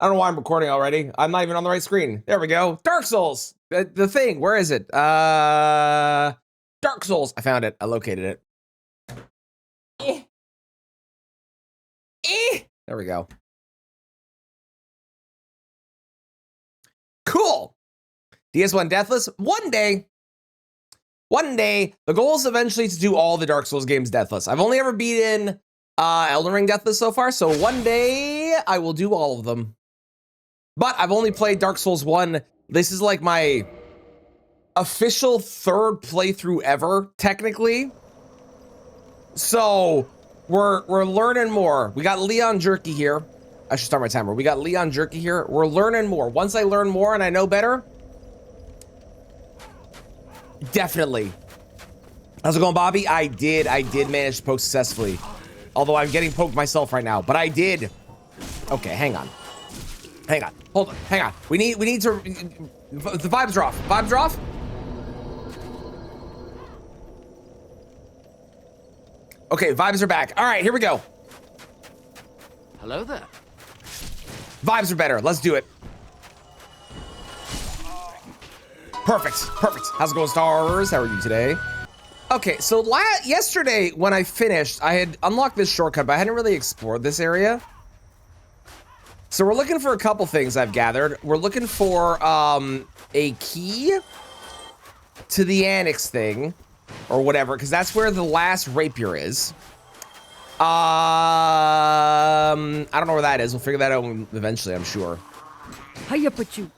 I don't know why I'm recording already. I'm not even on the right screen. There we go. Dark Souls. The thing. Where is it? Dark Souls. I found it. I located it. There we go. Cool. DS1 Deathless. One day, the goal is eventually to do all the Dark Souls games Deathless. I've only ever beaten Elden Ring Deathless so far, so one day I will do all of them. But I've only played Dark Souls 1. This is like my official third playthrough ever, technically. So we're learning more. We got Leon Jerky here. I should start my timer. We got Leon Jerky here. We're learning more. Once I learn more and I know better, definitely. How's it going, Bobby? I did manage to poke successfully. Although I'm getting poked myself right now, but I did. Okay, hang on. Hang on. Hold on. Hang on. We need to. The vibes are off. Vibes are off. Okay, vibes are back. All right, here we go. Hello there. Vibes are better. Let's do it. Perfect. Perfect. How's it going, stars? How are you today? Okay, so yesterday when I finished, I had unlocked this shortcut, but I hadn't really explored this area. So we're looking for a couple things I've gathered. We're looking for a key to the annex thing or whatever, because that's where the last rapier is. I don't know where that is. We'll figure that out eventually, I'm sure. Hiya, put you.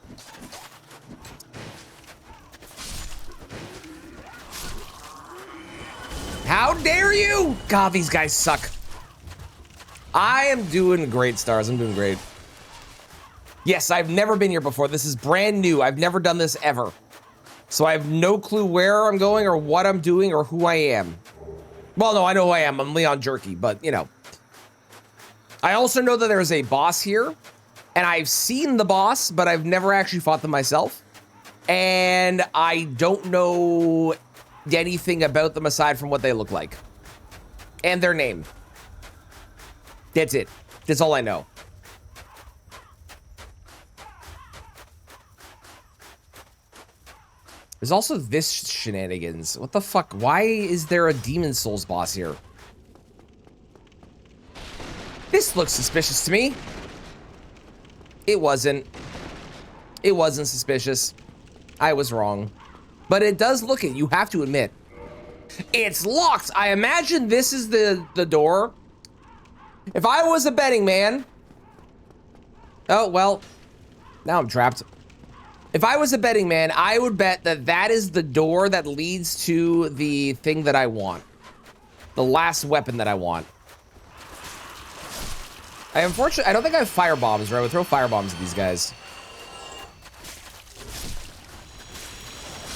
How dare you? God, these guys suck. I am doing great, stars. I'm doing great. Yes, I've never been here before. This is brand new. I've never done this ever. So I have no clue where I'm going or what I'm doing or who I am. Well, no, I know who I am. I'm Leon Jerky, but, you know. I also know that there's a boss here. And I've seen the boss, but I've never actually fought them myself. And I don't know anything about them aside from what they look like. And their name. That's it. That's all I know. There's also this shenanigans. What the fuck? Why is there a Demon Souls boss here? This looks suspicious to me. It wasn't. It wasn't suspicious. I was wrong. But it does look it, you have to admit. It's locked. I imagine this is the door. If I was a betting man. Oh, well. Now I'm trapped. If I was a betting man, I would bet that that is the door that leads to the thing that I want. The last weapon that I want. Unfortunately, I don't think I have fire bombs, right? I would throw fire bombs at these guys.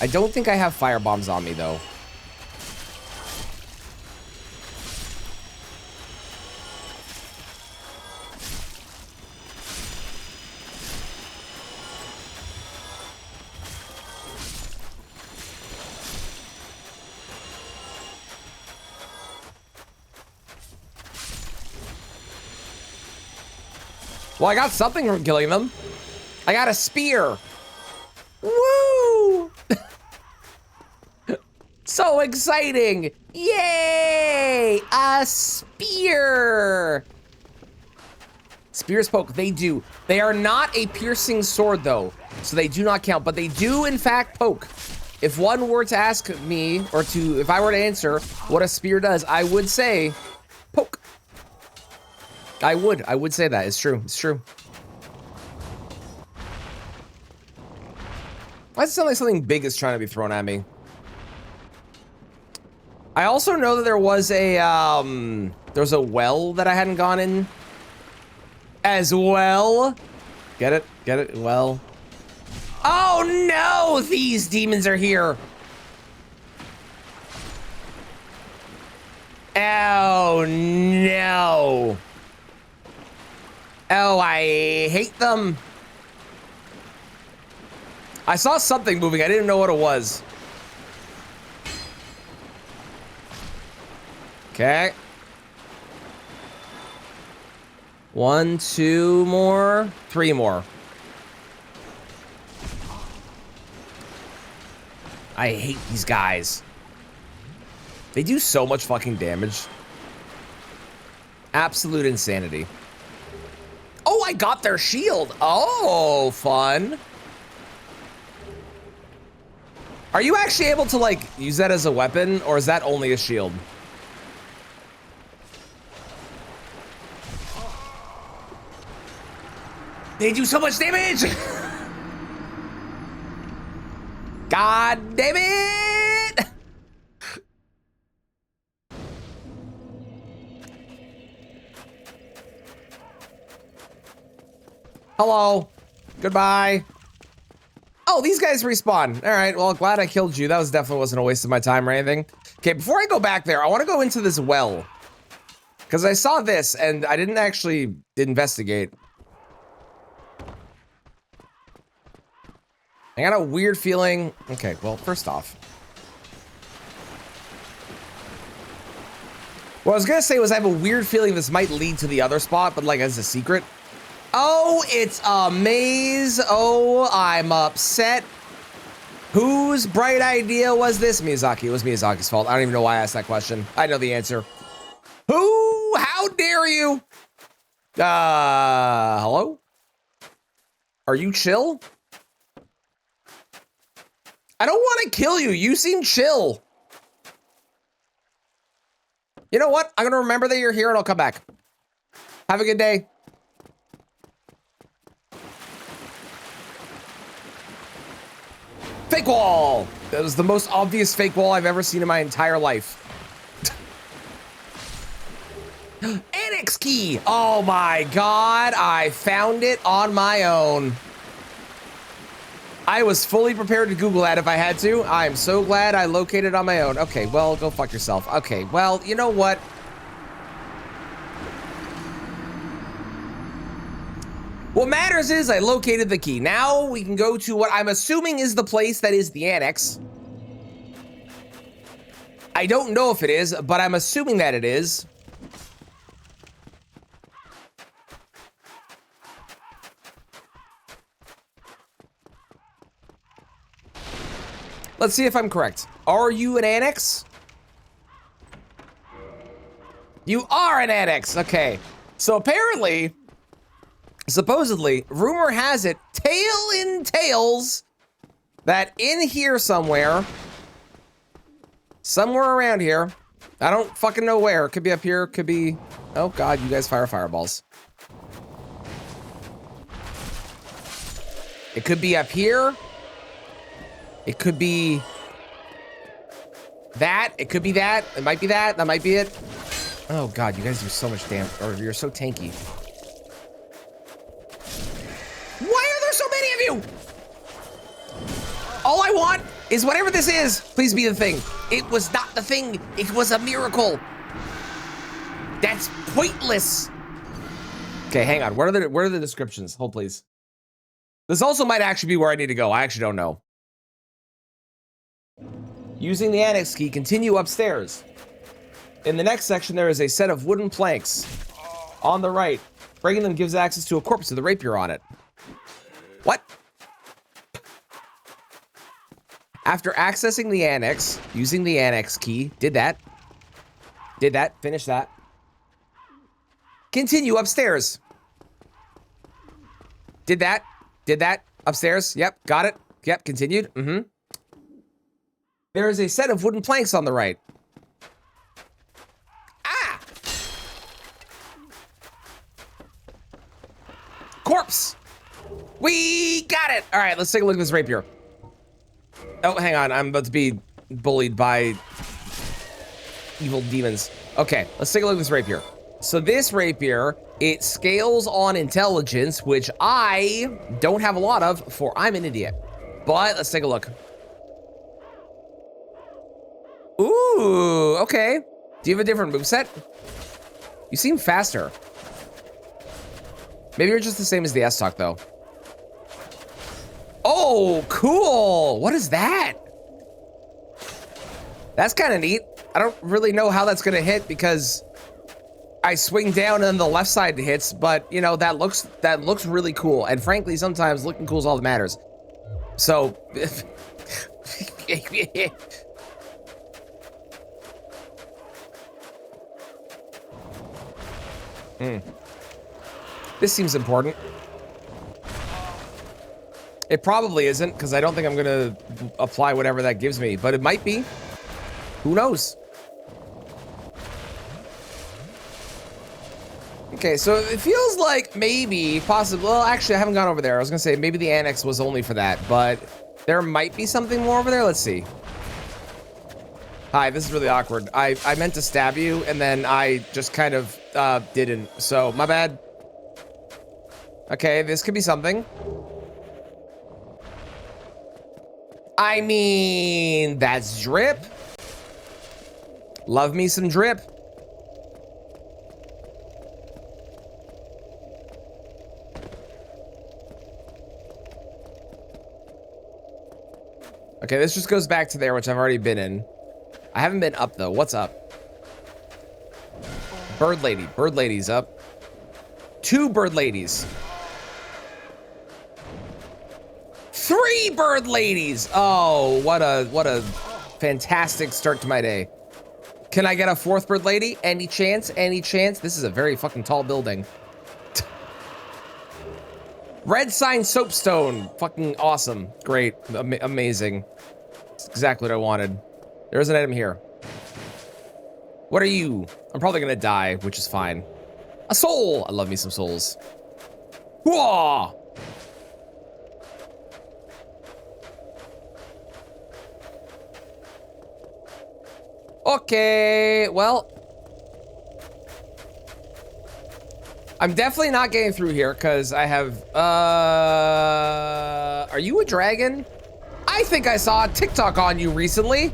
I don't think I have fire bombs on me, though. Well, I got something from killing them. I got a spear. Woo! So exciting! Yay! A spear! Spears poke, they do. They are not a piercing sword, though, so they do not count, but they do, in fact, poke. If one were to ask me, or if I were to answer what a spear does, I would say, poke. I would say that. It's true. It's true. Why does it sound like something big is trying to be thrown at me? I also know that there was a well that I hadn't gone in as well. Get it? Get it? Well. Oh no! These demons are here. Oh no. Oh, I hate them. I saw something moving. I didn't know what it was. Okay. 1, 2 more, 3 more. I hate these guys. They do so much fucking damage. Absolute insanity. Oh, I got their shield. Oh, fun. Are you actually able to, like, use that as a weapon, or is that only a shield? They do so much damage! God damn it! Hello. Goodbye. Oh, these guys respawn. All right, well, glad I killed you. That definitely wasn't a waste of my time or anything. Okay, before I go back there, I want to go into this well. Because I saw this, and I didn't actually investigate. I got a weird feeling. Okay, well, first off. What I was going to say was I have a weird feeling this might lead to the other spot, but like as a secret. Oh, it's a maze. Oh, I'm upset. Whose bright idea was this? Miyazaki. It was Miyazaki's fault. I don't even know why I asked that question. I know the answer. Who? How dare you? Hello? Are you chill? I don't want to kill you. You seem chill. You know what? I'm going to remember that you're here and I'll come back. Have a good day. Fake wall. That was the most obvious fake wall I've ever seen in my entire life. Annex key. Oh my God. I found it on my own. I was fully prepared to Google that if I had to. I'm so glad I located it on my own. Okay, well, go fuck yourself. Okay, well, you know what? What matters is I located the key. Now we can go to what I'm assuming is the place that is the annex. I don't know if it is, but I'm assuming that it is. Let's see if I'm correct. Are you an annex? You are an annex. Okay. So apparently, supposedly, rumor has it, tale in tales, that in here somewhere around here, I don't fucking know where. It could be up here. It could be... Oh, God, you guys fire fireballs. It could be up here. It could be that. It could be that. It might be that. That might be it. Oh, God, you guys do so much damage. Or you're so tanky. Why are there so many of you? All I want is whatever this is. Please be the thing. It was not the thing. It was a miracle. That's pointless. Okay, hang on. What are the descriptions? Hold, please. This also might actually be where I need to go. I actually don't know. Using the annex key, continue upstairs. In the next section, there is a set of wooden planks. On the right, breaking them gives access to a corpse with a rapier on it. What? After accessing the annex, using the annex key, did that, finish that. Continue upstairs. Did that, upstairs, yep, got it, yep, continued, There is a set of wooden planks on the right. Ah! Corpse! We got it! All right, let's take a look at this rapier. Oh, hang on, I'm about to be bullied by evil demons. Okay, let's take a look at this rapier. So this rapier, it scales on intelligence, which I don't have a lot of, for I'm an idiot. But let's take a look. Ooh, okay. Do you have a different moveset? You seem faster. Maybe you're just the same as the S-Talk, though. Oh, cool. What is that? That's kind of neat. I don't really know how that's going to hit because I swing down and the left side hits, but you know, that looks really cool. And frankly, sometimes looking cool is all that matters. So This seems important. It probably isn't, because I don't think I'm gonna apply whatever that gives me, but it might be. Who knows? Okay, so it feels like maybe, possibly, well, actually, I haven't gone over there. I was gonna say maybe the annex was only for that, but there might be something more over there. Let's see. Hi, this is really awkward. I meant to stab you, and then I just kind of didn't, so my bad. Okay, this could be something. I mean, that's drip. Love me some drip. Okay, this just goes back to there, which I've already been in. I haven't been up, though. What's up? Bird lady. Bird lady's up. 2 bird ladies. 3 bird ladies. Oh, what a fantastic start to my day. Can I get a 4th bird lady? Any chance? Any chance? This is a very fucking tall building. Red sign soapstone. Fucking awesome. Great. Amazing. That's exactly what I wanted. There's an item here. What are you? I'm probably gonna die, which is fine. A soul! I love me some souls. Whoa! Okay, well. I'm definitely not getting through here because I have, are you a dragon? I think I saw a TikTok on you recently.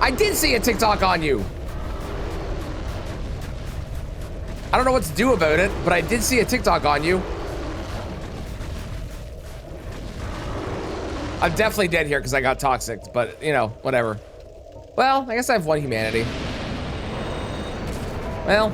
I did see a TikTok on you. I don't know what to do about it, but I did see a TikTok on you. I'm definitely dead here because I got toxic, but you know, whatever. Well, I guess I have 1 humanity. Well.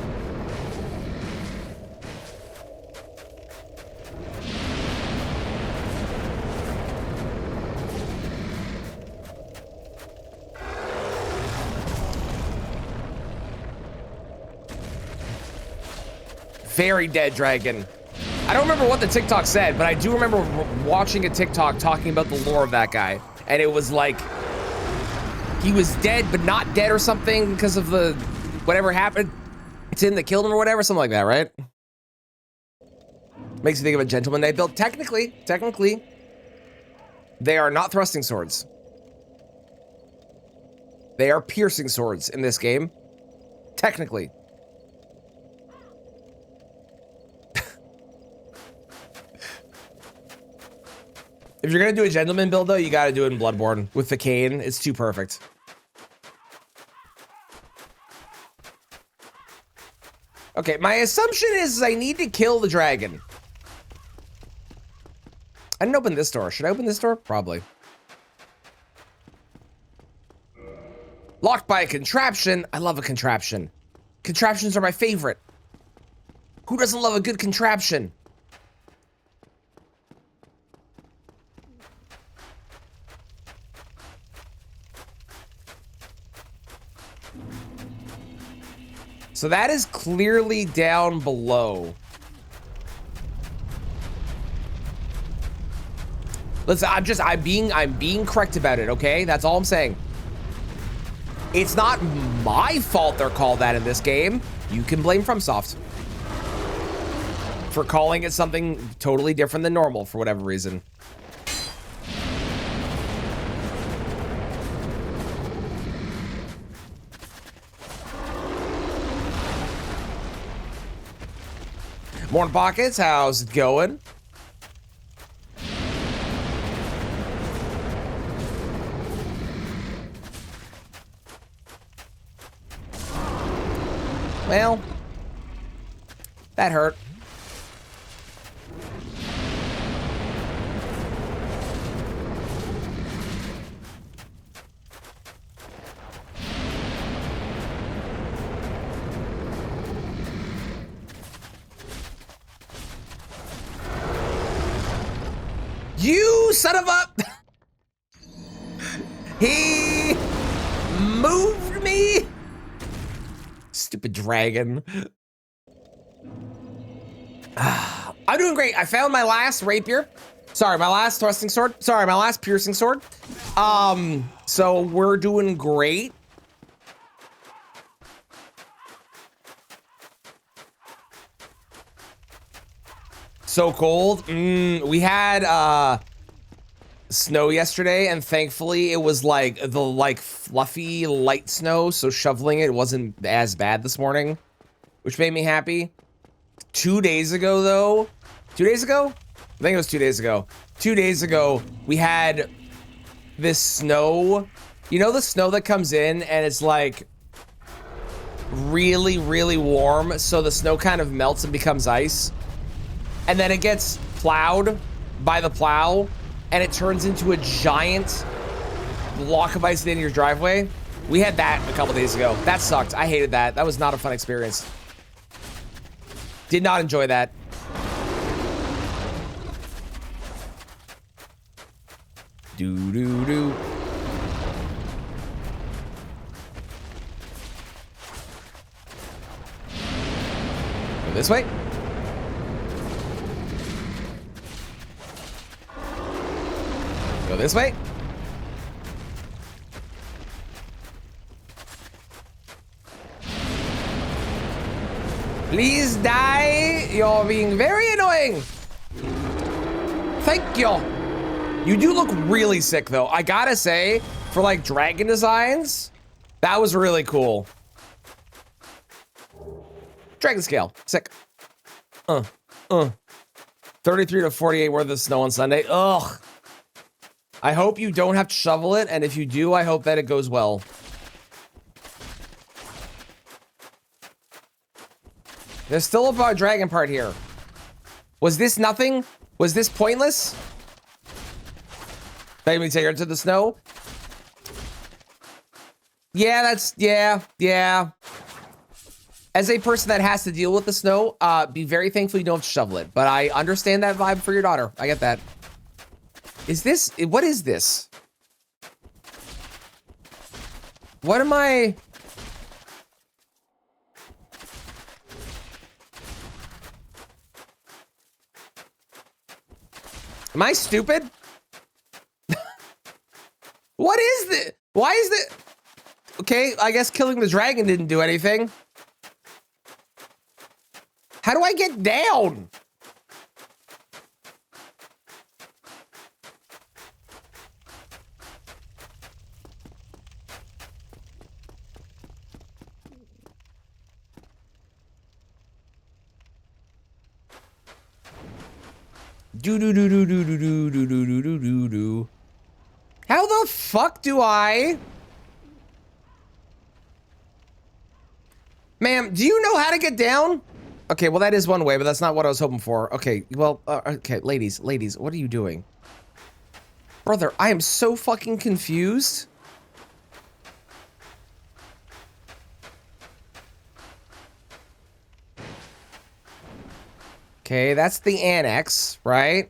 Very dead dragon. I don't remember what the TikTok said, but I do remember watching a TikTok talking about the lore of that guy. And it was like, he was dead, but not dead or something because of the, whatever happened to him that killed him or whatever, something like that, right? Makes you think of a gentleman they built. Technically, they are not thrusting swords. They are piercing swords in this game. Technically. If you're gonna do a gentleman build, though, you gotta do it in Bloodborne. With the cane, it's too perfect. Okay, my assumption is I need to kill the dragon. I didn't open this door. Should I open this door? Probably. Locked by a contraption. I love a contraption. Contraptions are my favorite. Who doesn't love a good contraption? So that is clearly down below. Listen, I'm being correct about it, okay? That's all I'm saying. It's not my fault they're called that in this game. You can blame FromSoft for calling it something totally different than normal for whatever reason. Morning Pockets, how's it going? Well, that hurt. You son of a... He moved me. Stupid dragon. I'm doing great. I found my last rapier. Sorry, my last thrusting sword. Sorry, my last piercing sword. So we're doing great. So cold. We had snow yesterday, and thankfully it was like the fluffy light snow, so shoveling it wasn't as bad this morning, which made me happy. 2 days ago though, 2 days ago? I think it was 2 days ago. 2 days ago, we had this snow. You know the snow that comes in and it's like really, really warm, so the snow kind of melts and becomes ice? And then it gets plowed by the plow, and it turns into a giant block of ice at the end of your driveway. We had that a couple days ago. That sucked. I hated that. That was not a fun experience. Did not enjoy that. Do. Go this way. Go this way. Please die. You're being very annoying. Thank you. You do look really sick though. I gotta say, for like dragon designs, that was really cool. Dragon scale, sick. 33 to 48 worth of snow on Sunday. Ugh. I hope you don't have to shovel it, and if you do, I hope that it goes well. There's still a dragon part here. Was this nothing? Was this pointless? Let me take her to the snow. Yeah, yeah. As a person that has to deal with the snow, be very thankful you don't have to shovel it. But I understand that vibe for your daughter. I get that. Is this, what is this? What am I? Am I stupid? What is this? Why is this? Okay, I guess killing the dragon didn't do anything. How do I get down? Do. How the fuck do I? Ma'am, do you know how to get down? Okay, well that is one way, but that's not what I was hoping for. Okay, well, okay, ladies, what are you doing? Brother, I am so fucking confused. Okay, that's the annex, right?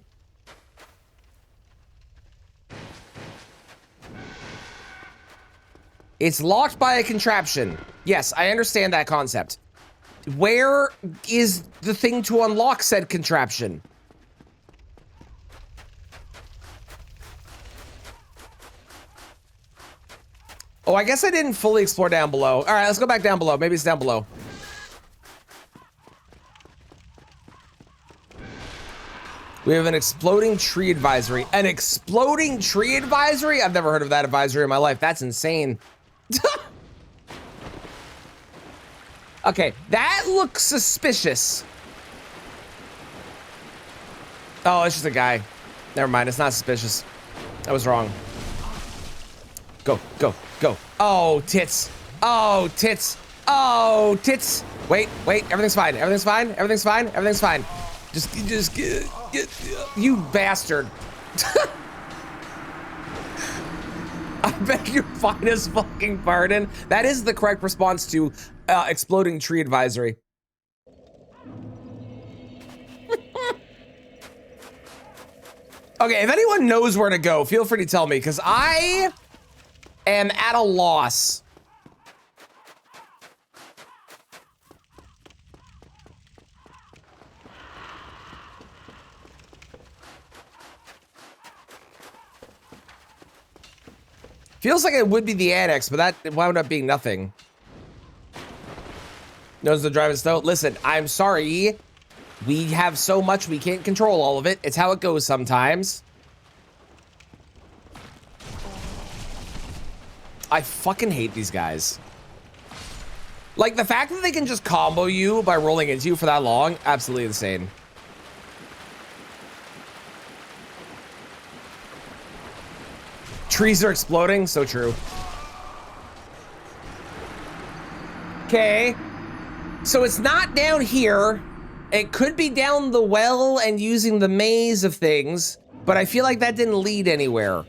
It's locked by a contraption. Yes, I understand that concept. Where is the thing to unlock said contraption? Oh, I guess I didn't fully explore down below. All right, let's go back down below. Maybe it's down below. We have an exploding tree advisory. An exploding tree advisory? I've never heard of that advisory in my life. That's insane. Okay, that looks suspicious. Oh, it's just a guy. Never mind, it's not suspicious. I was wrong. Go. Oh, tits. Oh, tits. Oh, tits. Wait, everything's fine. Everything's fine. Just get, you bastard. I beg your finest fucking pardon. That is the correct response to exploding tree advisory. Okay, if anyone knows where to go, feel free to tell me, because I am at a loss. Feels like it would be the annex, but that wound up being nothing. Knows the driving snow. Listen, I'm sorry. We have so much we can't control all of it. It's how it goes sometimes. I fucking hate these guys. Like, the fact that they can just combo you by rolling into you for that long, absolutely insane. Trees are exploding, so true. Okay. So it's not down here. It could be down the well and using the maze of things, but I feel like that didn't lead anywhere.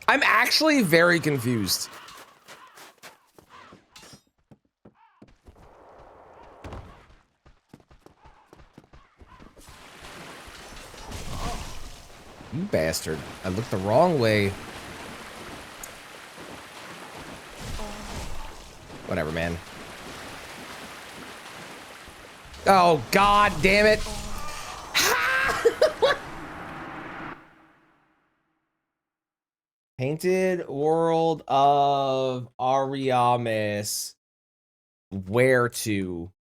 I'm actually very confused. You bastard. I looked the wrong way. Whatever, man. Oh, god damn it. Painted World of Ariamis. Where to?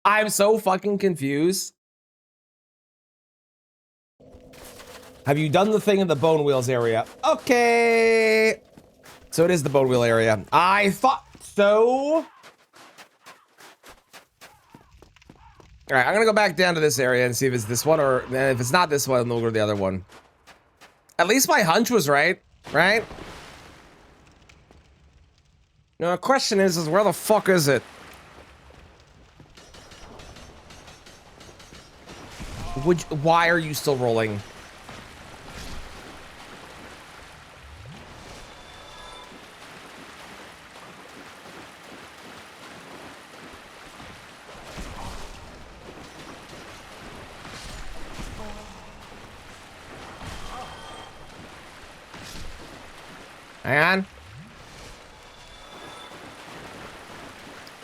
I'm so fucking confused. Have you done the thing in the Bone Wheels area? Okay. So it is the Bone Wheel area. I thought so. All right, I'm gonna go back down to this area and see if it's this one, or if it's not this one, then we'll go to the other one. At least my hunch was right, right? Now, the question is where the fuck is it? Why are you still rolling? Hang on.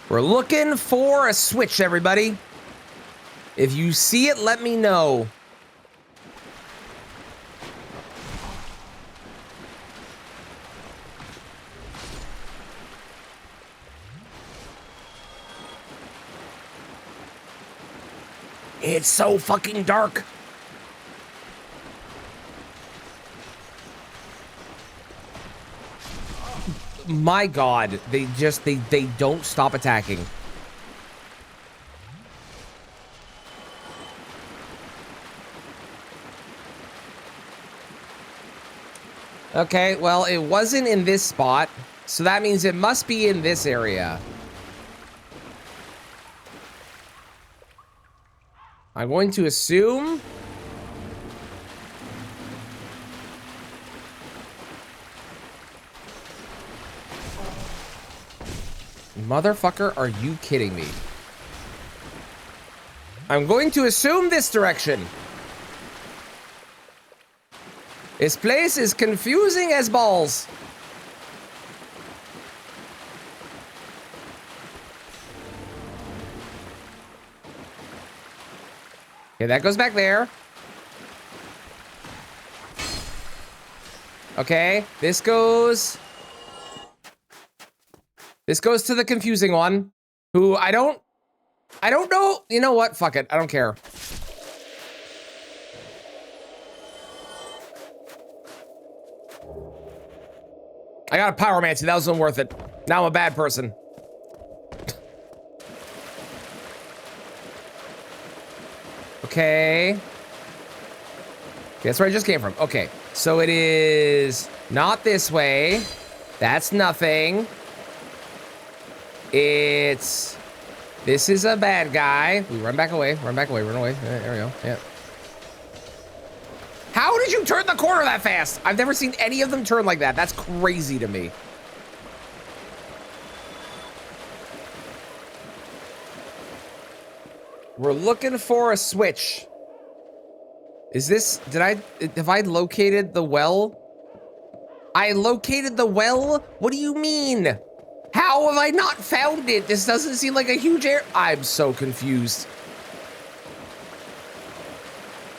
We're looking for a switch, everybody. If you see it, let me know. It's so fucking dark. My god, they don't stop attacking. Okay, well, it wasn't in this spot, so that means it must be in this area. I'm going to assume... Motherfucker, are you kidding me? I'm going to assume this direction. This place is confusing as balls. Okay, that goes back there. Okay, this goes to the confusing one, who I don't know. You know what? Fuck it. I don't care. I got a pyromancy. That wasn't worth it. Now I'm a bad person. Okay. That's where I just came from. Okay. So it is not this way. That's nothing. This is a bad guy. We run back away, run away. There we go. Yeah. How did you turn the corner that fast? I've never seen any of them turn like that. That's crazy to me. We're looking for a switch. Is this, have I located the well? I located the well? What do you mean? How have I not found it? This doesn't seem like a huge area. I'm so confused.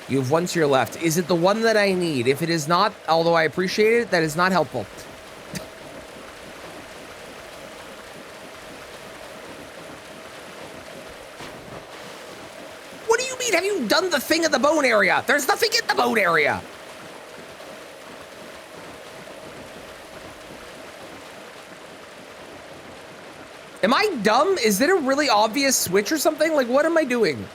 You have one to your left. Is it the one that I need? If it is not, although I appreciate it, that is not helpful. What do you mean? Have you done the thing at the bone area? There's nothing in the bone area. Am I dumb? Is it a really obvious switch or something? Like, what am I doing?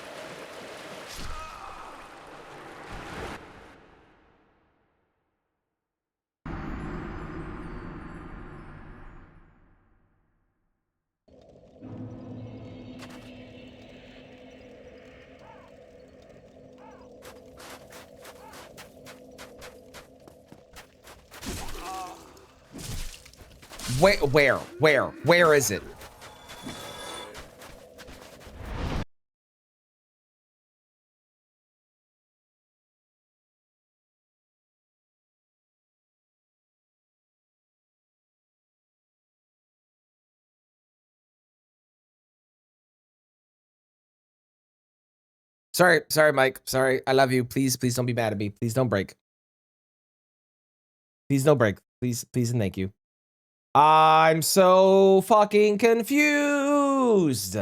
Where is it? Sorry, Mike. Sorry. I love you. Please don't be mad at me. Please don't break. Please don't break. Please and thank you. I'm so fucking confused.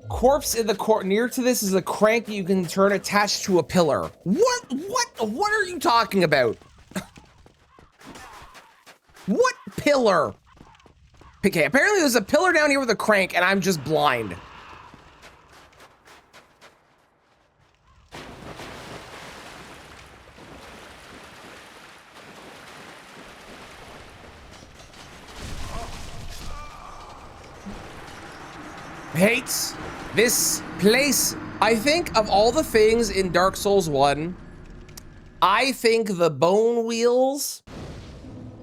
Corpse in the court near to this is a crank you can turn attached to a pillar. What are you talking about? What pillar? Okay, apparently there's a pillar down here with a crank and I'm just blind. Hates this place. I think of all the things in Dark Souls 1, I think the bone wheels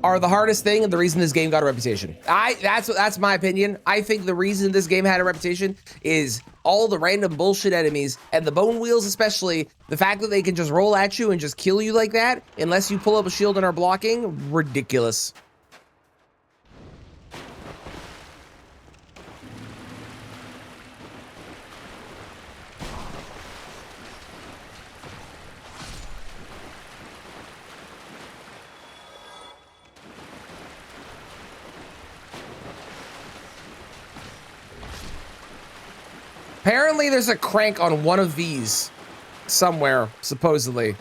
are the hardest thing and the reason this game got a reputation. That's my opinion. I think the reason this game had a reputation is all the random bullshit enemies and the bone wheels, especially the fact that they can just roll at you and just kill you like that unless you pull up a shield and are blocking. Ridiculous. Apparently there's a crank on one of these somewhere, supposedly.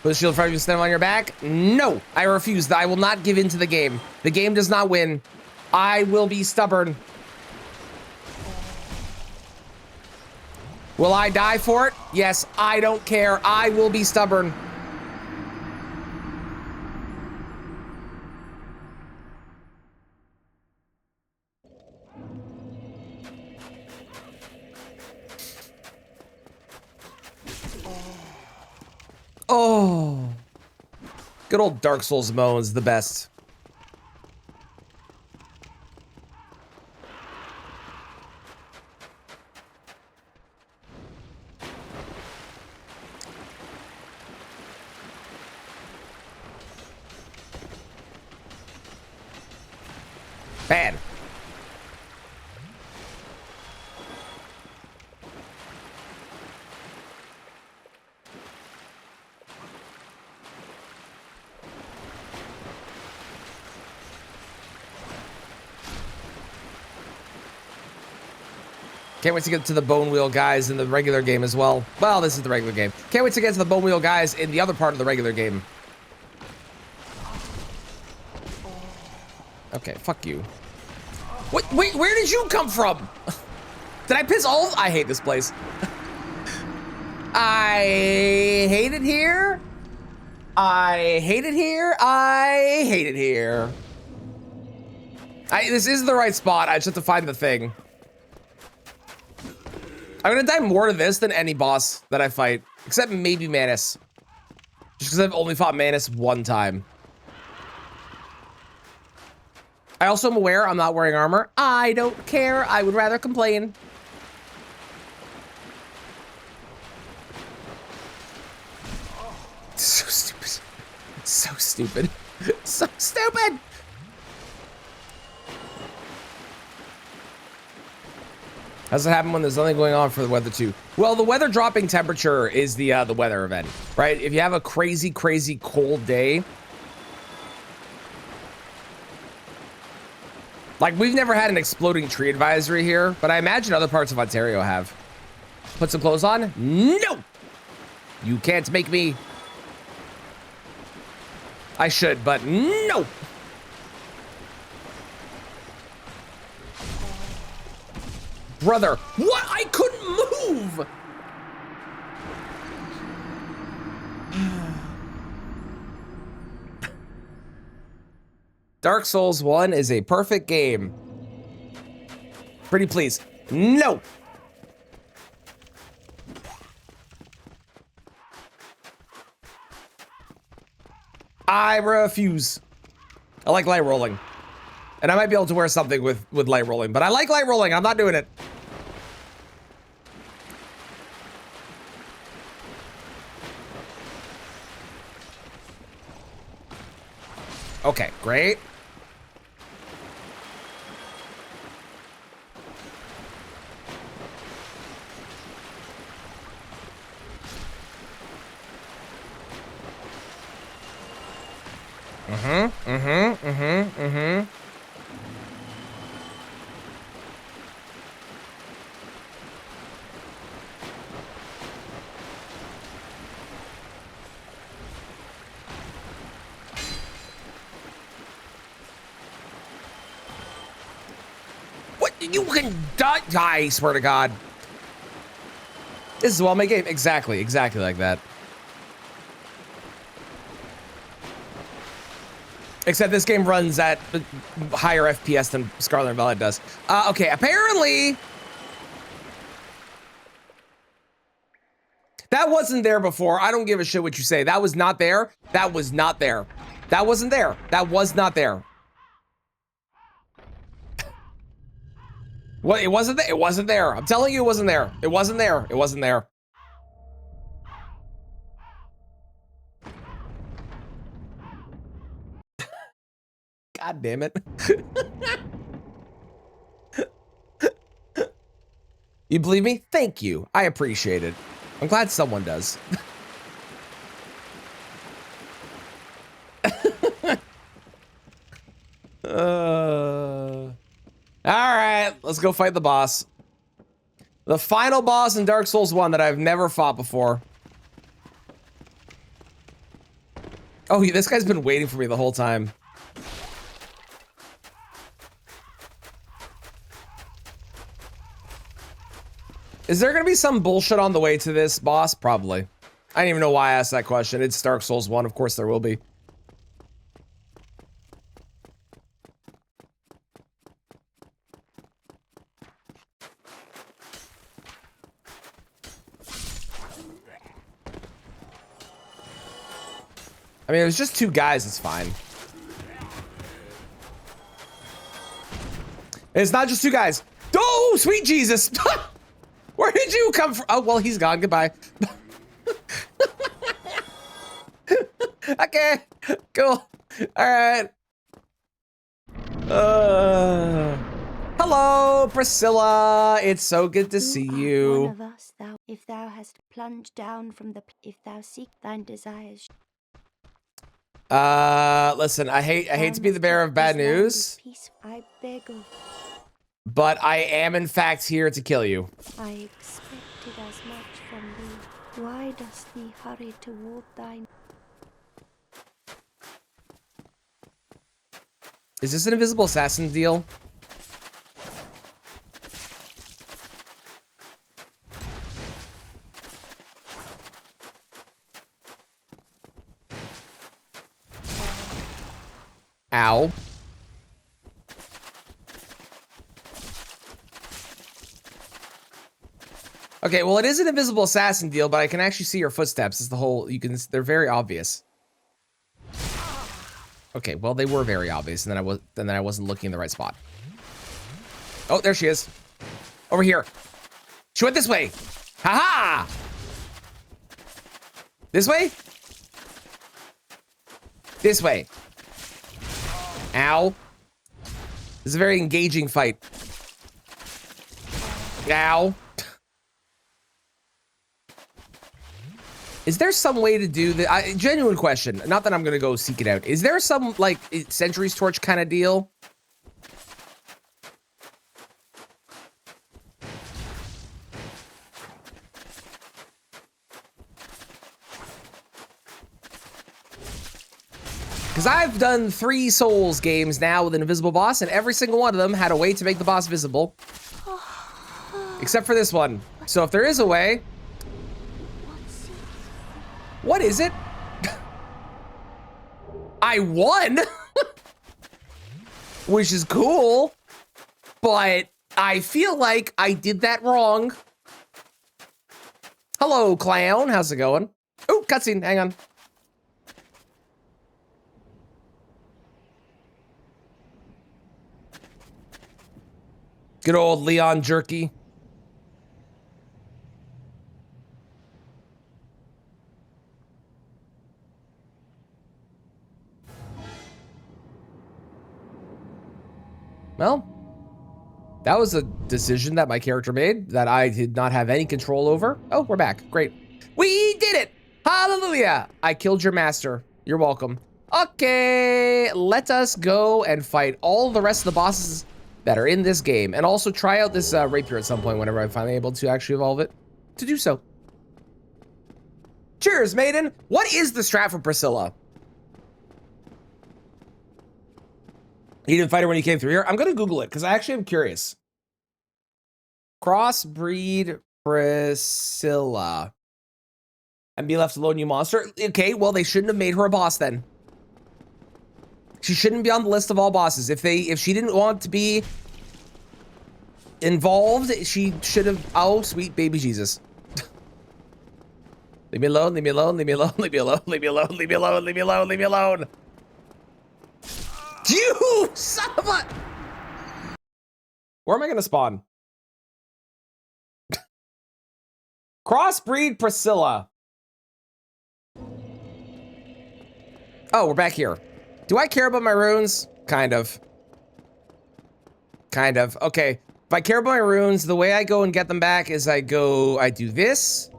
Put the shield in front of you, stand on your back? No, I refuse. I will not give in to the game. The game does not win. I will be stubborn. Will I die for it? Yes, I don't care. I will be stubborn. Oh, good old Dark Souls moans, the best. Bad. Can't wait to get to the bone wheel guys in the regular game as well. Well, this is the regular game. Can't wait to get to the bone wheel guys in the other part of the regular game. Okay, fuck you. Wait, where did you come from? Did I piss all? I hate this place. I hate it here. I hate it here. I hate it here. This is the right spot. I just have to find the thing. I'm gonna die more to this than any boss that I fight, except maybe Manus. Just because I've only fought Manus one time. I also am aware I'm not wearing armor. I don't care. I would rather complain. So stupid. So stupid. So stupid. How's it happen when there's nothing going on for the weather too? Well, the weather dropping temperature is the weather event, right? If you have a crazy, crazy cold day, like we've never had an exploding tree advisory here, but I imagine other parts of Ontario have. Put some clothes on? No! You can't make me. I should, but no! Brother, what? I couldn't move! Dark Souls 1 is a perfect game. Pretty please. No! I refuse. I like light rolling. And I might be able to wear something with light rolling, but I like light rolling. I'm not doing it. Okay, great. What? You can die, I swear to God. This is a well-made game. Exactly like that. Except this game runs at higher FPS than Scarlet and Violet does. Okay, apparently that wasn't there before. I don't give a shit what you say. That was not there. That was not there. That wasn't there. That was not there. What? It wasn't there. It wasn't there. I'm telling you, it wasn't there. It wasn't there. It wasn't there. God damn it. You believe me? Thank you. I appreciate it. I'm glad someone does. All right, let's go fight the boss. The final boss in Dark Souls 1 that I've never fought before. Oh, this guy's been waiting for me the whole time. Is there gonna be some bullshit on the way to this boss? Probably. I didn't even know why I asked that question. It's Dark Souls 1, of course there will be. I mean, it was just two guys, it's fine. It's not just two guys. Oh, sweet Jesus. Where did you come from? Oh, well, he's gone. Goodbye. Okay, cool. All right. Hello, Priscilla. It's so good to see you. One of us, if thou hast plunged down from if thou seek thine desires. Listen, I hate to be the bearer of bad news, I beg of. But I am in fact here to kill you. I expected as much from thee. Why Why does thee hurry toward thine? Is this an invisible assassin deal? Ow. Okay, well, it is an invisible assassin deal, but I can actually see your footsteps. Is the whole, they're very obvious. Okay, well, they were very obvious, and then I wasn't looking in the right spot. Oh, there she is. Over here. She went this way. Ha-ha! This way? This way. Ow. This is a very engaging fight. Ow. Is there some way to do the genuine question? Not that I'm gonna go seek it out. Is there some like Sentry's Torch kind of deal? Because I've done 3 Souls games now with an invisible boss, and every single one of them had a way to make the boss visible. Except for this one. So if there is a way... What is it? I won! Which is cool, but I feel like I did that wrong. Hello, clown. How's it going? Oh, cutscene. Hang on. Good old Leon Jerky. Well, that was a decision that my character made that I did not have any control over. Oh, we're back. Great. We did it! Hallelujah! I killed your master. You're welcome. Okay, let us go and fight all the rest of the bosses that are in this game, and also try out this rapier at some point whenever I'm finally able to actually evolve it to do so. Cheers, maiden. What is the strat for Priscilla? You didn't fight her when you came through here? I'm gonna Google it because I actually am curious. Crossbreed Priscilla. And be left alone, you monster. Okay, well, they shouldn't have made her a boss then. She shouldn't be on the list of all bosses. If she didn't want to be involved, she should have. Oh, sweet baby Jesus. Leave me alone, leave me alone, leave me alone, leave me alone, leave me alone, leave me alone, leave me alone, leave me alone. You son of a... Where am I gonna spawn? Crossbreed Priscilla. Oh, we're back here. Do I care about my runes? Kind of. Kind of. Okay. If I care about my runes, the way I go and get them back is I do this.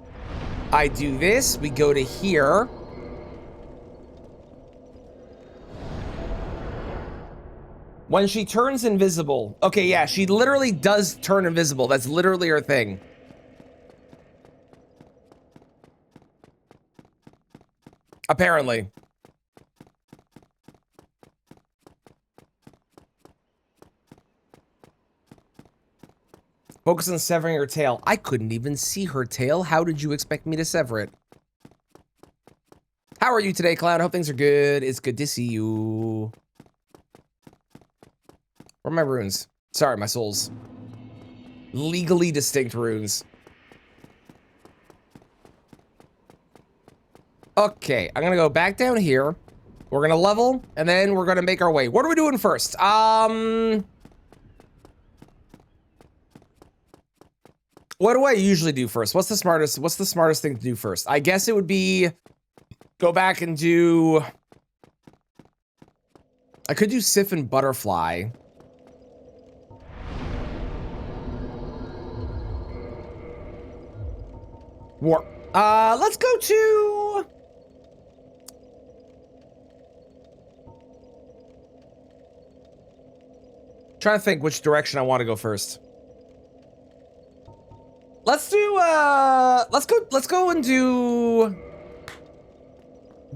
I do this. We go to here. When she turns invisible. Okay, yeah, she literally does turn invisible. That's literally her thing. Apparently. Focus on severing her tail. I couldn't even see her tail. How did you expect me to sever it? How are you today, Cloud? Hope things are good. It's good to see you. Where are my runes? Sorry, my souls. Legally distinct runes. Okay, I'm gonna go back down here. We're gonna level, and then we're gonna make our way. What are we doing first? What do I usually do first? What's the smartest thing to do first? I guess it would be go back and do... I could do Sif and Butterfly. War. Let's go to... Trying to think which direction I want to go first. Let's do let's go and do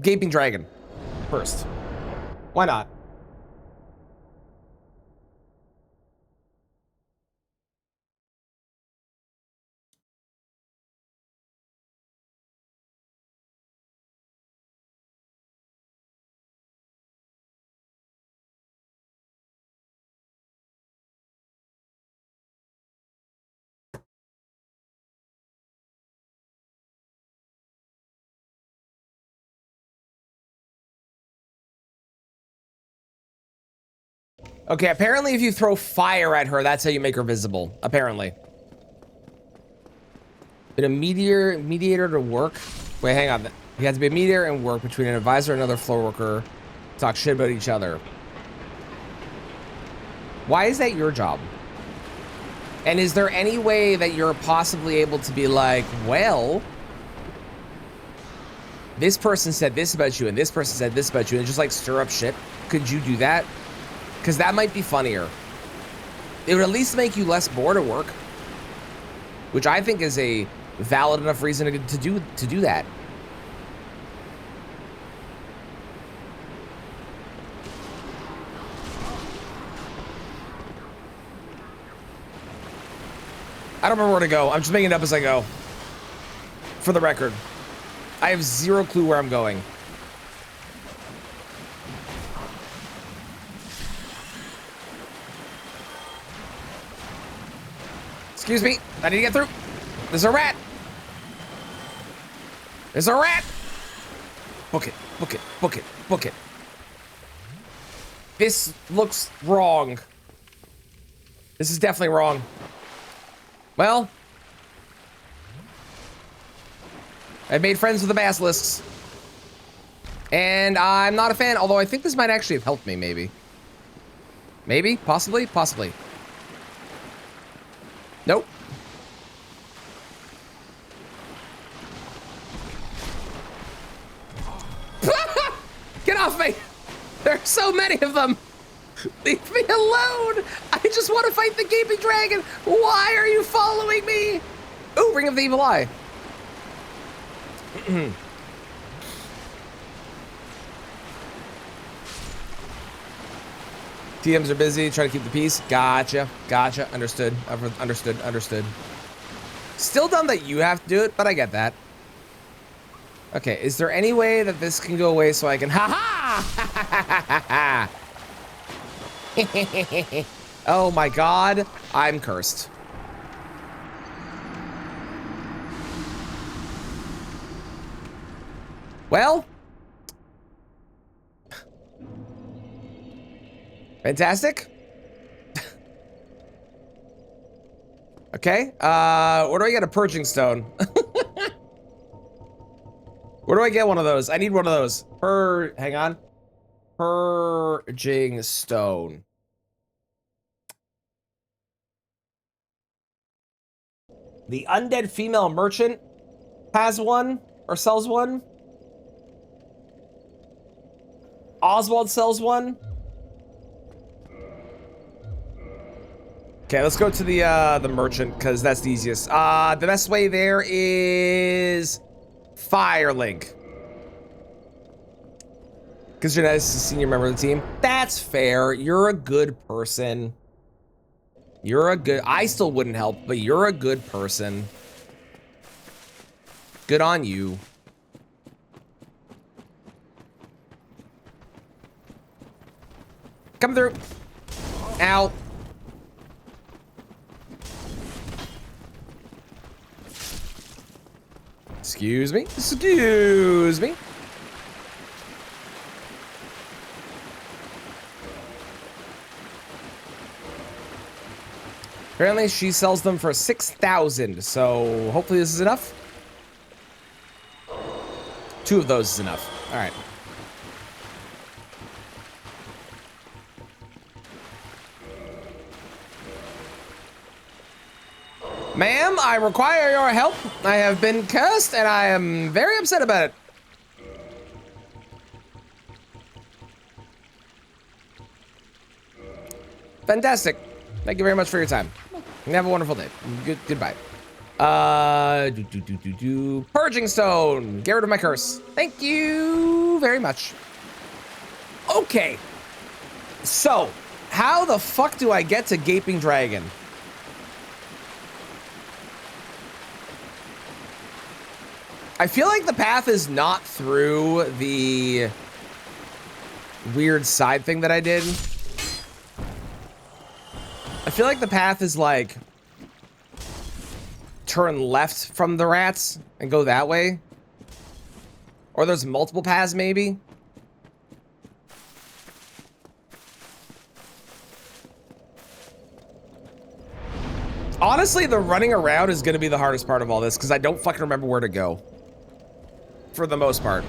Gaping Dragon first. Why not? Okay, apparently if you throw fire at her, that's how you make her visible. Apparently. Been a mediator to work. Wait, hang on. You have to be a mediator and work between an advisor and another floor worker. Talk shit about each other. Why is that your job? And is there any way that you're possibly able to be like, well, this person said this about you and this person said this about you, and just like stir up shit? Could you do that? Because that might be funnier. It would at least make you less bored at work, which I think is a valid enough reason to do that. I don't remember where to go. I'm just making it up as I go. For the record, I have zero clue where I'm going. Excuse me, I need to get through. There's a rat. There's a rat. Book it, book it, book it, book it. This looks wrong. This is definitely wrong. Well, I made friends with the basilisks. And I'm not a fan, although I think this might actually have helped me, maybe. Maybe, possibly, possibly. Nope. Get off me! There are so many of them! Leave me alone! I just want to fight the Gaping Dragon! Why are you following me? Ooh, Ring of the Evil Eye. TMs are busy, try to keep the peace. Gotcha, gotcha, understood, understood, understood. Still dumb that you have to do it, but I get that. Okay, is there any way that this can go away so I can, ha-ha! Oh my god, I'm cursed. Well, fantastic. Okay, where do I get a purging stone? Where do I get one of those? I need one of those. Hang on. Purging stone. The undead female merchant has one or sells one. Oswald sells one. Okay, let's go to the merchant because that's the easiest. The best way there is Firelink. Because you're not a senior member of the team. That's fair. You're a good person. You're a good... I still wouldn't help, but you're a good person. Good on you. Come through. Ow. Excuse me. Excuse me. Apparently she sells them for 6,000, so hopefully this is enough. 2 of those is enough. All right. Ma'am, I require your help. I have been cursed and I am very upset about it. Fantastic. Thank you very much for your time. And have a wonderful day. Goodbye. Purging stone. Get rid of my curse. Thank you very much. Okay. So, how the fuck do I get to Gaping Dragon? I feel like the path is not through the weird side thing that I did. I feel like the path is like turn left from the rats and go that way. Or there's multiple paths maybe. Honestly, the running around is gonna be the hardest part of all this because I don't fucking remember where to go. For the most part.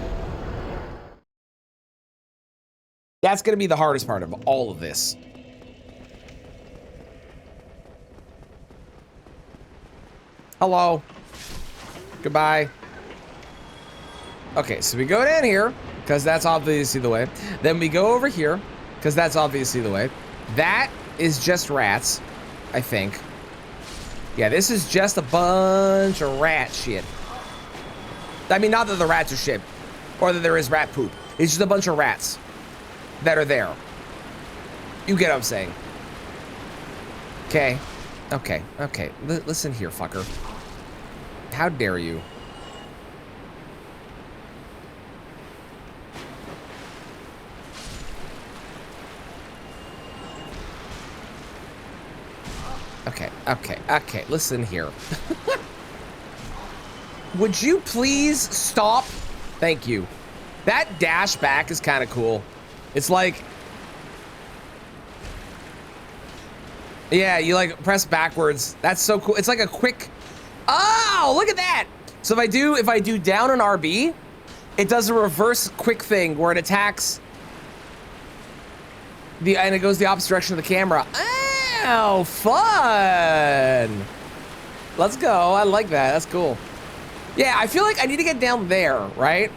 That's gonna be the hardest part of all of this. Hello. Goodbye. Okay, so we go down here, because that's obviously the way. Then we go over here, because that's obviously the way. That is just rats, I think. Yeah, this is just a bunch of rat shit. I mean, not that the rats are shit, or that there is rat poop. It's just a bunch of rats that are there. You get what I'm saying. Okay. Okay. Okay. Listen here, fucker. How dare you? Okay. Okay. Okay. Listen here. Would you please stop? Thank you. That dash back is kind of cool. It's like, yeah, you like press backwards. That's so cool. It's like a quick, oh, look at that. So if I do down an RB, it does a reverse quick thing where it attacks and it goes the opposite direction of the camera. Oh, fun. Let's go. I like that. That's cool. Yeah, I feel like I need to get down there, right?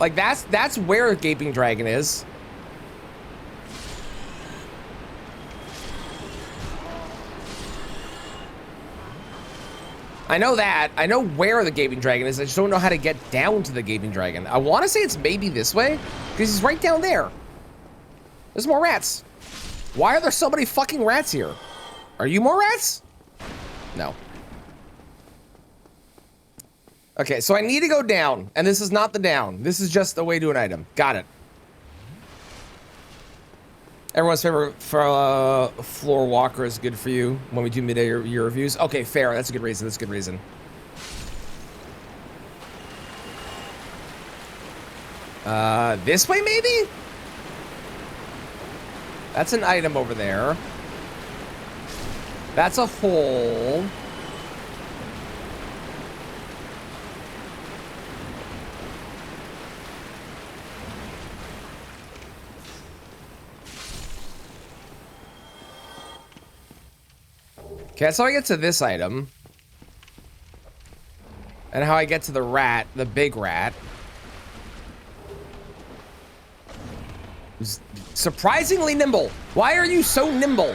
Like that's where Gaping Dragon is. I know that. I know where the Gaping Dragon is. I just don't know how to get down to the Gaping Dragon. I want to say it's maybe this way, because he's right down there. There's more rats. Why are there so many fucking rats here? Are you more rats? No. Okay, so I need to go down, and this is not the down. This is just the way to an item. Got it. Everyone's favorite floor walker is good for you when we do mid-year reviews. Okay, fair. That's a good reason. That's a good reason. This way maybe? That's an item over there. That's a hole. Okay, that's how I get to this item. And how I get to the rat, the big rat. Who's surprisingly nimble. Why are you so nimble?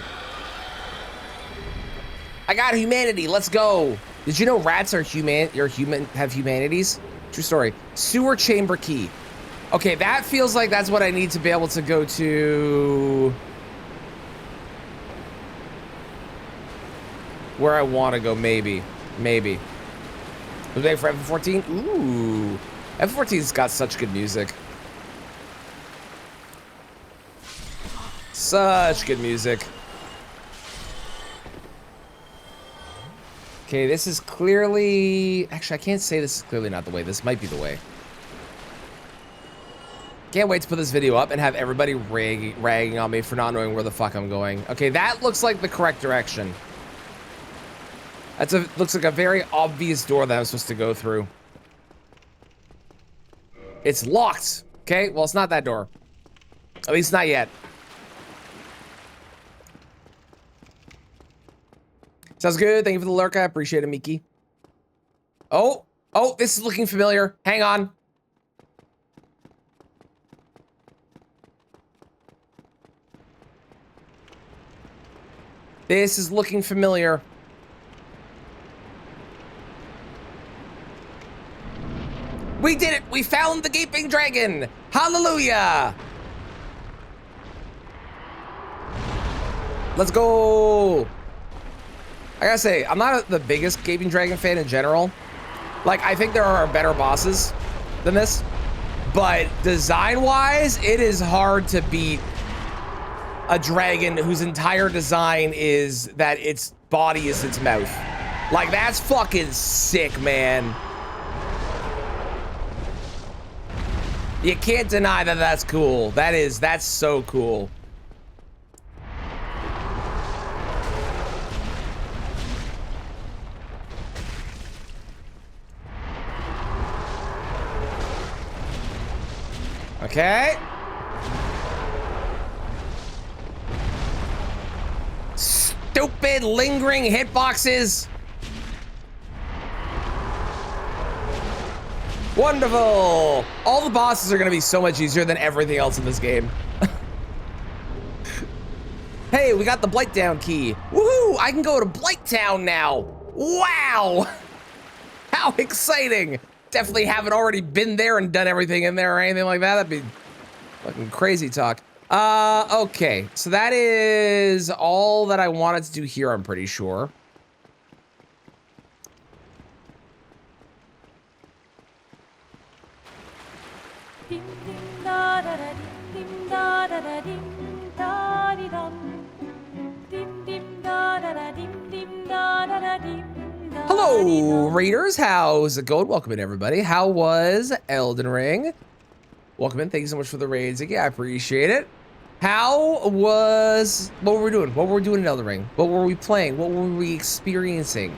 I got humanity, let's go. Did you know rats are have humanities? True story. Sewer chamber key. Okay, that feels like that's what I need to be able to go to where I want to go, maybe. Maybe. Was ready for F14? Ooh. F14's got such good music. Such good music. Okay, this is clearly... Actually, I can't say this is clearly not the way. This might be the way. Can't wait to put this video up and have everybody ragging on me for not knowing where the fuck I'm going. Okay, that looks like the correct direction. Looks like a very obvious door that I'm supposed to go through. It's locked. Okay, well, it's not that door. At least not yet. Sounds good. Thank you for the lurk. I appreciate it, Miki. Oh, this is looking familiar. Hang on. This is looking familiar. We found the gaping dragon. Hallelujah. Let's go. I gotta say, I'm not the biggest gaping dragon fan in general. Like, I think there are better bosses than this, but design-wise, it is hard to beat a dragon whose entire design is that its body is its mouth. Like, that's fucking sick, man. You can't deny that that's cool. That's so cool. Okay. Stupid lingering hitboxes. Wonderful. All the bosses are going to be so much easier than everything else in this game. Hey, we got the Blighttown key. Woohoo! I can go to Blighttown now. Wow. How exciting. Definitely haven't already been there and done everything in there or anything like that. That'd be fucking crazy talk. Okay. So that is all that I wanted to do here, I'm pretty sure. Hello, Raiders. How's it going? Welcome in, everybody. How was Elden Ring? Welcome in. Thank you so much for the raids again. I appreciate it. What were we doing? What were we doing in Elden Ring? What were we playing? What were we experiencing?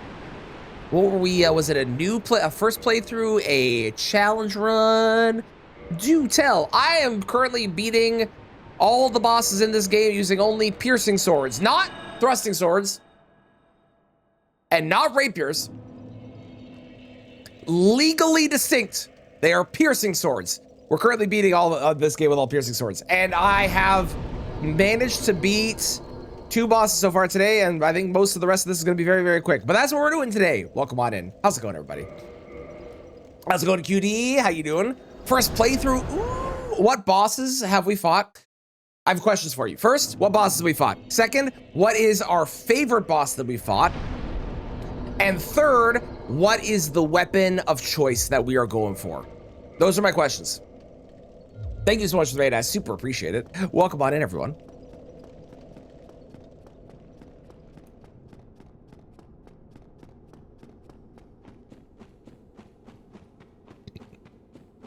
What were we, was it a first playthrough, a challenge run? Do tell. I am currently beating all the bosses in this game using only piercing swords, not thrusting swords, and not rapiers. Legally distinct. They are piercing swords. We're currently beating all of this game with all piercing swords. And I have managed to beat 2 bosses so far today, and I think most of the rest of this is going to be very, very quick. But that's what we're doing today. Welcome on in. How's it going, everybody? How's it going, QD? How you doing? First playthrough. Ooh, what bosses have we fought? I have questions for you. First, what bosses we fought? Second, what is our favorite boss that we fought? And third, what is the weapon of choice that we are going for? Those are my questions. Thank you so much for the raid. I super appreciate it. Welcome on in, everyone.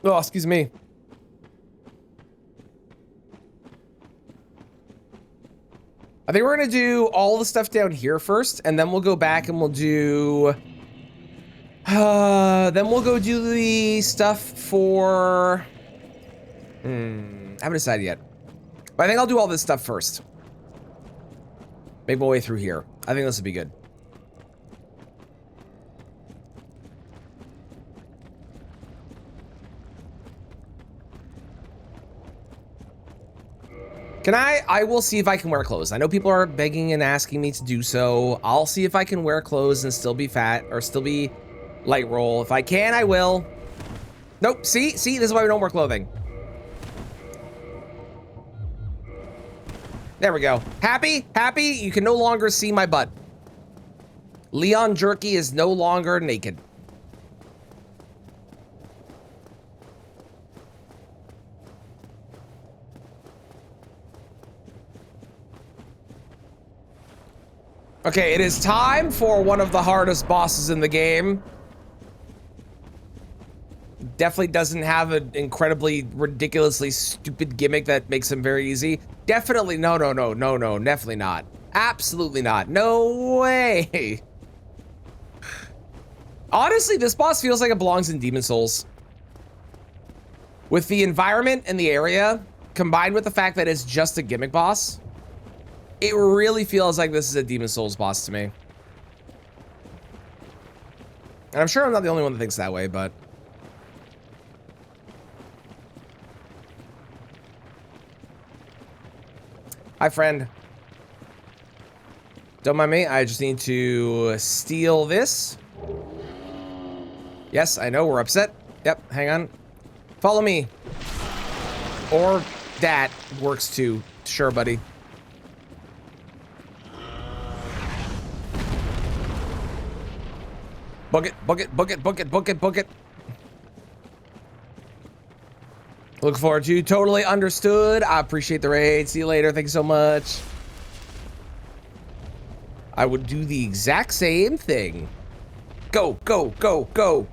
Oh, excuse me. I think we're gonna do all the stuff down here first, and then we'll go back and we'll do... then we'll go do the stuff for... I haven't decided yet. But I think I'll do all this stuff first. Make my way through here. I think this would be good. I will see if I can wear clothes. I know people are begging and asking me to do so. I'll see if I can wear clothes and still be fat or still be light roll. If I can, I will. Nope, see, this is why we don't wear clothing. There we go. Happy? Happy? You can no longer see my butt. Leon Jerky is no longer naked. Okay, it is time for one of the hardest bosses in the game. Definitely doesn't have an incredibly, ridiculously stupid gimmick that makes him very easy. Definitely, no, definitely not. Absolutely not. No way. Honestly, this boss feels like it belongs in Demon Souls. With the environment and the area, combined with the fact that it's just a gimmick boss, it really feels like this is a Demon Souls boss to me. And I'm sure I'm not the only one that thinks that way, but... Hi, friend. Don't mind me, I just need to steal this. Yes, I know, we're upset. Yep, hang on. Follow me. Or that works too. Sure, buddy. Book it, book it, book it, book it, book it, book it. Look forward to. Totally understood. I appreciate the raid. See you later. Thank you so much. I would do the exact same thing. Go, go, go, go.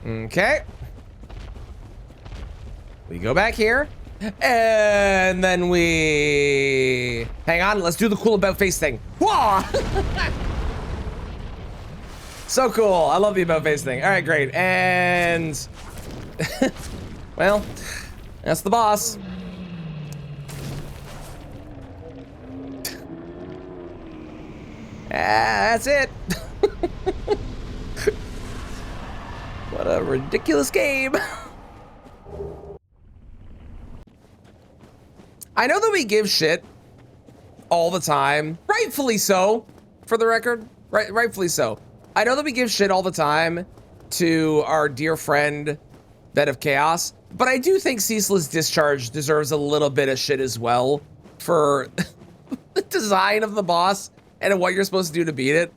Okay. We go back here. And then we... Hang on, let's do the cool about face thing. Whoa! So cool. I love the about face thing. All right, great. And... well, that's the boss. That's it. What a ridiculous game. I know that we give shit all the time, rightfully so, for the record, rightfully so. I know that we give shit all the time to our dear friend, Bed of Chaos, but I do think Ceaseless Discharge deserves a little bit of shit as well for the design of the boss and what you're supposed to do to beat it.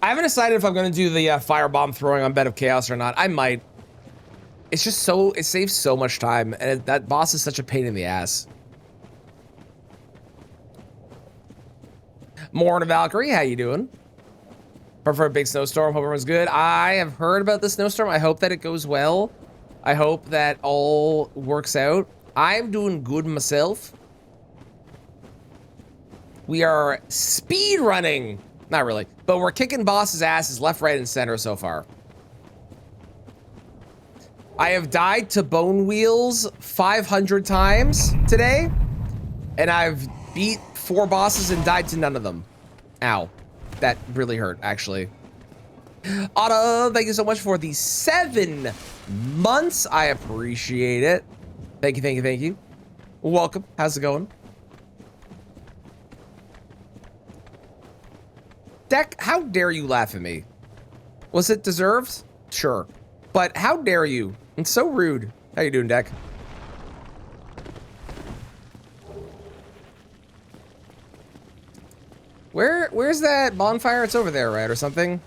I haven't decided if I'm going to do the firebomb throwing on Bed of Chaos or not. I might. It's just so, it saves so much time, and that boss is such a pain in the ass. Morning, Valkyrie, how you doing? Prefer a big snowstorm, hope everyone's good. I have heard about the snowstorm. I hope that it goes well. I hope that all works out. I'm doing good myself. We are speed running. Not really, but we're kicking bosses' asses left, right, and center so far. I have died to Bone Wheels 500 times today, and I've beat 4 bosses and died to none of them. Ow. That really hurt, actually. Otto, thank you so much for the 7 months. I appreciate it. Thank you, thank you, thank you. Welcome. How's it going? Deck, how dare you laugh at me? Was it deserved? Sure. But how dare you? It's so rude. How you doing, Deck? Where's that bonfire? It's over there, right, or something?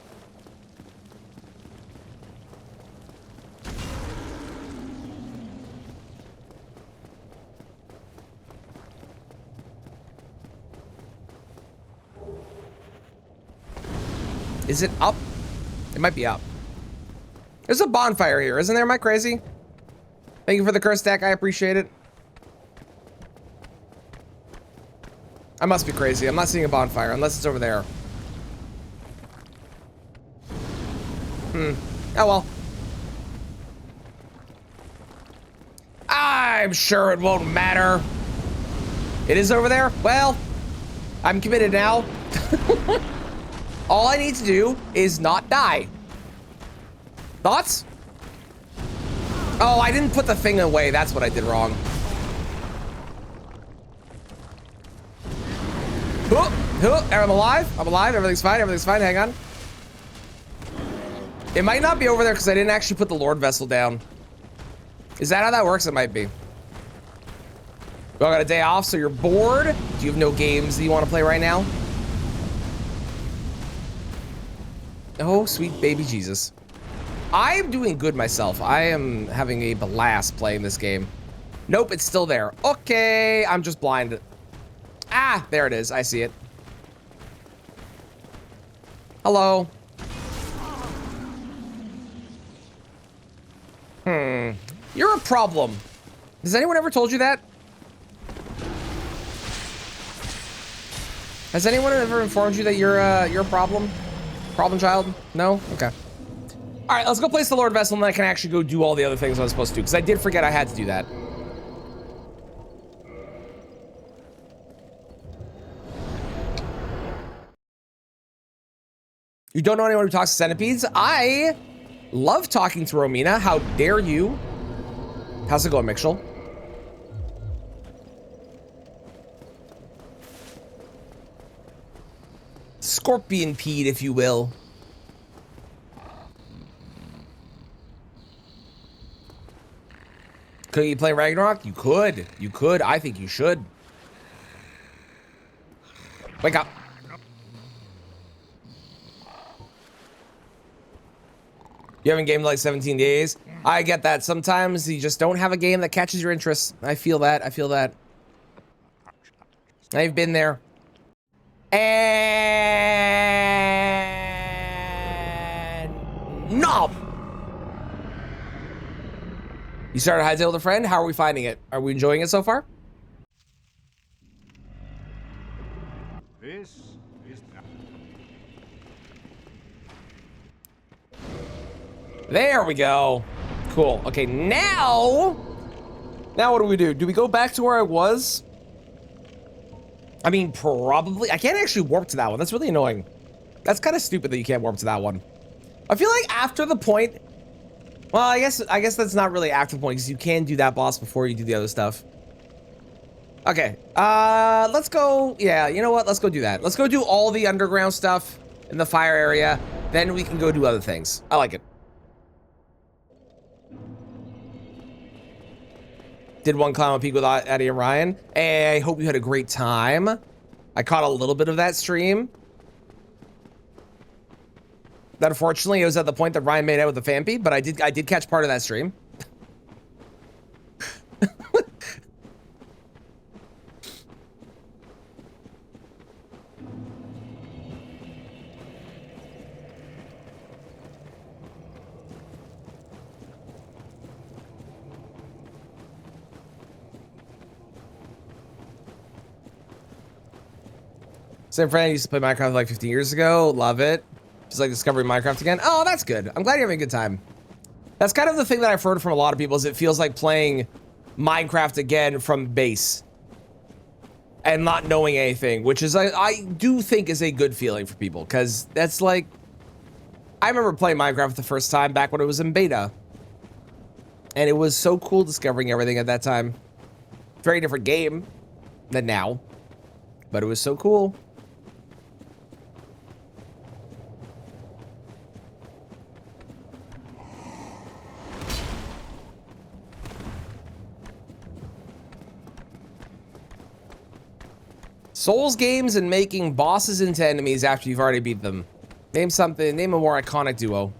Is it up? It might be up. There's a bonfire here, isn't there? Am I crazy? Thank you for the curse deck. I appreciate it. I must be crazy. I'm not seeing a bonfire unless it's over there. Oh well. I'm sure it won't matter. It is over there? Well, I'm committed now. All I need to do is not die. Thoughts? Oh, I didn't put the thing away. That's what I did wrong. I'm alive. I'm alive. Everything's fine. Everything's fine. Hang on. It might not be over there because I didn't actually put the Lord Vessel down. Is that how that works? It might be. Well, I got a day off, so you're bored. Do you have no games that you want to play right now? Oh, sweet baby Jesus. I am doing good myself. I am having a blast playing this game. Nope, it's still there. Okay, I'm just blind. Ah, there it is. I see it. Hello. You're a problem. Has anyone ever told you that? Has anyone ever informed you that you're a problem? Problem child? No? Okay. All right, let's go place the Lord Vessel, and then I can actually go do all the other things I was supposed to do, because I did forget I had to do that. You don't know anyone who talks to centipedes? I love talking to Romina. How dare you? How's it going, Mitchell? scorpion peed, if you will. Could you play Ragnarok? You could. You could. I think you should. Wake up. You haven't gamed like 17 days. I get that. Sometimes you just don't have a game that catches your interest. I feel that. I feel that. I've been there. And knob. You started Hytale with a friend. How are we finding it? Are we enjoying it so far? This is There we go. Cool. Okay, now what do we do? Do we go back to where I was? I mean, probably. I can't actually warp to that one. That's really annoying. That's kind of stupid that you can't warp to that one. I feel like after the point. Well, I guess that's not really after the point because you can do that boss before you do the other stuff. Okay. Let's go. Yeah, you know what? Let's go do that. Let's go do all the underground stuff in the fire area. Then we can go do other things. I like it. Did one climb a peak with Eddie and Ryan. Hey, I hope you had a great time. I caught a little bit of that stream. That unfortunately, it was at the point that Ryan made out with the fan feed, but I did catch part of that stream. Same friend used to play Minecraft like 15 years ago. Love it. Just like discovering Minecraft again. Oh, that's good. I'm glad you're having a good time. That's kind of the thing that I've heard from a lot of people is it feels like playing Minecraft again from base and not knowing anything, which is I do think is a good feeling for people because that's like, I remember playing Minecraft the first time back when it was in beta and it was so cool discovering everything at that time. Very different game than now, but it was so cool. Souls games and making bosses into enemies after you've already beat them. Name something, name a more iconic duo.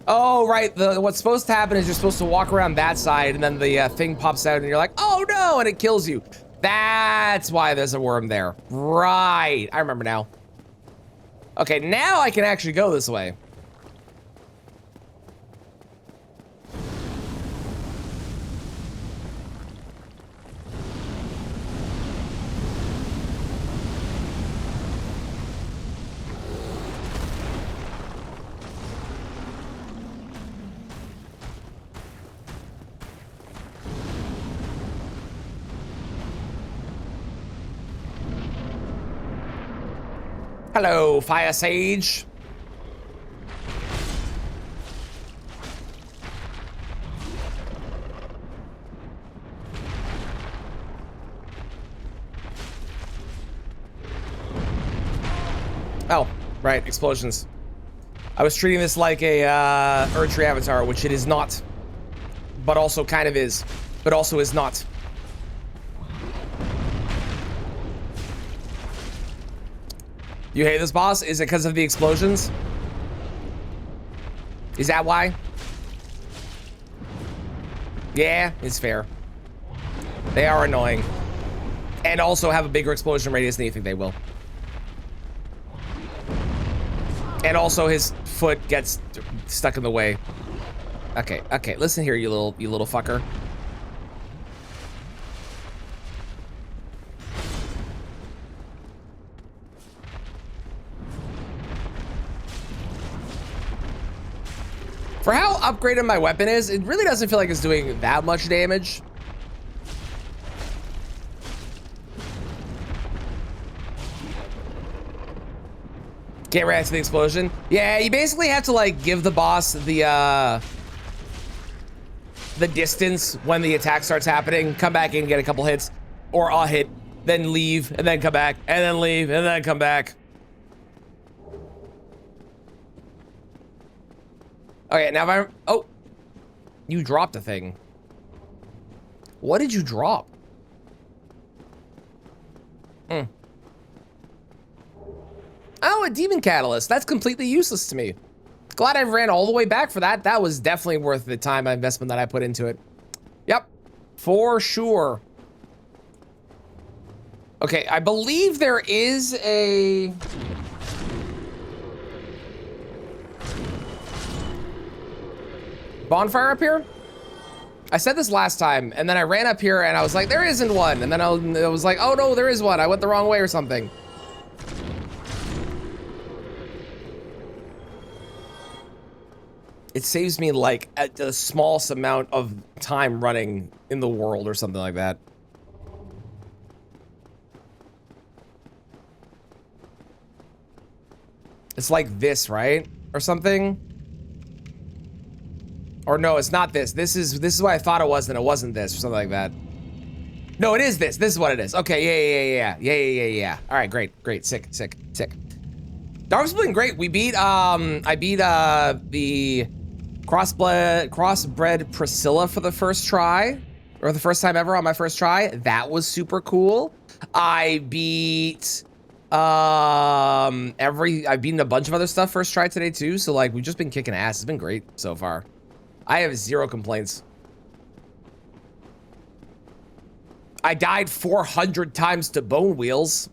Oh, right, what's supposed to happen is you're supposed to walk around that side and then the thing pops out and you're like, oh no, and it kills you. That's why there's a worm there. Right, I remember now. Okay, now I can actually go this way. Hello, Fire Sage. Oh, right, explosions. I was treating this like a Erdtree avatar, which it is not. But also kind of is. But also is not. You hate this boss? Is it because of the explosions? Is that why? Yeah, it's fair. They are annoying. And also have a bigger explosion radius than you think they will. And also his foot gets stuck in the way. Okay, okay, listen here, you little fucker. For how upgraded my weapon is, it really doesn't feel like it's doing that much damage. Can't react to the explosion. Yeah, you basically have to like give the boss the distance when the attack starts happening, come back in, get a couple hits, or a hit, then leave, and then come back, and then leave, and then come back. Okay, now if I... Oh! You dropped a thing. What did you drop? Oh, a demon catalyst. That's completely useless to me. Glad I ran all the way back for that. That was definitely worth the time investment that I put into it. Yep, for sure. Okay, I believe there is a... bonfire up here? I said this last time, and then I ran up here and I was like, there isn't one. And then I was like, oh no, there is one. I went the wrong way or something. It saves me like a smallest amount of time running in the world or something like that. It's like this, right? Or something? Or no, it's not this. This is what I thought it was, and it wasn't this, or something like that. No, it is this. This is what it is. Okay, yeah. All right, great. Sick. Dark's been great. We beat, I beat the crossbred Priscilla for the first try, or the first time ever on my first try. That was super cool. I beat I've beaten a bunch of other stuff first try today too. So like we've just been kicking ass. It's been great so far. I have zero complaints. I died 400 times to bone wheels.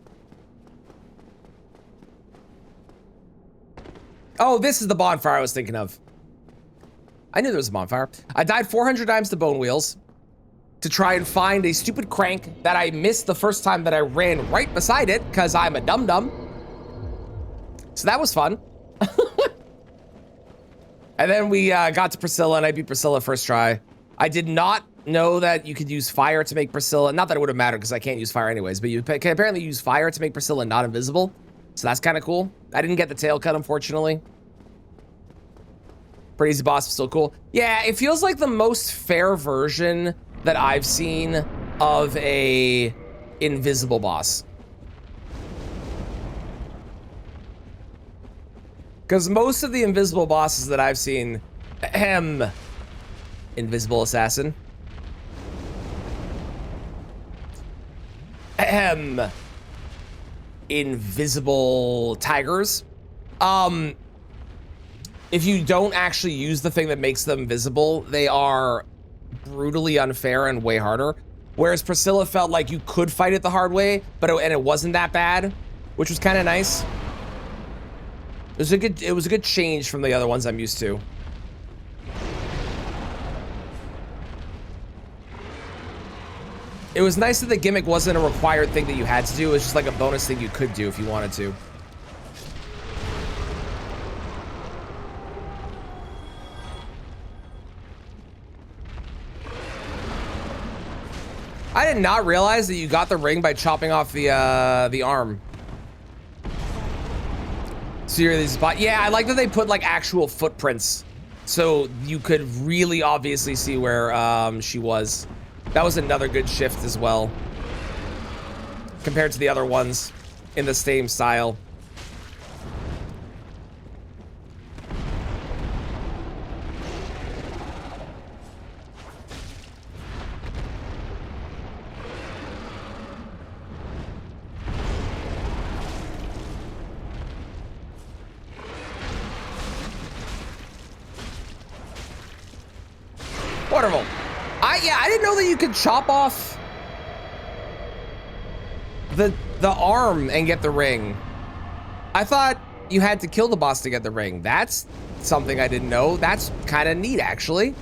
Oh, this is the bonfire I was thinking of. I knew there was a bonfire. I died 400 times to bone wheels to try and find a stupid crank that I missed the first time that I ran right beside it because I'm a dum-dum. So that was fun. And then we got to Priscilla and I beat Priscilla first try. I did not know that you could use fire to make Priscilla. Not that it would have mattered because I can't use fire anyways, but you can apparently use fire to make Priscilla not invisible. So that's kind of cool. I didn't get the tail cut, unfortunately. Pretty easy boss, but still cool. Yeah, it feels like the most fair version that I've seen of a invisible boss. Because most of the invisible bosses that I've seen, invisible assassin. Invisible tigers. If you don't actually use the thing that makes them visible, they are brutally unfair and way harder. Whereas Priscilla felt like you could fight it the hard way, but it wasn't that bad, which was kind of nice. It was a good change from the other ones I'm used to. It was nice that the gimmick wasn't a required thing that you had to do. It was just like a bonus thing you could do if you wanted to. I did not realize that you got the ring by chopping off the arm. So you're these spot. Yeah, I like that they put like actual footprints, so you could really obviously see where she was. That was another good shift as well, compared to the other ones in the same style. Wonderful. I didn't know that you could chop off the arm and get the ring. I thought you had to kill the boss to get the ring. That's something I didn't know. That's kind of neat, actually.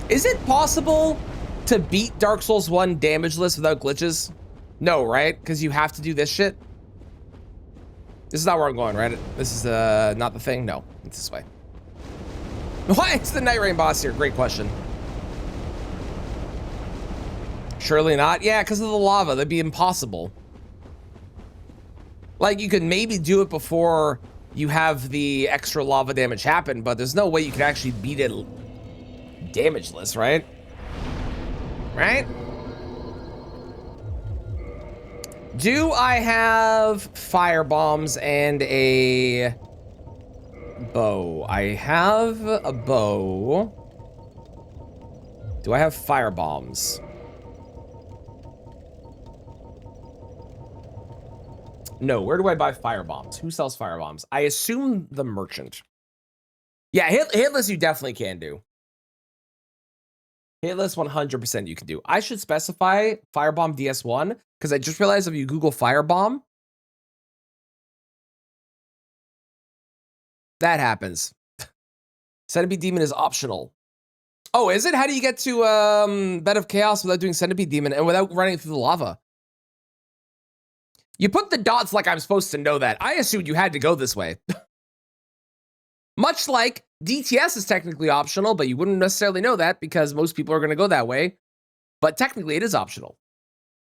Is it possible to beat Dark Souls 1 damageless without glitches? No, right? Because you have to do this shit. This is not where I'm going, right? This is not the thing? No, it's this way. Why is the Night Rain boss here? Great question. Surely not. Yeah, because of the lava. That'd be impossible. Like, you could maybe do it before you have the extra lava damage happen, but there's no way you can actually beat it damageless, right? Right? Do I have fire bombs and a bow? I have a bow. Do I have fire bombs? No, where do I buy fire bombs? Who sells fire bombs? I assume the merchant. Yeah, hitless you definitely can do. Hitless 100% you can do. I should specify Firebomb DS1 because I just realized if you Google Firebomb, that happens. Centipede Demon is optional. Oh, is it? How do you get to Bed of Chaos without doing Centipede Demon and without running through the lava? You put the dots like I'm supposed to know that. I assumed you had to go this way. Much like DTS is technically optional, but you wouldn't necessarily know that because most people are going to go that way. But technically it is optional.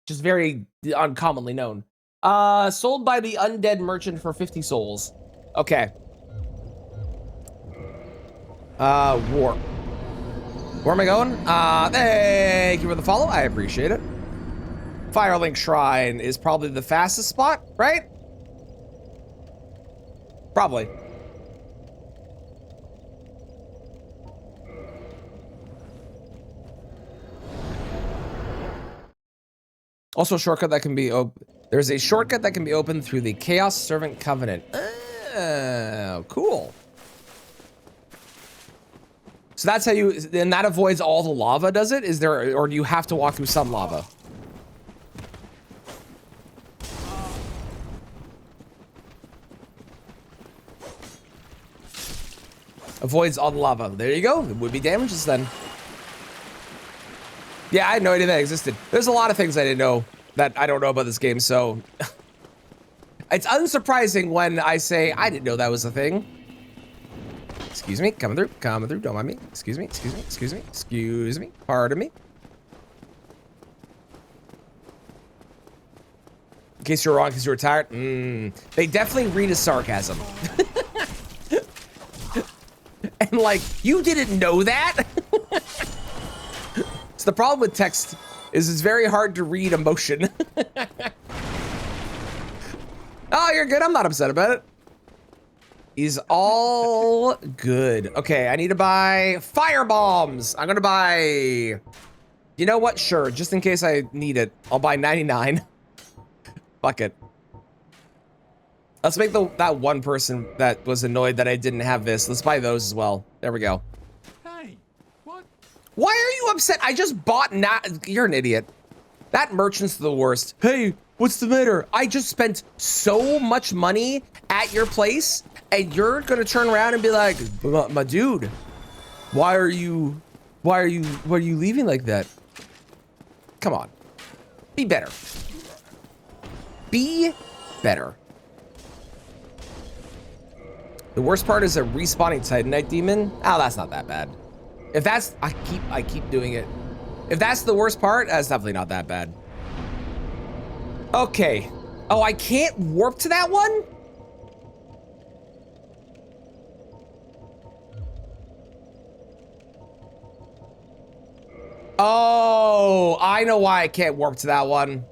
Just very uncommonly known. Sold by the undead merchant for 50 souls. Okay. Warp. Where am I going? Thank you for the follow. I appreciate it. Firelink Shrine is probably the fastest spot, right? Probably. Also, a shortcut that can be there's a shortcut that can be opened through the Chaos Servant Covenant. Oh, cool. So that's how and that avoids all the lava, does it? Is there, or do you have to walk through some lava? Avoids all the lava. There you go. It would be damages then. Yeah, I had no idea that existed. There's a lot of things I didn't know that I don't know about this game, so it's unsurprising when I say I didn't know that was a thing. Excuse me, coming through, don't mind me. Excuse me, pardon me. In case you're wrong, because you're tired. They definitely read as sarcasm. And like, you didn't know that? So the problem with text is it's very hard to read emotion. Oh, you're good, I'm not upset about it. Is all good. Okay, I need to buy fire bombs. I'm gonna buy, you know what? Sure, just in case I need it, I'll buy 99. Fuck it. Let's make that one person that was annoyed that I didn't have this. Let's buy those as well. There we go. Hey, what? Why are you upset? I just bought you're an idiot. That merchant's the worst. Hey, what's the matter? I just spent so much money at your place and you're gonna turn around and be like, my dude, why are you leaving like that? Come on, be better. Be better. The worst part is a respawning Titanite demon. Oh, that's not that bad. If that's, I keep doing it. If that's the worst part, that's definitely not that bad. Okay. Oh, I can't warp to that one? Oh, I know why I can't warp to that one.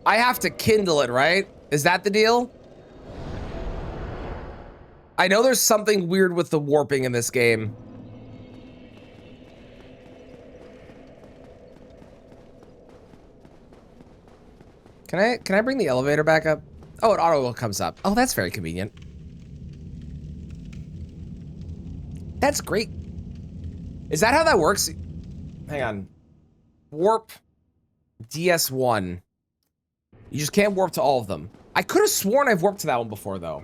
I have to kindle it, right? Is that the deal? I know there's something weird with the warping in this game. Can I bring the elevator back up? Oh, it auto comes up. Oh, that's very convenient. That's great. Is that how that works? Hang on. Warp DS1. You just can't warp to all of them. I could have sworn I've warped to that one before, though.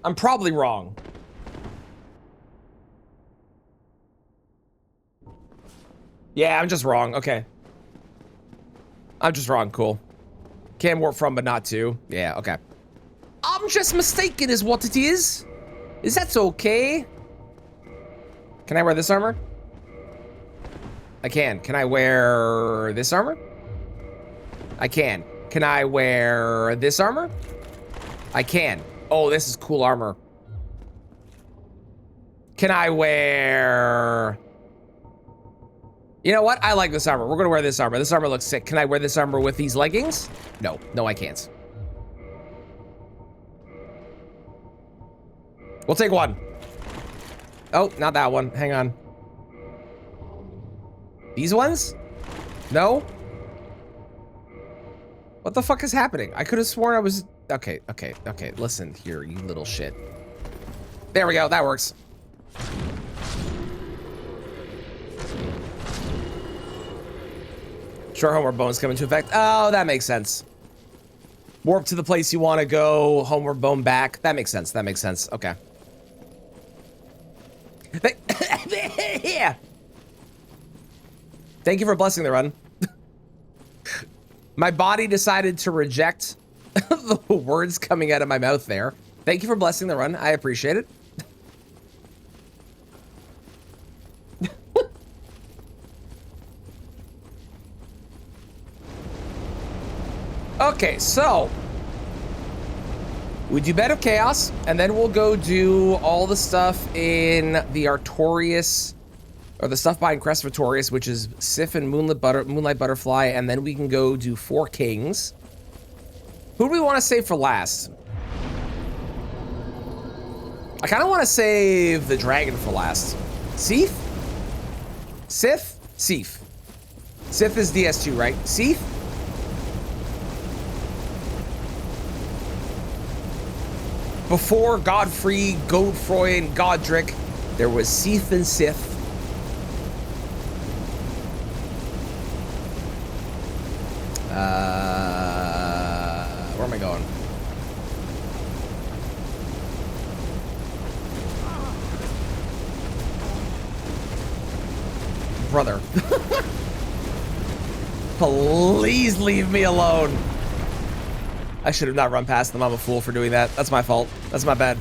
I'm probably wrong. Yeah, I'm just wrong. Okay. I'm just wrong. Cool. Can warp from, but not to. Yeah, okay. I'm just mistaken is what it is. Is that okay? Can I wear this armor? I can. Can I wear this armor? I can. Can I wear this armor? I can. Oh, this is cool armor. Can I wear... You know what? I like this armor. We're gonna wear this armor. This armor looks sick. Can I wear this armor with these leggings? No. No, I can't. We'll take one. Oh, not that one. Hang on. These ones? No? What the fuck is happening? I could have sworn I was... Okay. Listen here, you little shit. There we go. That works. Sure, homeward bones come into effect. Oh, that makes sense. Warp to the place you want to go. Homeward bone back. That makes sense. That makes sense. Okay. Yeah. Thank you for blessing the run. My body decided to reject the words coming out of my mouth there. Thank you for blessing the run. I appreciate it. Okay, so we do Bed of Chaos, and then we'll go do all the stuff in the Artorias, or the stuff behind Crest of Artorias, which is Sif and Moonlight Butterfly, and then we can go do Four Kings. Who do we want to save for last? I kind of want to save the dragon for last. Sif? Sif? Sif. Sif is DS2, right? Sif? Before Godfrey, Godfroy, and Godric, there was Sif and Sith. Where am I going? Brother. Please leave me alone. I should have not run past them. I'm a fool for doing that. That's my fault. That's my bad.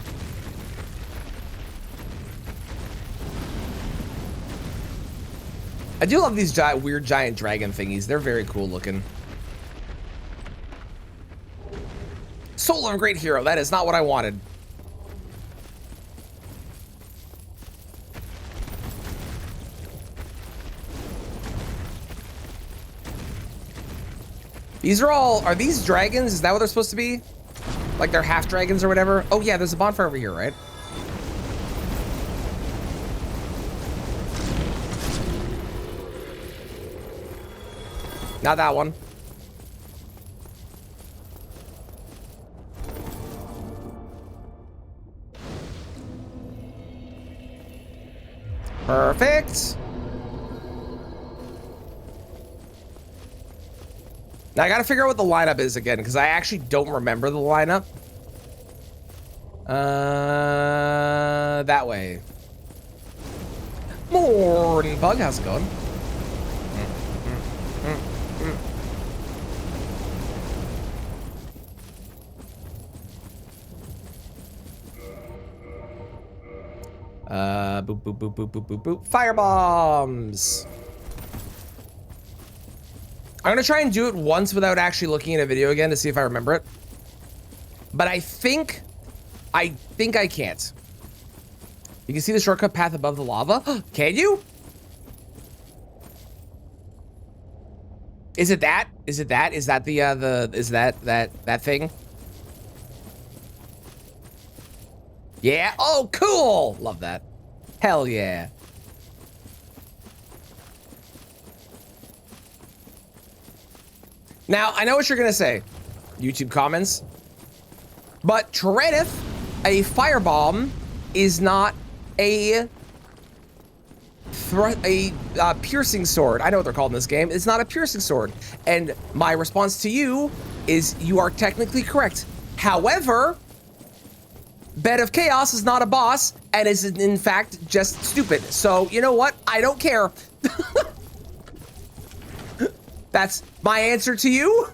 I do love these weird giant dragon thingies. They're very cool looking. Soul of a Great Hero. That is not what I wanted. These are these dragons? Is that what they're supposed to be? Like they're half dragons or whatever? Oh yeah, there's a bonfire over here, right? Not that one. Perfect. Now I gotta figure out what the lineup is again, because I actually don't remember the lineup. That way. Morning, Bug. How's it going? Boop, boop, boop, boop, boop, boop, boop. Fire bombs. I'm gonna try and do it once without actually looking at a video again to see if I remember it. But I think I can't. You can see the shortcut path above the lava. Can you? Is it that? Is it that? Is that that thing? Yeah. Oh, cool. Love that. Hell yeah. Now, I know what you're going to say, YouTube comments, but Treadeth, a firebomb, is not a piercing sword. I know what they're called in this game. It's not a piercing sword. And my response to you is you are technically correct. However, Bed of Chaos is not a boss and is in fact just stupid. So, you know what? I don't care. That's my answer to you.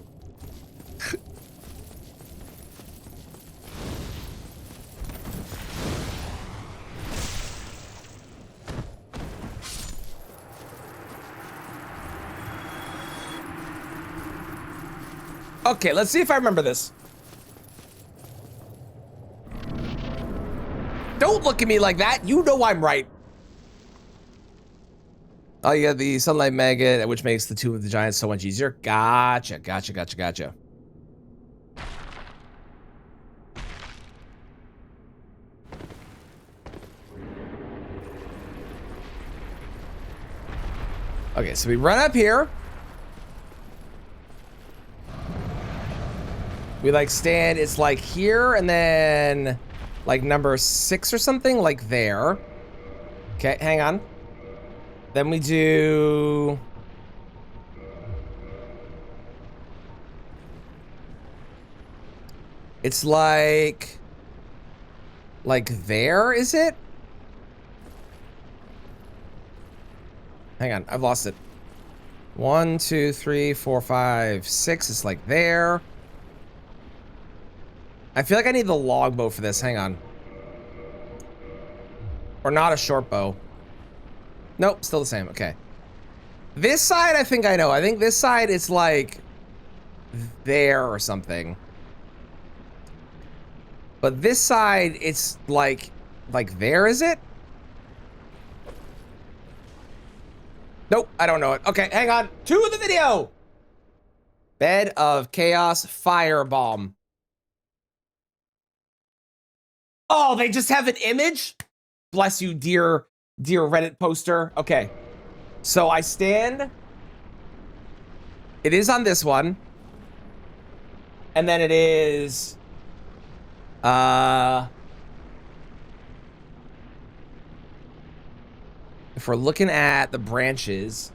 Okay, let's see if I remember this. Don't look at me like that. You know I'm right. Oh, you got the Sunlight Maggot, which makes the Tomb of the Giants so much easier. Gotcha, gotcha, gotcha, gotcha. Okay, so we run up here. We like stand, it's like here and then like number 6 or something, like there. Okay, hang on. Then we do... It's like there, is it? Hang on, I've lost it. 1, 2, 3, 4, 5, 6. It's like there. I feel like I need the longbow for this. Hang on. Or not a short bow. Nope, still the same. Okay. This side, I think I know. I think this side, it's like there or something. But this side, it's like there, is it? Nope, I don't know it. Okay, hang on. To the video. Bed of Chaos Firebomb. Oh, they just have an image? Bless you, dear Reddit poster. Okay. So I stand. It is on this one. And then it is... If we're looking at the branches...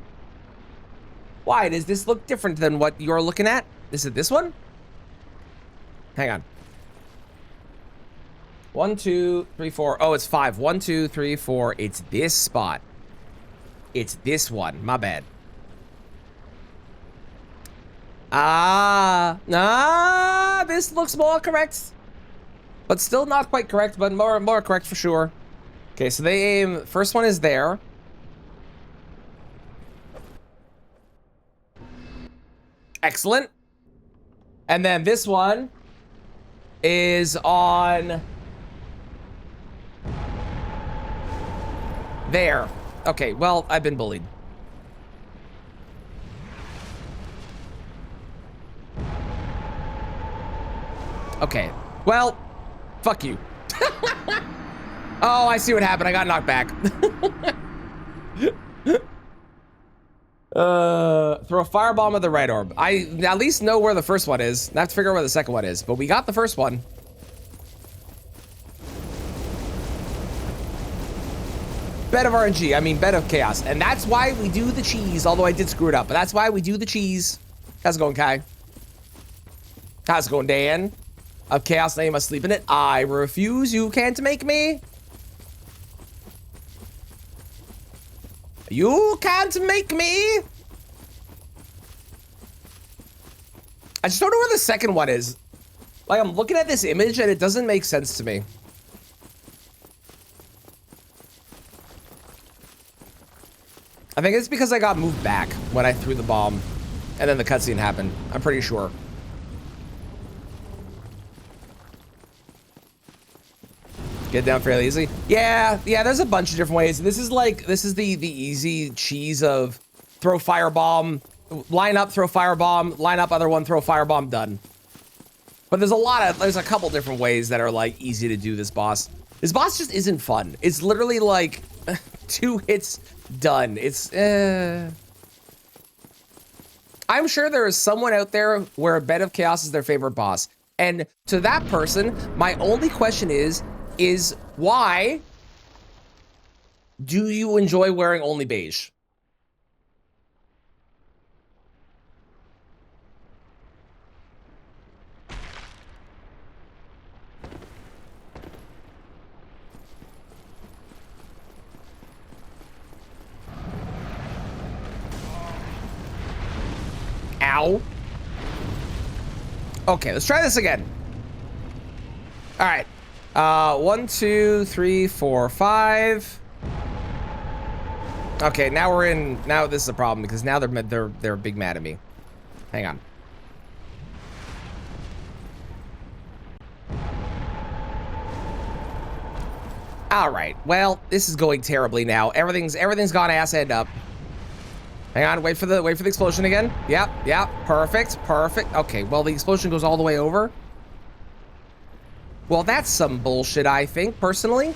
Why does this look different than what you're looking at? Is it this one? Hang on. 1, 2, 3, 4. Oh, it's 5. 1, 2, 3, 4. It's this spot. It's this one. My bad. This looks more correct. But still not quite correct, but more correct for sure. Okay, so they aim. First one is there. Excellent. And then this one is on there. Okay, well, I've been bullied. Okay, well, fuck you. Oh, I see what happened. I got knocked back. Throw a firebomb at the right orb. I at least know where the first one is. I have to figure out where the second one is, but we got the first one. Bed of RNG, I mean Bed of Chaos. And that's why we do the cheese, although I did screw it up. But that's why we do the cheese. How's it going, Kai? How's it going, Dan? Of Chaos, now you must sleep in it. I refuse, you can't make me. You can't make me. I just don't know where the second one is. Like, I'm looking at this image and it doesn't make sense to me. I think it's because I got moved back when I threw the bomb and then the cutscene happened. I'm pretty sure. Get down fairly easy. Yeah, there's a bunch of different ways. This is the easy cheese of throw firebomb, line up, throw firebomb, line up, other one, throw firebomb, done. But there's a couple different ways that are like easy to do this boss. This boss just isn't fun. It's literally like 2 hits, done. It's I'm sure there is someone out there where a Bed of Chaos is their favorite boss. And to that person, my only question is why do you enjoy wearing only beige? Ow. Okay, let's try this again. All right. 1, 2, 3, 4, 5. Okay, now this is a problem because now they're big mad at me. Hang on. All right. Well, this is going terribly now. Everything's gone ass end up. Hang on. Wait for the explosion again. Yep. Perfect. Okay. Well, the explosion goes all the way over. Well, that's some bullshit, I think, personally.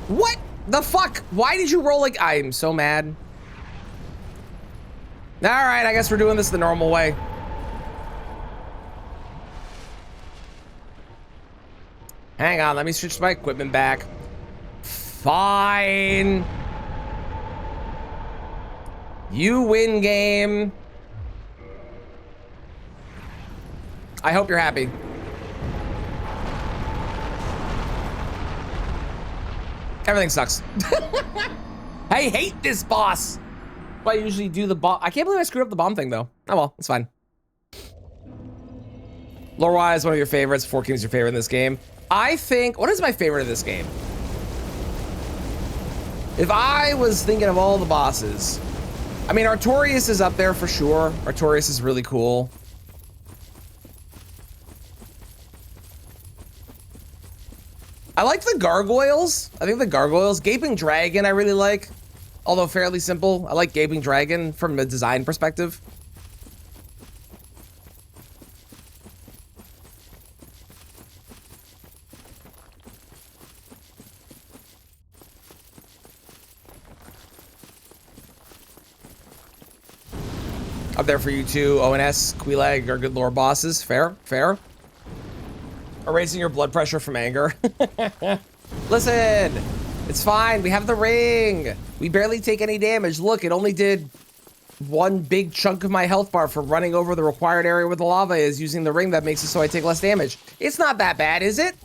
What the fuck? Why did you roll like... I'm so mad. All right, I guess we're doing this the normal way. Hang on, let me switch my equipment back. Fine. You win game. I hope you're happy. Everything sucks. I hate this boss. I usually do the bomb. I can't believe I screwed up the bomb thing though. Oh well, it's fine. Lore-wise, one of your favorites. Four Kings your favorite in this game. I think, what is my favorite of this game? If I was thinking of all the bosses, I mean, Artorias is up there for sure. Artorias is really cool. I like the gargoyles. I think the gargoyles. Gaping Dragon I really like. Although fairly simple. I like Gaping Dragon from a design perspective. Up there for you too. ONS, Quelaag are good lore bosses. Fair. Erasing your blood pressure from anger. Listen, it's fine. We have the ring. We barely take any damage. Look, it only did one big chunk of my health bar from running over the required area where the lava is using the ring that makes it so I take less damage. It's not that bad, is it?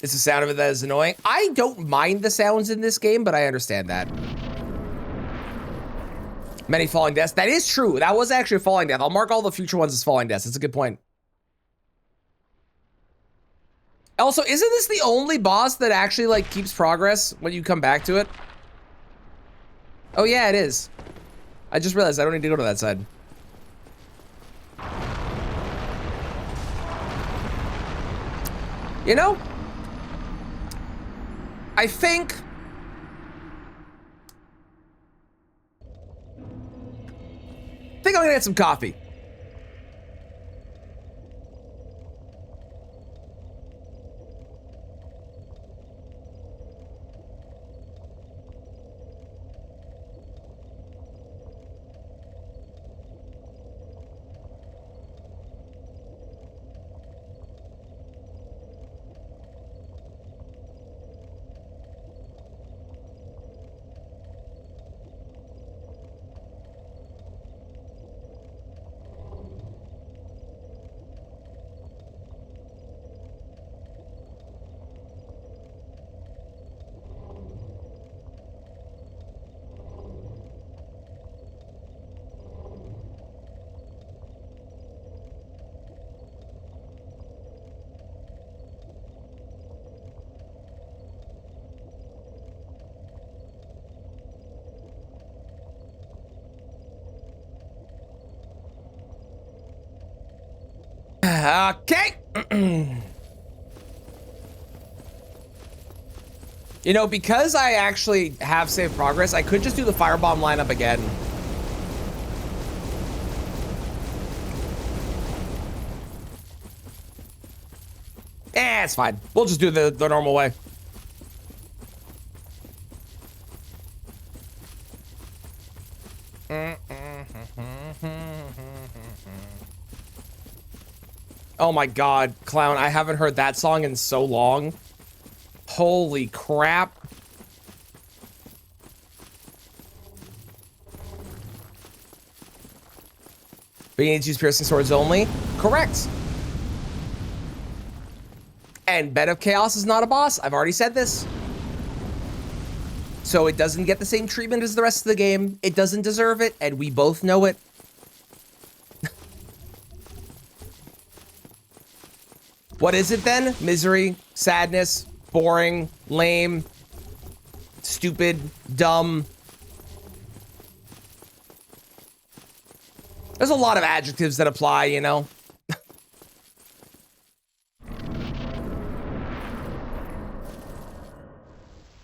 It's the sound of it that is annoying. I don't mind the sounds in this game, but I understand that. Many falling deaths. That is true. That was actually a falling death. I'll mark all the future ones as falling deaths. That's a good point. Also, isn't this the only boss that actually like keeps progress when you come back to it? Oh yeah, it is. I just realized I don't need to go to that side. You know, I think I'm gonna get some coffee. Okay. You know, because I actually have saved progress, I could just do the firebomb lineup again. It's fine. We'll just do the normal way. Oh my god, Clown, I haven't heard that song in so long. Holy crap. But you need to use piercing swords only? Correct. And Bed of Chaos is not a boss. I've already said this. So it doesn't get the same treatment as the rest of the game. It doesn't deserve it, and we both know it. What is it then? Misery, sadness, boring, lame, stupid, dumb. There's a lot of adjectives that apply, you know?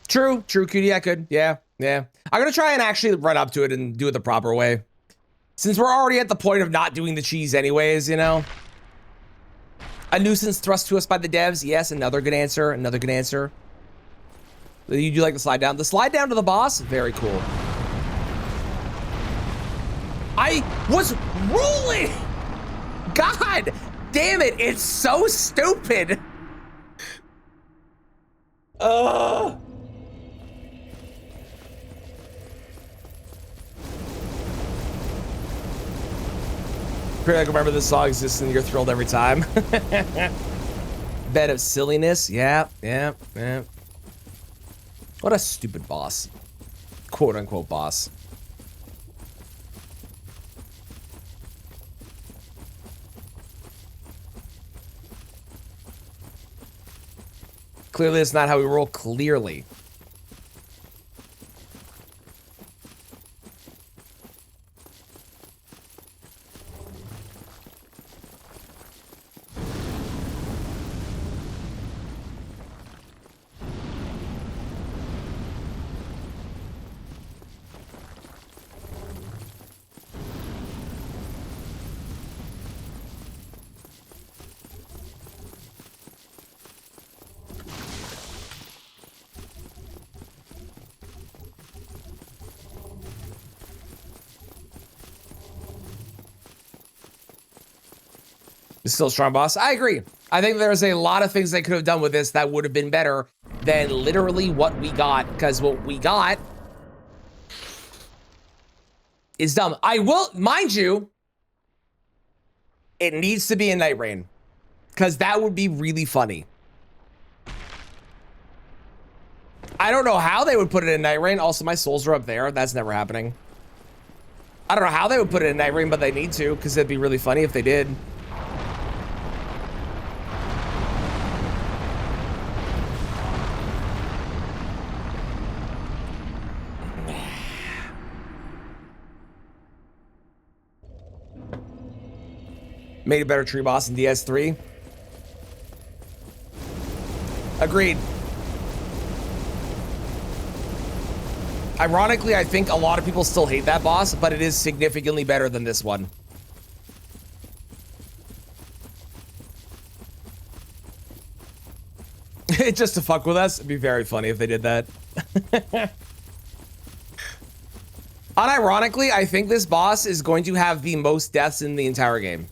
True, Cutie, I could. Yeah. I'm gonna try and actually run up to it and do it the proper way. Since we're already at the point of not doing the cheese anyways, you know? A nuisance thrust to us by the devs. Yes, another good answer. You do like the slide down. The slide down to the boss, very cool. I was rolling! God damn it, it's so stupid. Pretty like remember this song exists and you're thrilled every time. Bed of silliness. Yeah. What a stupid boss. Quote unquote boss. Clearly, it's not how we roll. Clearly. It's still a strong boss. I agree. I think there's a lot of things they could have done with this that would have been better than literally what we got, because what we got is dumb. I will, mind you, it needs to be in Night Rain, because that would be really funny. I don't know how they would put it in Night Rain. Also, my souls are up there. That's never happening. I don't know how they would put it in Night Rain, but they need to, because it'd be really funny if they did. Made a better tree boss in DS3. Agreed. Ironically, I think a lot of people still hate that boss, but it is significantly better than this one. Just to fuck with us, it'd be very funny if they did that. Unironically, I think this boss is going to have the most deaths in the entire game.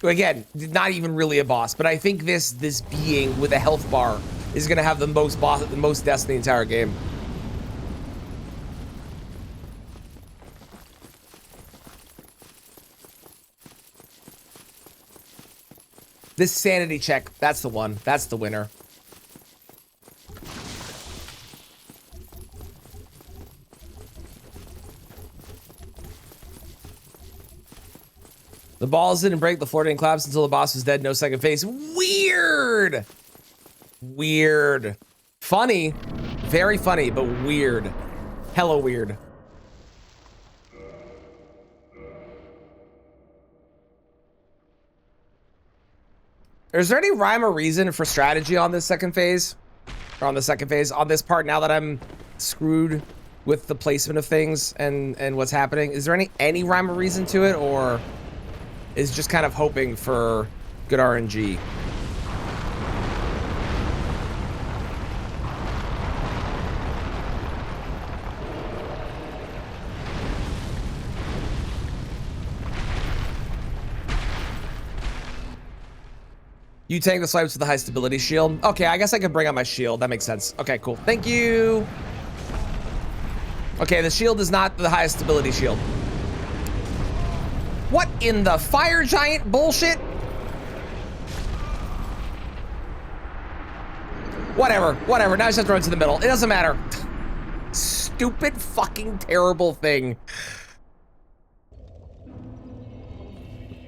Again, not even really a boss, but I think this being with a health bar is gonna have the most deaths in the entire game. This sanity check, that's the one. That's the winner. The balls didn't break, the floor didn't collapse until the boss was dead, no second phase. Weird! Weird. Funny. Very funny, but weird. Hella weird. Is there any rhyme or reason for strategy on this second phase? Or on the second phase? On this part, now that I'm screwed with the placement of things and what's happening? Is there any rhyme or reason to it, or is just kind of hoping for good RNG? You tank the swipes with the high stability shield. Okay, I guess I could bring out my shield. That makes sense. Okay, cool. Thank you. Okay, the shield is not the highest stability shield. What in the fire giant bullshit? Whatever. Now I just have to run to the middle. It doesn't matter. Stupid fucking terrible thing.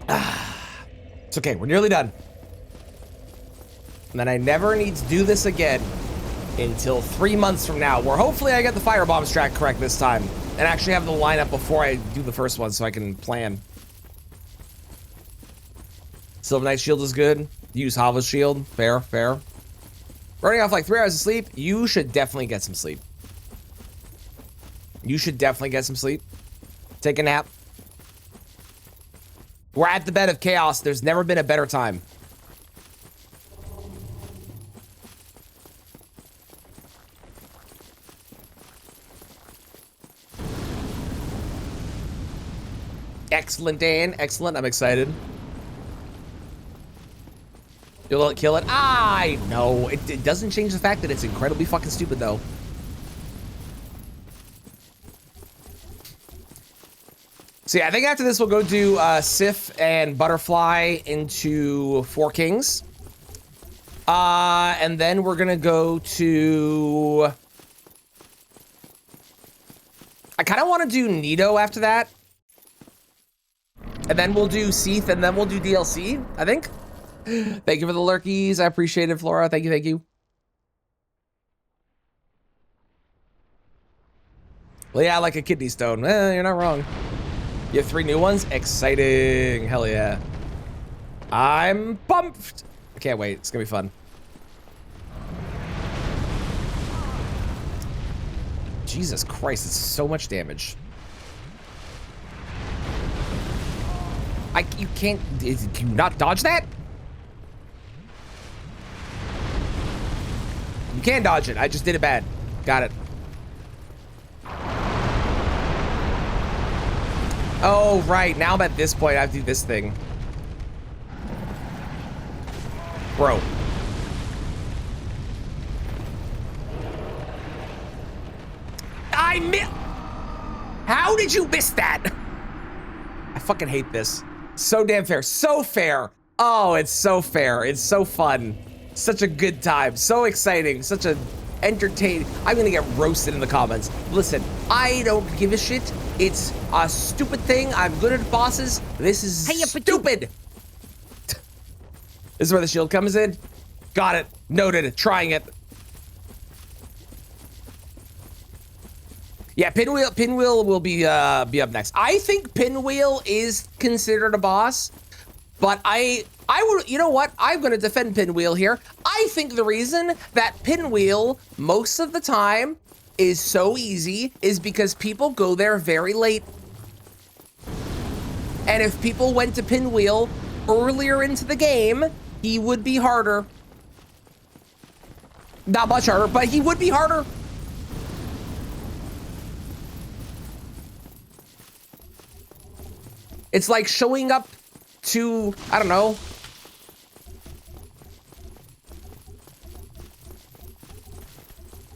It's okay. We're nearly done. And then I never need to do this again. until 3 months from now, where hopefully I get the firebomb strat correct this time and actually have the lineup before I do the first one so I can plan. Silver Knight Shield is good. Use Hava's Shield. Fair, fair. Running off like 3 hours of sleep, you should definitely get some sleep. You should definitely get some sleep. Take a nap. We're at the bed of chaos. There's never been a better time. Excellent, Dan. Excellent. I'm excited. You'll kill it. I know. It doesn't change the fact that it's incredibly fucking stupid, though. So yeah, I think after this we'll go do Sif and Butterfly into Four Kings. And then we're gonna go to... I kind of want to do Nito after that. And then we'll do Seath, and then we'll do DLC, I think. Thank you for the lurkies. I appreciate it, Flora. Thank you, thank you. Well, yeah, like a kidney stone. You're not wrong. You have 3 new ones? Exciting. Hell yeah. I'm pumped. I can't wait. It's gonna be fun. Jesus Christ, it's so much damage. You can't, can you not dodge that? You can dodge it. I just did it bad. Got it. Oh, right. Now I'm at this point. I have to do this thing. Bro. How did you miss that? I fucking hate this. So damn fair. So fair. Oh, it's so fair. It's so fun. Such a good time. So exciting. Such a entertaining. I'm gonna get roasted in the comments. Listen, I don't give a shit. It's a stupid thing. I'm good at bosses. This is stupid. This is where the shield comes in. Got it. Noted. Trying it. Yeah, Pinwheel will be up next. I think Pinwheel is considered a boss, but I would, you know what? I'm gonna defend Pinwheel here. I think the reason that Pinwheel most of the time is so easy is because people go there very late. And if people went to Pinwheel earlier into the game, he would be harder. Not much harder, but he would be harder. It's like showing up to, I don't know,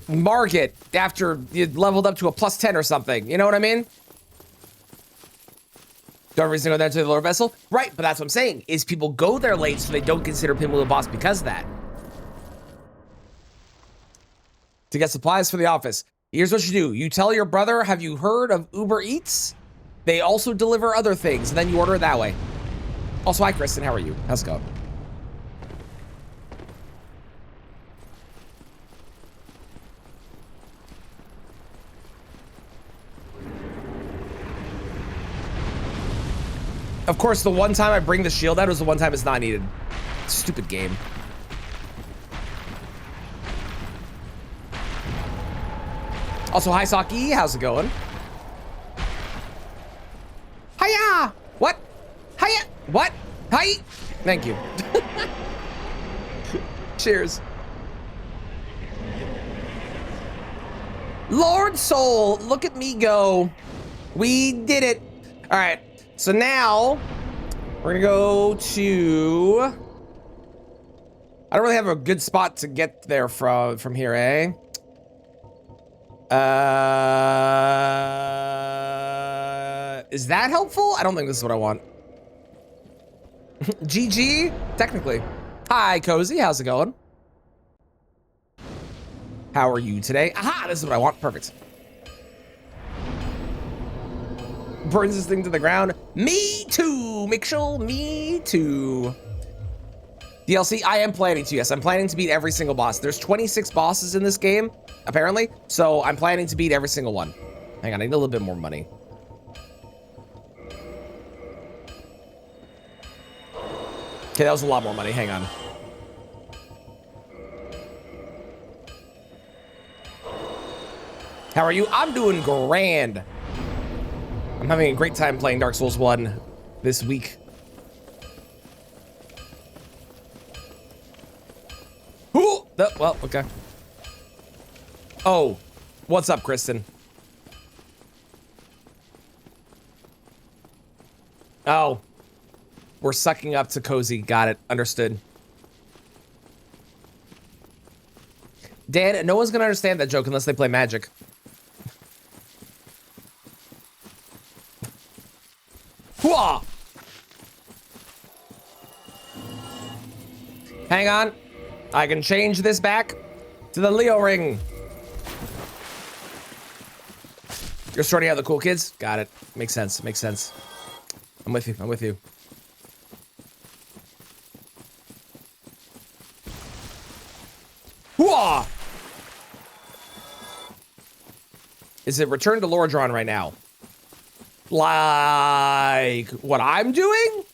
Margit after you leveled up to a +10 or something. You know what I mean? Don't reason to go there to the lower vessel. Right, but that's what I'm saying, is people go there late so they don't consider Pinwheel a boss because of that. To get supplies for the office. Here's what you do. You tell your brother, have you heard of Uber Eats? They also deliver other things, and then you order it that way. Also, hi, Kristen. How are you? How's it going? Of course, the one time I bring the shield out is the one time it's not needed. Stupid game. Also, hi, Saki. How's it going? Hiya! What? Hiya! What? Hi! Thank you. Cheers. Lord Soul, look at me go. We did it. All right. So now we're gonna go to. I don't really have a good spot to get there from here, eh? Is that helpful? I don't think this is what I want. GG, technically. Hi, Cozy. How's it going? How are you today? Aha, this is what I want. Perfect. Burns this thing to the ground. Me too, Mitchell. Me too. DLC, I am planning to, yes. I'm planning to beat every single boss. There's 26 bosses in this game, apparently. So I'm planning to beat every single one. Hang on, I need a little bit more money. Okay, that was a lot more money. Hang on. How are you? I'm doing grand. I'm having a great time playing Dark Souls 1 this week. Ooh, well, okay. Oh, what's up, Kristen? Oh, we're sucking up to Cozy. Got it. Understood. Dan, no one's gonna understand that joke unless they play Magic. Hooah! Hang on. I can change this back to the Leo ring. You're sorting out the cool kids? Got it. Makes sense. Makes sense. I'm with you. I'm with you. Hooah! Is it Return to Lordran right now? Like what I'm doing?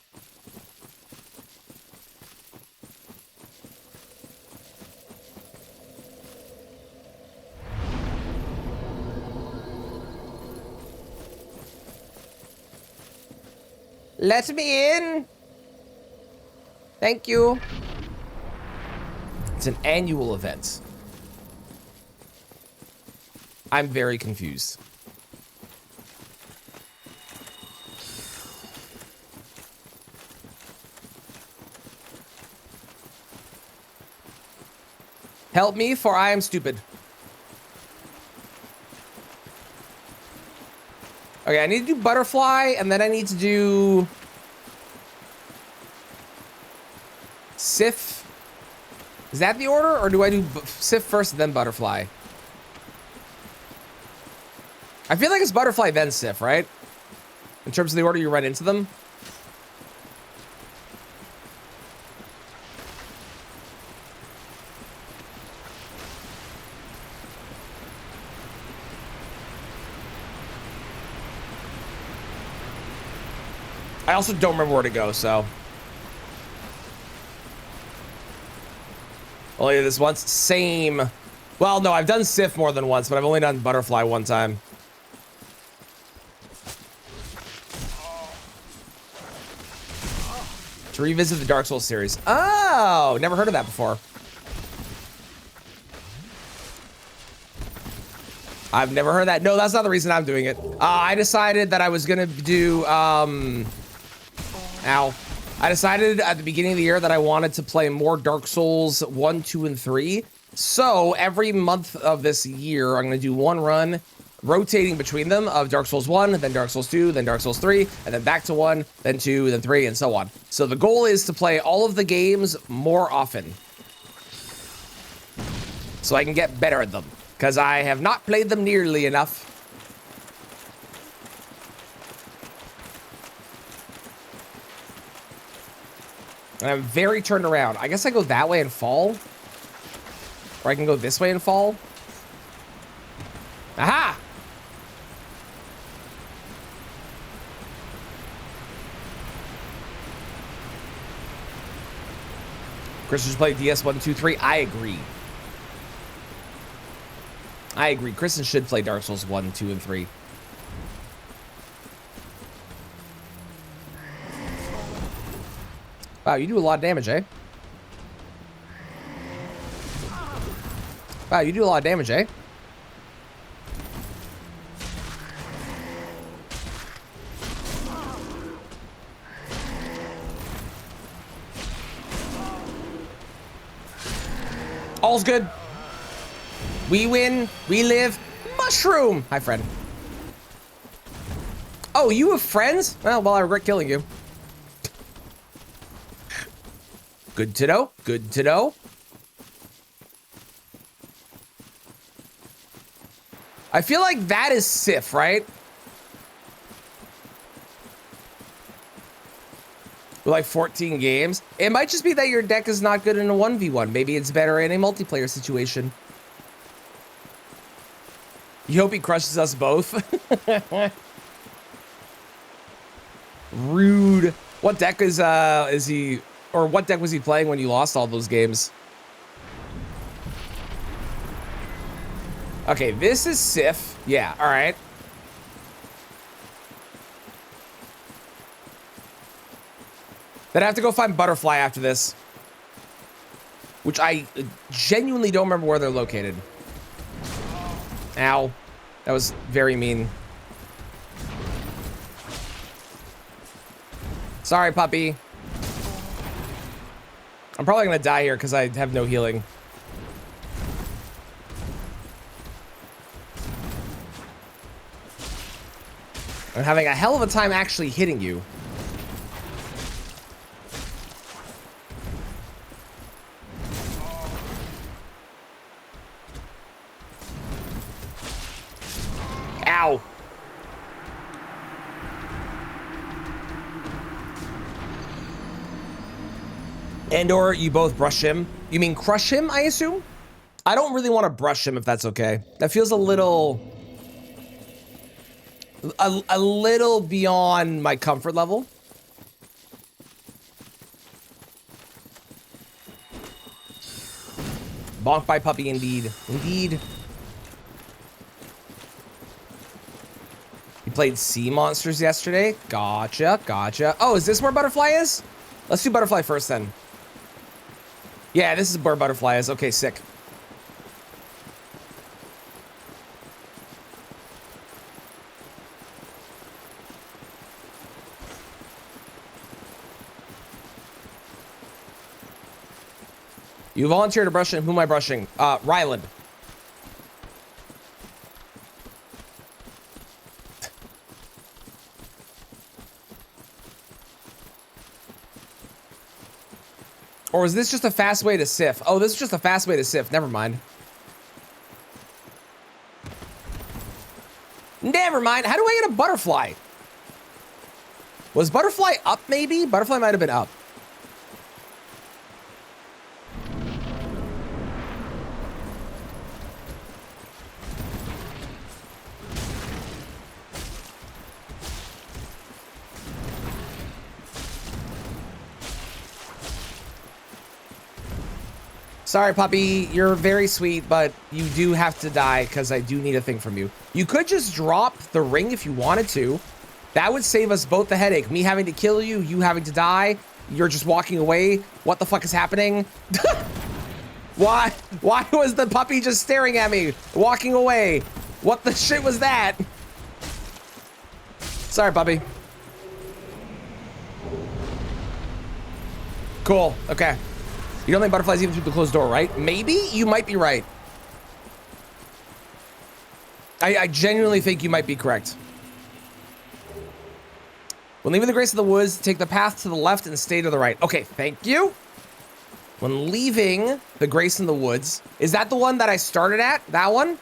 Let me in. Thank you. It's an annual event. I'm very confused. Help me, for I am stupid. Okay, I need to do butterfly, and then I need to do Sif. Is that the order, or do I do Sif first and then butterfly? I feel like it's butterfly then Sif, right? In terms of the order you run into them. I also don't remember where to go, so. Only this once. Same. Well, no, I've done Sif more than once, but I've only done butterfly one time. To revisit the Dark Souls series. Oh, never heard of that before. I've never heard that. No, that's not the reason I'm doing it. I decided that I was gonna do, I decided at the beginning of the year that I wanted to play more Dark Souls 1, 2, and 3. So every month of this year, I'm gonna do one run, rotating between them of Dark Souls 1, then Dark Souls 2, then Dark Souls 3, and then back to 1, then 2, then 3, and so on. So the goal is to play all of the games more often, so I can get better at them, because I have not played them nearly enough. And I'm very turned around. I guess I go that way and fall. Or I can go this way and fall. Aha! Chris just played DS 1, 2, 3. I agree. I agree. Kristen should play Dark Souls 1, 2, and 3. Wow, you do a lot of damage, eh? Wow, you do a lot of damage, eh? All's good. We win. We live. Mushroom. Hi, friend. Oh, you have friends? Well, I regret killing you. Good to know. Good to know. I feel like that is Sif, right? with like 14 games. It might just be that your deck is not good in a 1v1. Maybe it's better in a multiplayer situation. You hope he crushes us both. Rude. What deck is he, or what deck was he playing when you lost all those games? Okay, this is Sif. Yeah, all right. Then I have to go find Butterfly after this, which I genuinely don't remember where they're located. Ow. That was very mean. Sorry, puppy. I'm probably gonna die here because I have no healing. I'm having a hell of a time actually hitting you. Ow. And or you both brush him. You mean crush him, I assume? I don't really want to brush him if that's okay. That feels a little beyond my comfort level. Bonk by puppy indeed. Indeed. You played Sea Monsters yesterday? Gotcha, gotcha. Oh, is this where Butterfly is? Let's do Butterfly first then. Yeah, this is where Butterfly is. Okay, sick. You volunteer to brush him. Who am I brushing? Ryland. Or is this just a fast way to Sif? Oh, this is just a fast way to Sif. Never mind. Never mind. How do I get a Butterfly? Was Butterfly up maybe? Butterfly might have been up. Sorry, puppy. You're very sweet, but you do have to die because I do need a thing from you. You could just drop the ring if you wanted to. That would save us both the headache. Me having to kill you, you having to die. You're just walking away. What the fuck is happening? Why was the puppy just staring at me? Walking away. What the shit was that? Sorry, puppy. Cool. Okay. You don't think butterflies even through the closed door, right? Maybe? You might be right. I genuinely think you might be correct. When leaving the Grace of the Woods, take the path to the left and stay to the right. Okay, thank you. When leaving the Grace in the Woods, is that the one that I started at? That one?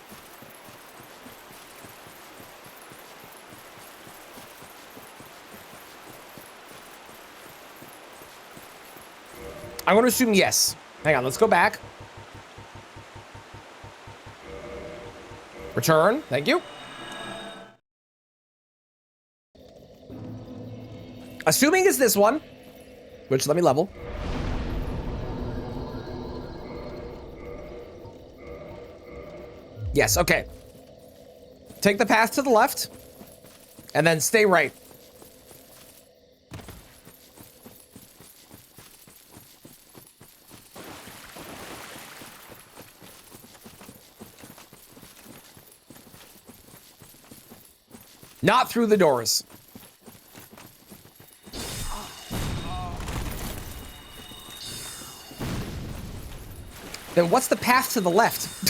I'm going to assume yes. Hang on, let's go back. Return, thank you. Assuming it's this one, which let me level. Yes, okay. Take the path to the left and then stay right. Not through the doors. Then what's the path to the left?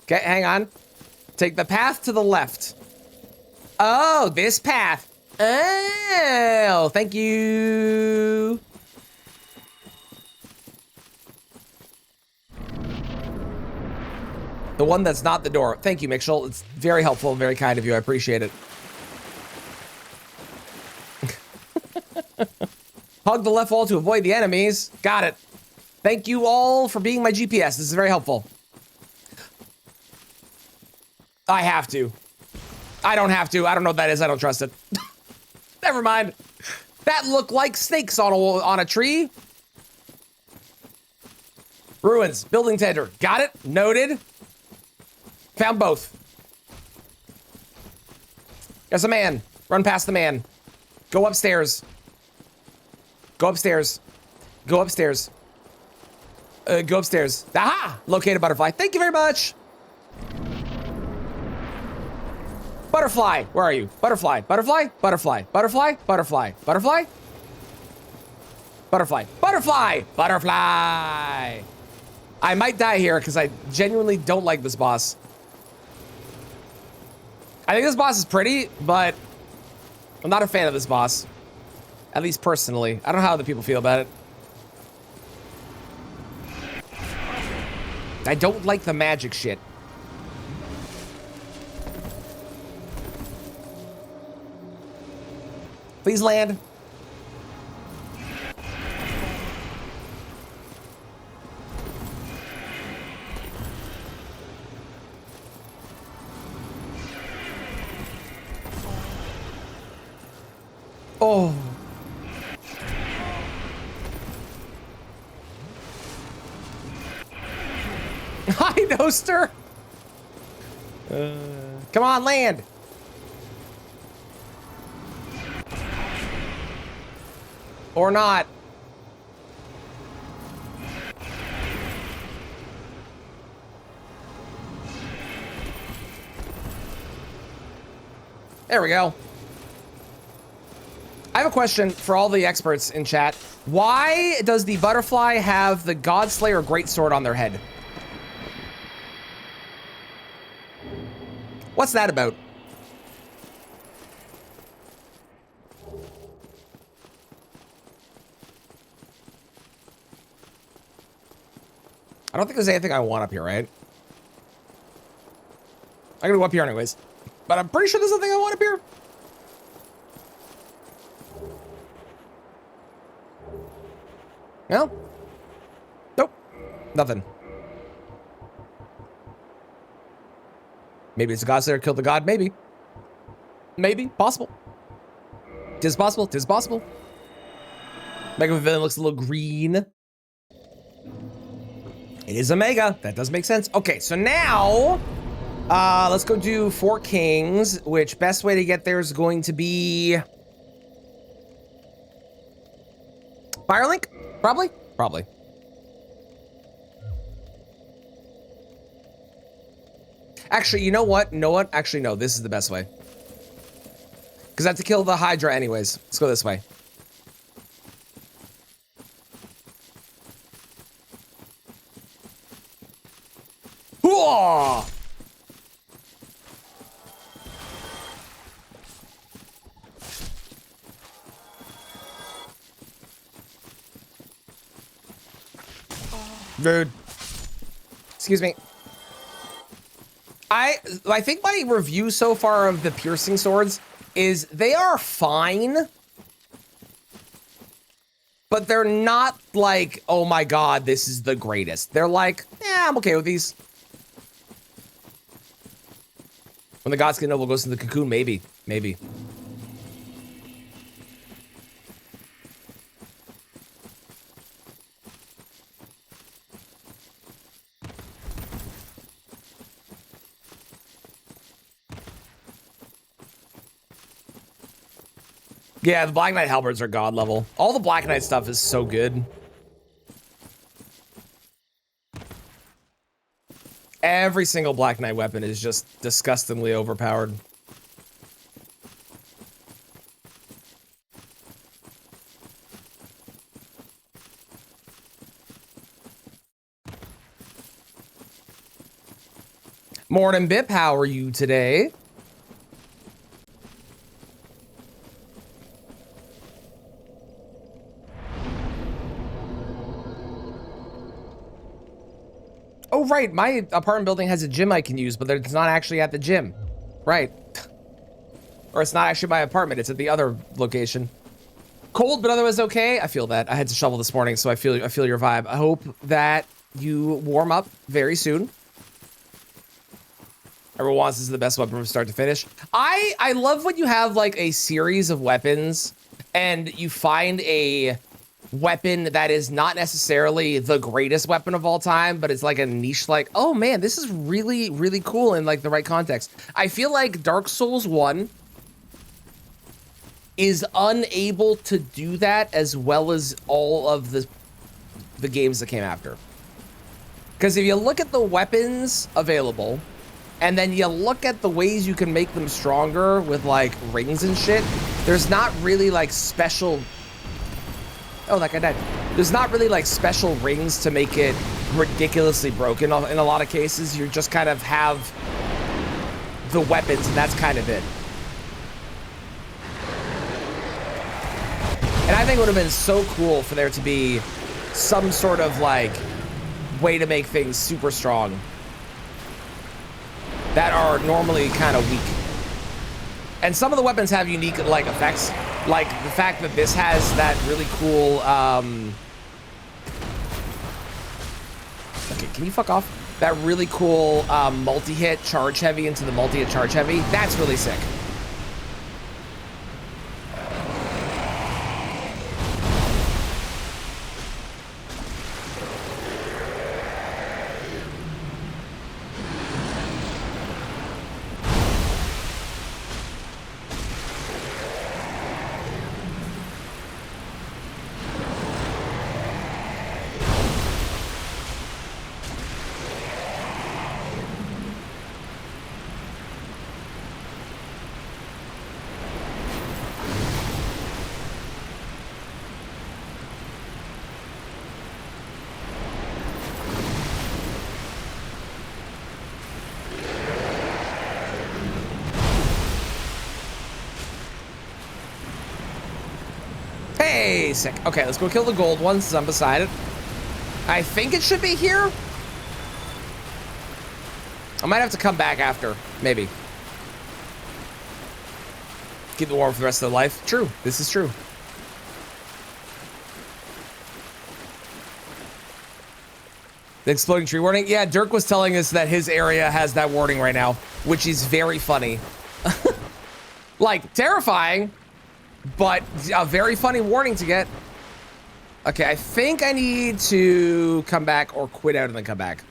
Okay, hang on. Take the path to the left. Oh, this path. Oh, thank you. The one that's not the door. Thank you, Mitchell. It's very helpful and very kind of you. I appreciate it. Hug the left wall to avoid the enemies. Got it. Thank you all for being my GPS. This is very helpful. I have to. I don't have to. I don't know what that is. I don't trust it. Never mind. That looked like snakes on a tree. Ruins. Building tender. Got it. Noted. Found both. There's a man. Run past the man. Go upstairs. Go upstairs. Go upstairs. Go upstairs. Aha! Locate a butterfly. Thank you very much. Butterfly. Where are you? Butterfly. Butterfly. Butterfly. Butterfly. Butterfly. Butterfly. Butterfly. Butterfly. Butterfly. I might die here because I genuinely don't like this boss. I think this boss is pretty, but I'm not a fan of this boss. At least personally. I don't know how other people feel about it. I don't like the magic shit. Please land. Oh. Hi, Noster. Come on, land. Or not. There we go. I have a question for all the experts in chat. Why does the butterfly have the Godslayer greatsword on their head? What's that about? I don't think there's anything I want up here, right? I'm gonna go up here anyways. But I'm pretty sure there's nothing I want up here. No? Nope. Nothing. Maybe it's a Godslayer killed the god. Maybe. Maybe. Possible. Tis possible. Tis possible. Mega Villain looks a little green. It is a Mega. That does make sense. Okay, so now let's go do Four Kings, which best way to get there is going to be Firelink? Probably? Probably. Actually, you know what? You know what? Actually, no, this is the best way. Because I have to kill the Hydra anyways. Let's go this way. Hooah! Rude. Excuse me. I think my review so far of the piercing swords is they are fine, but they're not like, oh my god, this is the greatest. They're like, yeah, I'm okay with these. When the Godskin Noble goes into the cocoon, maybe. Maybe. Yeah, the Black Knight halberds are god level. All the Black Knight stuff is so good. Every single Black Knight weapon is just disgustingly overpowered. Morning Bip, how are you today? Oh, right. My apartment building has a gym I can use, but it's not actually at the gym. Right. Or it's not actually my apartment. It's at the other location. Cold, but otherwise okay. I feel that. I had to shovel this morning, so I feel your vibe. I hope that you warm up very soon. Everyone wants this is the best weapon from start to finish. I love when you have like a series of weapons and you find a weapon that is not necessarily the greatest weapon of all time, but it's like a niche, like, oh man, this is really, really cool in like the right context. I feel like Dark Souls 1 is unable to do that as well as all of the games that came after. Because if you look at the weapons available, and then you look at the ways you can make them stronger with like rings and shit, there's not really like special... Oh, that guy died. There's not really like special rings to make it ridiculously broken. In a lot of cases, you just kind of have the weapons and that's kind of it. And I think it would have been so cool for there to be some sort of like way to make things super strong that are normally kind of weak. And some of the weapons have unique like effects, like the fact that this has that really cool okay, can you fuck off? That really cool multi-hit charge heavy into the multi-hit charge heavy. That's really sick. Hey, sick. Okay, let's go kill the gold one since I'm beside it. I think it should be here. I might have to come back after, maybe. Keep it warm for the rest of the life. True, this is true. The exploding tree warning? Yeah, Dirk was telling us that his area has that warning right now, which is very funny. Like, terrifying, but a very funny warning to get. Okay, I think I need to come back or quit out and then come back.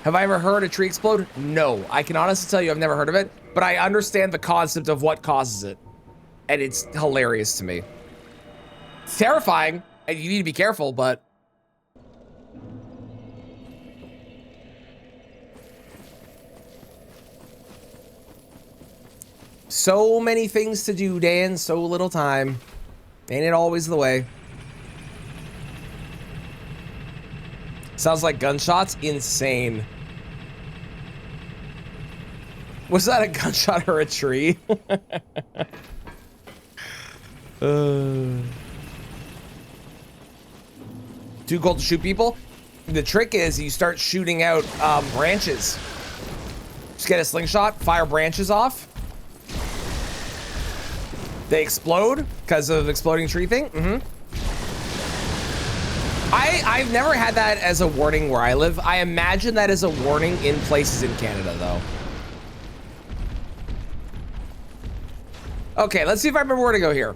Have I ever heard a tree explode? No, I can honestly tell you I've never heard of it, but I understand the concept of what causes it. And it's hilarious to me. It's terrifying, and you need to be careful, but... So many things to do, Dan, so little time. Ain't it always the way? Sounds like gunshots? Insane. Was that a gunshot or a tree? Too cold to shoot people? The trick is you start shooting out branches. Just get a slingshot, fire branches off. They explode because of exploding tree thing. I've never had that as a warning where I live. I imagine that is a warning in places in Canada, though. Okay, let's see if I remember where to go here.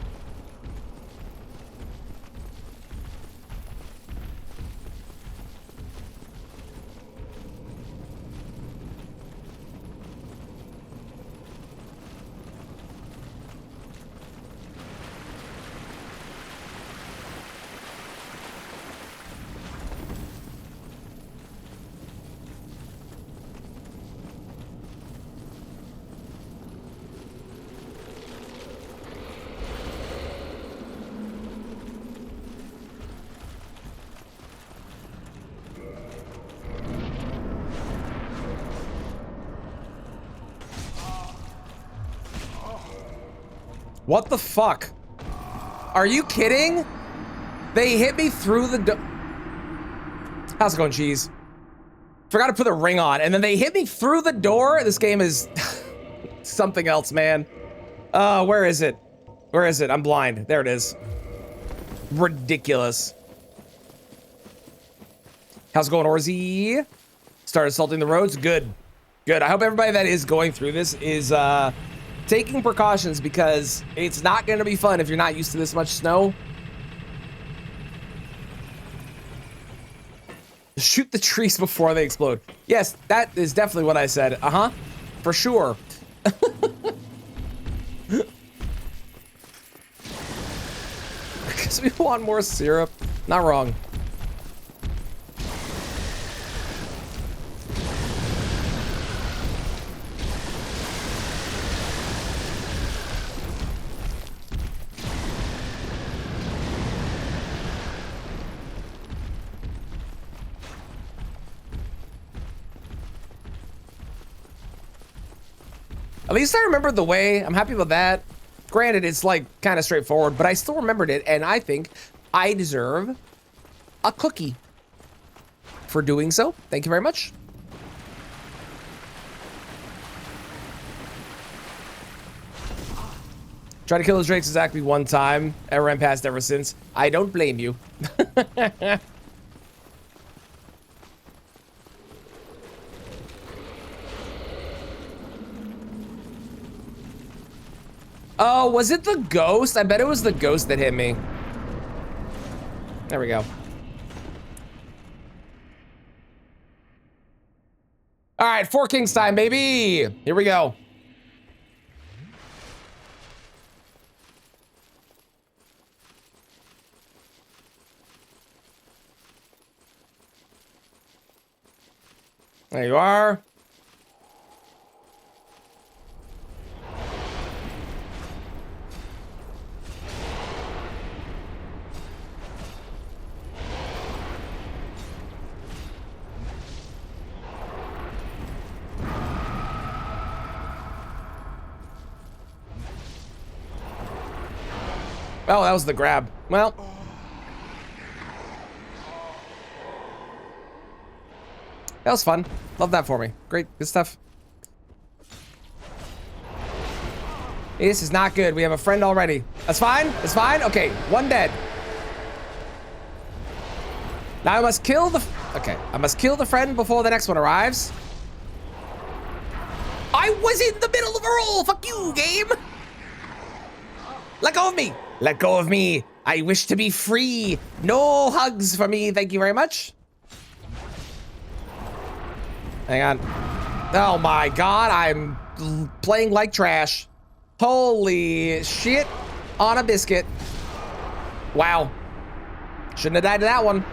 What the fuck? Are you kidding? They hit me through the door. How's it going, Cheese? Forgot to put the ring on, and then they hit me through the door. This game is something else, man. Where is it? Where is it? I'm blind. There it is. Ridiculous. How's it going, Orzy? Start assaulting the roads? Good. Good. I hope everybody that is going through this is taking precautions, because it's not going to be fun if you're not used to this much snow. Shoot the trees before they explode. Yes, that is definitely what I said. Uh-huh. For sure. Because we want more syrup. Not wrong. At least I remembered the way. I'm happy with that. Granted, it's like kind of straightforward, but I still remembered it, and I think I deserve a cookie for doing so. Thank you very much. Try to kill those drakes exactly one time. I ran past ever since. I don't blame you. Oh, was it the ghost? I bet it was the ghost that hit me. There we go. All right, Four Kings time, baby. Here we go. There you are. Oh, that was the grab. Well. That was fun. Love that for me. Great. Good stuff. This is not good. We have a friend already. That's fine. It's fine. Okay. One dead. Now I must kill the... Okay. I must kill the friend before the next one arrives. I was in the middle of a roll. Fuck you, game. Let go of me. Let go of me. I wish to be free. No hugs for me. Thank you very much. Hang on. Oh my god, I'm playing like trash. Holy shit on a biscuit. Wow. Shouldn't have died to that one.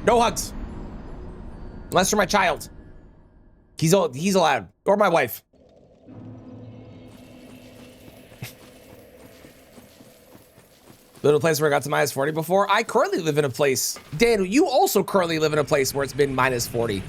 No hugs. Unless you're my child. He's allowed. Or my wife. Live in a place where I got to minus 40 before. I currently live in a place. Dan, you also currently live in a place where it's been minus 40.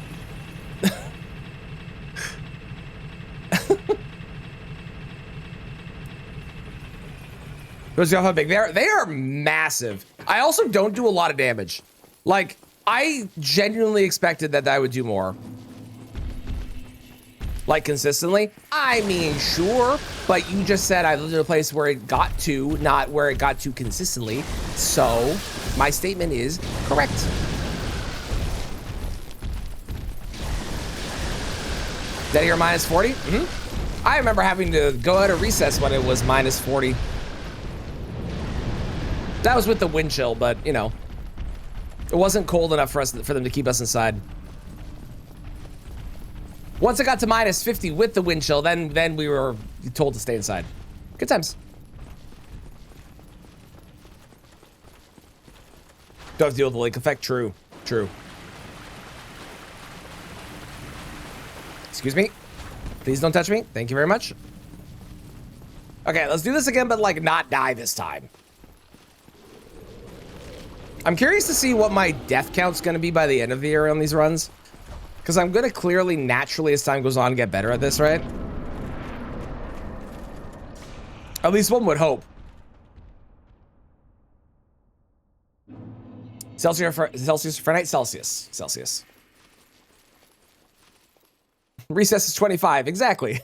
Those are how big they are. They are massive. I also don't do a lot of damage. Like, I genuinely expected that I would do more. Like, consistently. I mean, sure, but you just said I lived in a place where it got to, not where it got to consistently. So, my statement is correct. Is that here minus 40? Mm-hmm. I remember having to go out of recess when it was minus 40. That was with the wind chill, but, you know, it wasn't cold enough for them to keep us inside. Once it got to minus 50 with the wind chill, then we were told to stay inside. Good times. Don't have to deal with the lake effect. True. True. Excuse me. Please don't touch me. Thank you very much. Okay, let's do this again, but like not die this time. I'm curious to see what my death count's going to be by the end of the year on these runs. Because I'm going to clearly, naturally, as time goes on, get better at this, right? At least one would hope. Celsius Fahrenheit, Celsius. Recess is 25. Exactly.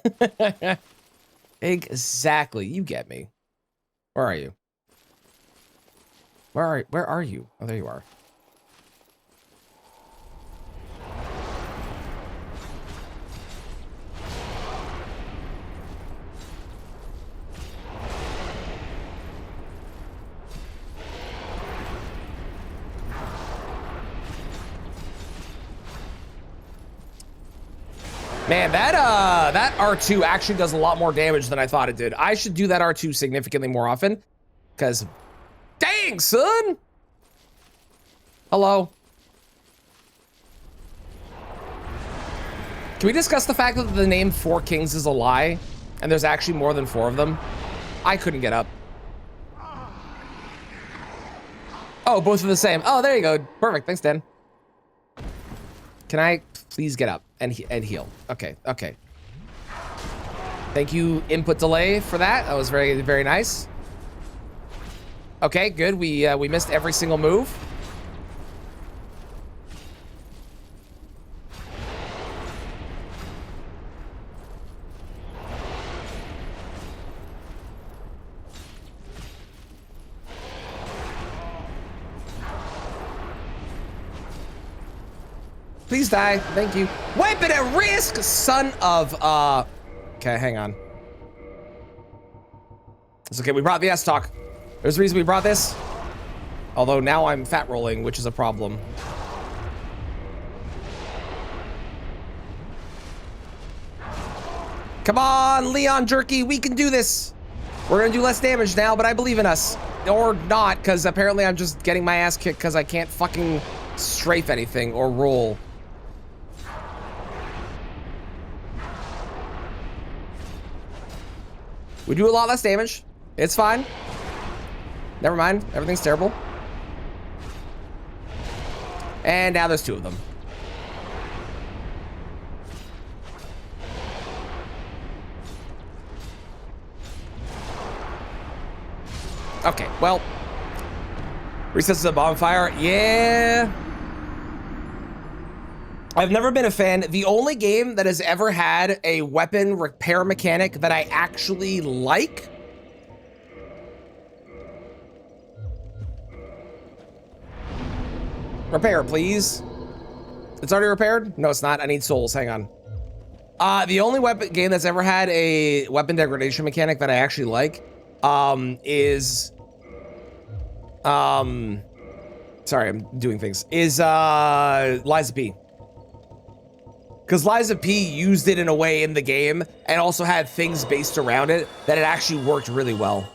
Exactly. You get me. Where are you? Where are you? Oh, there you are. Man, that R2 actually does a lot more damage than I thought it did. I should do that R2 significantly more often, because dang, son. Hello. Can we discuss the fact that the name Four Kings is a lie, and there's actually more than 4 of them? I couldn't get up. Oh, both are the same. Oh, there you go. Perfect. Thanks, Dan. Can I please get up and heal? Okay, okay. Thank you, input delay, for that. That was very, very nice. Okay, good. We missed every single move. Please die. Thank you. Weapon at risk, son of okay, hang on. It's okay. We brought the S talk. There's a reason we brought this. Although now I'm fat rolling, which is a problem. Come on, Leon Jerky, we can do this. We're gonna do less damage now, but I believe in us. Or not, because apparently I'm just getting my ass kicked because I can't fucking strafe anything or roll. We do a lot less damage. It's fine. Never mind. Everything's terrible. And now there's 2 of them. Okay, well. Recess is a bonfire. Yeah. I've never been a fan. The only game that has ever had a weapon repair mechanic that I actually like. Repair, please. It's already repaired? No, it's not. I need souls. Hang on. The only weapon game that's ever had a weapon degradation mechanic that I actually like is sorry, I'm doing things. Is Liza P. Because Liza P used it in a way in the game and also had things based around it that it actually worked really well.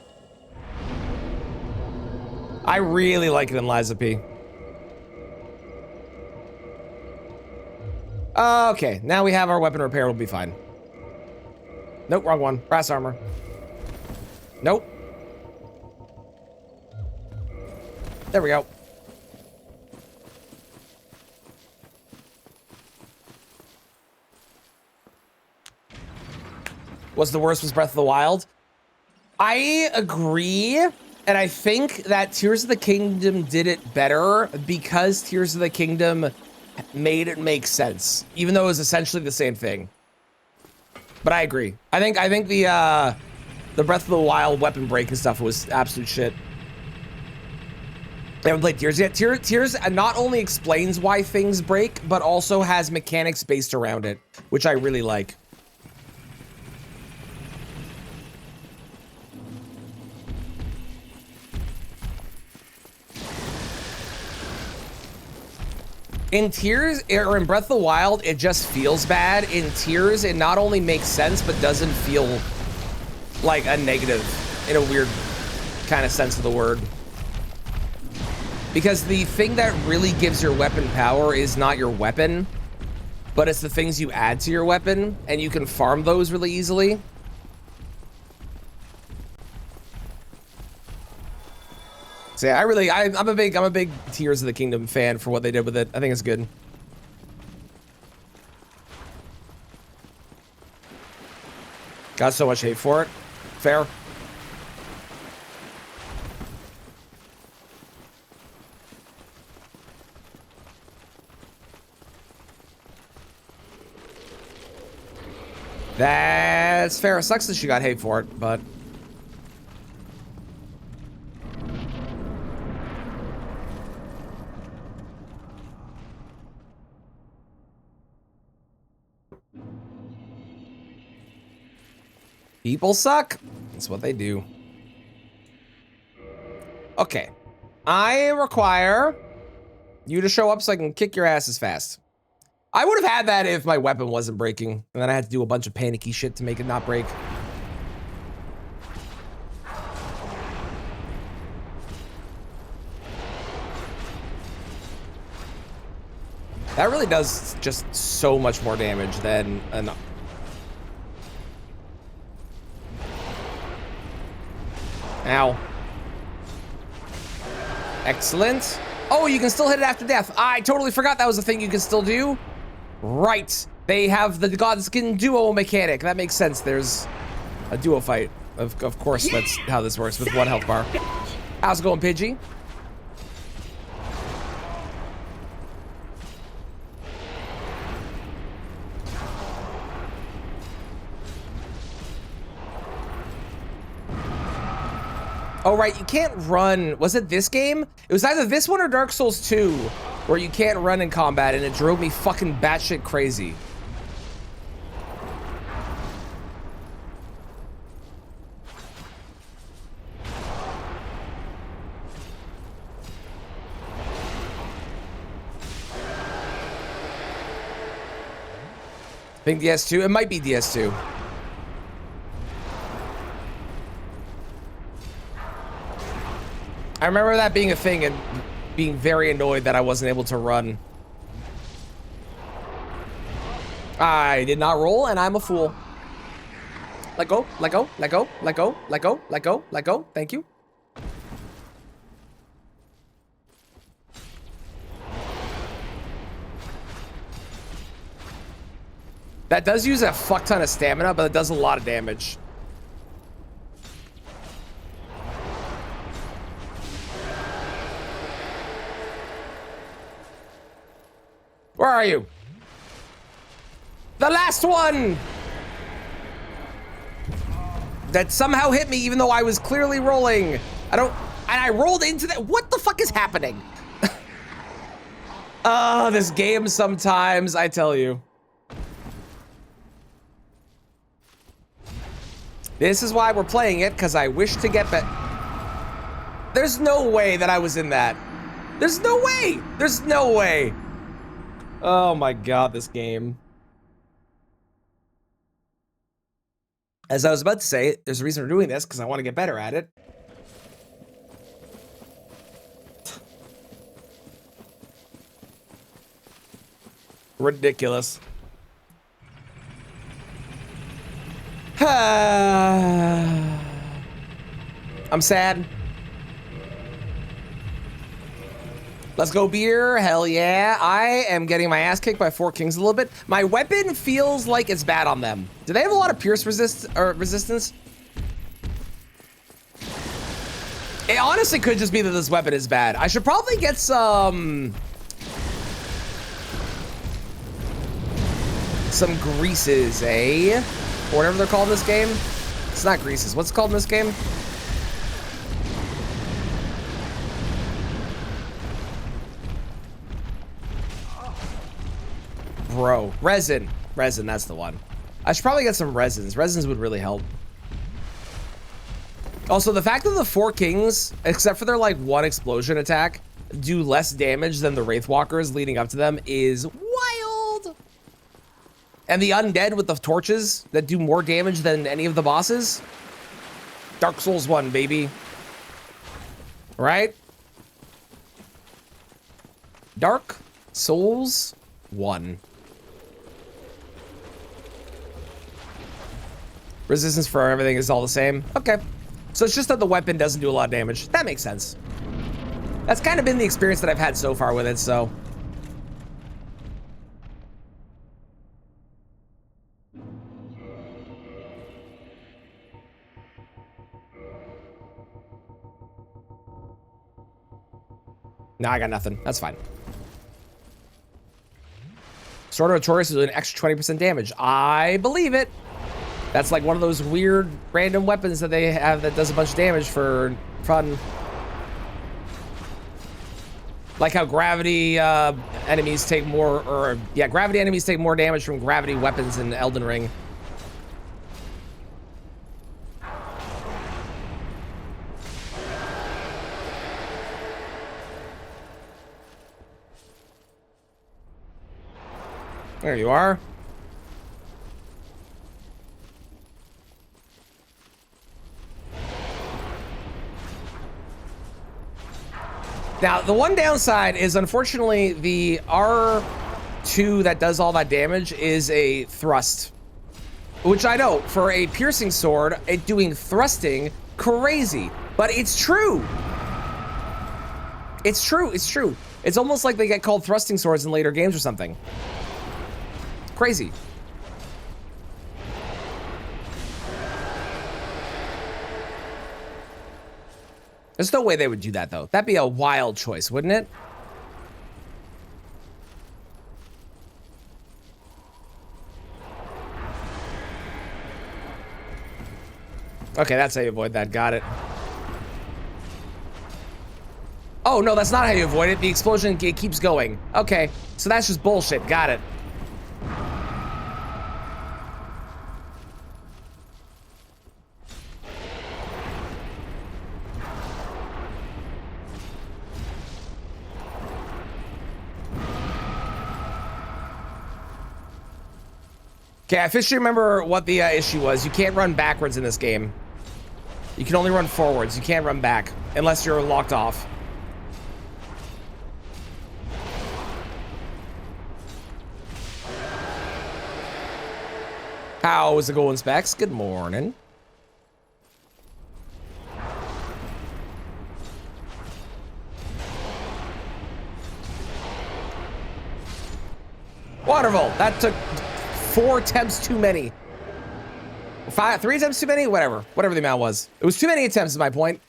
I really like it in Liza P. Okay, now we have our weapon repair, we'll be fine. Nope, wrong one. Brass armor. Nope. There we go. Was the worst was Breath of the Wild? I agree, and I think that Tears of the Kingdom did it better because Tears of the Kingdom made it make sense, even though it was essentially the same thing. But I agree. I think the Breath of the Wild weapon break and stuff was absolute shit. I haven't played Tears yet. Tears not only explains why things break, but also has mechanics based around it, which I really like. In Tears, or in Breath of the Wild, it just feels bad. In Tears, it not only makes sense, but doesn't feel like a negative in a weird kind of sense of the word. Because the thing that really gives your weapon power is not your weapon, but it's the things you add to your weapon, and you can farm those really easily. So yeah, I'm a big Tears of the Kingdom fan for what they did with it. I think it's good. Got so much hate for it. Fair. That's fair. It sucks that she got hate for it, but... People suck. That's what they do. Okay. I require you to show up so I can kick your asses fast. I would have had that if my weapon wasn't breaking, and then I had to do a bunch of panicky shit to make it not break. That really does just so much more damage than an... Ow. Excellent. Oh, you can still hit it after death. I totally forgot that was a thing you can still do. Right. They have the Godskin duo mechanic. That makes sense. There's a duo fight. Of course, that's how this works with one health bar. How's it going, Pidgey? Oh, right, you can't run. Was it this game? It was either this one or Dark Souls 2, where you can't run in combat, and it drove me fucking batshit crazy. I think DS2, it might be DS2. I remember that being a thing and being very annoyed that I wasn't able to run. I did not roll, and I'm a fool. Let go, let go, let go, let go, let go, let go, let go. Thank you. That does use a fuck ton of stamina, but it does a lot of damage. Where are you? The last one! That somehow hit me even though I was clearly rolling. I rolled into that. What the fuck is happening? This game sometimes, I tell you. This is why we're playing it, because I wish to get better. There's no way that I was in that. There's no way! There's no way! Oh my god, this game. As I was about to say, there's a reason we're doing this, because I want to get better at it. Ridiculous. I'm sad. Let's go, beer. Hell yeah. I am getting my ass kicked by Four Kings a little bit. My weapon feels like it's bad on them. Do they have a lot of pierce resistance? It honestly could just be that this weapon is bad. I should probably get some greases, eh? Or whatever they're called in this game. It's not greases. What's it called in this game? Bro, resin, that's the one. I should probably get some resins. Resins would really help. Also, the fact that the Four Kings, except for their like one explosion attack, do less damage than the Wraithwalkers leading up to them is wild. And the undead with the torches that do more damage than any of the bosses. Dark Souls 1, baby. Right? Dark Souls 1. Resistance for everything is all the same. Okay. So it's just that the weapon doesn't do a lot of damage. That makes sense. That's kind of been the experience that I've had so far with it, so. No, I got nothing. That's fine. Sword of Taurus is doing an extra 20% damage. I believe it. That's like one of those weird random weapons that they have that does a bunch of damage for fun. Like how gravity enemies take more, gravity enemies take more damage from gravity weapons in Elden Ring. There you are. Now, the one downside is, unfortunately, the R2 that does all that damage is a thrust. Which I know, for a piercing sword, it doing thrusting, crazy. But it's true. It's true, it's true. It's almost like they get called thrusting swords in later games or something. Crazy. There's no way they would do that, though. That'd be a wild choice, wouldn't it? Okay, that's how you avoid that. Got it. Oh, no, that's not how you avoid it. The explosion, it keeps going. Okay, so that's just bullshit. Got it. Okay, I officially remember what the issue was. You can't run backwards in this game. You can only run forwards. You can't run back unless you're locked off. How is it going, Specs? Good morning. Waterfall. That took 4 attempts too many. 3 attempts too many? Whatever the amount was. It was too many attempts is my point.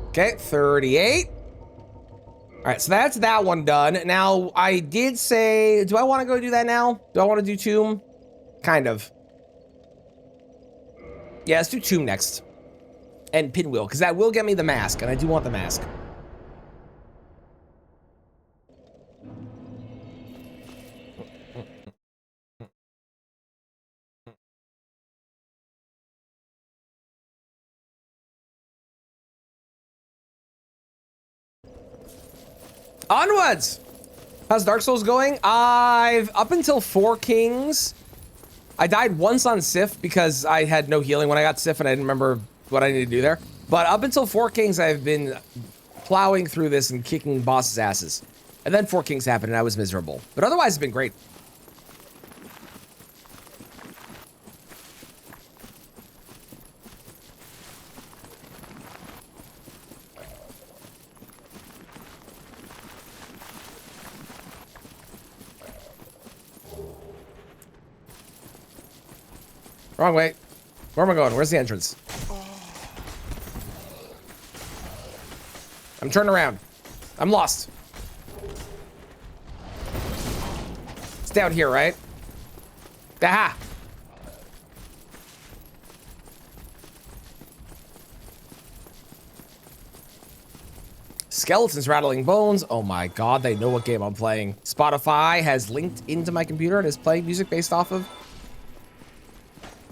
Okay, 38. All right, so that's that one done. Now, I did say, do I want to go do that now? Do I want to do Tomb? Kind of. Yeah, let's do Tomb next. And Pinwheel, because that will get me the mask, and I do want the mask. Onwards! How's Dark Souls going? Up until 4 Kings. I died once on Sif because I had no healing when I got Sif and I didn't remember what I needed to do there. But up until 4 Kings, I've been plowing through this and kicking bosses' asses. And then 4 Kings happened and I was miserable. But otherwise, it's been great. Wrong way. Where am I going? Where's the entrance? I'm turning around. I'm lost. It's down here, right? Aha! Skeletons rattling bones. Oh my god, they know what game I'm playing. Spotify has linked into my computer and is playing music based off of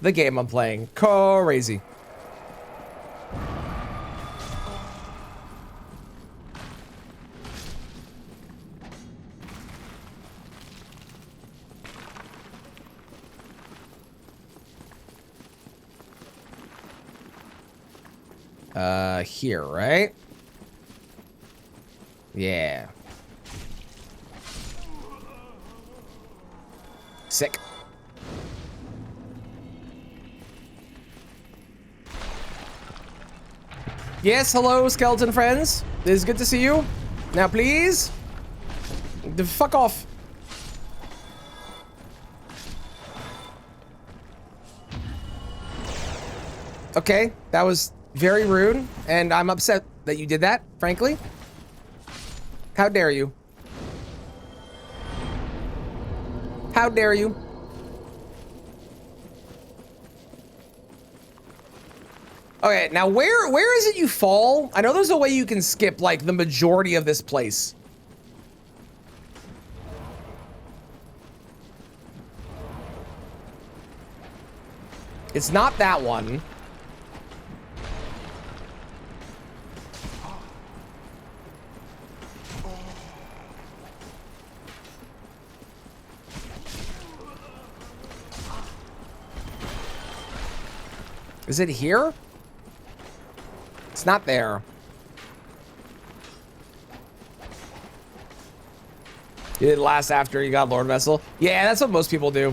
the game I'm playing. Crazy. Here, right? Yeah. Sick. Yes, hello, skeleton friends. It is good to see you. Now, please. Fuck off. Okay, that was Very rude, and I'm upset that you did that, frankly. How dare you? How dare you? Okay, now where is it you fall? I know there's a way you can skip like the majority of this place. It's not that one. Is it here? It's not there. You did last after you got Lord Vessel? Yeah, that's what most people do.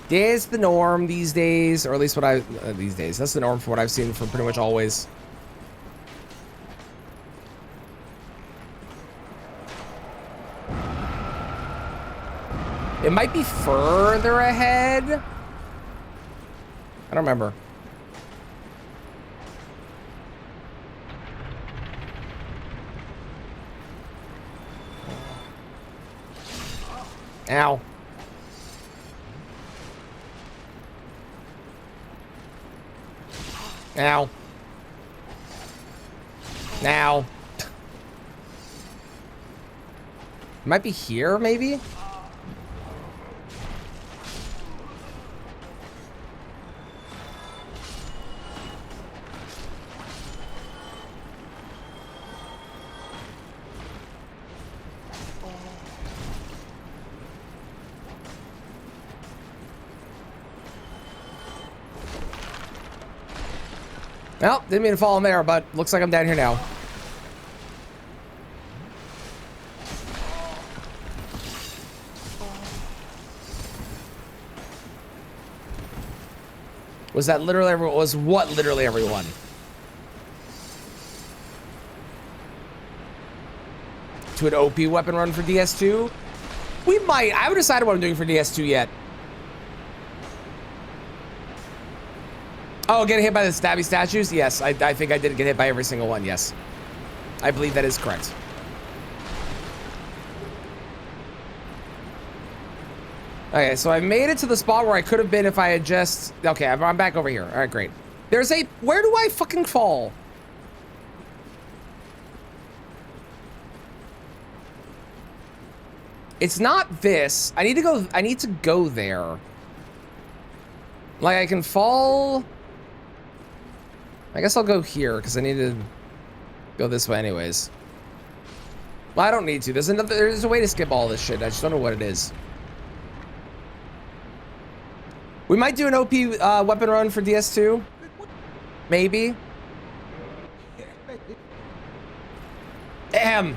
It's the norm these days, or at least what these days. That's the norm for what I've seen for pretty much always. It might be further ahead. I don't remember. Ow. Ow. Now. Might be here, maybe? Well, didn't mean to fall in there, but looks like I'm down here now. Was that literally everyone? Was what literally everyone? To an OP weapon run for DS2? We might. I haven't decided what I'm doing for DS2 yet. Oh, getting hit by the stabby statues? Yes, I think I did get hit by every single one, yes. I believe that is correct. Okay, so I made it to the spot where I could have been if I had just... Okay, I'm back over here. All right, great. There's a... Where do I fucking fall? It's not this. I need to go there. Like, I can fall... I guess I'll go here because I need to go this way anyways. Well, I don't need to. There's a way to skip all this shit. I just don't know what it is. We might do an OP weapon run for DS2. Maybe. Damn.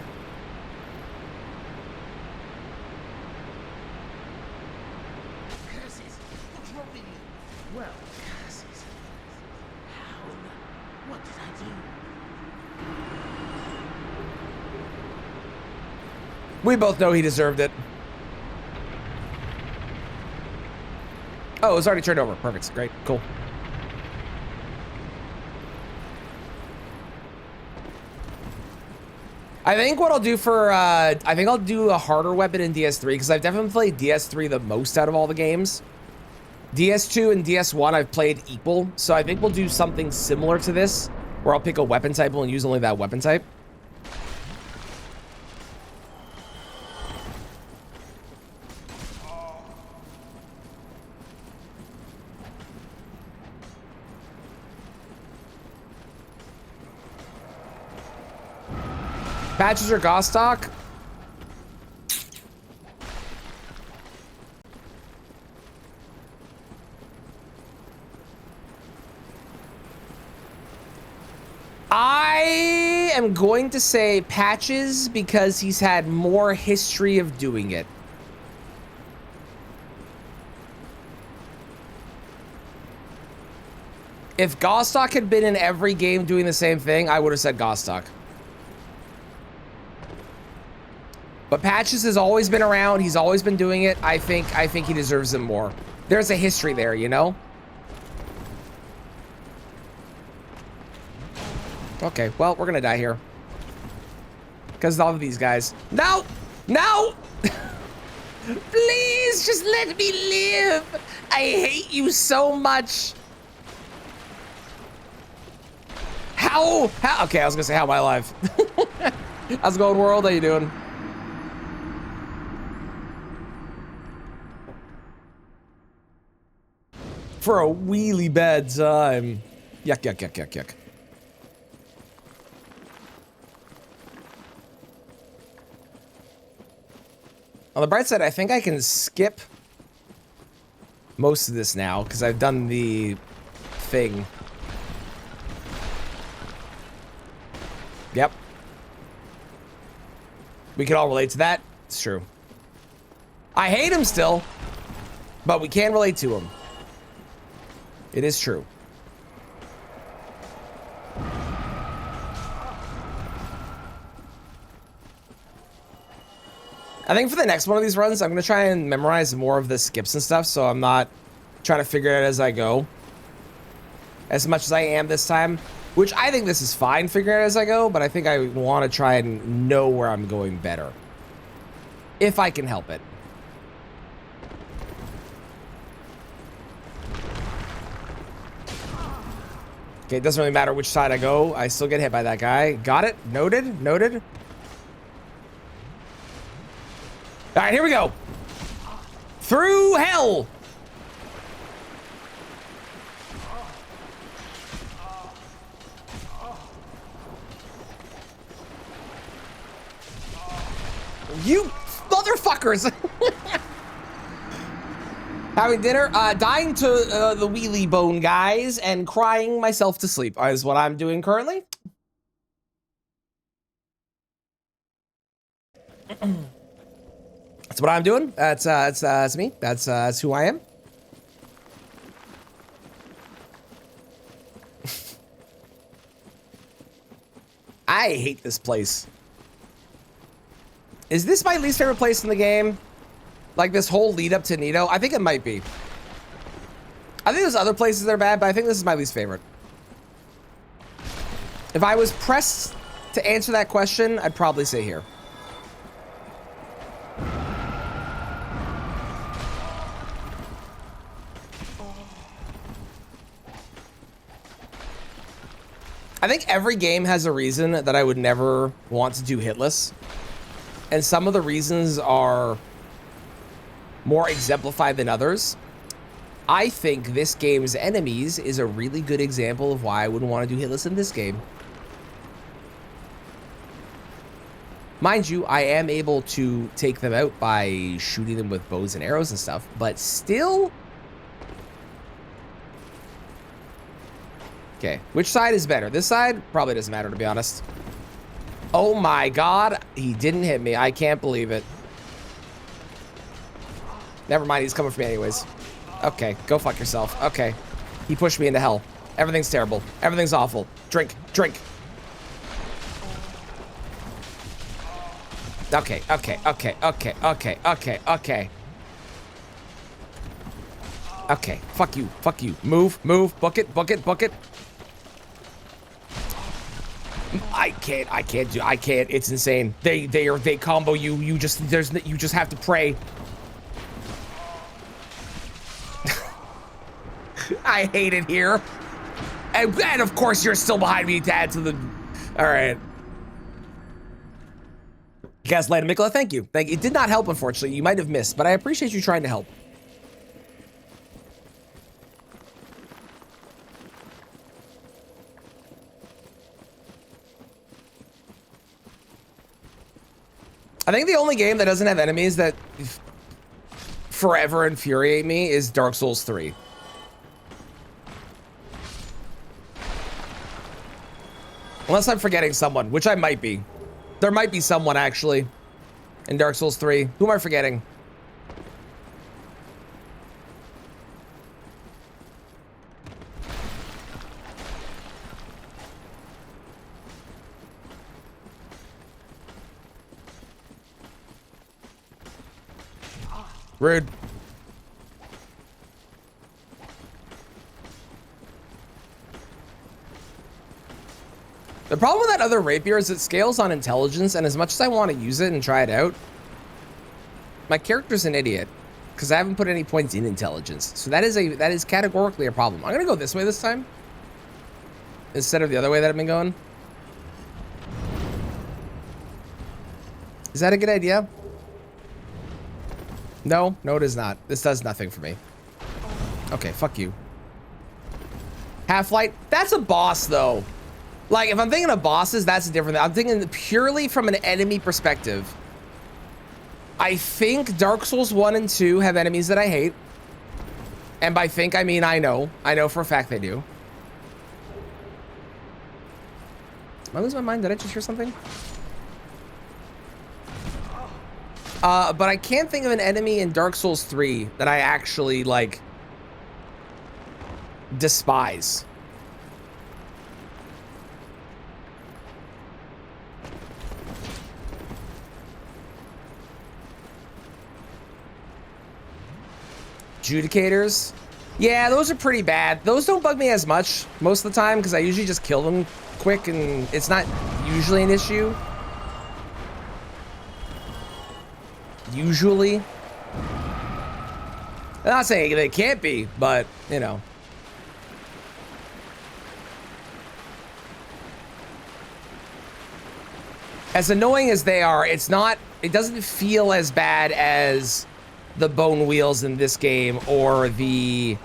We both know he deserved it. Oh, it's already turned over. Perfect. Great. Cool. I think what I'll do for, I think I'll do a harder weapon in DS3 because I've definitely played DS3 the most out of all the games. DS2 and DS1 I've played equal, so I think we'll do something similar to this where I'll pick a weapon type and use only that weapon type. Patches or Gostock? I am going to say Patches because he's had more history of doing it. If Gostock had been in every game doing the same thing, I would have said Gostock. But Patches has always been around. He's always been doing it. I think he deserves it more. There's a history there, you know? Okay, well, we're gonna die here. Because of all of these guys. No! No! Please, just let me live! I hate you so much! How? Okay, I was gonna say, how am I alive? How's it going, world? How you doing? For a really bad time. Yuck, yuck, yuck, yuck, yuck. On the bright side, I think I can skip most of this now because I've done the thing. Yep. We can all relate to that. It's true. I hate him still, but we can relate to him. It is true. I think for the next one of these runs, I'm going to try and memorize more of the skips and stuff, so I'm not trying to figure it out as I go. As much as I am this time. Which I think this is fine figuring it out as I go, but I think I want to try and know where I'm going better. If I can help it. Okay, it doesn't really matter which side I go. I still get hit by that guy. Got it. Noted. Noted. All right, here we go. Through hell. You motherfuckers. Having dinner, dying to the wheelie bone guys and crying myself to sleep is what I'm doing currently. That's what I'm doing. That's me. That's who I am. I hate this place. Is this my least favorite place in the game? Like this whole lead up to Nito? I think it might be. I think there's other places that are bad, but I think this is my least favorite. If I was pressed to answer that question, I'd probably say here. I think every game has a reason that I would never want to do hitless. And some of the reasons are more exemplified than others. I think this game's enemies is a really good example of why I wouldn't want to do hitless in this game. Mind you, I am able to take them out by shooting them with bows and arrows and stuff, but still... Okay, which side is better? This side? Probably doesn't matter, to be honest. Oh my god, he didn't hit me. I can't believe it. Never mind, he's coming for me anyways. Okay, go fuck yourself. Okay, he pushed me into hell. Everything's terrible. Everything's awful. Drink, drink. Okay, okay, okay, okay, okay, okay, okay. Okay, fuck you, fuck you. Move, move, book it, book it, book it. I can't, it's insane. They combo you, you just have to pray. I hate it here. And of course you're still behind me to add to the, all right. Gaslight Mikola, thank you. Thank you. It did not help, unfortunately. You might have missed, but I appreciate you trying to help. I think the only game that doesn't have enemies that forever infuriate me is Dark Souls 3. Unless I'm forgetting someone, which I might be. There might be someone, actually, in Dark Souls 3. Who am I forgetting? Rude. The problem with that other rapier is it scales on intelligence, and as much as I want to use it and try it out, my character's an idiot because I haven't put any points in intelligence. So that is categorically a problem. I'm gonna go this way this time instead of the other way that I've been going. Is that a good idea? No, no, it is not. This does nothing for me. Okay, fuck you. Half-Light, that's a boss though. Like, if I'm thinking of bosses, that's a different thing. I'm thinking purely from an enemy perspective. I think Dark Souls 1 and 2 have enemies that I hate. And by think, I mean I know. I know for a fact they do. Am I losing my mind? Did I just hear something? But I can't think of an enemy in Dark Souls 3 that I actually, like, despise. Judicators, yeah, those are pretty bad. Those don't bug me as much most of the time because I usually just kill them quick and it's not usually an issue. Usually. I'm not saying they can't be, but you know. As annoying as they are, it doesn't feel as bad as the bone wheels in this game or the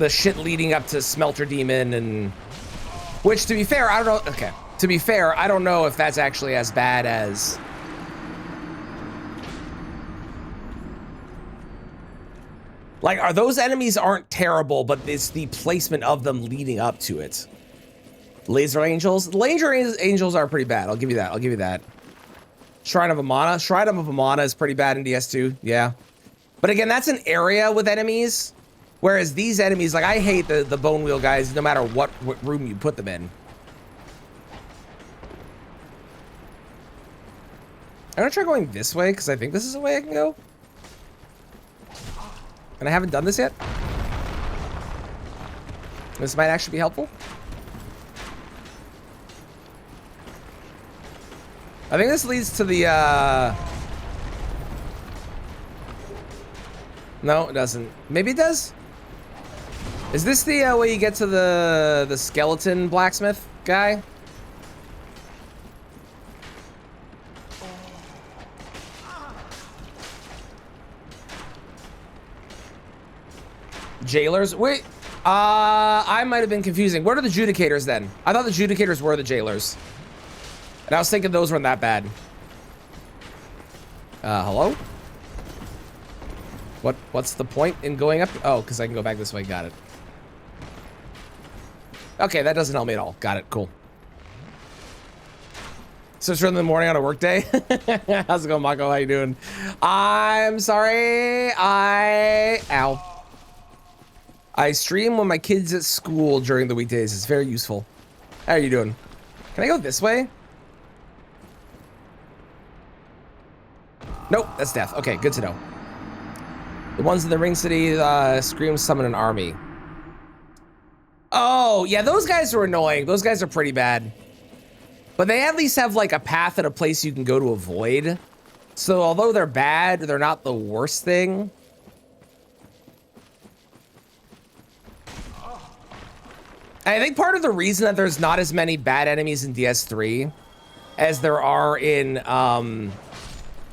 shit leading up to Smelter Demon, and which, to be fair, I don't know. Okay, to be fair, I don't know if that's actually as bad as like, are those enemies aren't terrible, but it's the placement of them leading up to it. Laser Angels, Angels are pretty bad. I'll give you that. I'll give you that. Shrine of Amana. Shrine of Amana is pretty bad in DS2, yeah. But again, that's an area with enemies. Whereas these enemies, like, I hate the bone wheel guys no matter what room you put them in. I'm gonna try going this way because I think this is the way I can go. And I haven't done this yet. This might actually be helpful. I think this leads to the, no, it doesn't. Maybe it does? Is this the way you get to the skeleton blacksmith guy? Jailers? Wait, I might have been confusing. What are the Judicators then? I thought the Judicators were the jailers. And I was thinking those weren't that bad. Hello? What's the point in going up? Oh, because I can go back this way. Got it. Okay, that doesn't help me at all. Got it. Cool. So it's early in the morning on a work day. How's it going, Mako? How you doing? I'm sorry. Ow. I stream when my kid's at school during the weekdays. It's very useful. How are you doing? Can I go this way? Nope, that's death. Okay, good to know. The ones in the Ring City scream summon an army. Oh, yeah, those guys are annoying. Those guys are pretty bad. But they at least have like a path and a place you can go to avoid. So although they're bad, they're not the worst thing. I think part of the reason that there's not as many bad enemies in DS3 as there are in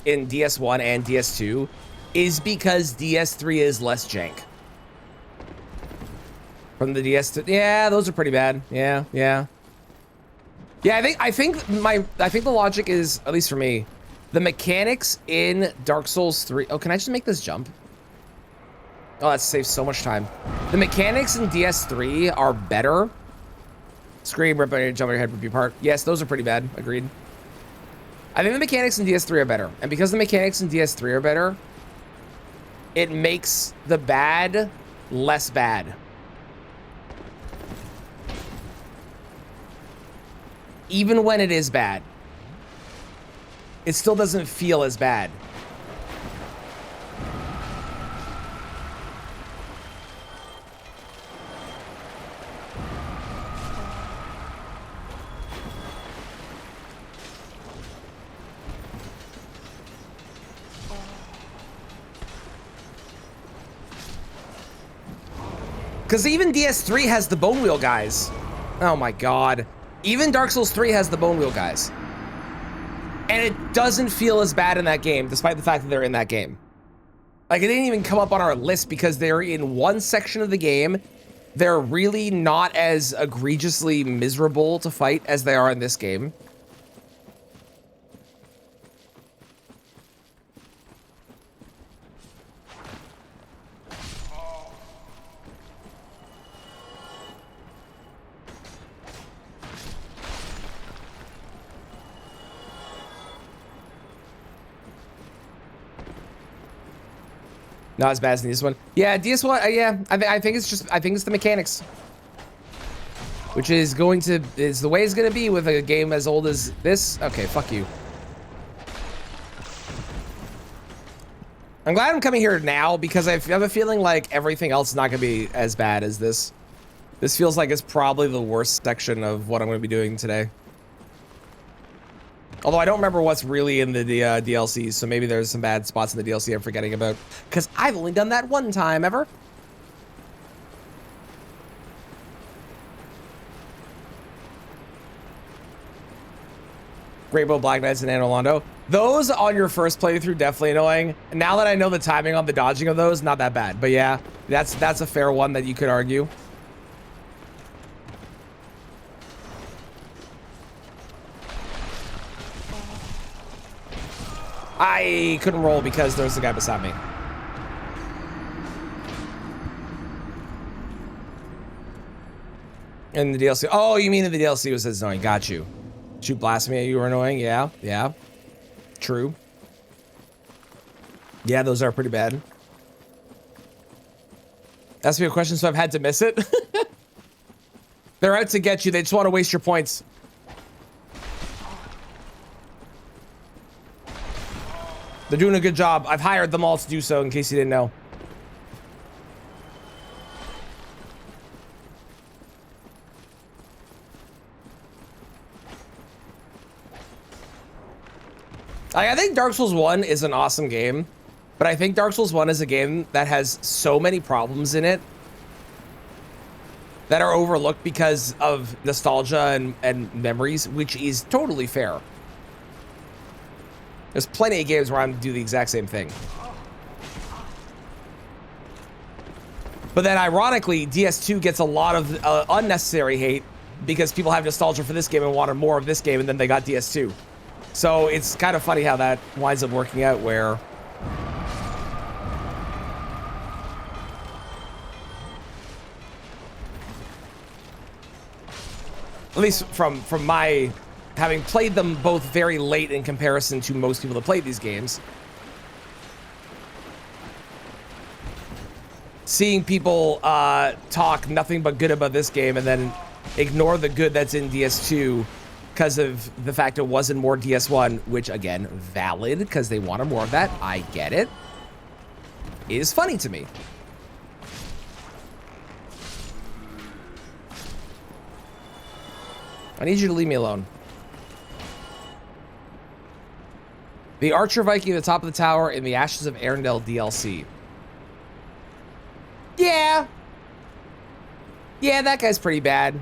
DS1 and DS2 is because DS3 is less jank. From the DS2, yeah, those are pretty bad. Yeah. Yeah, I think the logic is, at least for me, the mechanics in Dark Souls 3. Oh, can I just make this jump? Oh, that saves so much time. The mechanics in DS3 are better. Scream, rip on your jump on your head, rip you apart. Yes, those are pretty bad. Agreed. I think the mechanics in DS3 are better. And because the mechanics in DS3 are better, it makes the bad less bad. Even when it is bad, it still doesn't feel as bad. Because even DS3 has the bone wheel guys. Oh my god. Even Dark Souls 3 has the bone wheel guys. And it doesn't feel as bad in that game, despite the fact that they're in that game. Like, it didn't even come up on our list because they're in one section of the game. They're really not as egregiously miserable to fight as they are in this game. Not as bad as this one. Yeah, DS1. Yeah, I think it's just. I think it's the mechanics, which is going to is the way it's going to be with a game as old as this. Okay, fuck you. I'm glad I'm coming here now because I have a feeling like everything else is not going to be as bad as this. This feels like it's probably the worst section of what I'm going to be doing today. Although I don't remember what's really in the DLCs, so maybe there's some bad spots in the DLC I'm forgetting about. Because I've only done that one time ever. Rainbow Black Knights and Anor Londo. Those on your first playthrough, definitely annoying. Now that I know the timing on the dodging of those, not that bad. But yeah, that's a fair one that you could argue. I couldn't roll because there was the guy beside me. In the DLC. Oh, you mean in the DLC was annoying. Got you. Shoot blasphemy at you were annoying. Yeah, yeah. True. Yeah, those are pretty bad. Ask me a question, so I've had to miss it. They're out to get you. They just want to waste your points. They're doing a good job. I've hired them all to do so, in case you didn't know. I think Dark Souls 1 is an awesome game, but I think Dark Souls 1 is a game that has so many problems in it that are overlooked because of nostalgia and memories, which is totally fair. There's plenty of games where I'm do the exact same thing. But then ironically, DS2 gets a lot of unnecessary hate because people have nostalgia for this game and wanted more of this game, and then they got DS2. So it's kind of funny how that winds up working out where... At least from my... having played them both very late in comparison to most people that played these games. Seeing people talk nothing but good about this game and then ignore the good that's in DS2 because of the fact it wasn't more DS1, which again, valid because they wanted more of that. I get it. It is funny to me. I need you to leave me alone. The Archer Viking at the top of the tower in the Ashes of Arendelle DLC. Yeah. Yeah, that guy's pretty bad.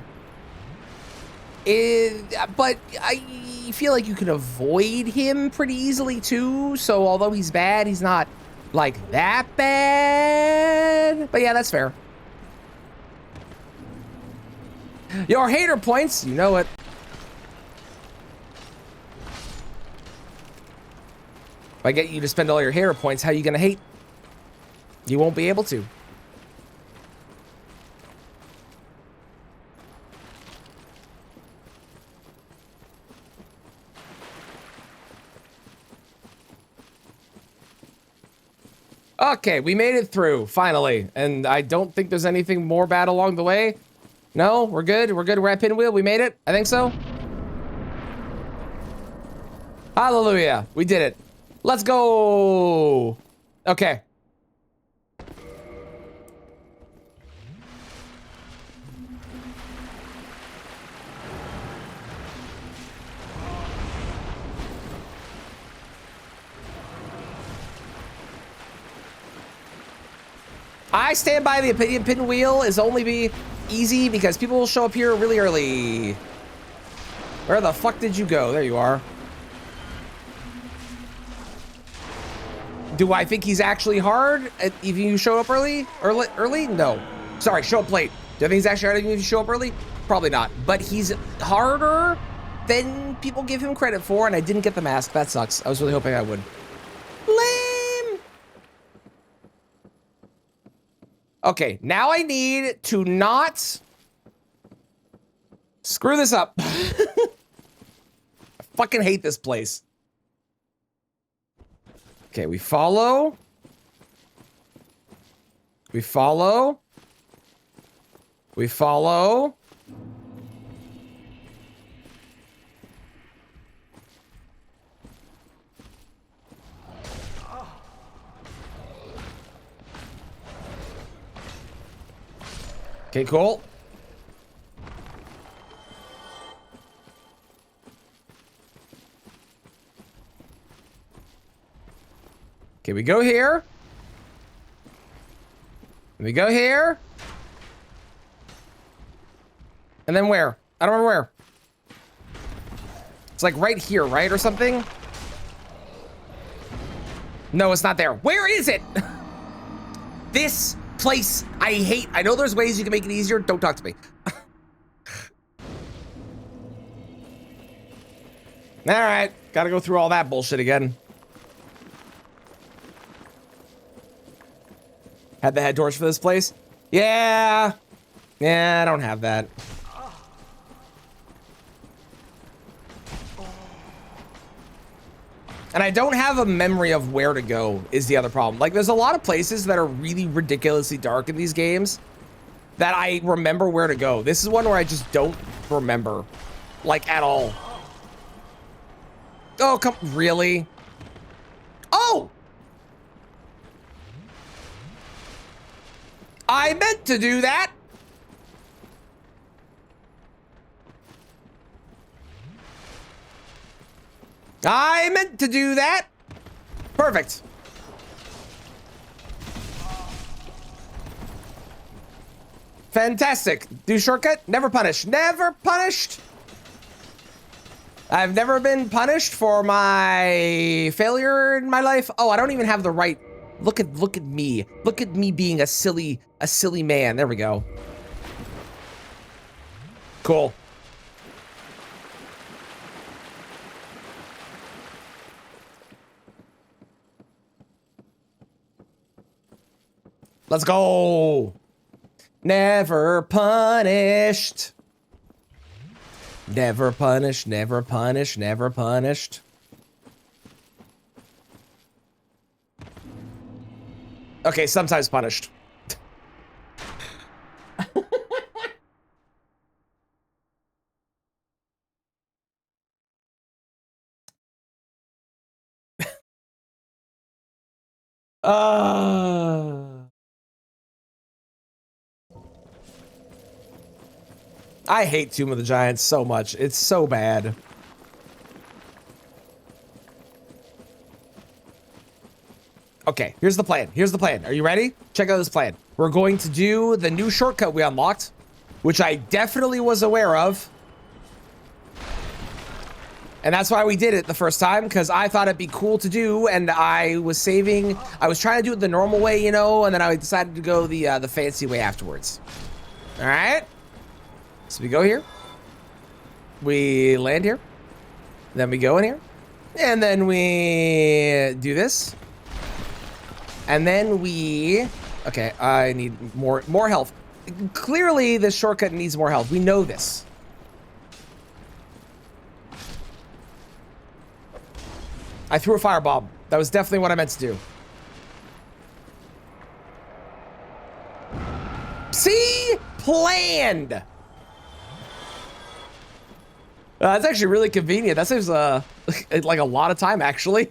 But I feel like you can avoid him pretty easily too. So although he's bad, he's not like that bad. But yeah, that's fair. Your hater points, you know it. If I get you to spend all your hater points, how are you gonna hate? You won't be able to. Okay, we made it through, finally. And I don't think there's anything more bad along the way. No, we're good. We're good. We're at Pinwheel. We made it. I think so. Hallelujah. We did it. Let's go. Okay. I stand by the opinion pinwheel is only be easy because people will show up here really early. Where the fuck did you go? There you are. Do I think he's actually hard if you show up early? Early? No. Sorry, show up late. Do I think he's actually hard if you show up early? Probably not. But he's harder than people give him credit for, and I didn't get the mask. That sucks. I was really hoping I would. Lame. Okay, now I need to not screw this up. I fucking hate this place. Okay, we follow. We follow. We follow. Okay, cool. Okay, we go here. We go here. And then where? I don't remember where. It's like right here, right? Or something? No, it's not there. Where is it? This place I hate. I know there's ways you can make it easier. Don't talk to me. All right. Got to go through all that bullshit again. Had the head torch for this place? Yeah. Yeah, I don't have that. And I don't have a memory of where to go is the other problem. Like, there's a lot of places that are really ridiculously dark in these games that I remember where to go. This is one where I just don't remember, like, at all. Oh, come, really? Oh! I meant to do that. I meant to do that. Perfect. Fantastic. Do shortcut. Never punished. Never punished. I've never been punished for my failure in my life. Oh, I don't even have the right. Look at me. Look at me being a silly man. There we go. Cool. Let's go. Never punished. Never punished, never punished, never punished. Okay, sometimes punished. I hate Tomb of the Giants so much. It's so bad. Okay, here's the plan. Here's the plan. Are you ready? Check out this plan. We're going to do the new shortcut we unlocked, which I definitely was aware of. And that's why we did it the first time, because I thought it'd be cool to do, and I was trying to do it the normal way, you know, and then I decided to go the fancy way afterwards. All right? So we go here, we land here, then we go in here, and then we do this, and then we, okay, I need more health. Clearly this shortcut needs more health. We know this. I threw a firebomb. That was definitely what I meant to do. See? Planned. That's actually really convenient. That saves like a lot of time, actually.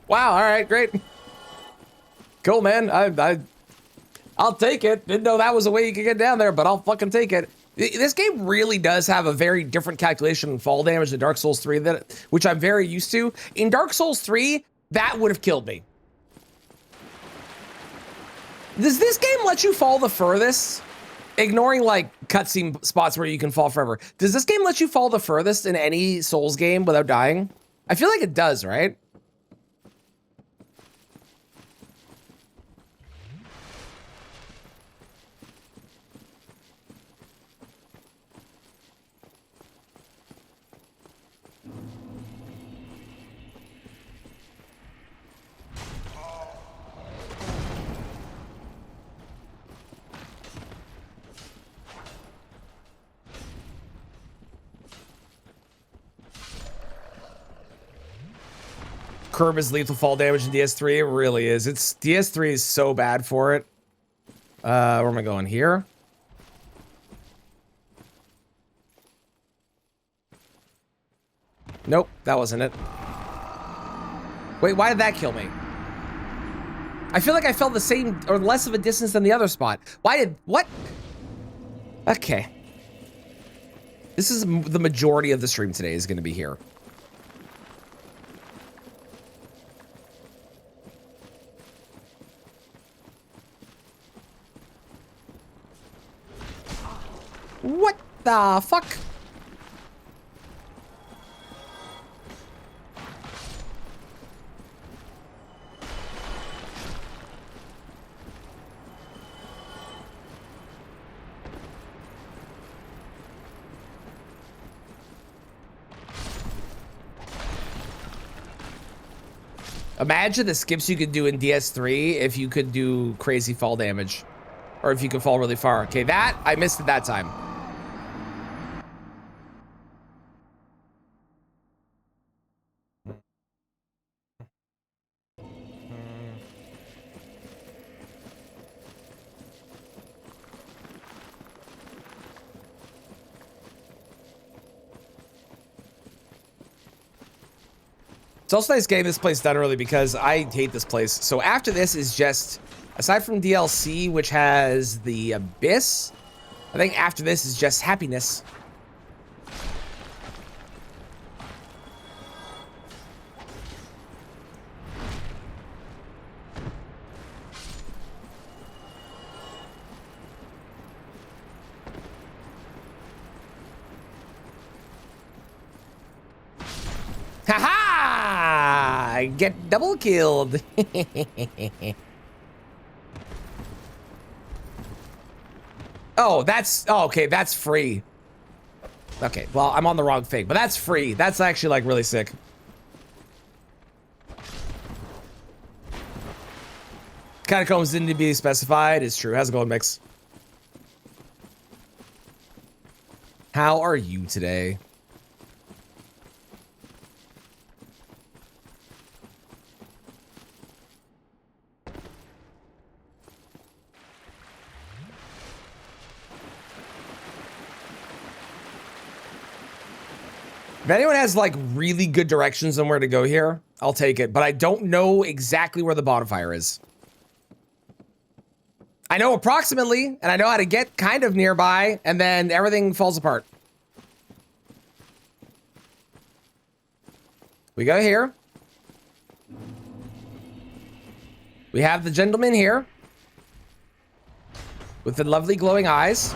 Wow, all right, great. Cool, man. I'll take it. Didn't know that was a way you could get down there, but I'll fucking take it. This game really does have a very different calculation in fall damage than Dark Souls 3, which I'm very used to. In Dark Souls 3, that would have killed me. Does this game let you fall the furthest? Ignoring like cutscene spots where you can fall forever. Does this game let you fall the furthest in any Souls game without dying? I feel like it does, right? Curb is lethal fall damage in DS3. It really is. It's DS3 is so bad for it. Where am I going here? Nope, that wasn't it. Wait, why did that kill me? I feel like I fell the same or less of a distance than the other spot. Why did, what? Okay. This is the majority of the stream today is going to be here. What the fuck? Imagine the skips you could do in DS3 if you could do crazy fall damage. Or if you could fall really far. Okay, that, I missed it that time. It's also nice getting this place done early because I hate this place. So after this is just, aside from DLC, which has the Abyss, I think after this is just happiness. Haha! Get double killed. Oh, that's, oh, okay, that's free. Okay, well, I'm on the wrong thing, but that's free. That's actually, like, really sick. Catacombs didn't need to be specified. It's true. How's it going, Mix? How are you today? If anyone has like really good directions on where to go here, I'll take it. But I don't know exactly where the bonfire is. I know approximately, and I know how to get kind of nearby, and then everything falls apart. We go here. We have the gentleman here with the lovely glowing eyes.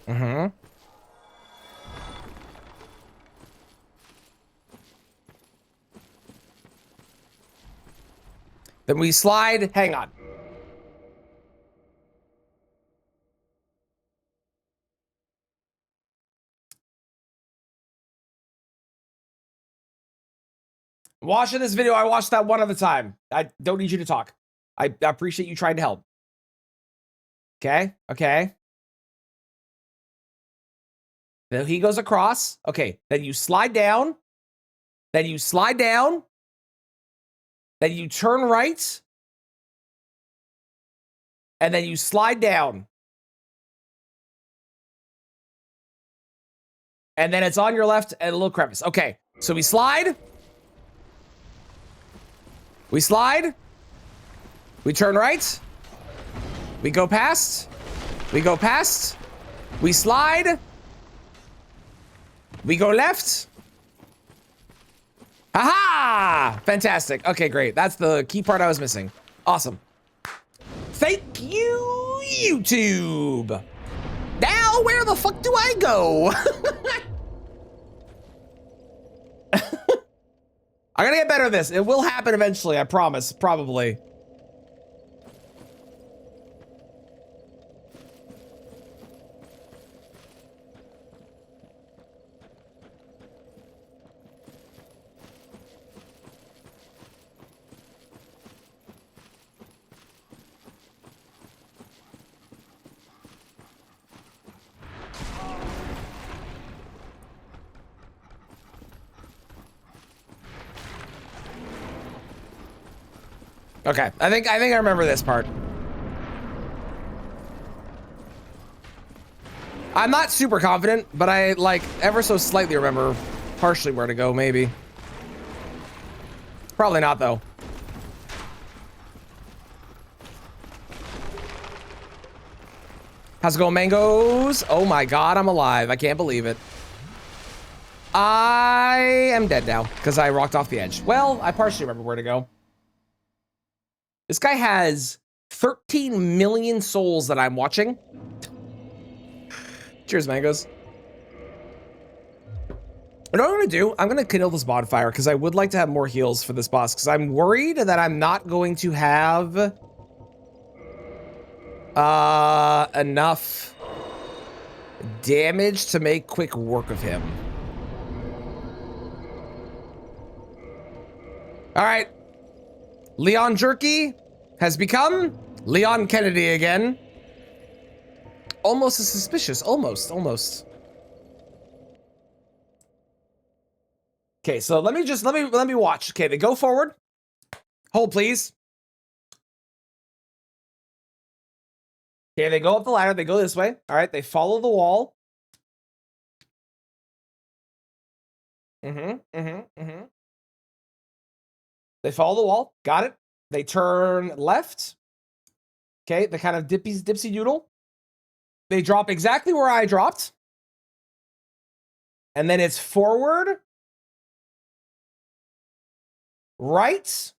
Mm-hmm. Then we slide. Hang on. Watching this video, I watched that one at a time. I don't need you to talk. I appreciate you trying to help. Okay? Okay. Then he goes across. Okay. Then you slide down. Then you slide down. Then you turn right. And then you slide down. And then it's on your left and a little crevice. Okay. So we slide. We slide. We turn right. We go past. We go past. We slide. We go left. Aha! Fantastic. Okay, great. That's the key part I was missing. Awesome. Thank you, YouTube. Now, where the fuck do I go? I'm gonna get better at this. It will happen eventually, I promise. Probably. Okay, I think I remember this part. I'm not super confident, but I like ever so slightly remember partially where to go, maybe. Probably not though. How's it going, mangoes? Oh my god, I'm alive. I can't believe it. I am dead now because I rocked off the edge. Well, I partially remember where to go. This guy has 13 million souls that I'm watching. Cheers, mangoes. What I'm gonna do, I'm gonna kindle this bonfire because I would like to have more heals for this boss because I'm worried that I'm not going to have enough damage to make quick work of him. All right. Leon Jerky has become Leon Kennedy again. Almost as suspicious. Almost. Okay, so let me watch. Okay, they go forward. Hold, please. Okay, they go up the ladder. They go this way. All right, they follow the wall. They follow the wall. Got it. They turn left. Okay, the kind of dipsy doodle. They drop exactly where I dropped. And then it's forward. Right.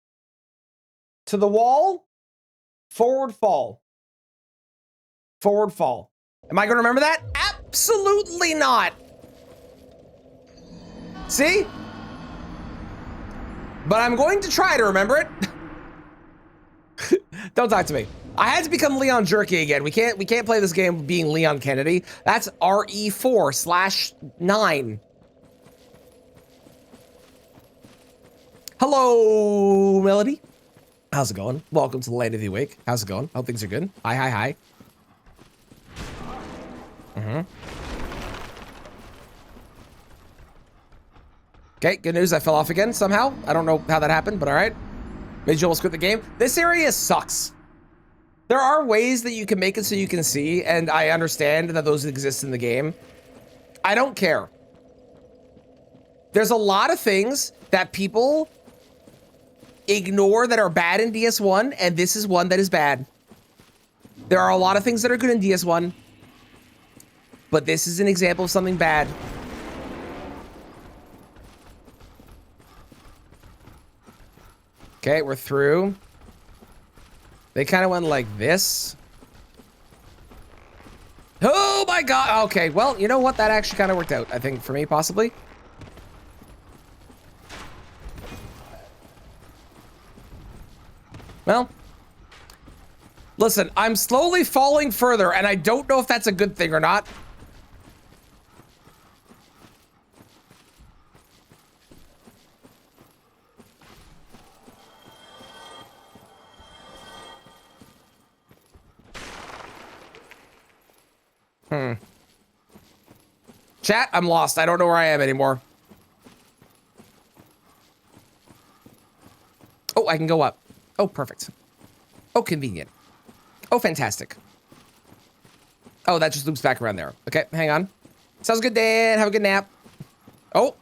To the wall. Forward fall. Forward fall. Am I going to remember that? Absolutely not. See? But I'm going to try to remember it. Don't talk to me. I had to become Leon Jerky again. We can't play this game being Leon Kennedy. That's RE4/9. Hello, Melody. How's it going? Welcome to the Land of the Awake. How's it going? Hope things are good. Hi. Okay, good news. I fell off again somehow. I don't know how that happened, but all right. Made you almost quit the game. This area sucks. There are ways that you can make it so you can see, and I understand that those exist in the game. I don't care. There's a lot of things that people ignore that are bad in DS1, and this is one that is bad. There are a lot of things that are good in DS1, but this is an example of something bad. Okay, we're through. They kind of went like this. Oh my god. Okay, well, you know what? That actually kind of worked out, I think, for me, possibly. Well, listen, I'm slowly falling further, and I don't know if that's a good thing or not. Chat, I'm lost. I don't know where I am anymore. Oh, I can go up. Oh, perfect. Oh, convenient. Oh, fantastic. Oh, that just loops back around there. Okay, hang on. Sounds good, Dan. Have a good nap. Oh.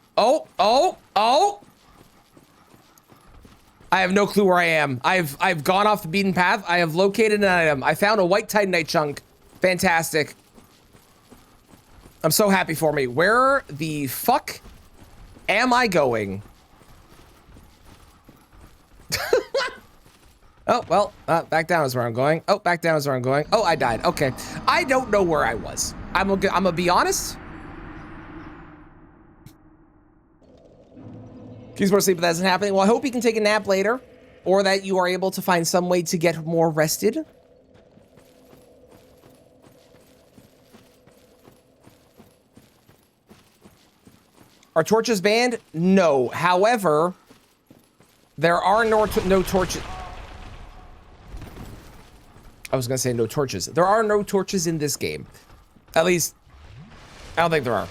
I have no clue where I am. I've gone off the beaten path. I have located an item. I found a white titanite chunk. Fantastic. I'm so happy for me. Where the fuck am I going? Oh, well, back down is where I'm going. Oh, back down is where I'm going. Oh, I died. Okay. I don't know where I was. I'm gonna be honest. He's more sleep, but that isn't happening. Well, I hope you can take a nap later, or that you are able to find some way to get more rested. Are torches banned? No. However, there are no torches. I was gonna say no torches. There are no torches in this game. At least, I don't think there are.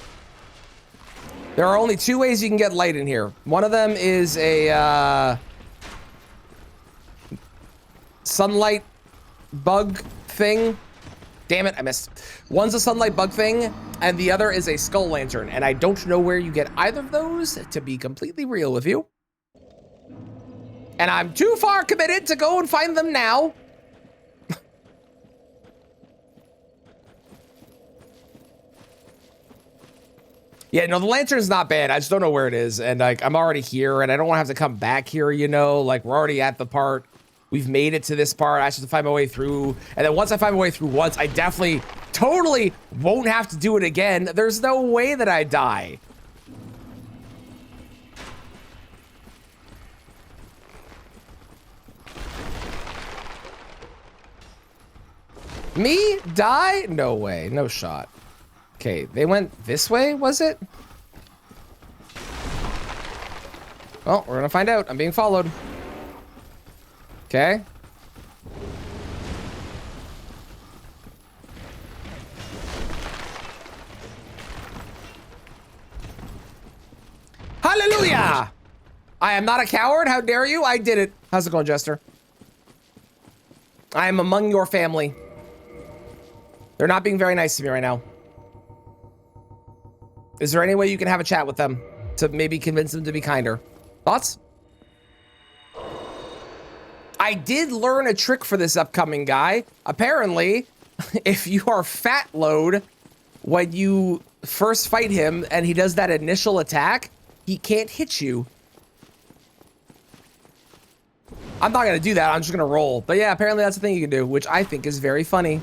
There are only 2 ways you can get light in here. One of them is a sunlight bug thing. Damn it, I missed. One's a sunlight bug thing, and the other is a skull lantern. And I don't know where you get either of those, to be completely real with you. And I'm too far committed to go and find them now. Yeah, no, the lantern's not bad. I just don't know where it is. And like, I'm already here and I don't want to have to come back here, you know, like we're already at the part. We've made it to this part. I just have to find my way through. And then once I find my way through once, I definitely, totally won't have to do it again. There's no way that I die. Me? Die? No way. No shot. Okay, they went this way, was it? Well, we're gonna find out. I'm being followed. Okay. Hallelujah! I am not a coward. How dare you? I did it. How's it going, Jester? I am among your family. They're not being very nice to me right now. Is there any way you can have a chat with them to maybe convince them to be kinder? Thoughts? I did learn a trick for this upcoming guy. Apparently, if you are fat load when you first fight him and he does that initial attack, he can't hit you. I'm not gonna do that, I'm just gonna roll. But yeah, apparently that's the thing you can do, which I think is very funny.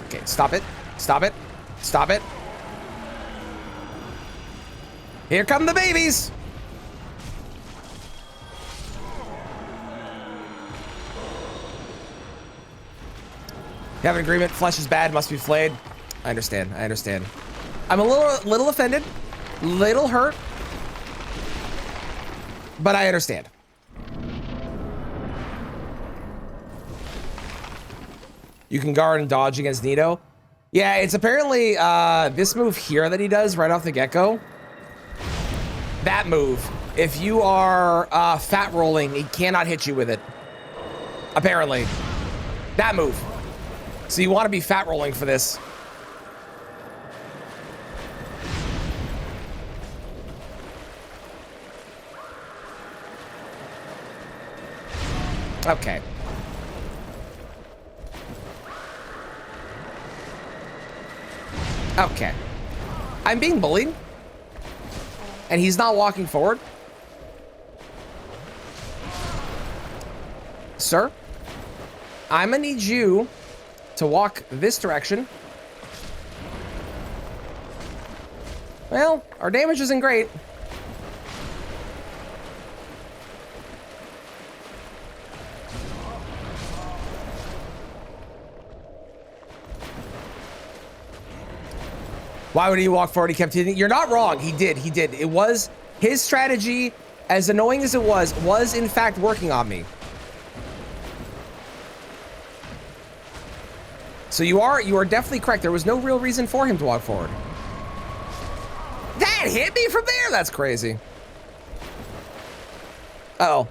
Okay, stop it. Stop it. Stop it. Here come the babies. You have an agreement. Flesh is bad. Must be flayed. I understand. I understand. I'm a little offended. Little hurt. But I understand. You can guard and dodge against Nito. Yeah, it's apparently this move here that he does right off the get-go. That move. If you are fat rolling, he cannot hit you with it. Apparently. That move. So you want to be fat rolling for this. Okay. Okay. I'm being bullied. And he's not walking forward. Sir, I'm gonna need you to walk this direction. Well, our damage isn't great. Why would he walk forward? He kept hitting. You're not wrong. He did. He did. It was his strategy, as annoying as it was in fact working on me. So you are definitely correct. There was no real reason for him to walk forward. That hit me from there. That's crazy. Uh-oh.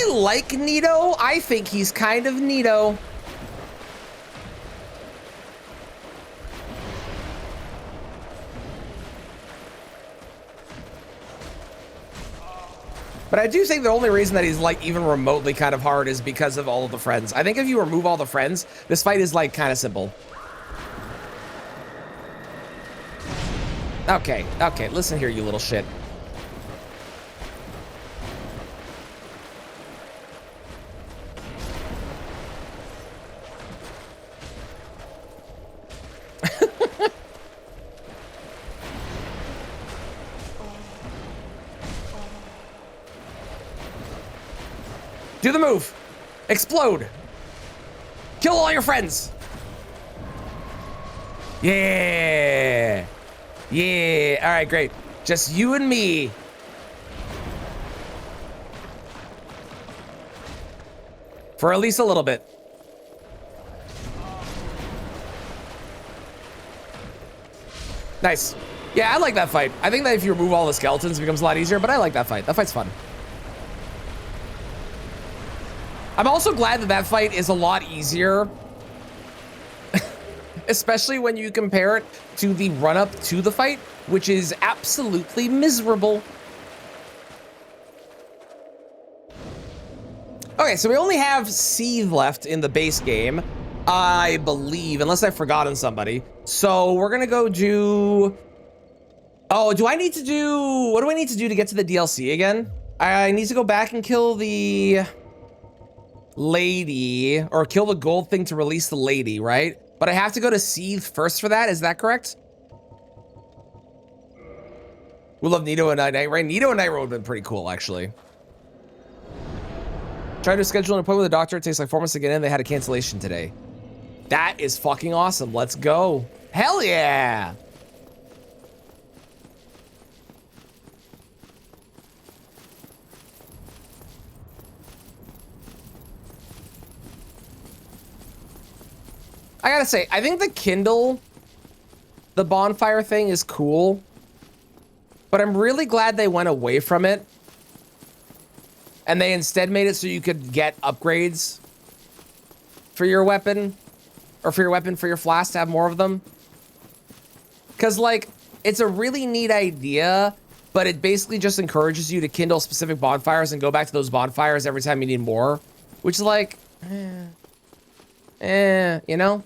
I like Nito. I think he's kind of neato. But I do think the only reason that he's like even remotely kind of hard is because of all of the friends. I think if you remove all the friends, this fight is like kind of simple. Okay, okay, listen here, you little shit. Do the move. Explode. Kill all your friends. Yeah. Yeah. All right, great. Just you and me. For at least a little bit. Nice. Yeah, I like that fight. I think that if you remove all the skeletons, it becomes a lot easier, but I like that fight. That fight's fun. I'm also glad that that fight is a lot easier, especially when you compare it to the run-up to the fight, which is absolutely miserable. Okay, so we only have Seethe left in the base game, I believe, unless I've forgotten somebody. So we're gonna go do... Oh, what do I need to do to get to the DLC again? I need to go back and kill the... lady, or kill the gold thing to release the lady, right? But I have to go to Seethe first for that, is that correct? We love Nito and Night, right? Nito and Night would have been pretty cool, actually. Tried to schedule an appointment with the doctor, it takes like 4 months to get in, they had a cancellation today. That is fucking awesome, let's go. Hell yeah! I gotta say, I think the Kindle, the bonfire thing is cool, but I'm really glad they went away from it and they instead made it so you could get upgrades for your weapon, or for your flask to have more of them. Because, like, it's a really neat idea, but it basically just encourages you to kindle specific bonfires and go back to those bonfires every time you need more, which is like, you know?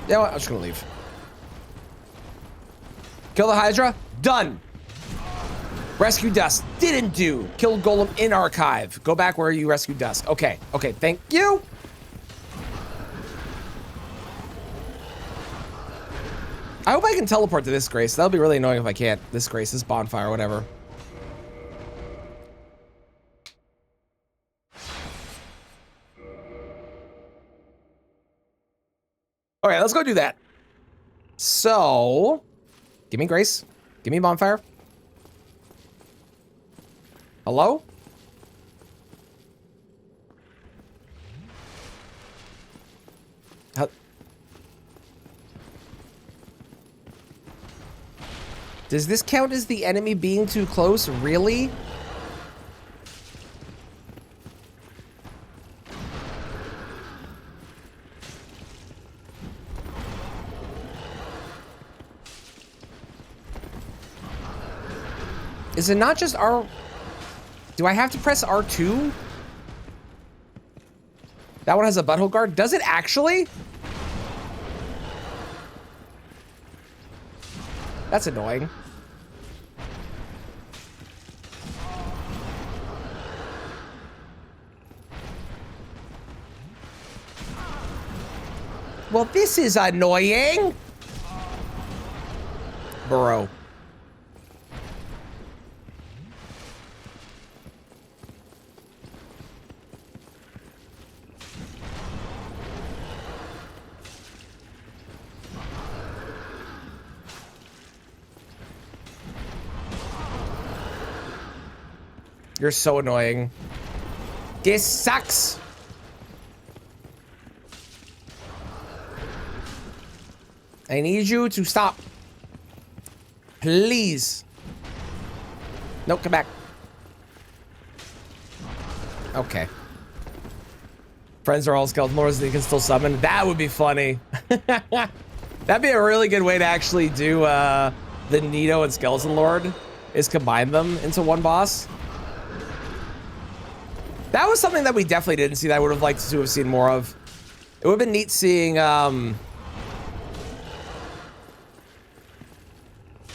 You know what? I'm just gonna leave. Kill the Hydra? Done. Rescue Dusk. Didn't do. Killed Golem in archive. Go back where you rescued Dusk. Okay. Okay. Thank you. I hope I can teleport to this Grace. That'll be really annoying if I can't. This Grace, this bonfire, whatever. Okay, let's go do that. So, give me Grace. Give me bonfire. Hello? Does this count as the enemy being too close? Really? Is it not just R? Do I have to press R2? That one has a butthole guard. Does it actually? That's annoying. Well, this is annoying. Bro. You're so annoying. This sucks. I need you to stop. Please. Nope, come back. Okay. Friends are all skeleton lords that you can still summon. That would be funny. That'd be a really good way to actually do the Nito and Skeleton Lord, is combine them into one boss. That was something that we definitely didn't see that I would have liked to have seen more of. It would have been neat seeing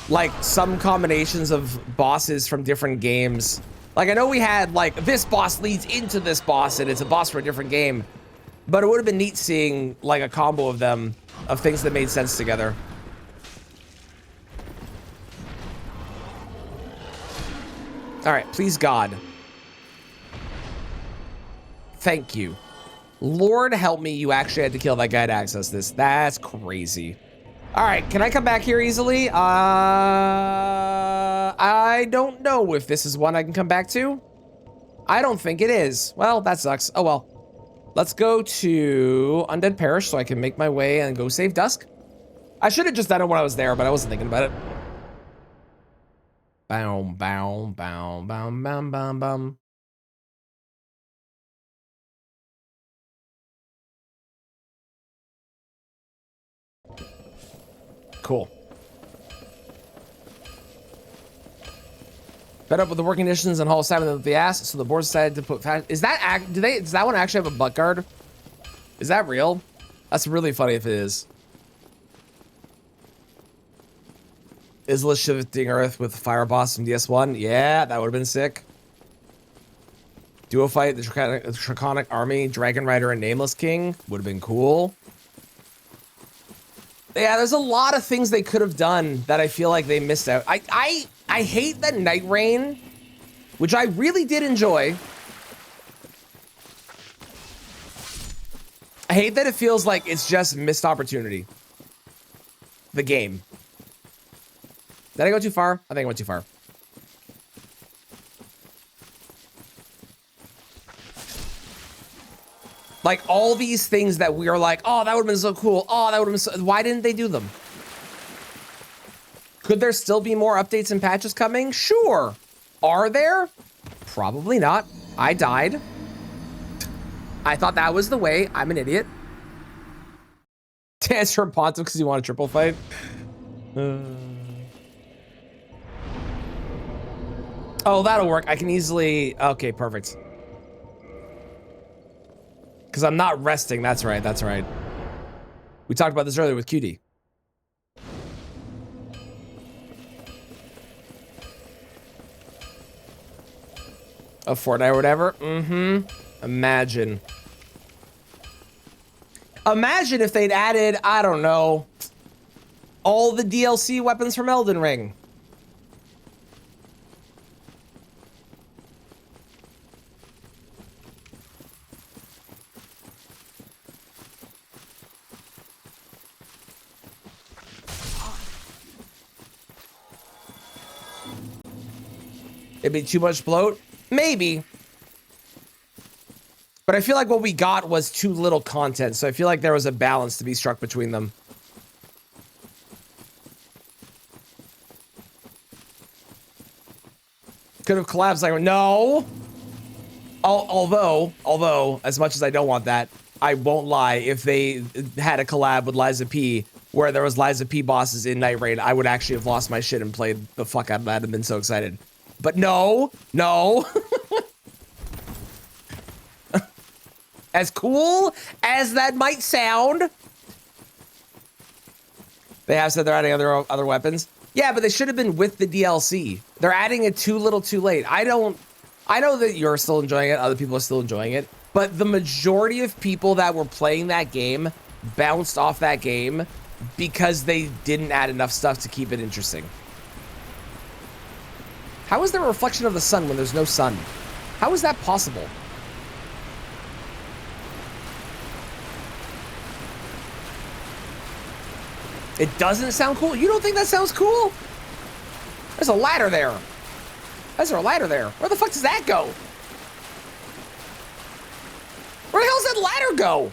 like some combinations of bosses from different games. Like I know we had like this boss leads into this boss and it's a boss for a different game, but it would have been neat seeing like a combo of them, of things that made sense together. All right, please God. Thank you. Lord help me, you actually had to kill that guy to access this. That's crazy. All right, can I come back here easily? I don't know if this is one I can come back to. I don't think it is. Well, that sucks. Oh well. Let's go to Undead Parish so I can make my way and go save Dusk. I should have just done it when I was there, but I wasn't thinking about it. Bow, bow, bow, bow, bow, bow, bow. Cool. Fed up with the working conditions and Hall 7 of the ass, so the board decided to put does that one actually have a butt guard? Is that real? That's really funny if it is. Isla shifting Earth with Fire Boss from DS1. Yeah, that would have been sick. Duo fight, the Draconic Army, Dragon Rider, and Nameless King. Would have been cool. Yeah, there's a lot of things they could have done that I feel like they missed out. I hate that Night Rain, which I really did enjoy. I hate that it feels like it's just missed opportunity. The game. Did I go too far? I think I went too far. Like all these things that we are like, oh, that would have been so cool. Oh, that would have been so, why didn't they do them? Could there still be more updates and patches coming? Sure. Are there? Probably not. I died. I thought that was the way. I'm an idiot. To answer Ponto because you want a triple fight. Oh, that'll work. I can easily... Okay, perfect. Because I'm not resting. That's right. That's right. We talked about this earlier with QD. A Fortnite or whatever. Mm-hmm. Imagine. Imagine if they'd added, I don't know, all the DLC weapons from Elden Ring. It'd be too much bloat? Maybe. But I feel like what we got was too little content, so I feel like there was a balance to be struck between them. Could have collabs like, no. Although, as much as I don't want that, I won't lie, if they had a collab with Liza P, where there was Liza P bosses in Night Raid, I would actually have lost my shit and played the fuck out of that and been so excited. But no. As cool as that might sound, they have said they're adding other weapons. Yeah, but they should have been with the DLC. They're adding it too little too late. I know that you're still enjoying it, other people are still enjoying it, but the majority of people that were playing that game bounced off that game because they didn't add enough stuff to keep it interesting. How is there a reflection of the sun when there's no sun? How is that possible? It doesn't sound cool? You don't think that sounds cool? There's a ladder there. Why is there a ladder there? Where the fuck does that go? Where the hell does that ladder go?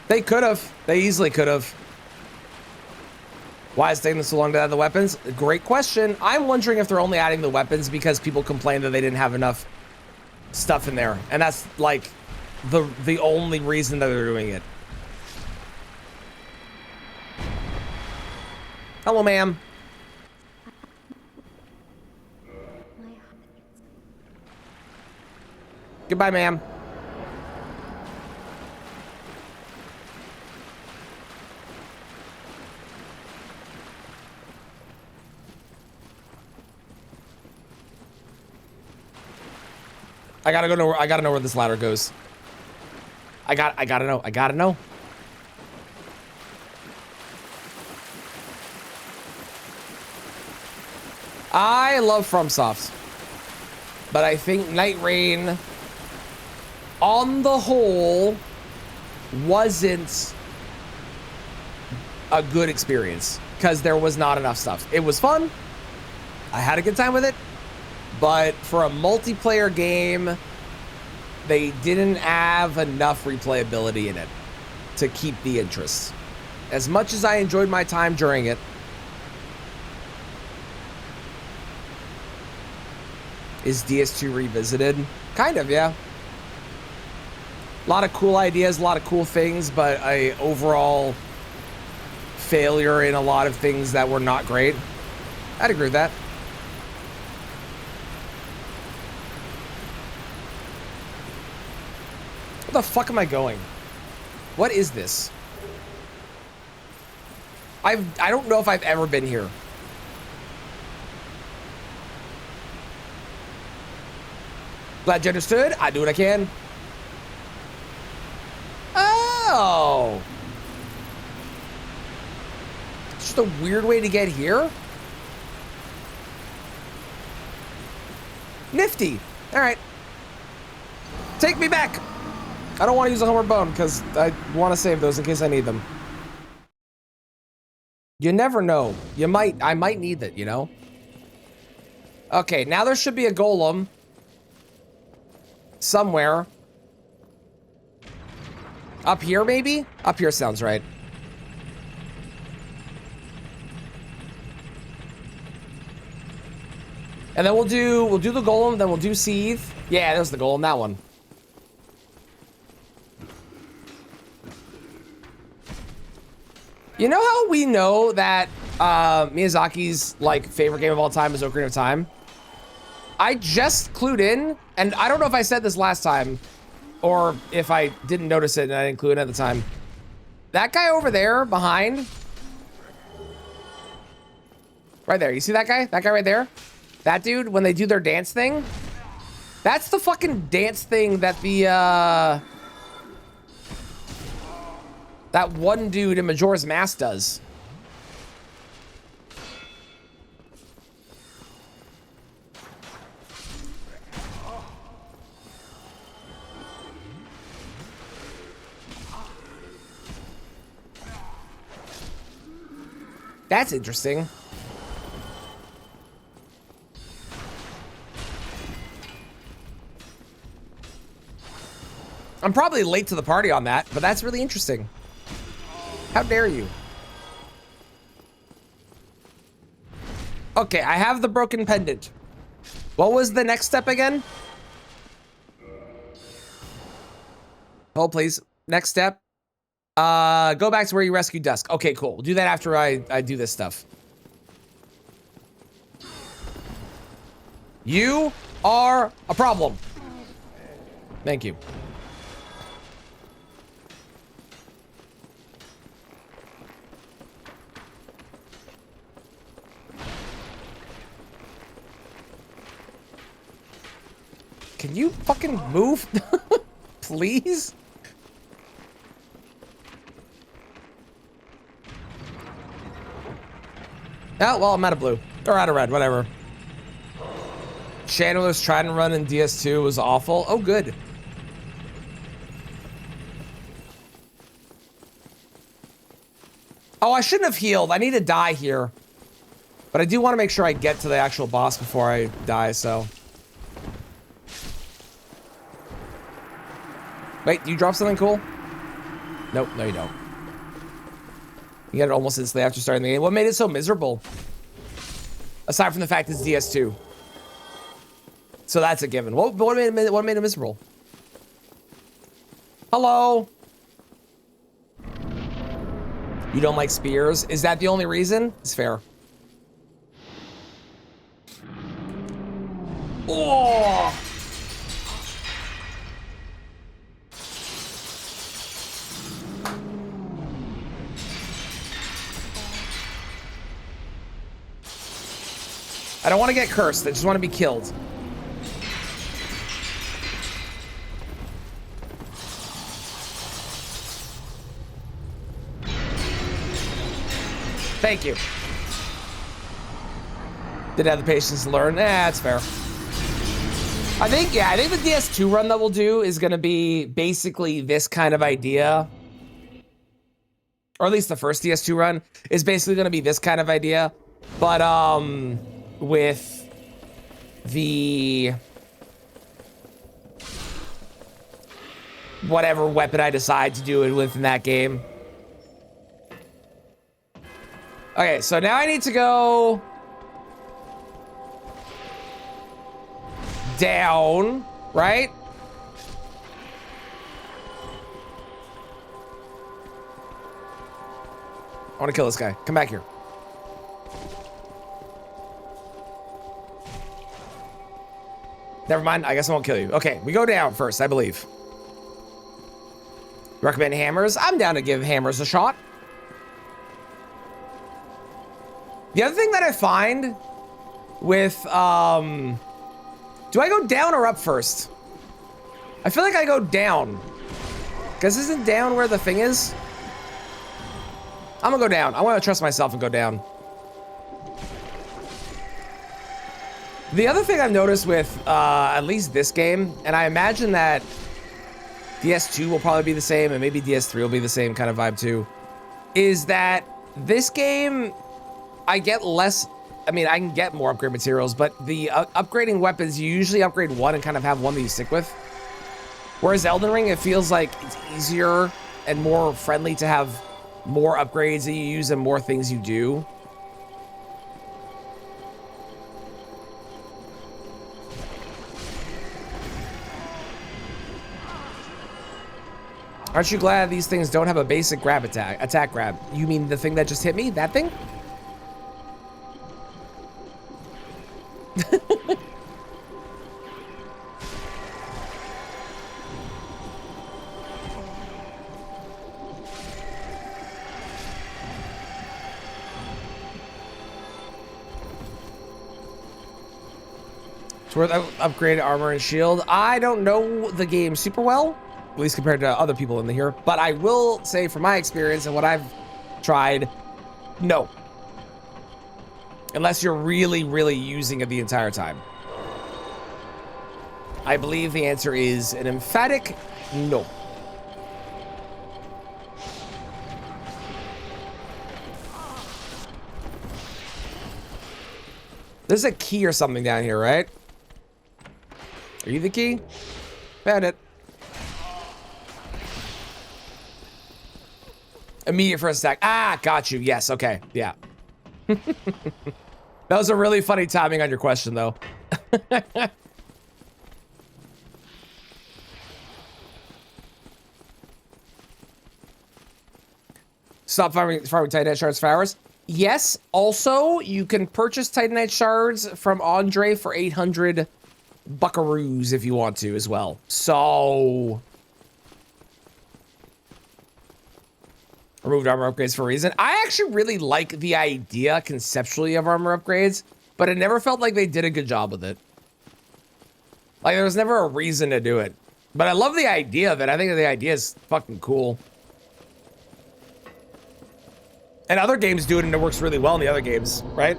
They could have. They easily could have. Why is it taking so long to add the weapons? Great question. I'm wondering if they're only adding the weapons because people complained that they didn't have enough stuff in there. And that's like the only reason that they're doing it. Hello, ma'am. Goodbye, ma'am. I gotta know where this ladder goes. I gotta know. I love FromSoft, but I think Night Rain, on the whole, wasn't a good experience because there was not enough stuff. It was fun. I had a good time with it. But for a multiplayer game, they didn't have enough replayability in it to keep the interest. As much as I enjoyed my time during it, is DS2 revisited? Kind of, yeah. A lot of cool ideas, a lot of cool things, but a overall failure in a lot of things that were not great. I'd agree with that. Where the fuck am I going? What is this? I don't know if I've ever been here. Glad you understood. I do what I can. Oh. It's just a weird way to get here. Nifty. All right. Take me back. I don't want to use a homeward bone because I want to save those in case I need them. You never know. I might need it, you know? Okay, now there should be a golem somewhere. Up here, maybe? Up here sounds right. And then we'll do the golem, then we'll do Seethe. Yeah, there's the golem, that one. You know how we know that Miyazaki's like favorite game of all time is Ocarina of Time? I just clued in, and I don't know if I said this last time or if I didn't notice it and I didn't clue in at the time. That guy over there behind, right there, you see that guy? That guy right there? That dude, when they do their dance thing, that's the fucking dance thing that the that one dude in Majora's Mask does. That's interesting. I'm probably late to the party on that, but that's really interesting. How dare you? Okay, I have the broken pendant. What was the next step again? Hold, please. Next step. Go back to where you rescued Dusk. Okay, cool. We'll do that after I do this stuff. You are a problem. Thank you. Can you fucking move? Please? Oh, well, I'm out of blue. Or out of red, whatever. Chandler's Trident run in DS2 was awful. Oh, good. Oh, I shouldn't have healed. I need to die here. But I do want to make sure I get to the actual boss before I die, so. Wait, do you drop something cool? Nope, no you don't. You get it almost instantly after starting the game. What made it so miserable? Aside from the fact it's DS2. So that's a given. What made it miserable? Hello? You don't like spears? Is that the only reason? It's fair. Oh! I don't want to get cursed. I just want to be killed. Thank you. Didn't have the patience to learn. That's fair. I think the DS2 run that we'll do is going to be basically this kind of idea. Or at least the first DS2 run is basically going to be this kind of idea. But, with the whatever weapon I decide to do it with in that game. Okay, so now I need to go down, right? I want to kill this guy. Come back here. Never mind, I guess I won't kill you. Okay, we go down first, I believe. Recommend hammers? I'm down to give hammers a shot. The other thing that I find with, do I go down or up first? I feel like I go down. Because isn't down where the thing is? I'm gonna go down. I want to trust myself and go down. The other thing I've noticed with at least this game, and I imagine that DS2 will probably be the same, and maybe DS3 will be the same kind of vibe too, is that this game, I get less, I mean, I can get more upgrade materials, but the upgrading weapons, you usually upgrade one and kind of have one that you stick with. Whereas Elden Ring, it feels like it's easier and more friendly to have more upgrades that you use and more things you do. Aren't you glad these things don't have a basic grab attack grab? You mean the thing that just hit me? That thing? It's worth upgraded armor and shield. I don't know the game super well, at least compared to other people in here, but I will say from my experience and what I've tried, no. Unless you're really, really using it the entire time. I believe the answer is an emphatic no. There's a key or something down here, right? Are you the key? Found it. Immediate first attack. Ah, got you. Yes, okay. Yeah. That was a really funny timing on your question, though. Stop farming Titanite shards for hours. Yes, also, you can purchase Titanite shards from Andre for 800 buckaroos if you want to as well. So... removed armor upgrades for a reason. I actually really like the idea conceptually of armor upgrades, but it never felt like they did a good job with it. Like, there was never a reason to do it. But I love the idea of it. I think the idea is fucking cool. And other games do it, and it works really well in the other games, right?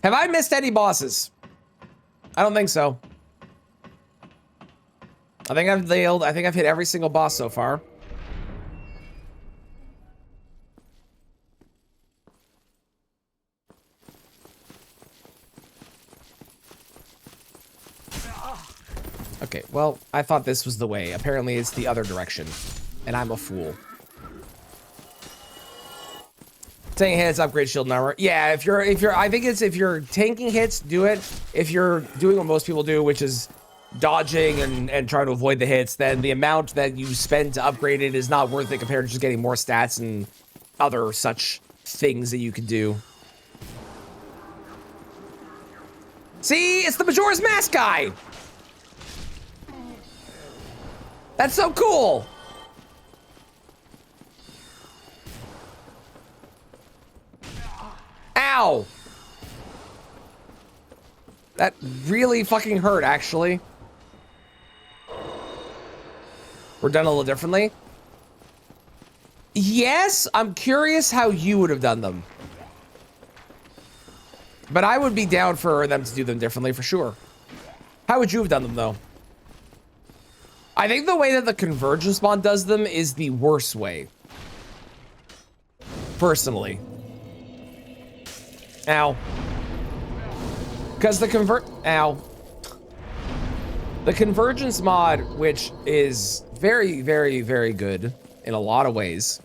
Have I missed any bosses? I don't think so. I think I've nailed, I think I've hit every single boss so far. Okay, well, I thought this was the way. Apparently it's the other direction. And I'm a fool. Tanking hits, upgrade shield and armor. Yeah, if you're, I think it's if you're tanking hits, do it. If you're doing what most people do, which is dodging and trying to avoid the hits, then the amount that you spend to upgrade it is not worth it compared to just getting more stats and other such things that you can do. See, it's the Majora's Mask guy. That's so cool. Ow. That really fucking hurt, actually. We're done a little differently. Yes, I'm curious how you would have done them. But I would be down for them to do them differently for sure. How would you have done them, though? I think the way that the Convergence mod does them is the worst way. Personally. Ow. Because the The Convergence mod, which is very, very, very good in a lot of ways,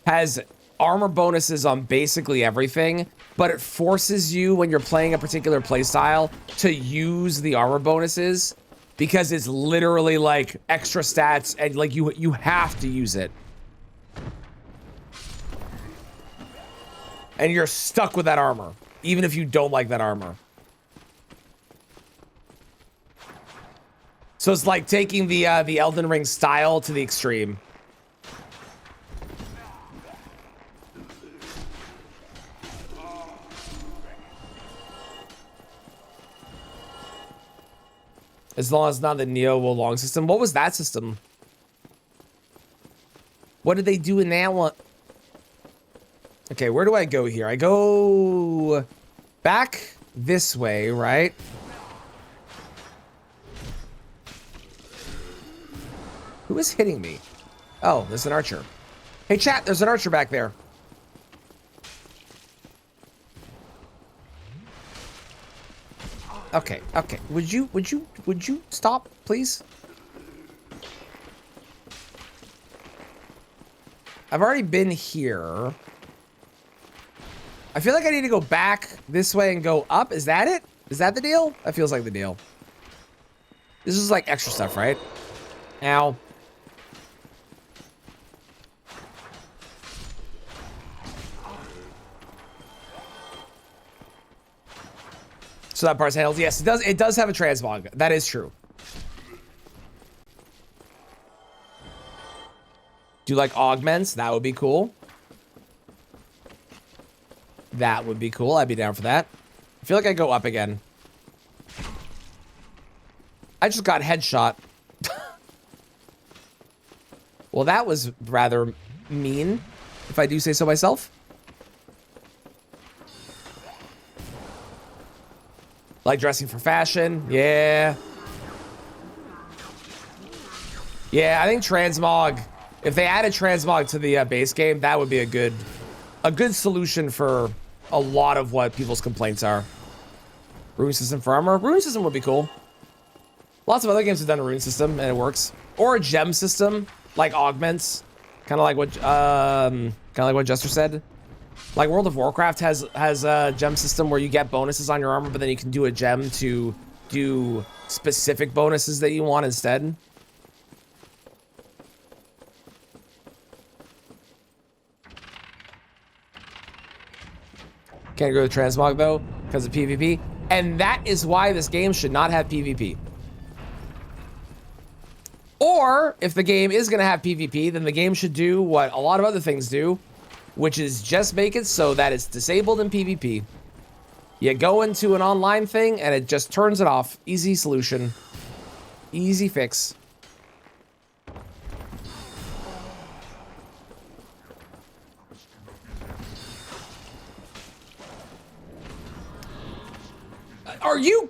has armor bonuses on basically everything, but it forces you when you're playing a particular playstyle to use the armor bonuses because it's literally like extra stats and like you have to use it. And you're stuck with that armor, even if you don't like that armor. So it's like taking the Elden Ring style to the extreme. As long as it's not the Neo Wo Long system. What was that system? What did they do in that one? Okay, where do I go here? I go back this way, right? Who is hitting me? Oh, there's an archer. Hey chat, there's an archer back there. Okay, okay. Would you stop, please? I've already been here. I feel like I need to go back this way and go up. Is that it? Is that the deal? That feels like the deal. This is like extra stuff, right? Ow. So that part's handled. Yes, it does. It does have a transmog. That is true. Do you like augments? That would be cool. That would be cool. I'd be down for that. I feel like I go up again. I just got headshot. Well, that was rather mean, if I do say so myself. Like dressing for fashion. Yeah. Yeah, I think transmog. If they added transmog to the base game, that would be a good solution for a lot of what people's complaints are. Rune system for armor. Rune system would be cool. Lots of other games have done a rune system and it works. Or a gem system, like augments. Kind of like what Jester said. Like World of Warcraft has a gem system where you get bonuses on your armor, but then you can do a gem to do specific bonuses that you want instead. Can't go to transmog though, because of PvP. And that is why this game should not have PvP. Or, if the game is going to have PvP, then the game should do what a lot of other things do, which is just make it so that it's disabled in PvP. You go into an online thing, and it just turns it off. Easy solution. Easy fix. Are you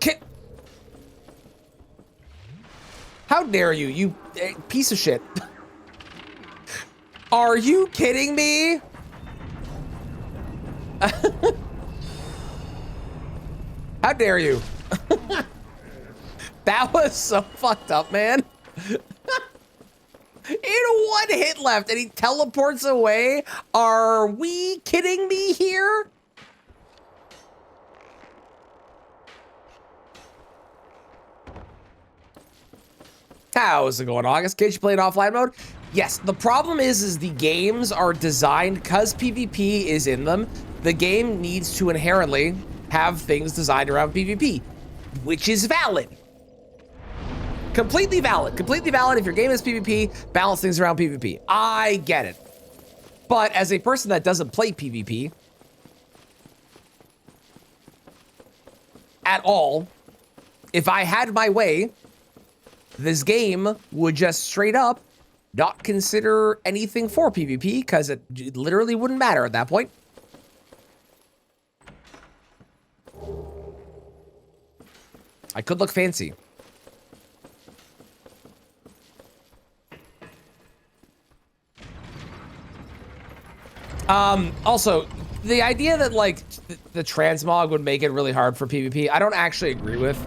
How dare you, you piece of shit. Are you kidding me? How dare you? That was so fucked up, man. He had one hit left and he teleports away. Are we kidding me here? How's it going, August? Can you play in offline mode? Yes, the problem is the games are designed, because PvP is in them, the game needs to inherently have things designed around PvP, which is valid. Completely valid. Completely valid. If your game is PvP, balance things around PvP. I get it. But as a person that doesn't play PvP at all, if I had my way, this game would just straight up not consider anything for PvP because it literally wouldn't matter at that point. I could look fancy. Also, the idea that like the transmog would make it really hard for PvP, I don't actually agree with.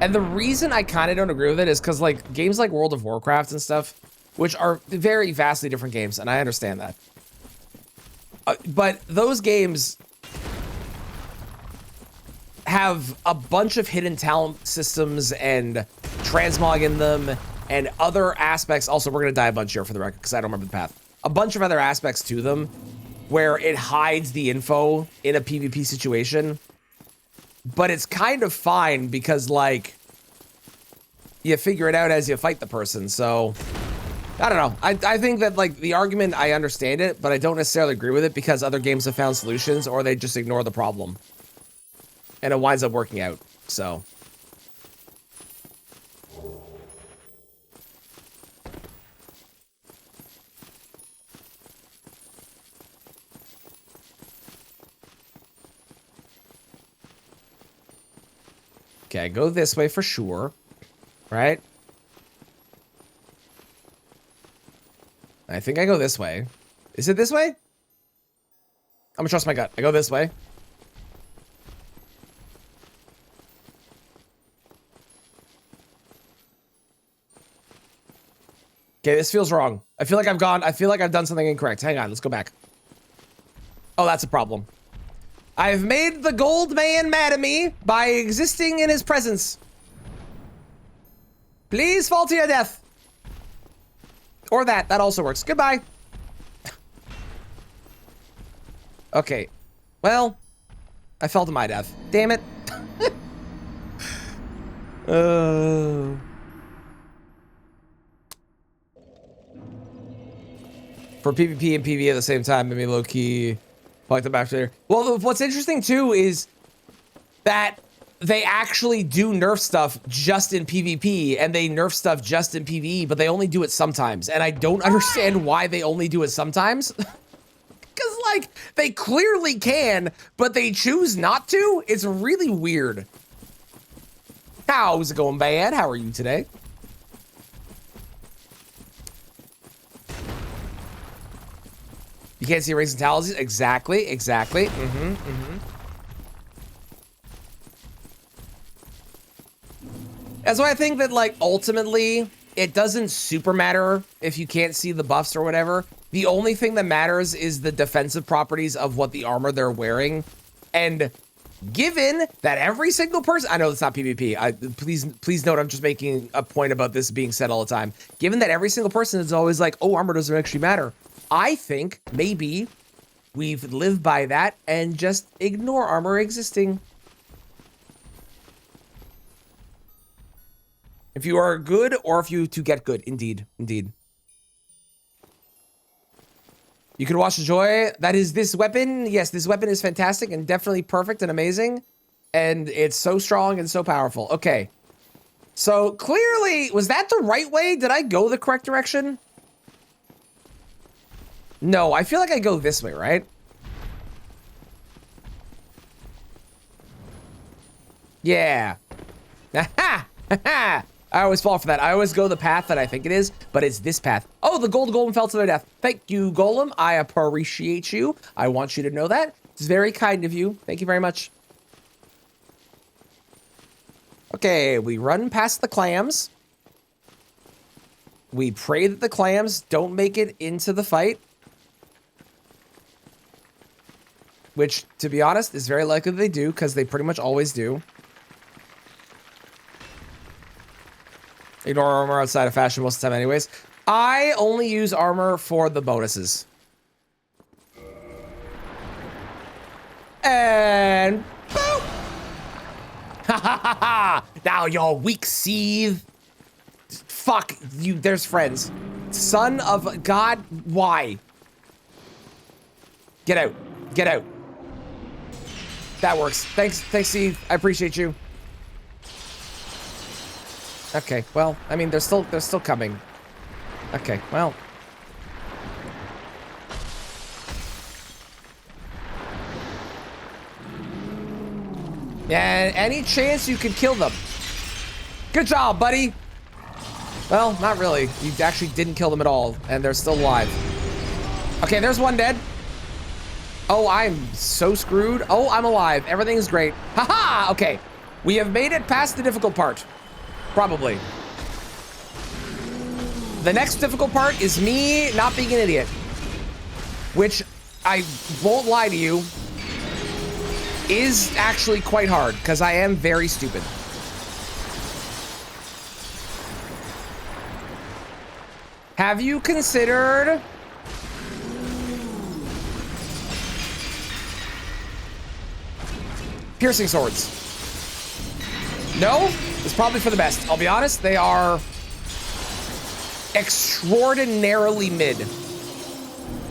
And the reason I kind of don't agree with it is because like games like World of Warcraft and stuff, which are very vastly different games, and I understand that. But those games have a bunch of hidden talent systems and transmog in them and other aspects. Also, we're going to die a bunch here for the record because I don't remember the path. A bunch of other aspects to them where it hides the info in a PvP situation. But it's kind of fine because, like, you figure it out as you fight the person. So, I don't know. I think that, like, the argument, I understand it, but I don't necessarily agree with it because other games have found solutions or they just ignore the problem. And it winds up working out. So. Okay, go this way for sure, right? I think I go this way. Is it this way? I'm gonna trust my gut. I go this way. Okay, this feels wrong. I feel like I've done something incorrect. Hang on, let's go back. Oh, that's a problem. I've made the gold man mad at me by existing in his presence. Please fall to your death. Or that also works. Goodbye. Okay. Well, I fell to my death. Damn it. For PvP and PvE at the same time, maybe low-key fuck them back there. Well, what's interesting too is that they actually do nerf stuff just in PvP and they nerf stuff just in PvE, but they only do it sometimes. And I don't understand why they only do it sometimes. Because, like, they clearly can, but they choose not to. It's really weird. How's it going, bad? How are you today? You can't see racing towels. Exactly. That's why I think that, like, ultimately, it doesn't super matter if you can't see the buffs or whatever. The only thing that matters is the defensive properties of what the armor they're wearing. And given that every single person, I know it's not PvP. Please note, I'm just making a point about this being said all the time. Given that every single person is always like, oh, armor doesn't actually matter. I think maybe we've lived by that and just ignore armor existing. If you are good or if you to get good. Indeed. You can watch the joy. That is this weapon. Yes, this weapon is fantastic and definitely perfect and amazing. And it's so strong and so powerful. Okay. So clearly, was that the right way? Did I go the correct direction? No, I feel like I go this way, right? Yeah. Aha! I always fall for that. I always go the path that I think it is, but it's this path. Oh, the gold golem fell to their death. Thank you, golem. I appreciate you. I want you to know that. It's very kind of you. Thank you very much. Okay, we run past the clams. We pray that the clams don't make it into the fight. Which, to be honest, is very likely they do, because they pretty much always do. Ignore armor outside of fashion most of the time anyways. I only use armor for the bonuses. And boop! Ha ha ha ha! Now you're weak, Seethe. Fuck you, there's friends. Son of God, why? Get out, get out. That works. Thanks, Seethe. I appreciate you. Okay, well, I mean, they're still coming. Okay, well. Yeah, any chance you could kill them? Good job, buddy. Well, not really. You actually didn't kill them at all, and they're still alive. Okay, there's one dead. Oh, I'm so screwed. Oh, I'm alive. Everything's great. Haha! Okay, we have made it past the difficult part. Probably. The next difficult part is me not being an idiot. Which, I won't lie to you, is actually quite hard, because I am very stupid. Have you considered piercing swords? No? It's probably for the best. I'll be honest, they are extraordinarily mid.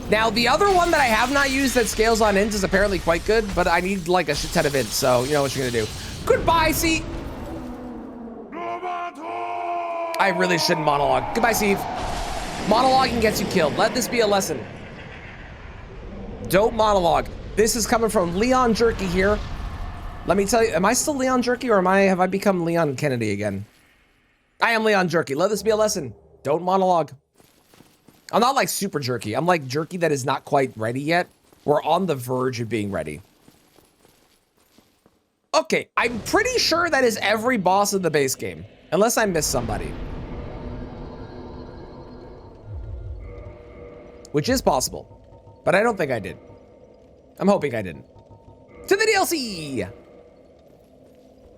Now, the other one that I have not used that scales on int is apparently quite good, but I need like a shit ton of int, so you know what you're gonna do. Goodbye, Seethe. I really shouldn't monologue. Goodbye, Seethe. Monologuing gets you killed. Let this be a lesson. Don't monologue. This is coming from Leon Jerky here. Let me tell you, am I still Leon Jerky or have I become Leon Kennedy again? I am Leon Jerky. Let this be a lesson. Don't monologue. I'm not like super jerky. I'm like jerky that is not quite ready yet. We're on the verge of being ready. Okay, I'm pretty sure that is every boss in the base game, unless I missed somebody. Which is possible, but I don't think I did. I'm hoping I didn't. To the DLC!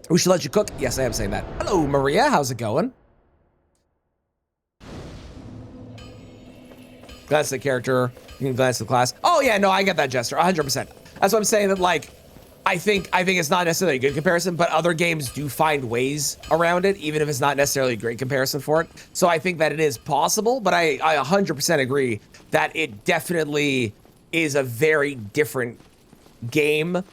We should let you cook. Yes, I am saying that. Hello, Maria. How's it going? Glance the character. You can glance the class. Oh, yeah, no, I get that, Jester. 100%. That's what I'm saying, that, like, I think it's not necessarily a good comparison, but other games do find ways around it, even if it's not necessarily a great comparison for it. So I think that it is possible, but I 100% agree that it definitely is a very different game.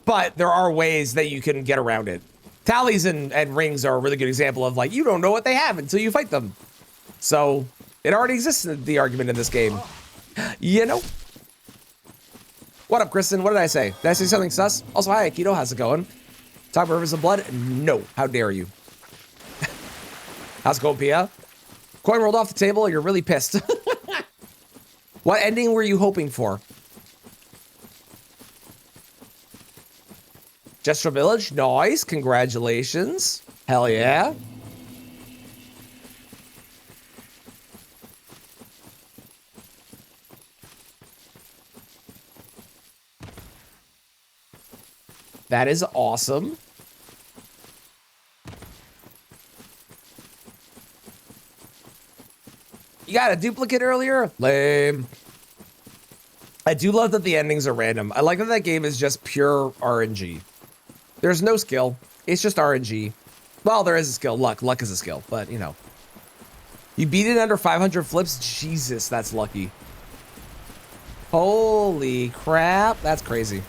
But there are ways that you can get around it. Tallies and rings are a really good example of, like, you don't know what they have until you fight them. So it already exists in the argument in this game. You know? What up, Kristen? What did I say? Did I say something sus? Also, hi, Aikido. How's it going? Talk about Rivers of Blood? No. How dare you? How's it going, Pia? Coin rolled off the table. You're really pissed. What ending were you hoping for? Jester Village? Nice. Congratulations. Hell yeah. That is awesome. You got a duplicate earlier? Lame. I do love that the endings are random. I like that that game is just pure RNG. There's no skill. It's just RNG. Well, there is a skill. Luck. Luck is a skill, but you know. You beat it under 500 flips? Jesus, that's lucky. Holy crap. That's crazy.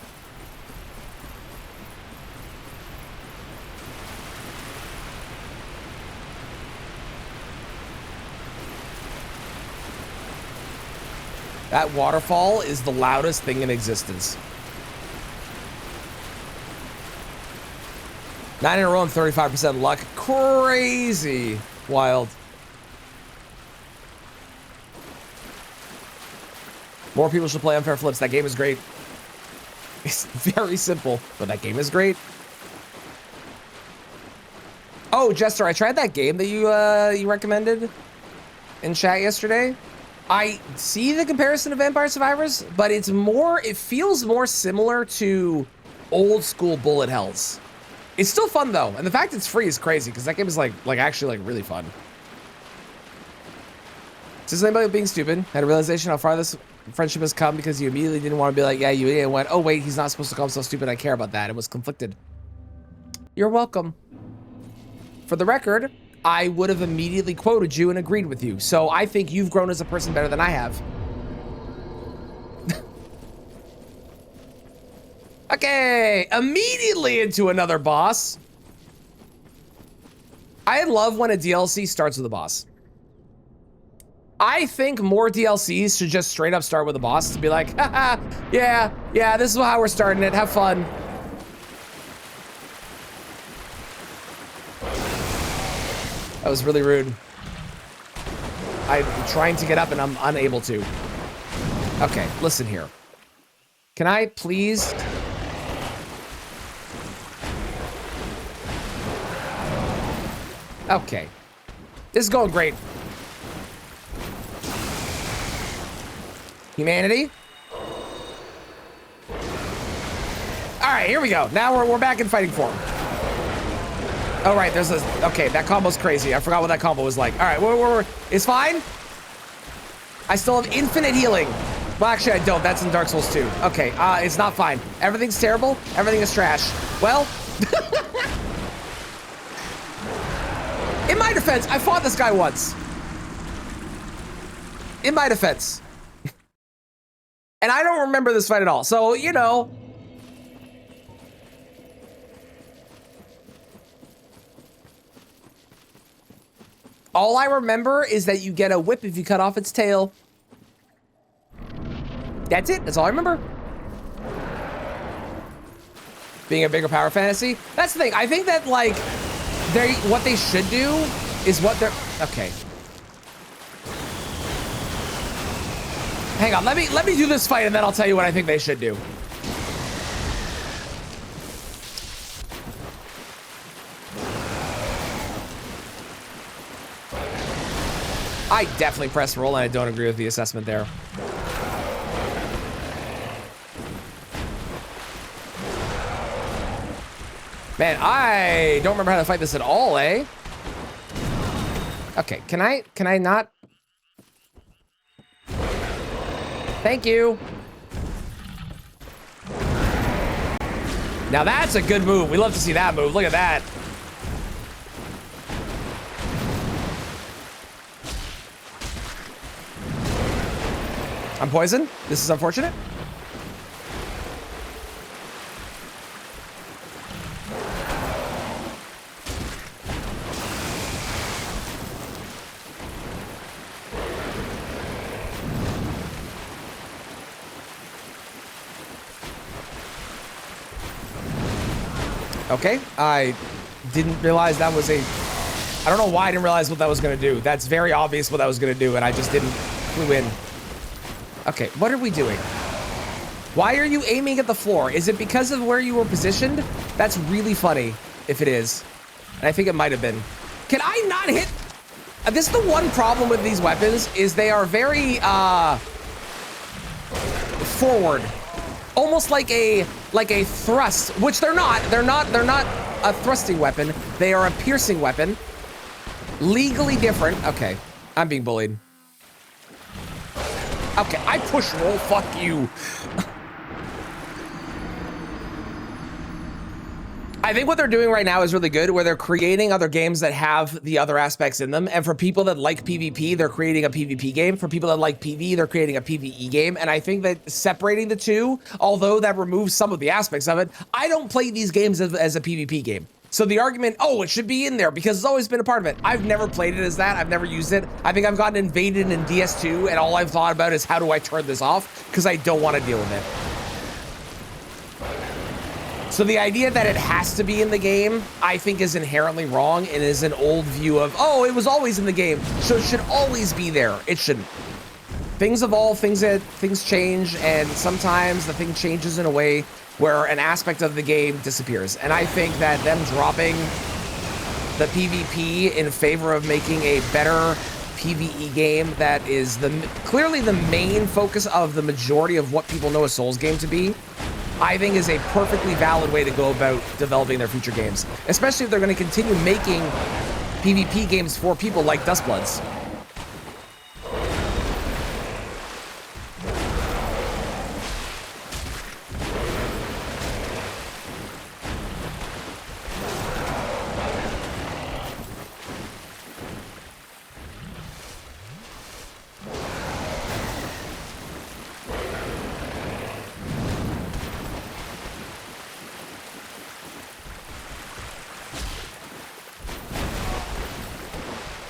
That waterfall is the loudest thing in existence. 9 in a row and 35% luck. Crazy. Wild. More people should play Unfair Flips. That game is great. It's very simple, but that game is great. Oh, Jester, I tried that game that you recommended in chat yesterday. I see the comparison to Vampire Survivors, but it feels more similar to old school bullet hells. It's still fun though, and the fact it's free is crazy because that game is like actually really fun. Says anybody being stupid had a realization how far this friendship has come because you immediately didn't want to be like, yeah, you idiot, and went, oh wait, he's not supposed to call himself stupid. I care about that. It was conflicted. You're welcome. For the record, I would have immediately quoted you and agreed with you. So I think you've grown as a person better than I have. Okay, immediately into another boss. I love when a DLC starts with a boss. I think more DLCs should just straight up start with a boss to be like, haha, yeah, this is how we're starting it. Have fun. That was really rude. I'm trying to get up and I'm unable to. Okay, listen here. Can I please? Okay. This is going great. Humanity. All right, here we go. Now we're back in fighting form. Oh, right, there's a, okay, that combo's crazy. I forgot what that combo was like. All right, it's fine. I still have infinite healing. Well, actually, I don't. That's in Dark Souls 2. Okay, it's not fine. Everything's terrible. Everything is trash. Well, in my defense, I fought this guy once. In my defense. And I don't remember this fight at all. So, you know. All I remember is that you get a whip if you cut off its tail. That's it. That's all I remember. Being a bigger power fantasy. That's the thing. I think that, like, what they should do is what they're... Okay. Hang on. Let me do this fight, and then I'll tell you what I think they should do. I definitely pressed roll, and I don't agree with the assessment there. Man, I don't remember how to fight this at all, eh? Okay, can I not? Thank you. Now that's a good move. We love to see that move. Look at that. I'm poisoned. This is unfortunate. Okay, I didn't realize that was I don't know why I didn't realize what that was gonna do. That's very obvious what that was gonna do, and I just didn't clue in. Okay, what are we doing? Why are you aiming at the floor? Is it because of where you were positioned? That's really funny, if it is. And I think it might have been. Can I not hit? This is the one problem with these weapons, is they are very, forward. Almost like a thrust, which they're not. They're not a thrusting weapon. They are a piercing weapon. Legally different. Okay, I'm being bullied. Okay, I push roll, fuck you. I think what they're doing right now is really good, where they're creating other games that have the other aspects in them. And for people that like PvP, they're creating a PvP game. For people that like PvE, they're creating a PvE game. And I think that separating the two, although that removes some of the aspects of it, I don't play these games as a PvP game. So the argument, oh, it should be in there because it's always been a part of it. I've never played it as that. I've never used it. I think I've gotten invaded in DS2, and all I've thought about is how do I turn this off because I don't want to deal with it. So the idea that it has to be in the game, I think is inherently wrong and is an old view of, oh, it was always in the game, so it should always be there. It shouldn't. Things evolve, things change, and sometimes the thing changes in a way where an aspect of the game disappears. And I think that them dropping the PvP in favor of making a better PvE game that is clearly the main focus of the majority of what people know a Souls game to be, I think is a perfectly valid way to go about developing their future games, especially if they're going to continue making PvP games for people like Dustbloods.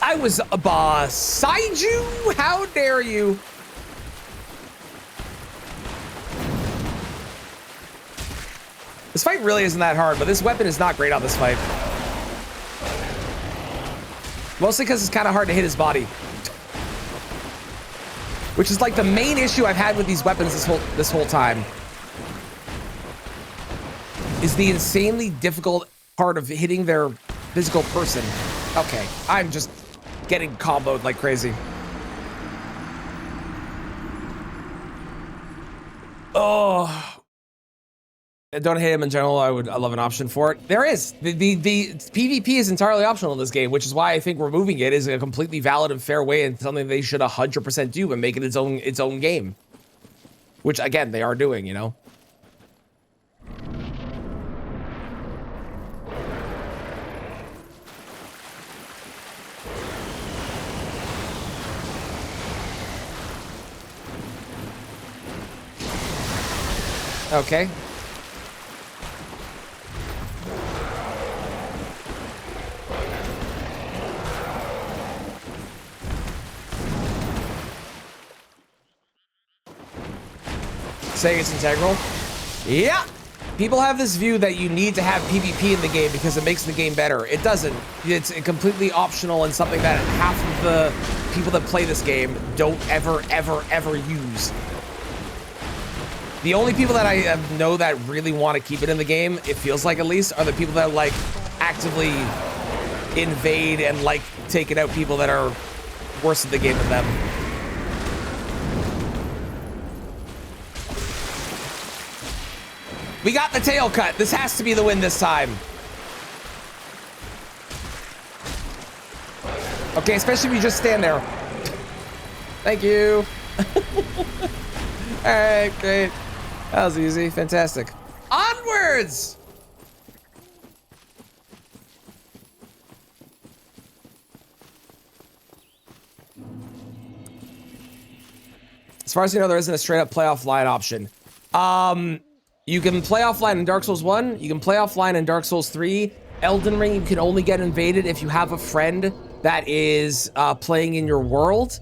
I was beside you? How dare you? This fight really isn't that hard, but this weapon is not great on this fight. Mostly because it's kind of hard to hit his body. Which is like the main issue I've had with these weapons this whole time. Is the insanely difficult part of hitting their physical person. Okay, I'm just getting comboed like crazy. Oh, don't hit him in general. I love an option for it. There is the PvP is entirely optional in this game, which is why I think removing it is a completely valid and fair way and something they should 100% do and make it its own game. Which again they are doing, you know. Okay. Saying it's integral? Yeah. People have this view that you need to have PvP in the game because it makes the game better. It doesn't. It's completely optional and something that half of the people that play this game don't ever use. The only people that I know that really want to keep it in the game, it feels like at least, are the people that like actively invade and like taking out people that are worse at the game than them. We got the tail cut. This has to be the win this time. Okay, especially if you just stand there. Thank you. All right, great. That was easy. Fantastic. Onwards! As far as you know, there isn't a straight up play offline option. You can play offline in Dark Souls 1. You can play offline in Dark Souls 3. Elden Ring, you can only get invaded if you have a friend that is playing in your world.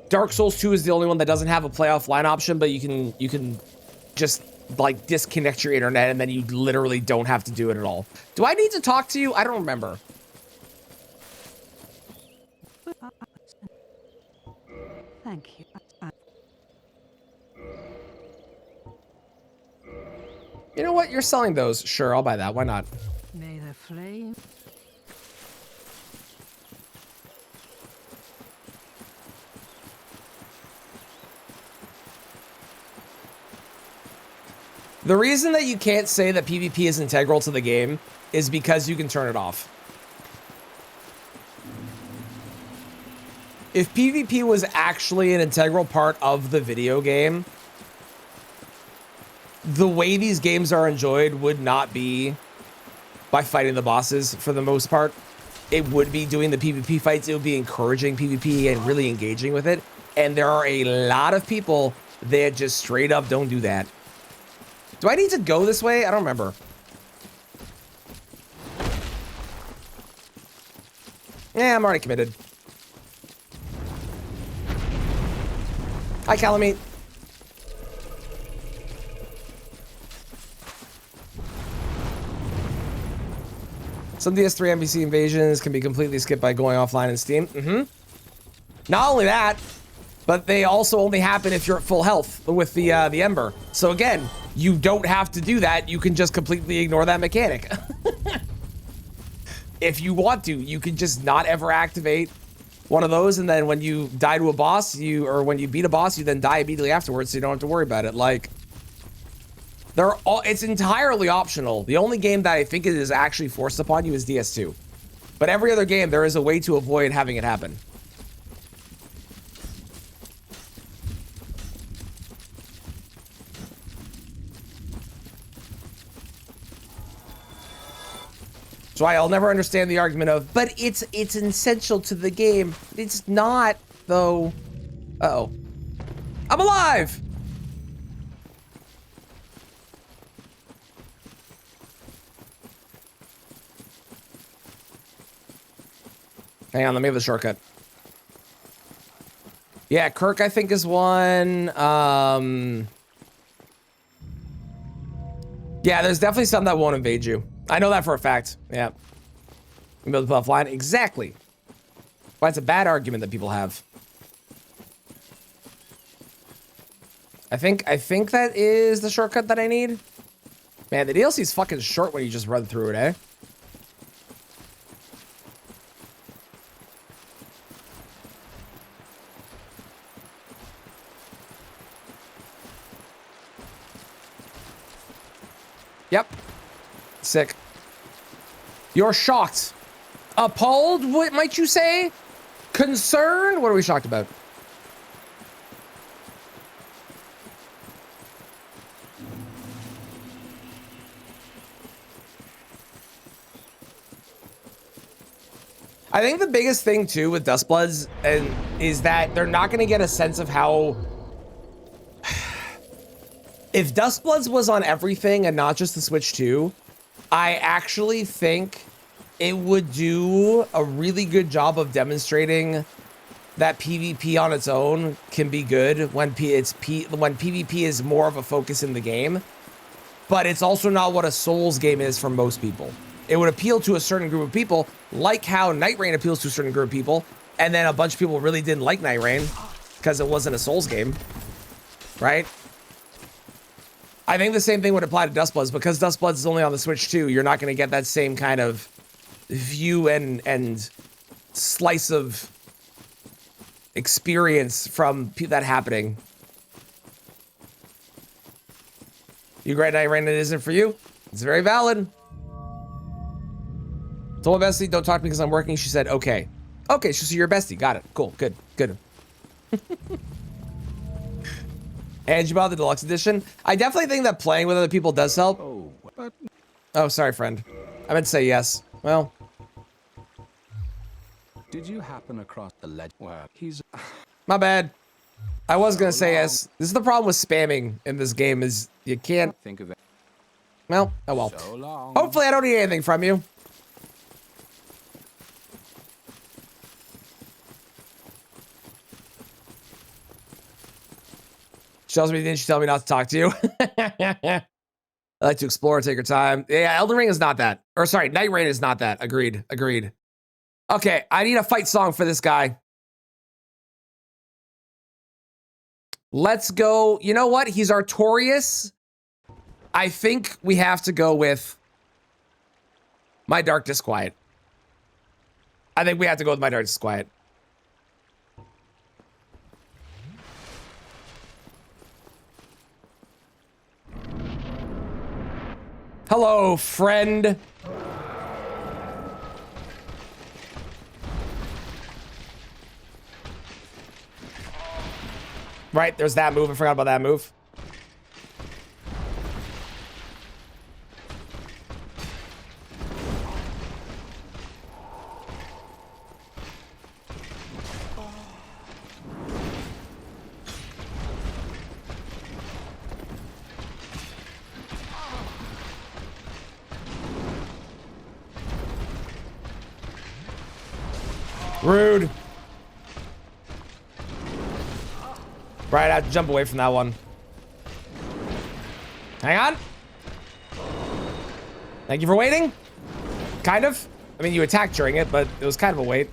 Dark Souls 2 is the only one that doesn't have a play offline option, but you can just like disconnect your internet and then you literally don't have to do it at all. Do I need to talk to you? I don't remember. Thank you. You know what? You're selling those. Sure, I'll buy that. Why not? May the flame. The reason that you can't say that PvP is integral to the game is because you can turn it off. If PvP was actually an integral part of the video game, the way these games are enjoyed would not be by fighting the bosses for the most part. It would be doing the PvP fights. It would be encouraging PvP and really engaging with it. And there are a lot of people that just straight up don't do that. Do I need to go this way? I don't remember. Yeah, I'm already committed. Hi, Calamite. Some DS3 NPC invasions can be completely skipped by going offline in Steam. Not only that, but they also only happen if you're at full health with the Ember. So again, you don't have to do that. You can just completely ignore that mechanic. If you want to, you can just not ever activate one of those, and then when you die to a boss, or when you beat a boss, you then die immediately afterwards, so you don't have to worry about it. Like, it's entirely optional. The only game that I think it is actually forced upon you is DS2. But every other game, there is a way to avoid having it happen. So I'll never understand the argument of, but it's essential to the game. It's not, though. Uh-oh. I'm alive! Hang on, let me have the shortcut. Yeah, Kirk, I think, is one. Yeah, there's definitely some that won't invade you. I know that for a fact. Yeah. You build the offline. Exactly. Why it's a bad argument that people have. I think that is the shortcut that I need. Man, the DLC is fucking short when you just run through it, eh? Yep. Sick. You're shocked. Appalled, what might you say? Concerned? What are we shocked about? I think the biggest thing too with Dustbloods is that they're not going to get a sense of how... If Dustbloods was on everything and not just the Switch 2, I actually think it would do a really good job of demonstrating that PvP on its own can be good when PvP is more of a focus in the game. But it's also not what a Souls game is for most people. It would appeal to a certain group of people, like how Night Rain appeals to a certain group of people, and then a bunch of people really didn't like Night Rain because it wasn't a Souls game, right? I think the same thing would apply to Dustbloods. Because Dustbloods is only on the Switch 2, you're not going to get that same kind of view and slice of experience from that happening. You great Night Rain, it isn't for you. It's very valid. Told my bestie, don't talk to me because I'm working. She said, okay. Okay, so you're a bestie. Got it. Cool. Good. Good. And you bought the deluxe edition. I definitely think that playing with other people does help. Oh, but Oh, sorry, friend. I meant to say yes. Well, did you happen across the ledge where he's... my bad. I was gonna say yes. This is the problem with spamming in this game is you can't... Think of it. Well, oh well. So long. Hopefully I don't need anything from you. She tells me, didn't she tell me not to talk to you? I like to explore, take your time. Yeah, Elden Ring is not that. Or sorry, Night Rain is not that. Agreed, agreed. Okay, I need a fight song for this guy. Let's go. You know what? He's Artorias. I think we have to go with My Dark Disquiet. I think we have to go with My Dark Disquiet. Hello, friend. Right, there's that move. I forgot about that move. Rude. Right, I have to jump away from that one. Hang on. Thank you for waiting. Kind of. I mean, you attacked during it, but it was kind of a wait.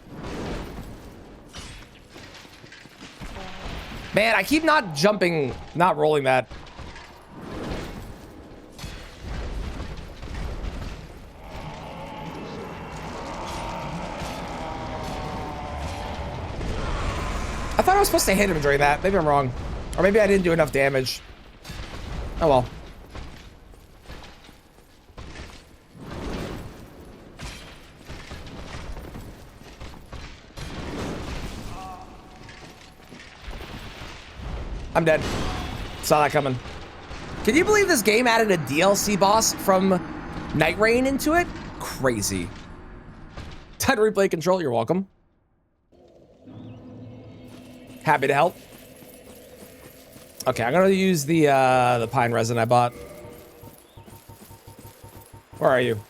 Man, I keep not jumping, not rolling that. I thought I was supposed to hit him during that. Maybe I'm wrong. Or maybe I didn't do enough damage. Oh well. I'm dead. Saw that coming. Can you believe this game added a DLC boss from Night Rain into it? Crazy. Time to replay Control. You're welcome. Happy to help. Okay, I'm gonna use the pine resin I bought. Where are you?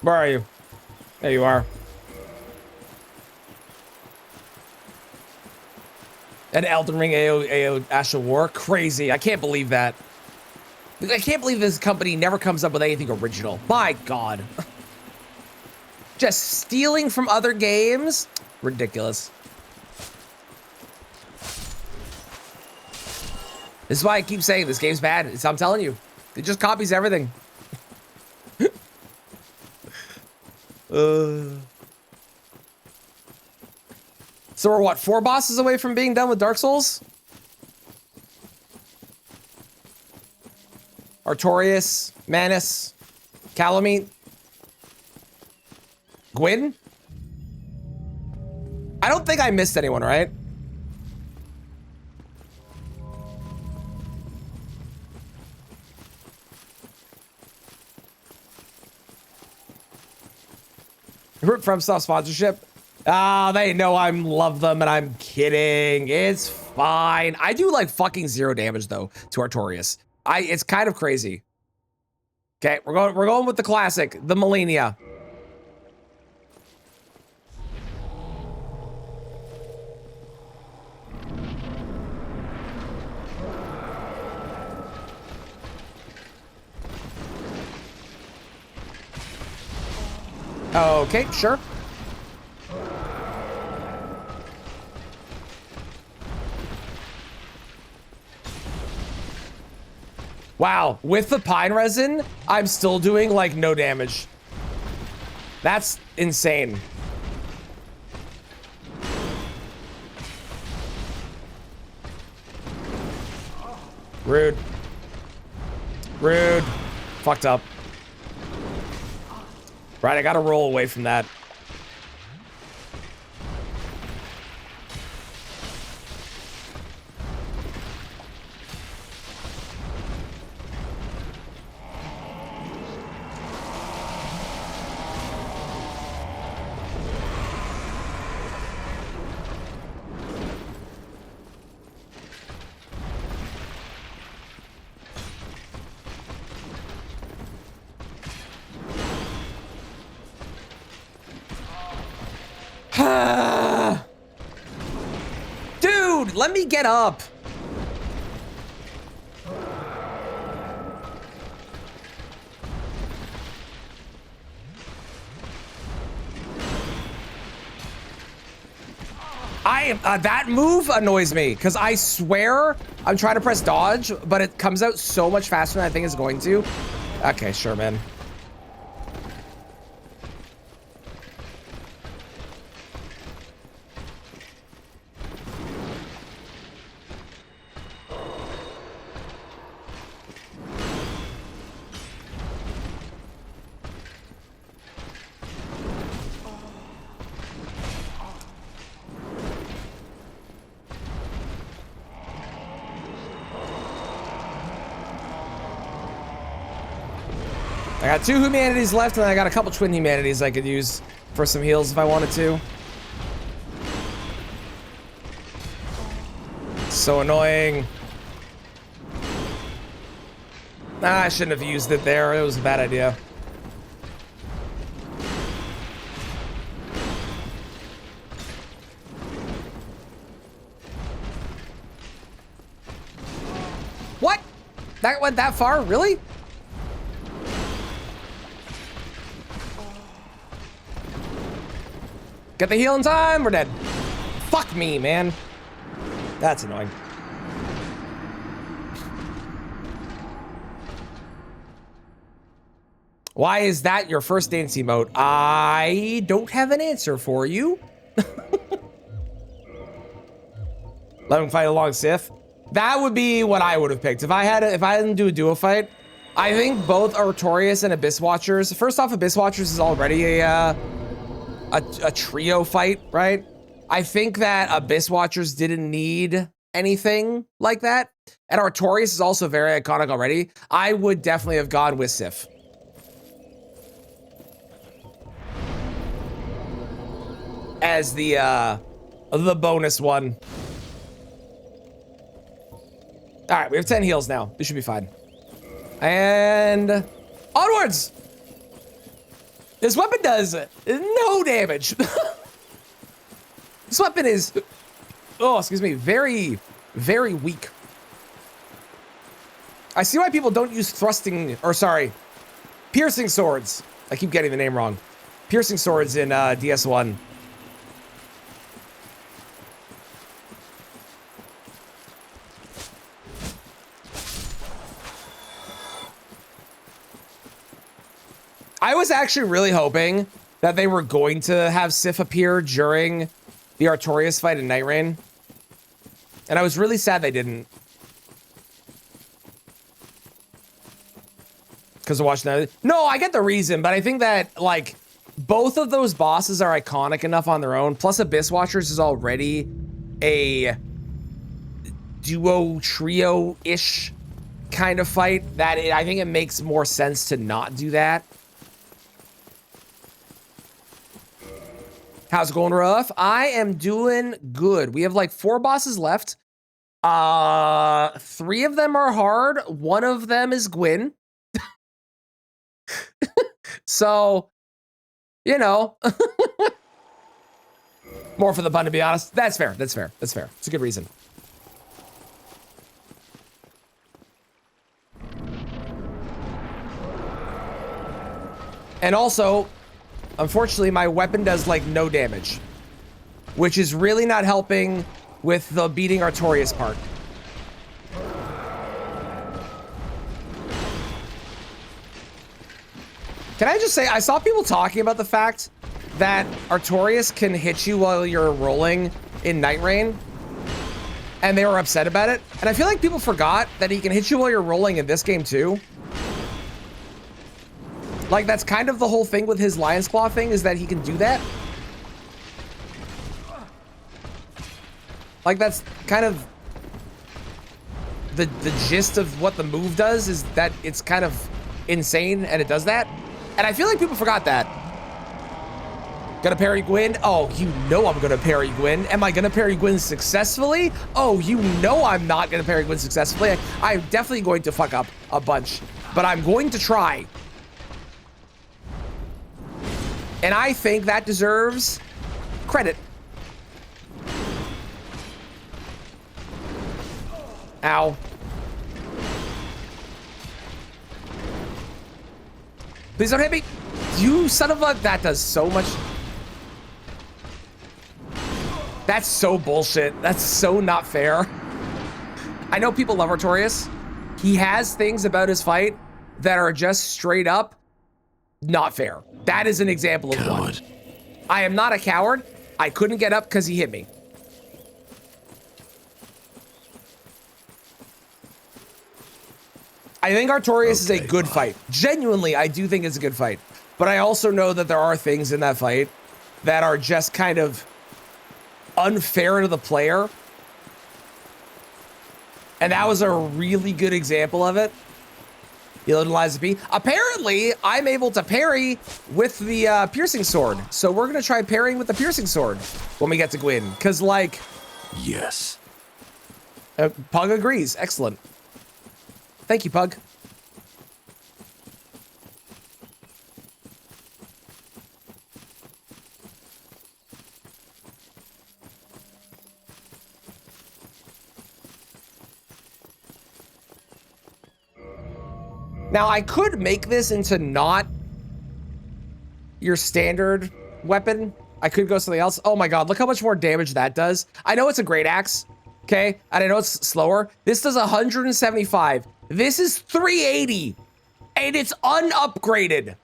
Where are you? There you are. An Elden Ring AO Asha War. Crazy. I can't believe that. I can't believe this company never comes up with anything original. My God. Just stealing from other games? Ridiculous. This is why I keep saying this game's bad. I'm telling you. It just copies everything. So we're what, 4 bosses away from being done with Dark Souls? Artorias, Manus, Calamite, Gwyn? I don't think I missed anyone, right? From Soft sponsorship. Ah, they know I love them and I'm kidding. It's fine. I do like fucking 0 damage though to Artorias. It's kind of crazy. Okay, we're going with the classic, the Malenia. Okay, sure. Wow, with the pine resin, I'm still doing like no damage. That's insane. Rude. Rude. Fucked up. Right, I gotta roll away from that. Dude, let me get up. That move annoys me because I swear I'm trying to press dodge, but it comes out so much faster than I think it's going to. Okay, sure, man. I got 2 humanities left, and I got a couple twin humanities I could use for some heals if I wanted to. So annoying. Nah, I shouldn't have used it there. It was a bad idea. What? That went that far? Really? Get the heal in time, we're dead. Fuck me, man. That's annoying. Why is that your first dance emote? I don't have an answer for you. Let him fight along Sif. That would be what I would have picked. If I didn't do a duo fight, I think both Artorias and Abyss Watchers. First off, Abyss Watchers is already a trio fight, right? I think that Abyss Watchers didn't need anything like that. And Artorias is also very iconic already. I would definitely have gone with Sif. As the bonus one. All right, we have 10 heals now. This should be fine. And onwards. This weapon does no damage. This weapon is, oh, excuse me, very, very weak. I see why people don't use thrusting, or sorry, piercing swords. I keep getting the name wrong. Piercing swords in DS1. I was actually really hoping that they were going to have Sif appear during the Artorias fight in Night Rain. And I was really sad they didn't. Because of watching that. No, I get the reason, but I think that, like, both of those bosses are iconic enough on their own. Plus, Abyss Watchers is already a duo, trio-ish kind of fight that I think it makes more sense to not do that. How's it going, Ruff? I am doing good. We have like 4 bosses left. 3 of them are hard. 1 of them is Gwyn. So, you know. More for the bun, to be honest. That's fair. That's fair. That's fair. It's a good reason. And also, unfortunately, my weapon does like no damage, which is really not helping with the beating Artorias part. Can I just say, I saw people talking about the fact that Artorias can hit you while you're rolling in Night Rain, and they were upset about it. And I feel like people forgot that he can hit you while you're rolling in this game too. Like, that's kind of the whole thing with his Lion's Claw thing, is that he can do that. Like, that's kind of the gist of what the move does, is that it's kind of insane and it does that. And I feel like people forgot that. Gonna parry Gwyn? Oh, you know I'm gonna parry Gwyn. Am I gonna parry Gwyn successfully? Oh, you know I'm not gonna parry Gwyn successfully. I'm definitely going to fuck up a bunch, but I'm going to try. And I think that deserves credit. Ow. Please don't hit me. You son of a... That does so much... That's so bullshit. That's so not fair. I know people love Artorias. He has things about his fight that are just straight up not fair. That is an example of one. I am not a coward. I couldn't get up because he hit me. I think Artorias is a good fight. Genuinely, I do think it's a good fight. But I also know that there are things in that fight that are just kind of unfair to the player. And that was a really good example of it. Eliza P. Apparently, I'm able to parry with the piercing sword. So we're going to try parrying with the piercing sword when we get to Gwyn. Because, like... Yes. Pug agrees. Excellent. Thank you, Pug. Now, I could make this into not your standard weapon. I could go something else. Oh my god, look how much more damage that does. I know it's a great axe, okay? And I know it's slower. This does 175. This is 380. And it's unupgraded.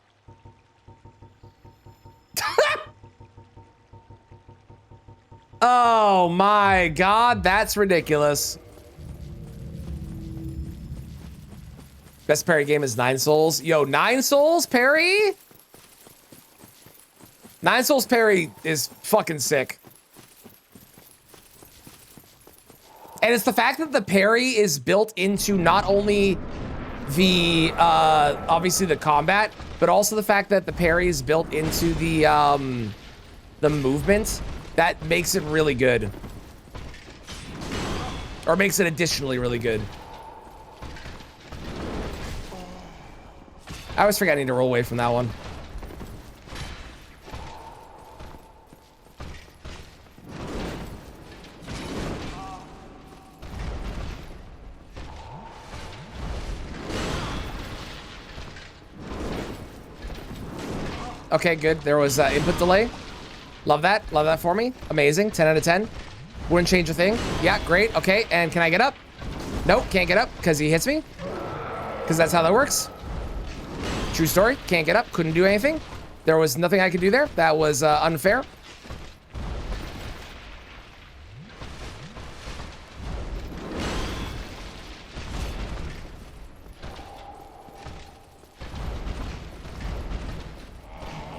Oh my god, that's ridiculous. Best parry game is 9 Souls. Yo, 9 Souls parry? 9 Souls parry is fucking sick. And it's the fact that the parry is built into not only the, obviously the combat, but also the fact that the parry is built into the movement. That makes it really good. Or makes it additionally really good. I always forget I need to roll away from that one. Okay, good. There was input delay. Love that. Love that for me. Amazing. 10 out of 10. Wouldn't change a thing. Yeah, great. Okay, and can I get up? Nope, can't get up because he hits me. Because that's how that works. True story. Can't get up. Couldn't do anything. There was nothing I could do there. That was unfair.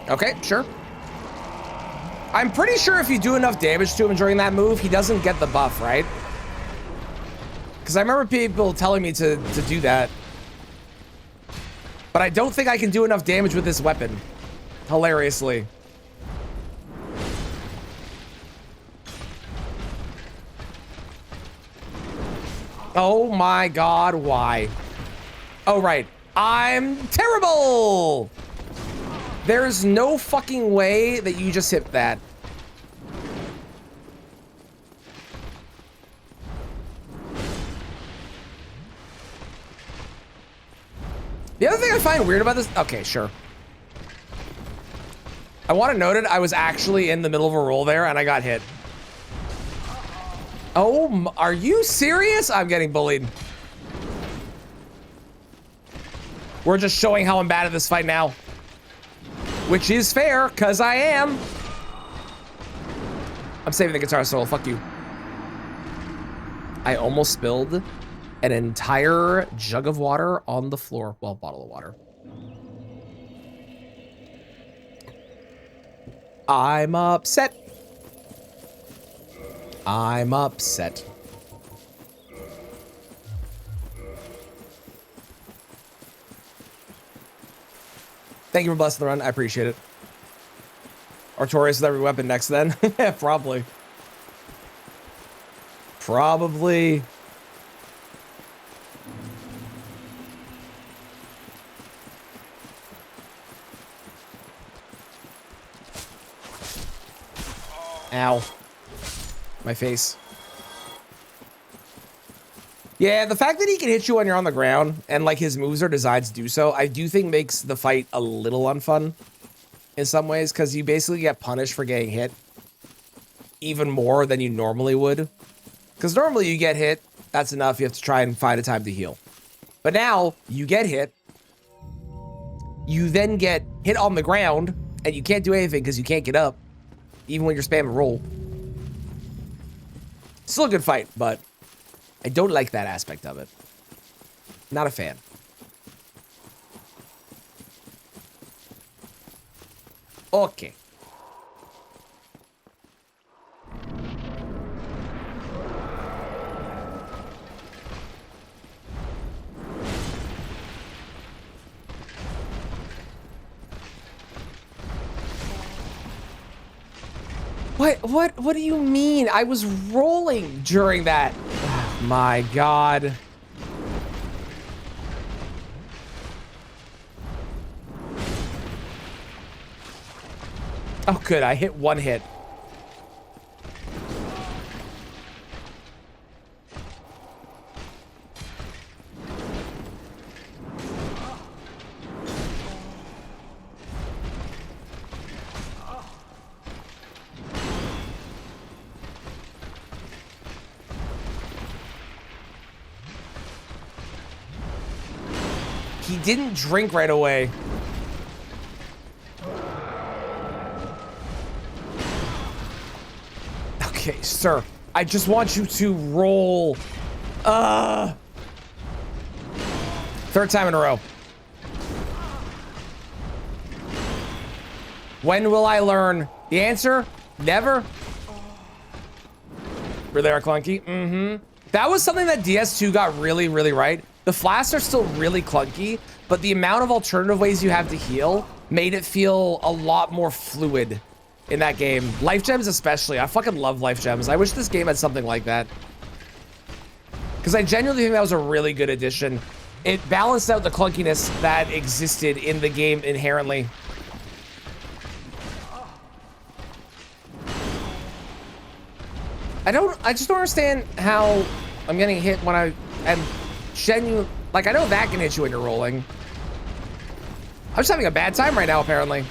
Okay, sure. I'm pretty sure if you do enough damage to him during that move, he doesn't get the buff, right? Because I remember people telling me to do that. But I don't think I can do enough damage with this weapon. Hilariously. Oh my god, why? Oh, right. I'm terrible! There's no fucking way that you just hit that. The other thing I find weird about this... Okay, sure. I want to note it. I was actually in the middle of a roll there and I got hit. Oh, are you serious? I'm getting bullied. We're just showing how I'm bad at this fight now. Which is fair, because I am. I'm saving the guitar solo. Fuck you. I almost spilled an entire jug of water on the floor. Well, bottle of water. I'm upset. I'm upset. Thank you for blessing the run. I appreciate it. Artorias with every weapon next then. Yeah, probably. Probably. Ow. My face. Yeah, the fact that he can hit you when you're on the ground and like his moves are designed to do so, I do think makes the fight a little unfun in some ways, because you basically get punished for getting hit even more than you normally would. Because normally you get hit, that's enough, you have to try and find a time to heal. But now you get hit, you then get hit on the ground and you can't do anything because you can't get up, even when you're spamming roll. Still a good fight, but I don't like that aspect of it. Not a fan. Okay. What do you mean? I was rolling during that. Oh, my God. Oh, good. I hit one hit. he didn't drink right away. Okay, sir. I just want you to roll. Third time in a row. When will I learn? The answer? Never. Were they clunky? Mm-hmm. That was something that DS2 got really, really right. The flasks are still really clunky, but the amount of alternative ways you have to heal made it feel a lot more fluid in that game. Life gems especially. I fucking love life gems. I wish this game had something like that. Because I genuinely think that was a really good addition. It balanced out the clunkiness that existed in the game inherently. I just don't understand how I'm getting hit when I am genuine. Like, I know that can hit you when you're rolling. I'm just having a bad time right now, apparently.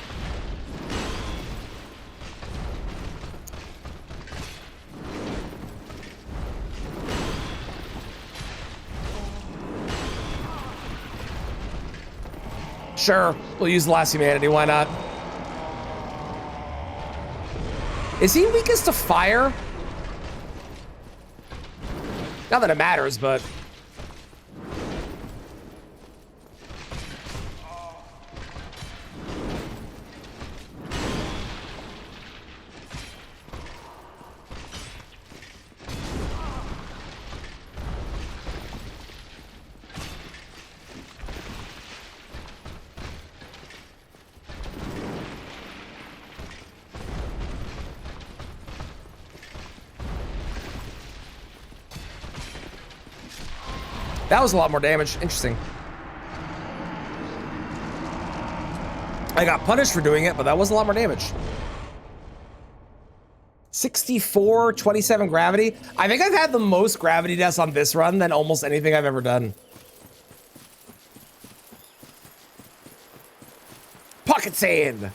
Sure, we'll use the last humanity, why not? Is he weakest to fire? Not that it matters, but... That was a lot more damage. Interesting. I got punished for doing it, but that was a lot more damage. 64, 27 gravity. I think I've had the most gravity deaths on this run than almost anything I've ever done. Pocket sand.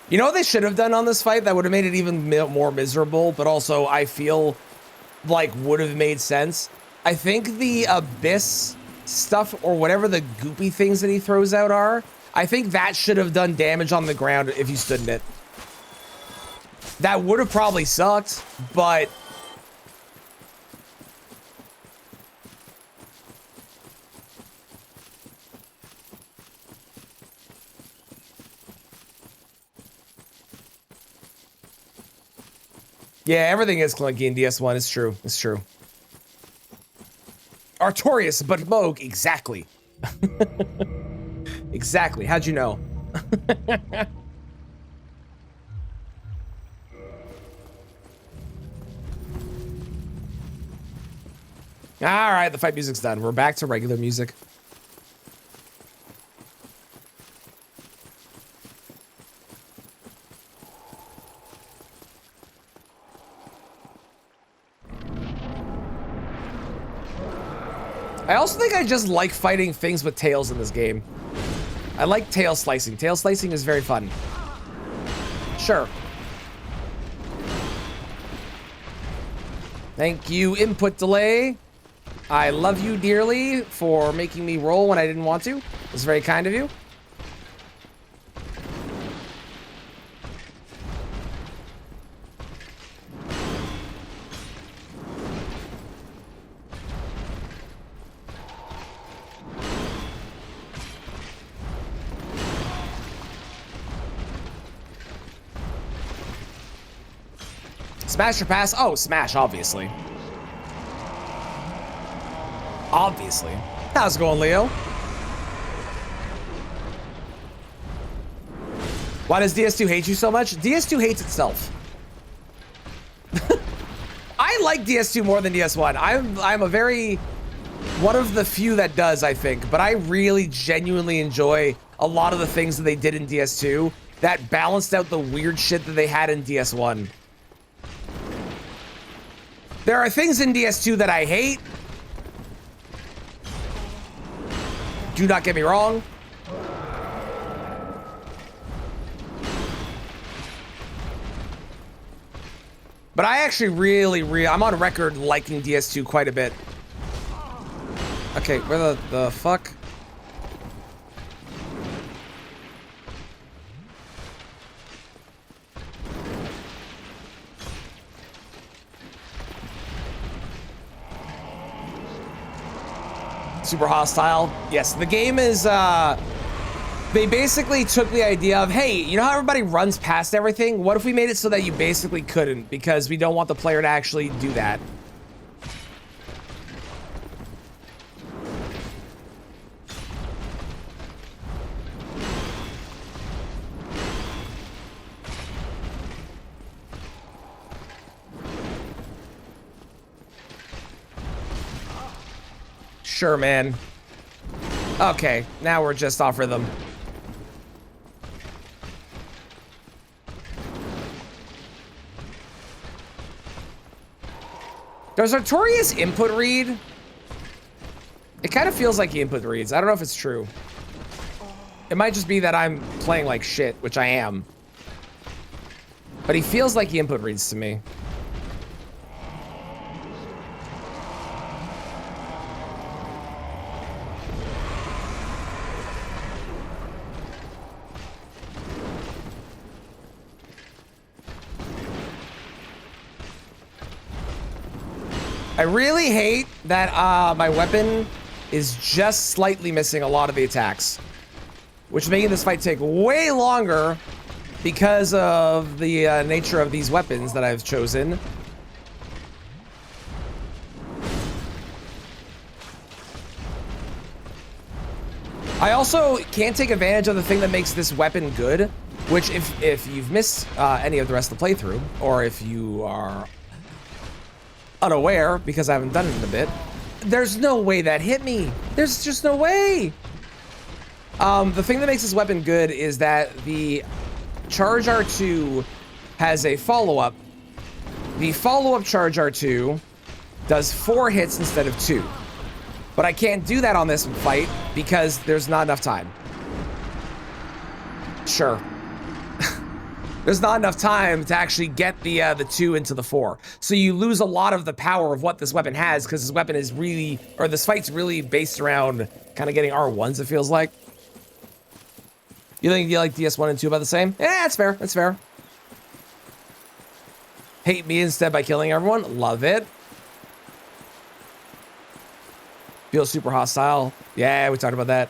You know what they should have done on this fight that would have made it even more miserable, but also I feel like would have made sense? I think the abyss stuff or whatever the goopy things that he throws out are, I think that should have done damage on the ground if you stood in it. That would have probably sucked, but yeah, everything is clunky in DS1. It's true. It's true. Artorias, but Moog, exactly. Exactly. How'd you know? All right, the fight music's done. We're back to regular music. I also think I just like fighting things with tails in this game. I like tail slicing. Tail slicing is very fun. Sure. Thank you, input delay. I love you dearly for making me roll when I didn't want to. It's very kind of you. Smash or pass? Oh, smash, obviously. Obviously. How's it going, Leo? Why does DS2 hate you so much? DS2 hates itself. I like DS2 more than DS1. I'm a very... one of the few that does, I think. But I really genuinely enjoy a lot of the things that they did in DS2 that balanced out the weird shit that they had in DS1. There are things in DS2 that I hate. Do not get me wrong. But I actually I'm on record liking DS2 quite a bit. Okay, where the fuck? Super hostile. Yes, the game is, they basically took the idea of, hey, you know how everybody runs past everything? What if we made it so that you basically couldn't, because we don't want the player to actually do that? Sure, man. Okay, now we're just off rhythm. Does Artorias input read? It kind of feels like he input reads. I don't know if it's true. It might just be that I'm playing like shit, which I am. But he feels like he input reads to me. I really hate that my weapon is just slightly missing a lot of the attacks, which is making this fight take way longer because of the nature of these weapons that I've chosen. I also can't take advantage of the thing that makes this weapon good, which if you've missed any of the rest of the playthrough, or if you are unaware because I haven't done it in a bit, there's no way that hit me. There's just no way. The thing that makes this weapon good is that the Charge R2 has a follow-up. The follow-up Charge R2 does 4 hits instead of 2. But I can't do that on this fight because there's not enough time. Sure. There's not enough time to actually get the 2 into the 4. So you lose a lot of the power of what this weapon has, because this weapon is really, or this fight's really based around kind of getting R1s, it feels like. You think you like DS1 and 2 about the same? Yeah, that's fair, that's fair. Hate me instead by killing everyone? Love it. Feels super hostile. Yeah, we talked about that.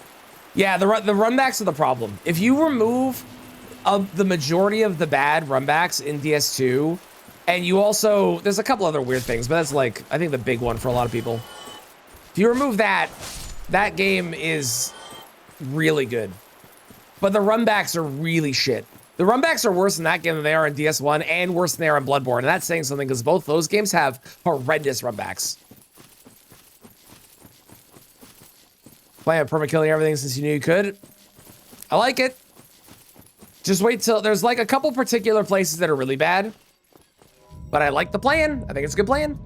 Yeah, the runbacks are the problem. If you remove the majority of the bad runbacks in DS2, and you also, there's a couple other weird things, but that's like, I think the big one for a lot of people. If you remove that, that game is really good. But the runbacks are really shit. The runbacks are worse in that game than they are in DS1, and worse than they are in Bloodborne, and that's saying something because both those games have horrendous runbacks. Plan on perma-killing everything since you knew you could. I like it. Just wait till there's like a couple particular places that are really bad. But I like the plan. I think it's a good plan.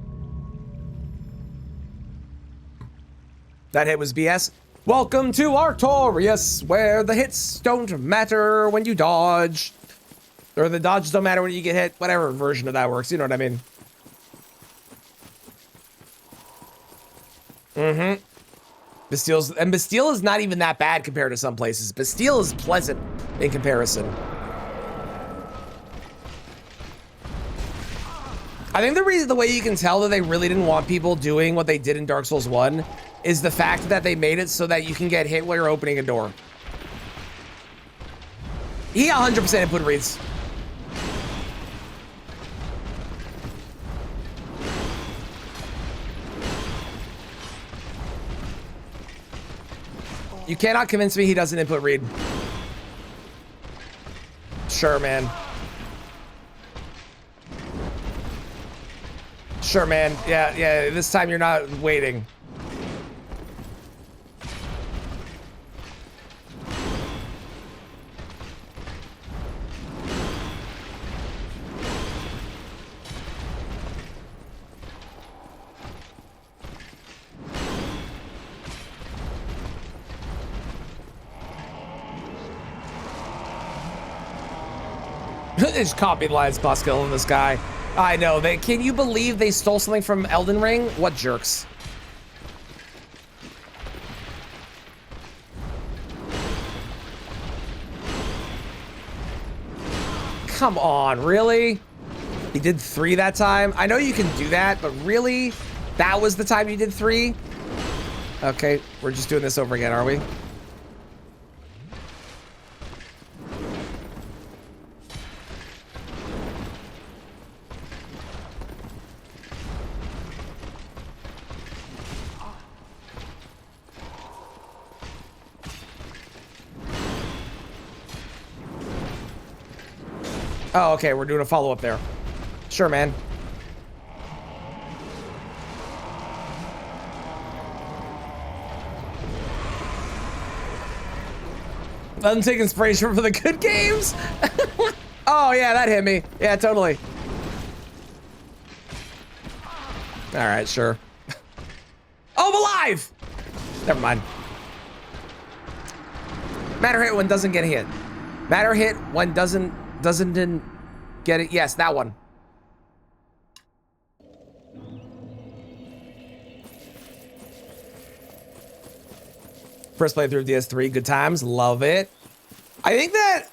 That hit was BS. Welcome to Artorias, where the hits don't matter when you dodge. Or the dodges don't matter when you get hit. Whatever version of that works. You know what I mean? Mm-hmm. Bastille is not even that bad compared to some places. Bastille is pleasant in comparison. I think the way you can tell that they really didn't want people doing what they did in Dark Souls 1 is the fact that they made it so that you can get hit while you're opening a door. He 100% input reads. You cannot convince me he doesn't input read. Sure, man. Sure, man. Yeah, this time you're not waiting. They just copied Lion's Buskill in this guy. I know. Can you believe they stole something from Elden Ring? What jerks. come on, really? He did 3 that time? I know you can do that, but really? That was the time you did 3? Okay, we're just doing this over again, are we? Oh, okay, we're doing a follow-up there. Sure, man. Let them take inspiration for the good games. Oh, yeah, that hit me. Yeah, totally. All right, sure. Oh, I'm alive! Never mind. Matter hit when doesn't get hit. Matter hit when doesn't get it. Yes, that one. First playthrough of DS3, good times, love it. I think that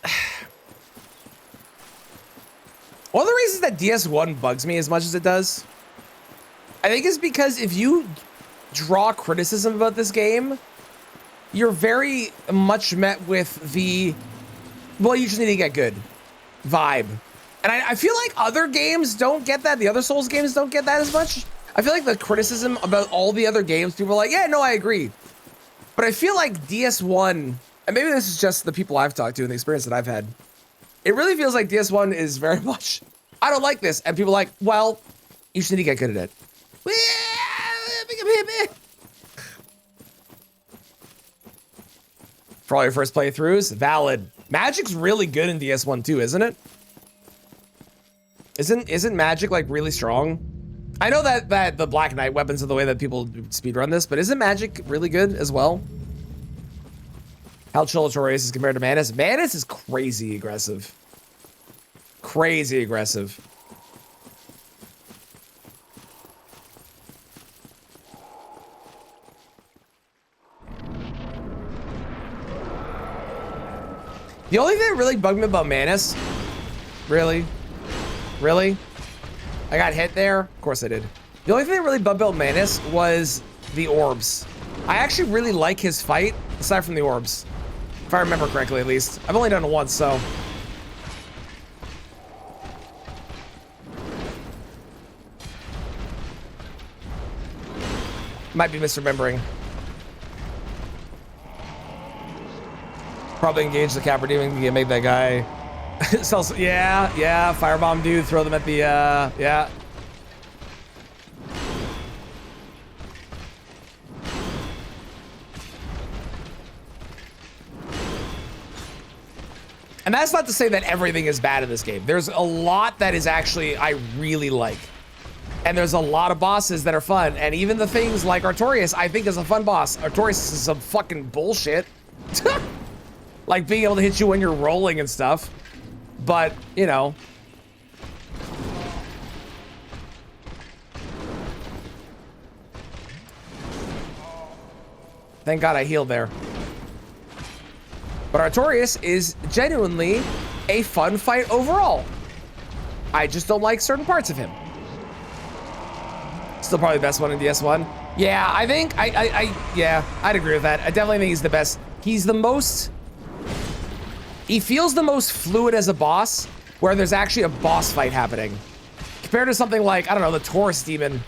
one of the reasons that DS1 bugs me as much as it does, I think is because if you draw criticism about this game, you're very much met with the, well, you just need to get good vibe. And I feel like other games don't get that. The other Souls games don't get that as much. I feel like the criticism about all the other games, people are like, yeah, no, I agree. But I feel like DS1, and maybe this is just the people I've talked to and the experience that I've had, it really feels like DS1 is very much, I don't like this. And people are like, well, you just need to get good at it. For all your first playthroughs, valid. Magic's really good in DS1 too, isn't it? Isn't Magic like really strong? I know that the Black Knight weapons are the way that people speedrun this, but isn't Magic really good as well? How chill Artorias is compared to Manus? Manus is crazy aggressive. Crazy aggressive. The only thing that really bugged me about Manus, really? I got hit there? Of course I did. The only thing that really bugged me about Manus was the orbs. I actually really like his fight, aside from the orbs. If I remember correctly, at least. I've only done it once, so. Might be misremembering. Probably engage the Capra Demon to make that guy. Yeah, firebomb dude, throw them at the, yeah. And that's not to say that everything is bad in this game. There's a lot that is actually, I really like. And there's a lot of bosses that are fun. And even the things like Artorias, I think is a fun boss. Artorias is some fucking bullshit. Like being able to hit you when you're rolling and stuff. But, you know. Thank God I healed there. But Artorias is genuinely a fun fight overall. I just don't like certain parts of him. Still probably the best one in DS1. Yeah, I think, yeah, I'd agree with that. I definitely think he's the best. He's the most, he feels the most fluid as a boss, where there's actually a boss fight happening. Compared to something like, I don't know, the Taurus Demon.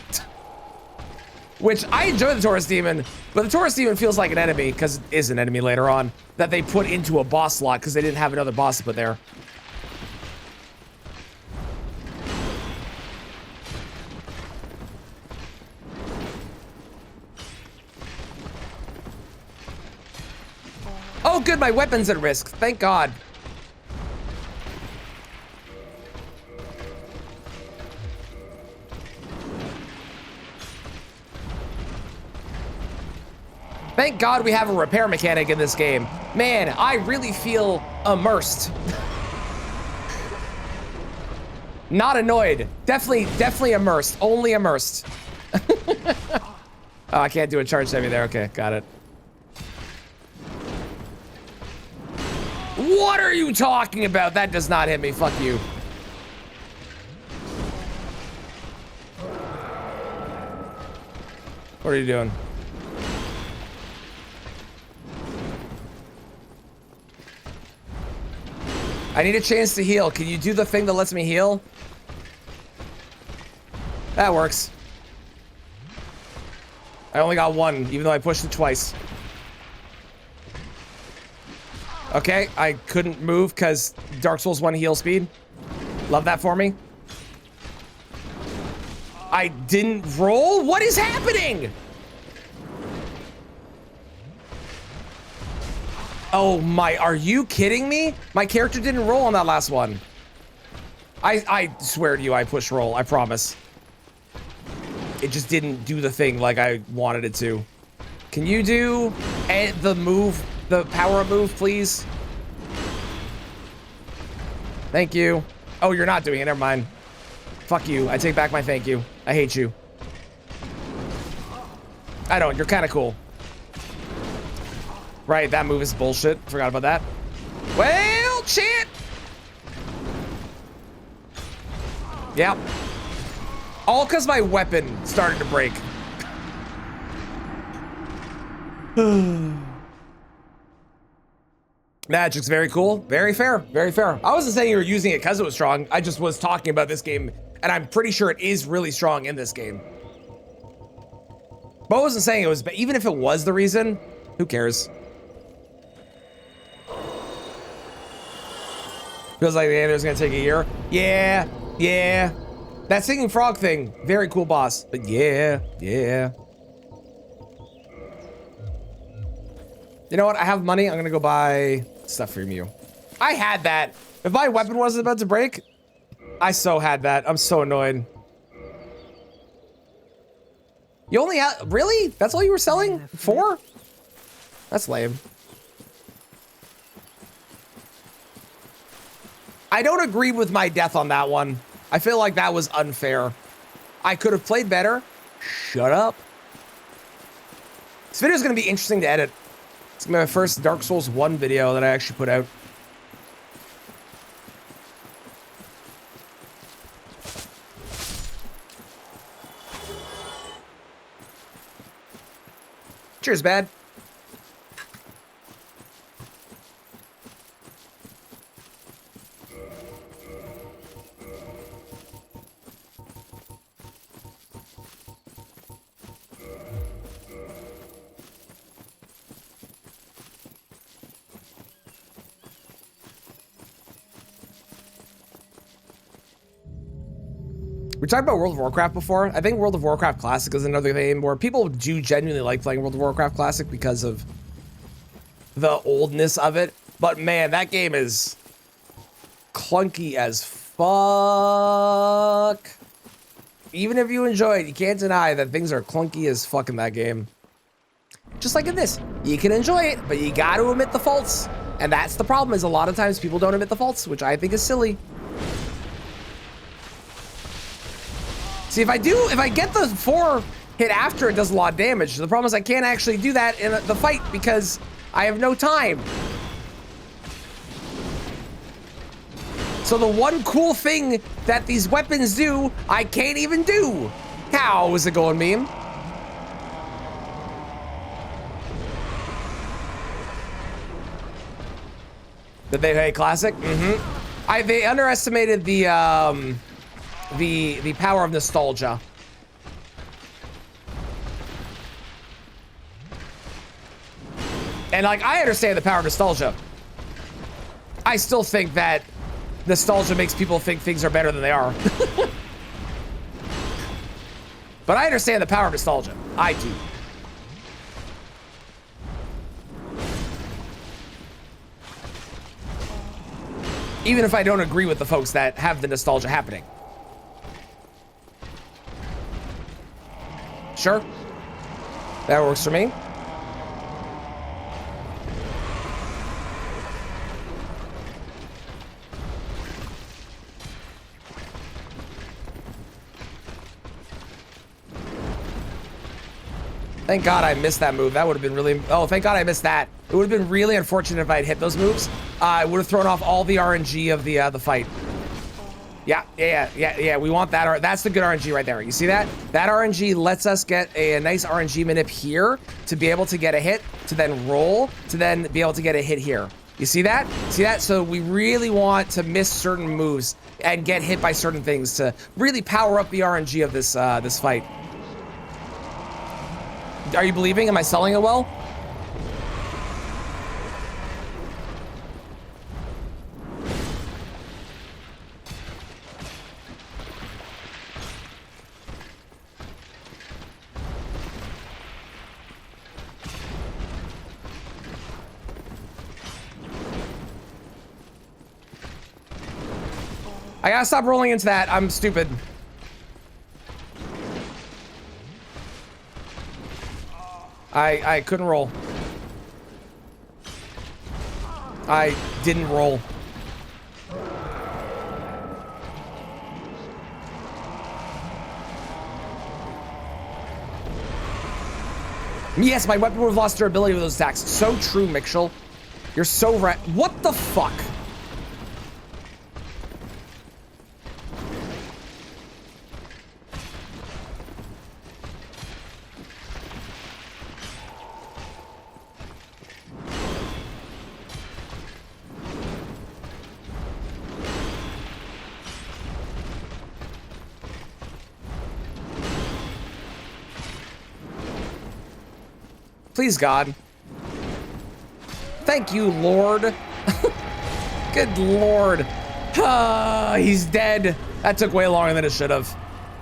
Which, I enjoy the Taurus Demon, but the Taurus Demon feels like an enemy, because it is an enemy later on, that they put into a boss slot, because they didn't have another boss to put there. Oh good, my weapon's at risk, thank God. Thank God we have a repair mechanic in this game. Man, I really feel immersed. Not annoyed. Definitely immersed. Only immersed. Oh, I can't do a charge heavy there. Okay, got it. What are you talking about? That does not hit me. Fuck you. What are you doing? I need a chance to heal. Can you do the thing that lets me heal? That works. I only got one, even though I pushed it twice. Okay, I couldn't move because Dark Souls 1 heal speed. Love that for me. I didn't roll? What is happening? Oh my, are you kidding me? My character didn't roll on that last one. I swear to you, I pushed roll, I promise. It just didn't do the thing like I wanted it to. Can you do the move, the power-up move, please? Thank you. Oh, you're not doing it, never mind. Fuck you, I take back my thank you. I hate you. I don't, you're kind of cool. Right, that move is bullshit. Forgot about that. Well, shit. Yep. All because my weapon started to break. Magic's very cool. Very fair. Very fair. I wasn't saying you were using it because it was strong. I just was talking about this game, and I'm pretty sure it is really strong in this game. But I wasn't saying it was, but even if it was the reason, who cares? Feels like the Anthem's gonna take a year. Yeah, yeah. That singing frog thing, very cool boss. But yeah, yeah. You know what? I have money. I'm gonna go buy stuff from you. I had that. If my weapon wasn't about to break, I so had that. I'm so annoyed. You only had, really? That's all you were selling? 4? That's lame. I don't agree with my death on that one. I feel like that was unfair. I could have played better. Shut up. This video is going to be interesting to edit. It's going to be my first Dark Souls 1 video that I actually put out. Cheers, bad. We talked about World of Warcraft before. I think World of Warcraft Classic is another game where people do genuinely like playing World of Warcraft Classic because of the oldness of it. But man, that game is clunky as fuck. Even if you enjoy it, you can't deny that things are clunky as fuck in that game. Just like in this, you can enjoy it, but you got to admit the faults. And that's the problem, is a lot of times people don't admit the faults, which I think is silly. See, if I get the 4 hit after it does a lot of damage. The problem is I can't actually do that in the fight because I have no time. So the one cool thing that these weapons do, I can't even do. How is it going, meme? Did they play Classic? Mm-hmm. They underestimated the power of nostalgia. And like, I understand the power of nostalgia. I still think that nostalgia makes people think things are better than they are. But I understand the power of nostalgia. I do. Even if I don't agree with the folks that have the nostalgia happening. Sure. That works for me. Thank God I missed that move. That would have been really... Oh, thank God I missed that. It would have been really unfortunate if I had hit those moves. It would have thrown off all the RNG of the fight. Yeah. We want that. That's the good RNG right there. You see that? That RNG lets us get a nice RNG manip here to be able to get a hit, to then roll, to then be able to get a hit here. You see that? See that? So we really want to miss certain moves and get hit by certain things to really power up the RNG of this this fight. Are you believing? Am I selling it well? I gotta stop rolling into that. I'm stupid. I couldn't roll. I didn't roll. Yes, my weapon would have lost durability with those attacks. So true, Mitchell. You're so right. What the fuck? Please, God. Thank you, Lord. Good Lord. He's dead. That took way longer than it should have.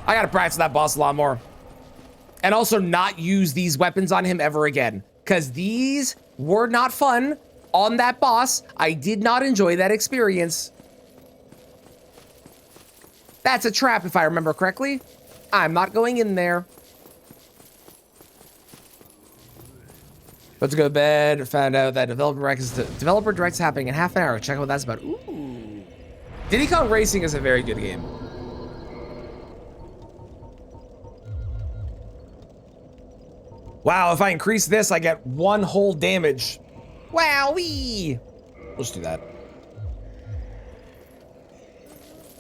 I gotta practice that boss a lot more. And also not use these weapons on him ever again. Because these were not fun on that boss. I did not enjoy that experience. That's a trap, if I remember correctly. I'm not going in there. Let's go to bed. Found out that developer direct's happening in half an hour. Check out what that's about. Ooh. Diddy Kong Racing is a very good game. Wow, if I increase this, I get 1 whole damage. Wowee! Let's do that.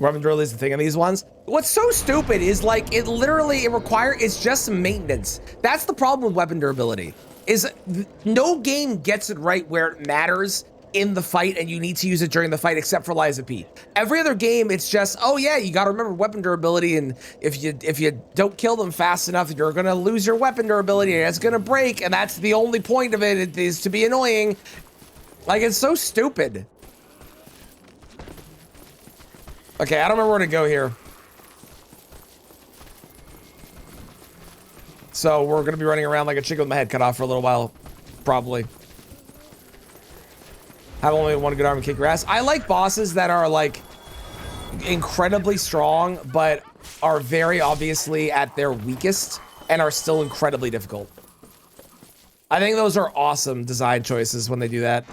Weapon drill is the thing on these ones. What's so stupid is like, it's just maintenance. That's the problem with weapon durability. Is no game gets it right where it matters in the fight and you need to use it during the fight except for Lies of P. Every other game, it's just, oh yeah, you gotta remember weapon durability, and if you don't kill them fast enough, you're gonna lose your weapon durability and it's gonna break, and that's the only point of it is to be annoying. Like, it's so stupid. Okay, I don't remember where to go here. So we're gonna be running around like a chicken with my head cut off for a little while, probably. Have only one good arm and kick your ass. I like bosses that are like incredibly strong, but are very obviously at their weakest and are still incredibly difficult. I think those are awesome design choices when they do that.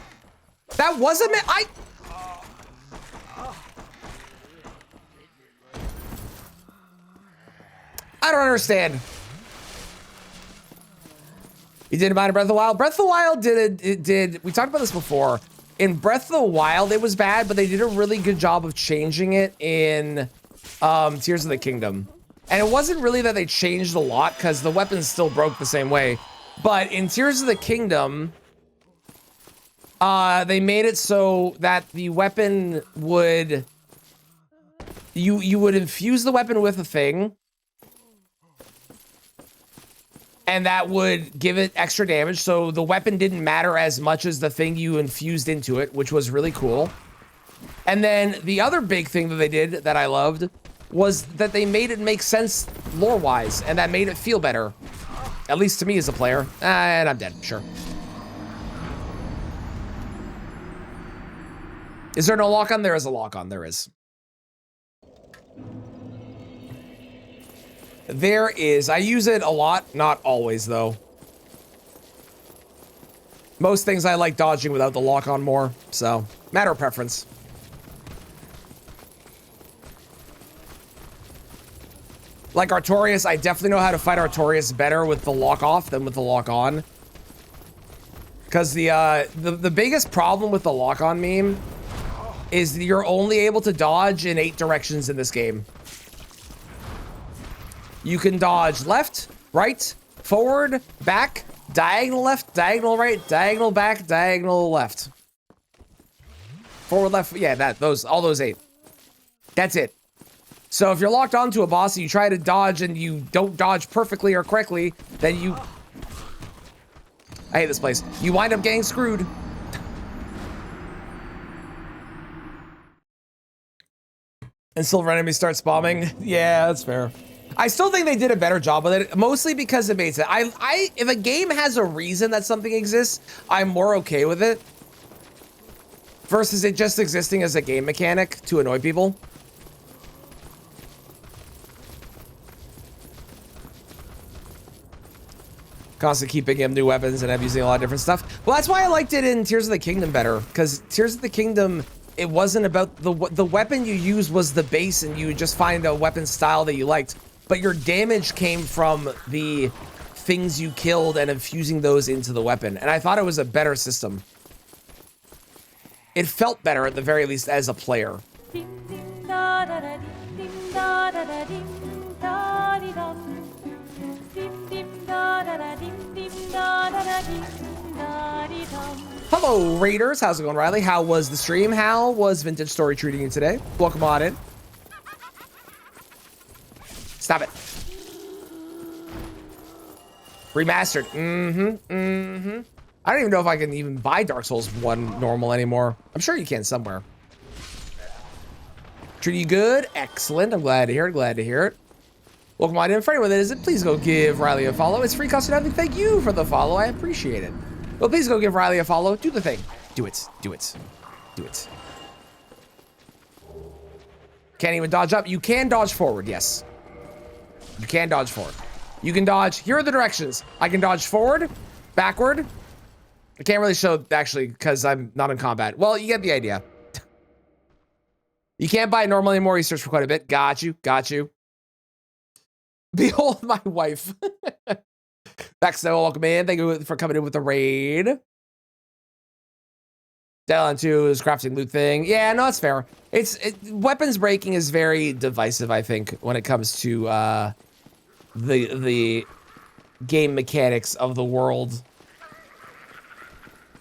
That wasn't it. I don't understand. You didn't mind Breath of the Wild? Breath of the Wild did, we talked about this before. In Breath of the Wild, it was bad, but they did a really good job of changing it in Tears of the Kingdom. And it wasn't really that they changed a lot, because the weapons still broke the same way. But in Tears of the Kingdom, they made it so that the weapon would, you would infuse the weapon with a thing, and that would give it extra damage, so the weapon didn't matter as much as the thing you infused into it, which was really cool. And then the other big thing that they did that I loved was that they made it make sense lore-wise, and that made it feel better. At least to me as a player. And I'm dead, sure. Is there no lock-on? There is a lock-on, there is. There is. I use it a lot, not always though. Most things I like dodging without the lock-on more, so matter of preference. Like Artorias, I definitely know how to fight Artorias better with the lock-off than with the lock-on. Because the biggest problem with the lock-on meme is you're only able to dodge in 8 directions in this game. You can dodge left, right, forward, back, diagonal left, diagonal right, diagonal back, diagonal left. Forward, left, yeah, all those 8. That's it. So if you're locked onto a boss and you try to dodge and you don't dodge perfectly or correctly, then you... I hate this place. You wind up getting screwed. And silver enemies start spamming. Yeah, that's fair. I still think they did a better job with it, mostly because it makes it. If a game has a reason that something exists, I'm more okay with it. Versus it just existing as a game mechanic to annoy people. Constantly keeping him new weapons and I'm using a lot of different stuff. Well, that's why I liked it in Tears of the Kingdom better, because Tears of the Kingdom, it wasn't about the weapon you used was the base, and you would just find a weapon style that you liked. But your damage came from the things you killed and infusing those into the weapon. And I thought it was a better system. It felt better at the very least as a player. Hello, Raiders. How's it going, Riley? How was the stream? How was Vintage Story treating you today? Welcome on in. Stop it. Remastered. I don't even know if I can even buy Dark Souls 1 normal anymore. I'm sure you can somewhere. Treating you good? Excellent. I'm glad to hear it. Glad to hear it. Welcome on in. For anyone that isn't, please go give Riley a follow. It's free, cost you nothing. Thank you for the follow. I appreciate it. Well, please go give Riley a follow. Do the thing. Do it. Do it. Do it. Can't even dodge up. You can dodge forward, yes. You can dodge forward. You can dodge. Here are the directions. I can dodge forward, backward. I can't really show, actually, because I'm not in combat. Well, you get the idea. You can't buy it normal anymore. You search for quite a bit. Got you. Got you. Behold my wife. Back Snow, welcome in. Thank you for coming in with the raid. Down to his crafting loot thing. Yeah, no, it's fair. Weapons breaking is very divisive, I think, when it comes to the game mechanics of the world.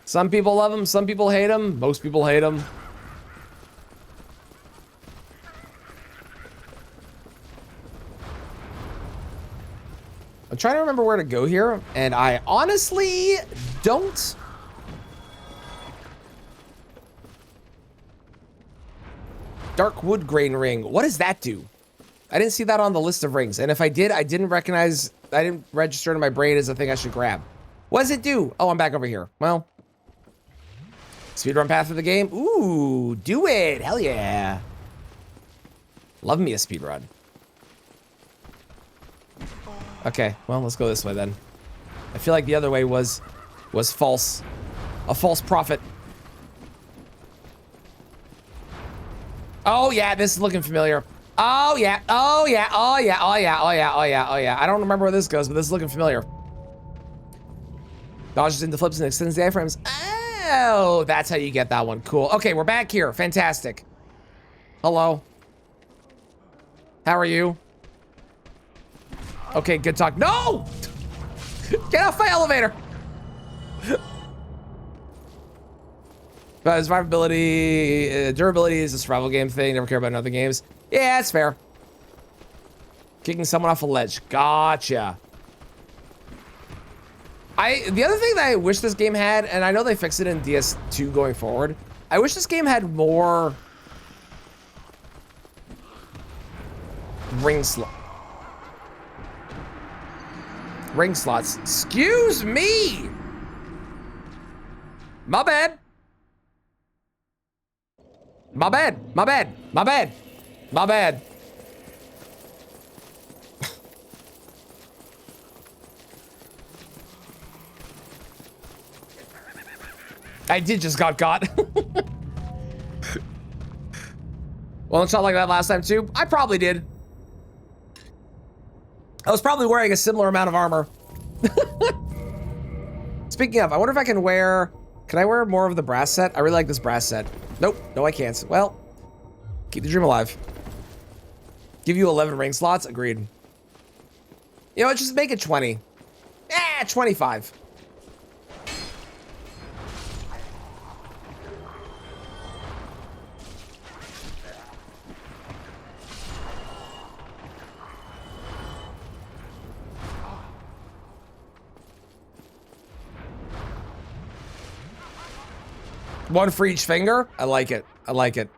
Some people love them, some people hate them, most people hate them. I'm trying to remember where to go here, and I honestly don't. Dark wood grain ring. What does that do? I didn't see that on the list of rings, and if I did, I didn't register it in my brain as a thing I should grab. What does it do? Oh, I'm back over here. Well, speedrun path of the game. Ooh, do it. Hell yeah. Love me a speedrun. Okay, well, let's go this way then. I feel like the other way was false. A false prophet. Oh yeah, this is looking familiar. Oh yeah, oh yeah, oh yeah, oh yeah, oh yeah, oh yeah, oh yeah. I don't remember where this goes, but this is looking familiar. Dodges into flips and extends the iframes. Oh, that's how you get that one. Cool. Okay, we're back here. Fantastic. Hello. How are you? Okay, good talk. No! Get off my elevator! But survivability, durability is a survival game thing. Never care about other games. Yeah, that's fair. Kicking someone off a ledge. Gotcha. The other thing that I wish this game had, and I know they fixed it in DS2 going forward, I wish this game had more ring slots. Excuse me! My bad. My bad. My bad. My bad. My bad. I did just got caught. Well, it's not like that last time too. I probably did. I was probably wearing a similar amount of armor. Speaking of, I wonder if I can wear Can I wear more of the brass set? I really like this brass set. Nope. No, I can't. Well, keep the dream alive. Give you 11 ring slots? Agreed. You know what? Just make it 20. 25. One for each finger? I like it. I like it.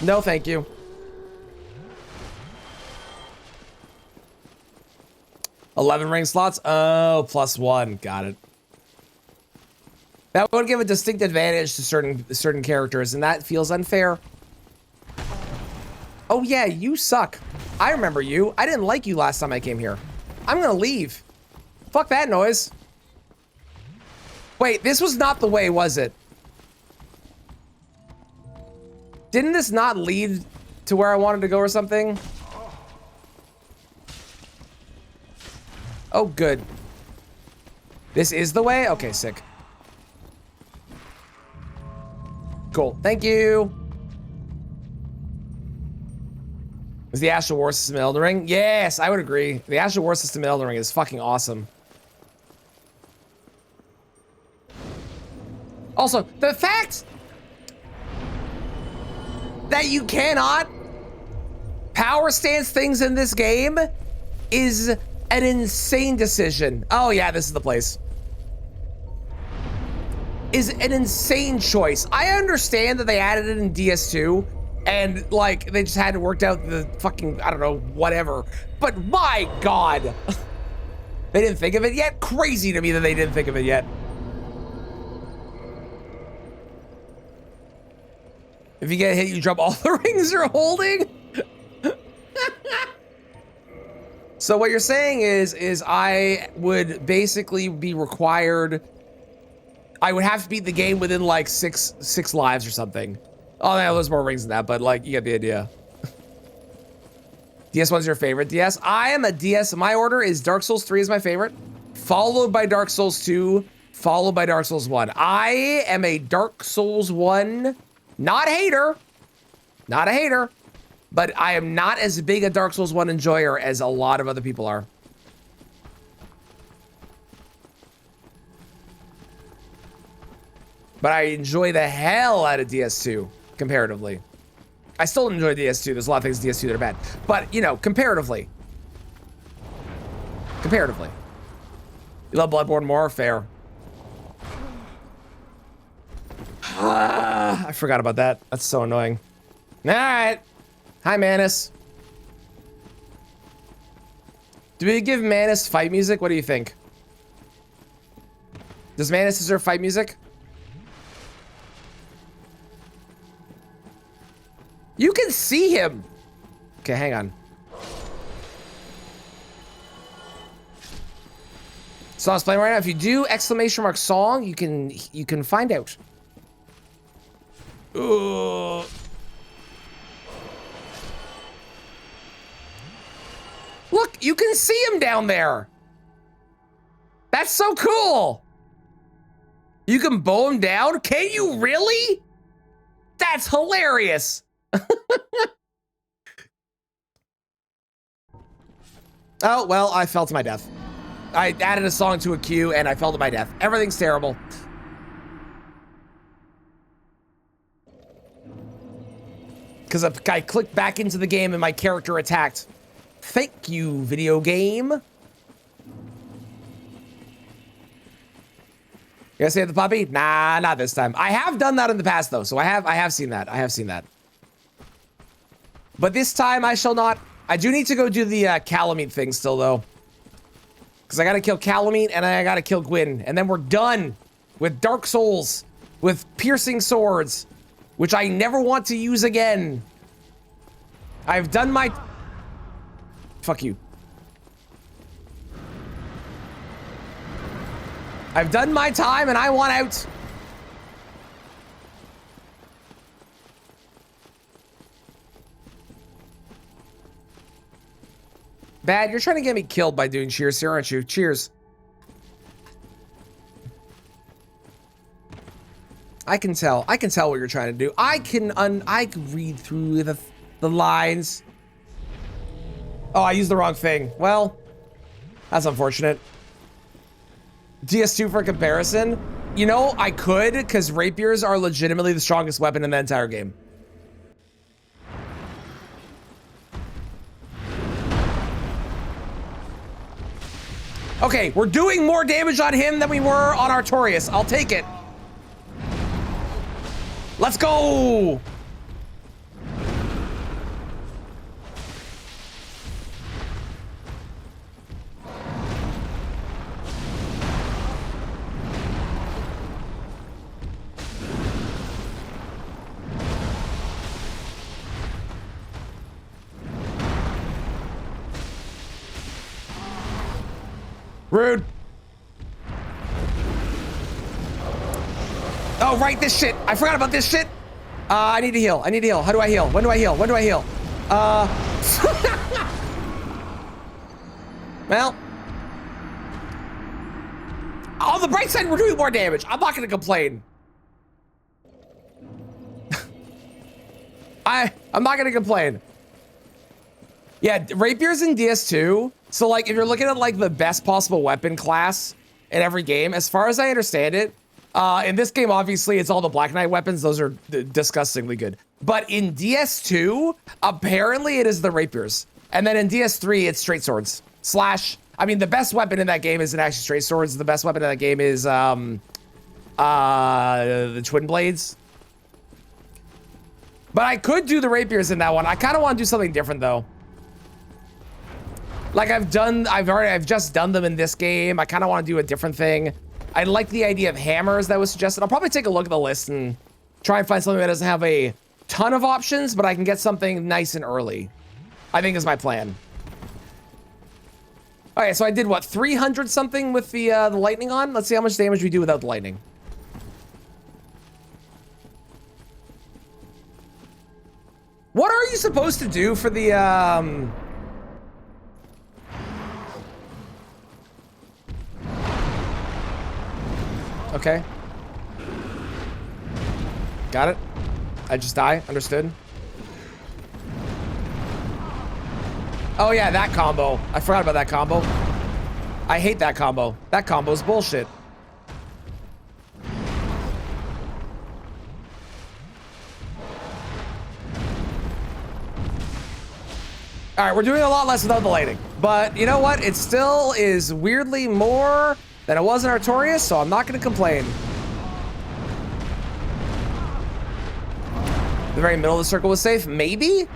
No, thank you. $11 ring slots? Oh, +1. Got it. That would give a distinct advantage to certain characters, and that feels unfair. Oh yeah, you suck. I remember you. I didn't like you last time I came here. I'm gonna leave. Fuck that noise. Wait, this was not the way, was it? Didn't this not lead to where I wanted to go or something? Oh, good. This is the way? Okay, sick. Cool. Thank you. Is the Astral War system in Elden Ring? Yes, I would agree. The Astral War system in Elden Ring is fucking awesome. Also, the fact that you cannot power stance things in this game is an insane decision. Oh yeah, this is the place. Is an insane choice. I understand that they added it in DS2 and like they just hadn't worked out the fucking, I don't know, whatever. But my God, they didn't think of it yet? Crazy to me that they didn't think of it yet. If you get hit, you drop all the rings you're holding? So what you're saying is I would basically be required, I would have to beat the game within like six lives or something. Oh, yeah, there's more rings than that, but like, you get the idea. DS1's your favorite? DS? I am a DS, my order is Dark Souls 3 is my favorite, followed by Dark Souls 2, followed by Dark Souls 1. I am a Dark Souls 1, not hater, not a hater, but I am not as big a Dark Souls 1 enjoyer as a lot of other people are. But I enjoy the hell out of DS2, comparatively. I still enjoy DS2. There's a lot of things in DS2 that are bad. But, you know, comparatively. Comparatively. You love Bloodborne more? Fair. I forgot about that. That's so annoying. All right. Hi, Manus. Do we give Manus fight music? What do you think? Does Manus deserve fight music? You can see him. Okay, hang on. Song's playing right now. If you do ! Song, you can find out. Ugh. Look, you can see him down there. That's so cool. You can bow him down? Can you really? That's hilarious. Oh, well, I fell to my death. I added a song to a queue and I fell to my death. Everything's terrible. Because I clicked back into the game and my character attacked. Thank you, video game. You gonna save the puppy? Nah, not this time. I have done that in the past though, so I have seen that. I have seen that. But this time I shall not. I do need to go do the Calamite thing still though. Because I gotta kill Calamite and I gotta kill Gwyn. And then we're done with Dark Souls. With piercing swords. Which I never want to use again. I've done my... Fuck you. I've done my time and I want out. Bad, you're trying to get me killed by doing cheers here, aren't you? Cheers. I can tell. I can tell what you're trying to do. I can read through the lines. Oh, I used the wrong thing. Well, that's unfortunate. DS2 for comparison. You know, I could, because rapiers are legitimately the strongest weapon in the entire game. Okay, we're doing more damage on him than we were on Artorias. I'll take it. Let's go! Rude. Oh, right, this shit. I forgot about this shit. I need to heal. I need to heal. How do I heal? When do I heal? When do I heal? Well. On the bright side, we're doing more damage. I'm not going to complain. I'm not going to complain. Yeah, rapiers in DS2. So, like, if you're looking at, like, the best possible weapon class in every game, as far as I understand it, in this game, obviously, it's all the Black Knight weapons. Those are disgustingly good. But in DS2, apparently it is the rapiers. And then in DS3, it's straight swords. Slash, I mean, the best weapon in that game isn't actually straight swords. The best weapon in that game is the twin blades. But I could do the rapiers in that one. I kind of want to do something different, though. Like I've just done them in this game. I kind of want to do a different thing. I like the idea of hammers that was suggested. I'll probably take a look at the list and try and find something that doesn't have a ton of options, but I can get something nice and early. I think is my plan. Okay, so I did what, 300 something with the lightning on? Let's see how much damage we do without the lightning. What are you supposed to do for the Okay. Got it. I just die. Understood. Oh yeah, that combo. I forgot about that combo. I hate that combo. That combo's bullshit. All right, we're doing a lot less without the lighting. But you know what? It still is weirdly more than it was in Artorias, so I'm not going to complain. The very middle of the circle was safe? Maybe?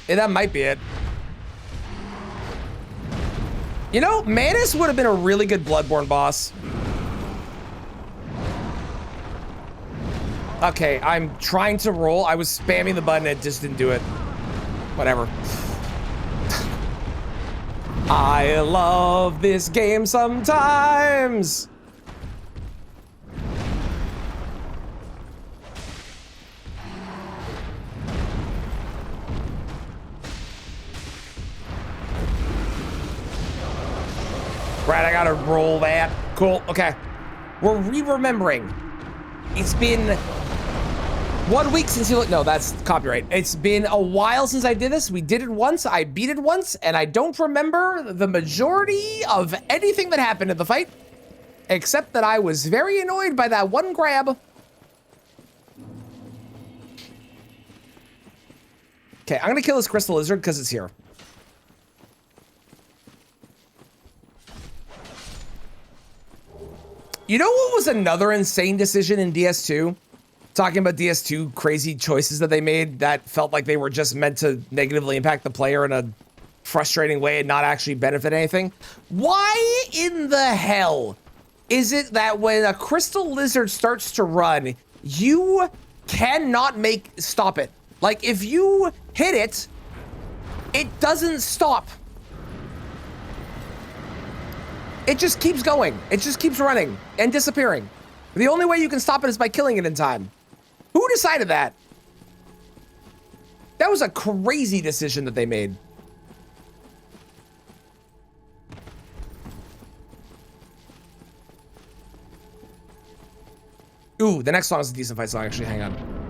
Yeah, that might be it. You know, Manus would have been a really good Bloodborne boss. Okay, I'm trying to roll. I was spamming the button, it just didn't do it. Whatever. I love this game sometimes. Right, I gotta roll that. Cool, okay. We're re-remembering. It's been 1 week since you look. No, that's copyright. It's been a while since I did this. We did it once, I beat it once, and I don't remember the majority of anything that happened in the fight, except that I was very annoyed by that one grab. Okay, I'm gonna kill this crystal lizard because it's here. You know what was another insane decision in DS2? Talking about DS2 crazy choices that they made that felt like they were just meant to negatively impact the player in a frustrating way and not actually benefit anything. Why in the hell is it that when a crystal lizard starts to run, you cannot stop it? Like if you hit it, it doesn't stop. It just keeps going. It just keeps running and disappearing. The only way you can stop it is by killing it in time. Who decided that? That was a crazy decision that they made. Ooh, the next song is a decent fight song, actually. Hang on.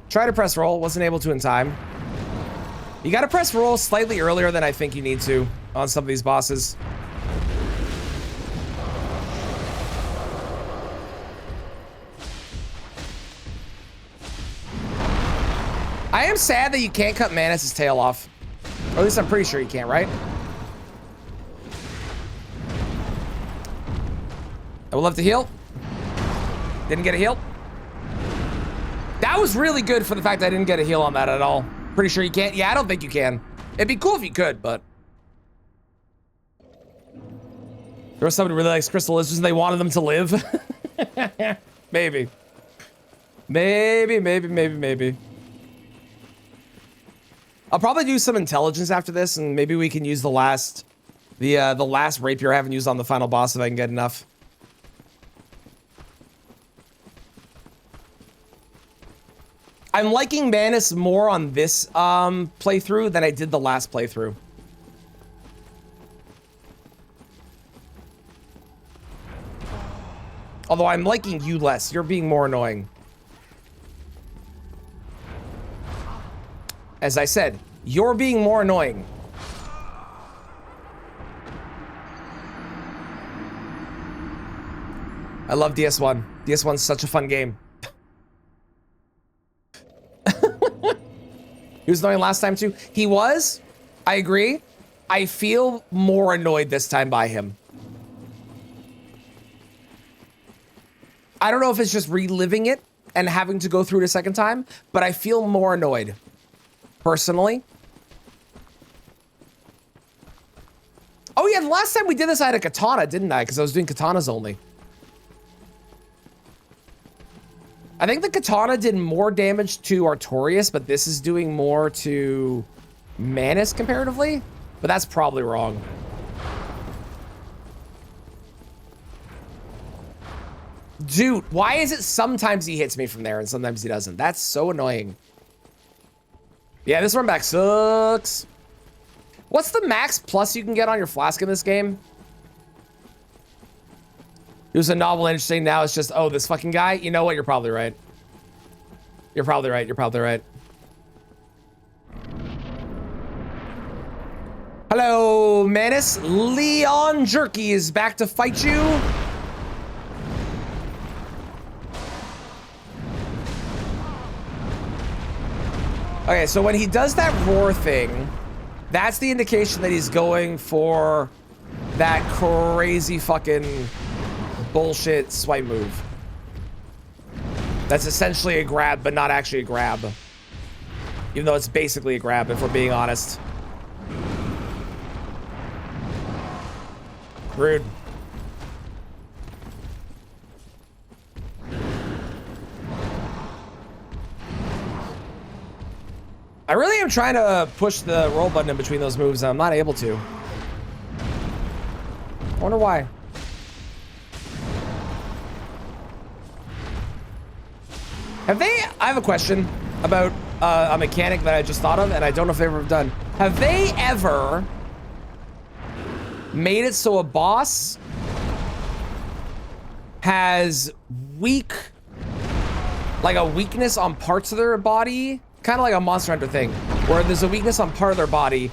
Try to press roll, wasn't able to in time. You gotta press roll slightly earlier than I think you need to on some of these bosses. I am sad that you can't cut Manus' tail off. Or at least I'm pretty sure you can't, right? I would love to heal. Didn't get a heal. That was really good for the fact I didn't get a heal on that at all. Pretty sure you can't. Yeah, I don't think you can. It'd be cool if you could, but there was somebody who really likes crystal lizards and they wanted them to live. Maybe. Maybe. I'll probably do some intelligence after this, and maybe we can use the last rapier I haven't used on the final boss if I can get enough. I'm liking Manus more on this playthrough than I did the last playthrough. Although I'm liking you less. You're being more annoying. As I said, you're being more annoying. I love DS1. DS1's such a fun game. He was annoying last time too. He was. I agree. I feel more annoyed this time by him. I don't know if it's just reliving it and having to go through it a second time, but I feel more annoyed. Personally. Oh yeah, the last time we did this I had a katana, didn't I? Because I was doing katanas only. I think the katana did more damage to Artorias, but this is doing more to Manus comparatively. But that's probably wrong. Dude, why is it sometimes he hits me from there and sometimes he doesn't? That's so annoying. Yeah, this run back sucks. What's the max plus you can get on your flask in this game? It was a novel interesting. Now it's just, oh, this fucking guy. You know what? You're probably right. You're probably right. You're probably right. Hello, Manus. Leon Jerky is back to fight you. Okay, so when he does that roar thing, that's the indication that he's going for that crazy fucking bullshit swipe move. That's essentially a grab, but not actually a grab. Even though it's basically a grab, if we're being honest. Rude. I really am trying to push the roll button in between those moves, and I'm not able to. I wonder why. Have they, I have a question about a mechanic that I just thought of, and I don't know if they've ever done. Have they ever made it so a boss has like a weakness on parts of their body? Kind of like a Monster Hunter thing, where there's a weakness on part of their body.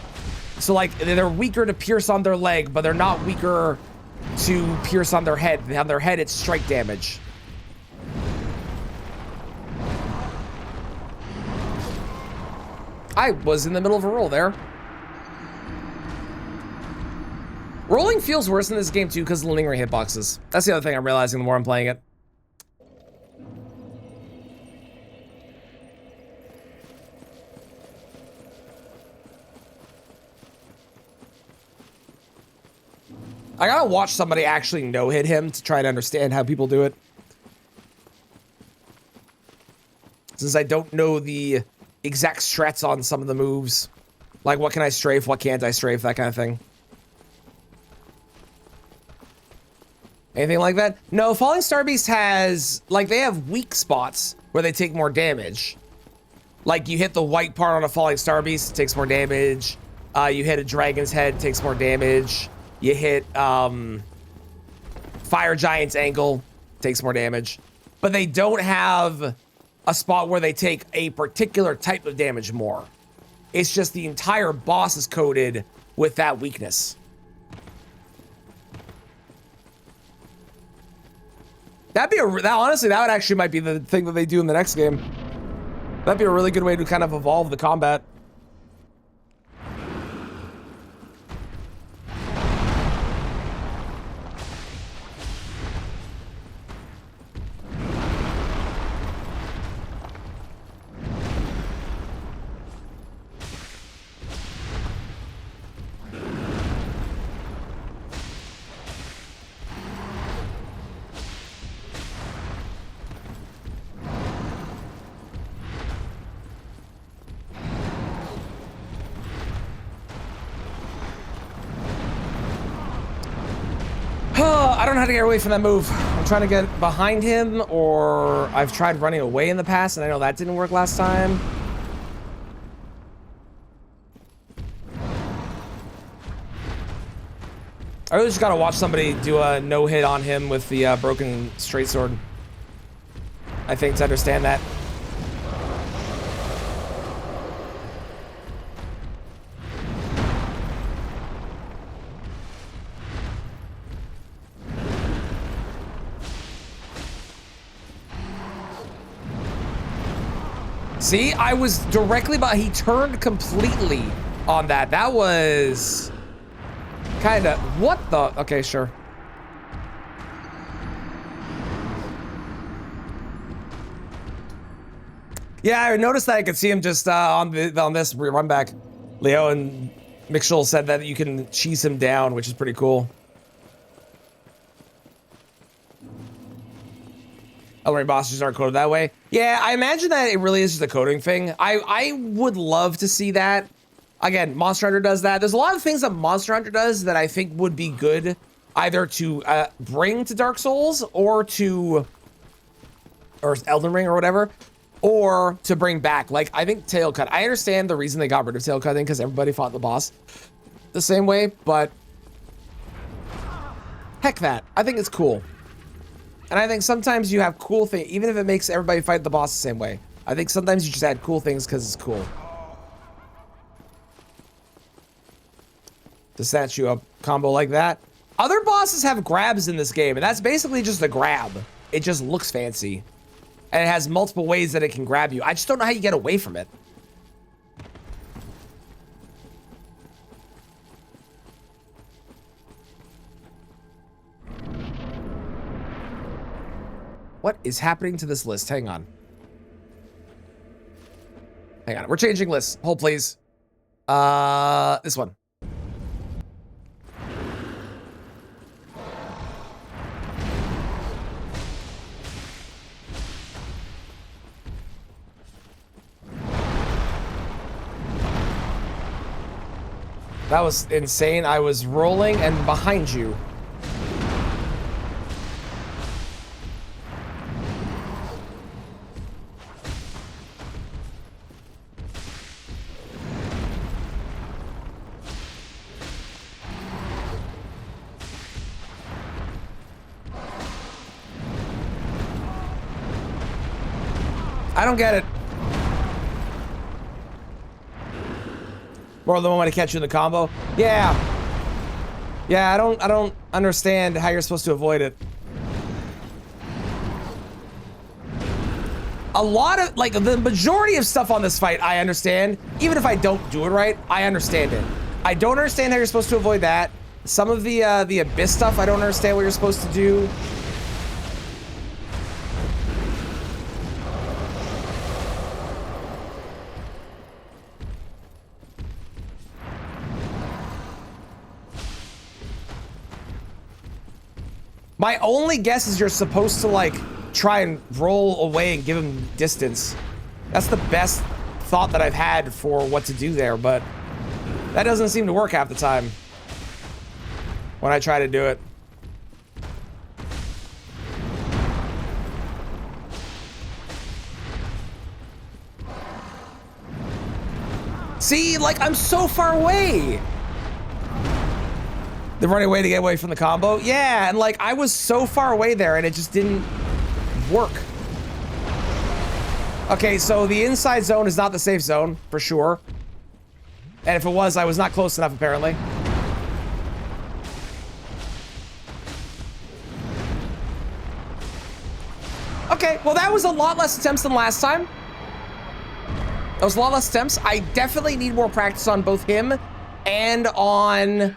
So like they're weaker to pierce on their leg, but they're not weaker to pierce on their head. On their head, it's strike damage. I was in the middle of a roll there. Rolling feels worse in this game too because of the lingering hitboxes. That's the other thing I'm realizing the more I'm playing it. I gotta watch somebody actually no-hit him to try to understand how people do it. Since I don't know the exact strats on some of the moves. Like, what can I strafe, what can't I strafe, that kind of thing. Anything like that? No, Falling Star Beast has, like, they have weak spots where they take more damage. Like, you hit the white part on a Falling Star Beast, it takes more damage. You hit a Dragon's Head, it takes more damage. You hit, Fire Giant's ankle, takes more damage. But they don't have a spot where they take a particular type of damage more. It's just the entire boss is coded with that weakness. Honestly, that would actually might be the thing that they do in the next game. That'd be a really good way to kind of evolve the combat. I don't know how to get away from that move. I'm trying to get behind him, or I've tried running away in the past, and I know that didn't work last time. I really just gotta watch somebody do a no-hit on him with the broken straight sword. I think to understand that. See, I was directly by, he turned completely on that. That was kind of, what the, okay, sure. Yeah, I noticed that I could see him just on this run back. Leo and Mixel said that you can cheese him down, which is pretty cool. Elden bosses aren't coded that way. Yeah, I imagine that it really is just a coding thing. I would love to see that. Again, Monster Hunter does that. There's a lot of things that Monster Hunter does that I think would be good either to bring to Dark Souls or Elden Ring or whatever, or to bring back. Like, I think tail cut. I understand the reason they got rid of tail cutting because everybody fought the boss the same way, but heck that. I think it's cool. And I think sometimes you have cool things, even if it makes everybody fight the boss the same way. I think sometimes you just add cool things because it's cool. To snatch you a combo like that. Other bosses have grabs in this game, and that's basically just a grab. It just looks fancy. And it has multiple ways that it can grab you. I just don't know how you get away from it. What is happening to this list? Hang on. Hang on. We're changing lists. Hold, please. This one. That was insane. I was rolling and behind you. I don't get it. More than one way to catch you in the combo. Yeah. Yeah, I don't understand how you're supposed to avoid it. A lot of, like, the majority of stuff on this fight, I understand. Even if I don't do it right, I understand it. I don't understand how you're supposed to avoid that. Some of the Abyss stuff, I don't understand what you're supposed to do. My only guess is you're supposed to like try and roll away and give him distance. That's the best thought that I've had for what to do there, but that doesn't seem to work half the time when I try to do it. See, like, I'm so far away. They're running away to get away from the combo. Yeah, and like, I was so far away there and it just didn't work. Okay, so the inside zone is not the safe zone, for sure. And if it was, I was not close enough, apparently. Okay, well, that was a lot less attempts than last time. That was a lot less attempts. I definitely need more practice on both him and on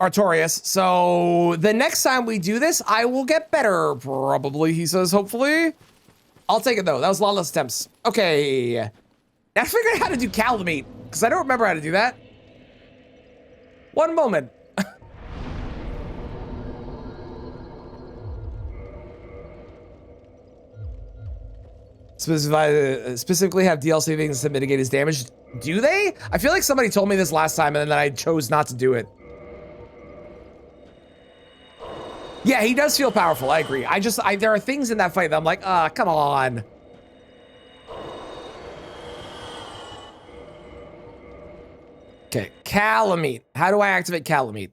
Artorias. So the next time we do this, I will get better, probably, he says, hopefully. I'll take it, though. That was a lot less attempts. Okay. Now figure out how to do Calamite, because I don't remember how to do that. One moment. Specifically have DLC things to mitigate his damage. Do they? I feel like somebody told me this last time and then I chose not to do it. Yeah, he does feel powerful. I agree. There are things in that fight that I'm like, come on. Okay, Calamite. How do I activate Calamite?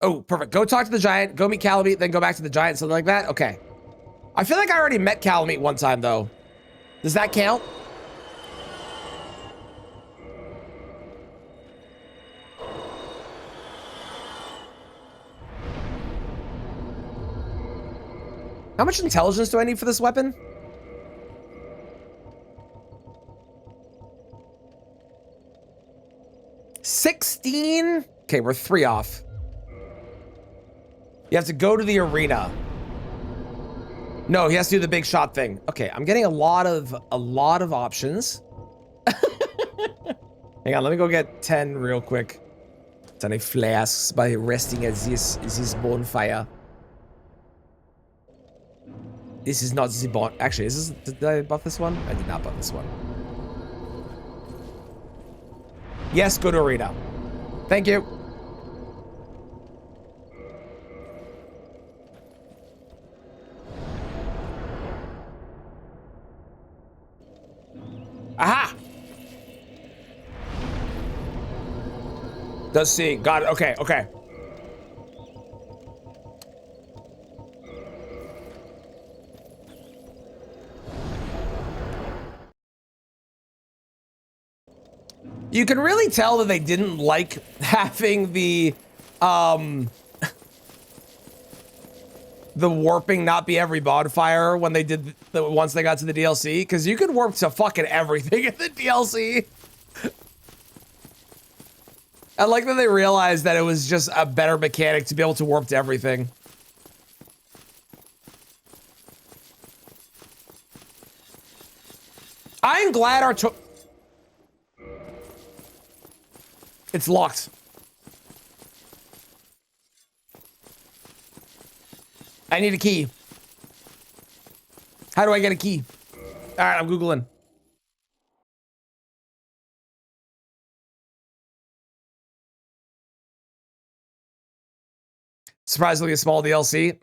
Oh, perfect. Go talk to the giant, go meet Calamite, then go back to the giant, something like that. Okay. I feel like I already met Calamite one time, though. Does that count? How much intelligence do I need for this weapon? $16? Okay, we're 3 off. You have to go to the arena. No, he has to do the big shot thing. Okay, I'm getting a lot of options. Hang on, let me go get 10 real quick. 10 flasks by resting at this bonfire. This is not the bon. Actually, did I buff this one? I did not buff this one. Yes, go to arena. Thank you. Aha! Does see. Got it. Okay, okay. You can really tell that they didn't like having the warping not be every bonfire when they did once they got to the DLC, because you could warp to fucking everything in the DLC. I like that they realized that it was just a better mechanic to be able to warp to everything. I'm glad it's locked. I need a key. How do I get a key? All right, I'm Googling. Surprisingly a small DLC.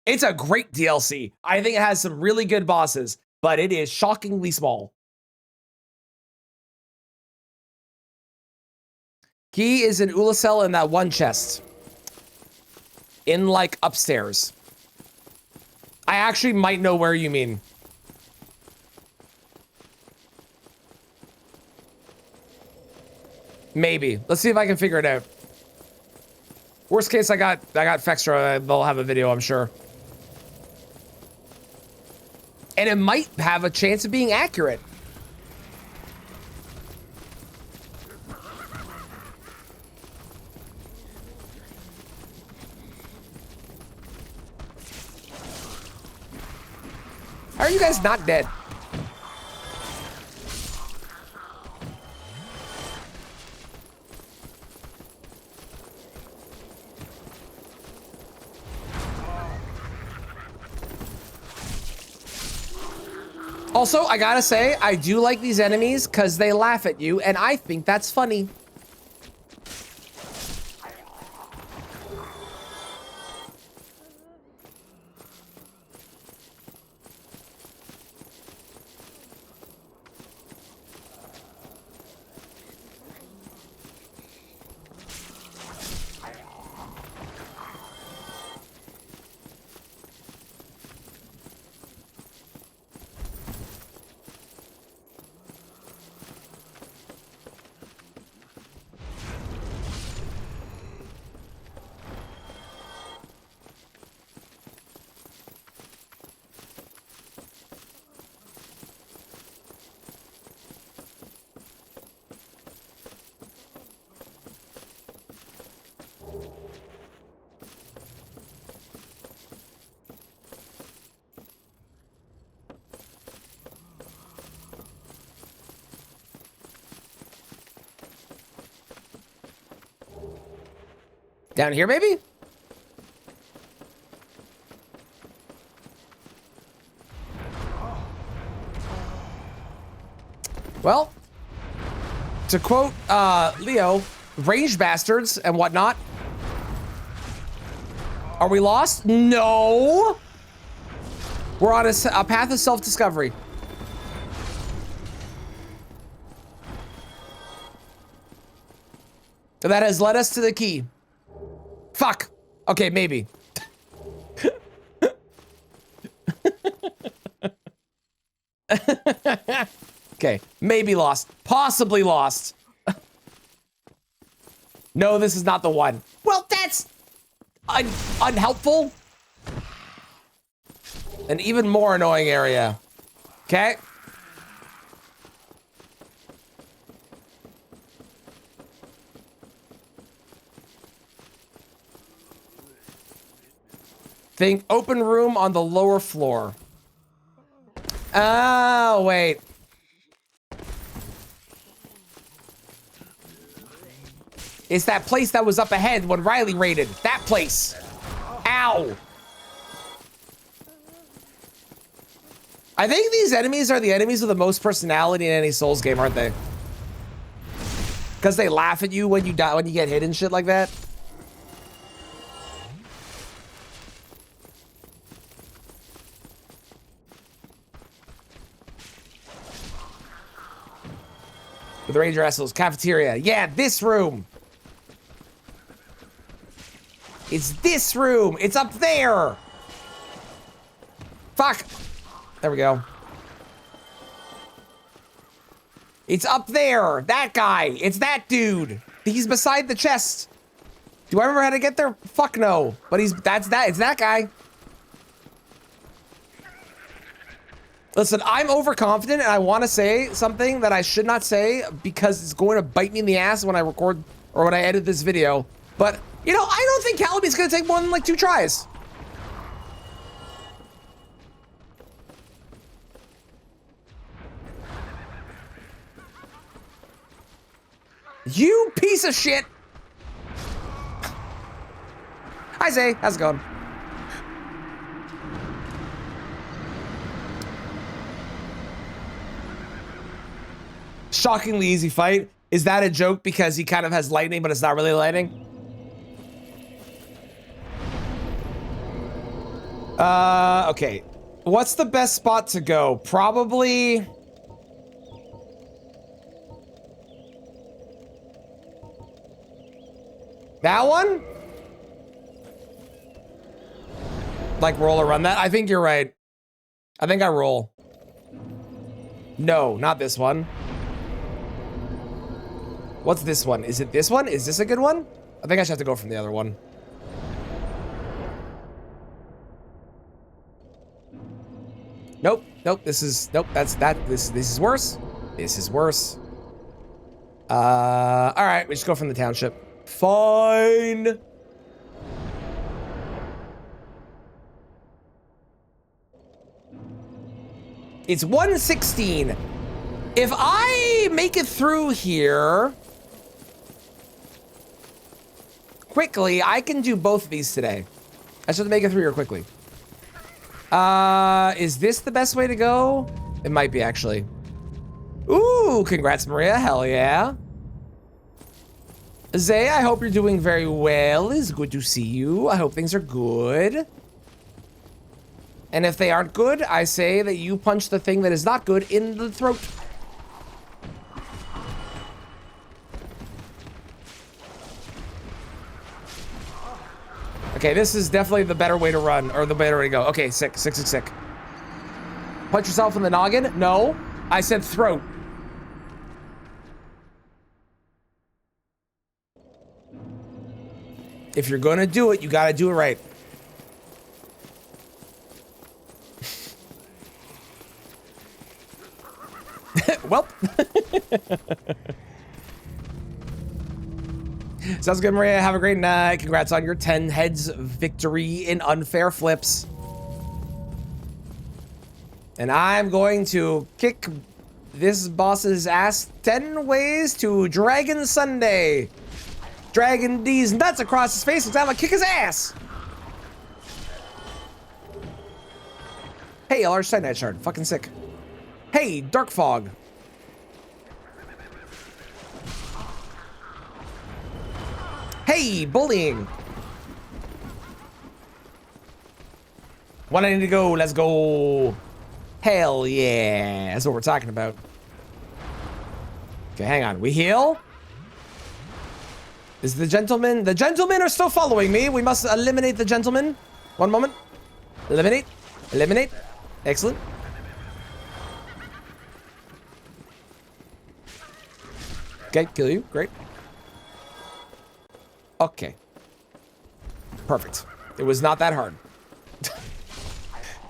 It's a great DLC. I think it has some really good bosses, but it is shockingly small. Key is in Ulicel in that one chest. In, like, upstairs. I actually might know where you mean. Maybe. Let's see if I can figure it out. Worst case, I got Fextra. They'll have a video, I'm sure. And it might have a chance of being accurate. How are you guys not dead? Also, I gotta say, I do like these enemies because they laugh at you, and I think that's funny. Down here, maybe? Well, to quote Leo, ranged bastards and whatnot. Are we lost? No. We're on a path of self-discovery. That has led us to the key. Fuck. Okay, maybe. Okay, maybe lost. Possibly lost. No, this is not the one. Well, that's unhelpful. An even more annoying area. Okay. Think open room on the lower floor. Oh, wait. It's that place that was up ahead when Riley raided. That place. Ow. I think these enemies are the enemies with the most personality in any Souls game, aren't they? Because they laugh at you when you die, when you get hit and shit like that. With the Ranger Assholes cafeteria. Yeah, this room. It's this room. It's up there. Fuck. There we go. It's up there. That guy. It's that dude. He's beside the chest. Do I remember how to get there? Fuck no. But it's that guy. Listen, I'm overconfident and I want to say something that I should not say because it's going to bite me in the ass when I record or when I edit this video. But, you know, I don't think Calaby's going to take more than like 2 tries. You piece of shit. Hi, Zay. How's it going? Shockingly easy fight. Is that a joke because he kind of has lightning, but it's not really lightning? Okay. What's the best spot to go? Probably... that one? Like roll or run that? I think you're right. I think I roll. No, not this one. What's this one? Is it this one? Is this a good one? I think I should have to go from the other one. Nope. Nope. This is nope. This is worse. This is worse. All right. We just go from the township. Fine. It's 1:16. If I make it through here quickly, I can do both of these today. I just have to make it through here quickly. Is this the best way to go? It might be, actually. Ooh, congrats, Maria. Hell yeah. Zay, I hope you're doing very well. It's good to see you. I hope things are good. And if they aren't good, I say that you punch the thing that is not good in the throat. Okay, this is definitely the better way to run, or the better way to go. Okay, sick. Punch yourself in the noggin? No, I said throat. If you're gonna do it, you gotta do it right. Well. Sounds good, Maria. Have a great night. Congrats on your 10 heads victory in unfair flips. And I'm going to kick this boss's ass 10 ways to Dragon Sunday. Dragon D's nuts across his face, and I'm gonna kick his ass. Hey, a large Titanite shard. Fucking sick. Hey, Dark Fog. Hey, bullying. One I need to go. Let's go. Hell yeah. That's what we're talking about. Okay, hang on. We heal. Is the gentleman? The gentlemen are still following me. We must eliminate the gentleman. One moment. Eliminate. Eliminate. Excellent. Okay, kill you. Great. Okay. Perfect. It was not that hard.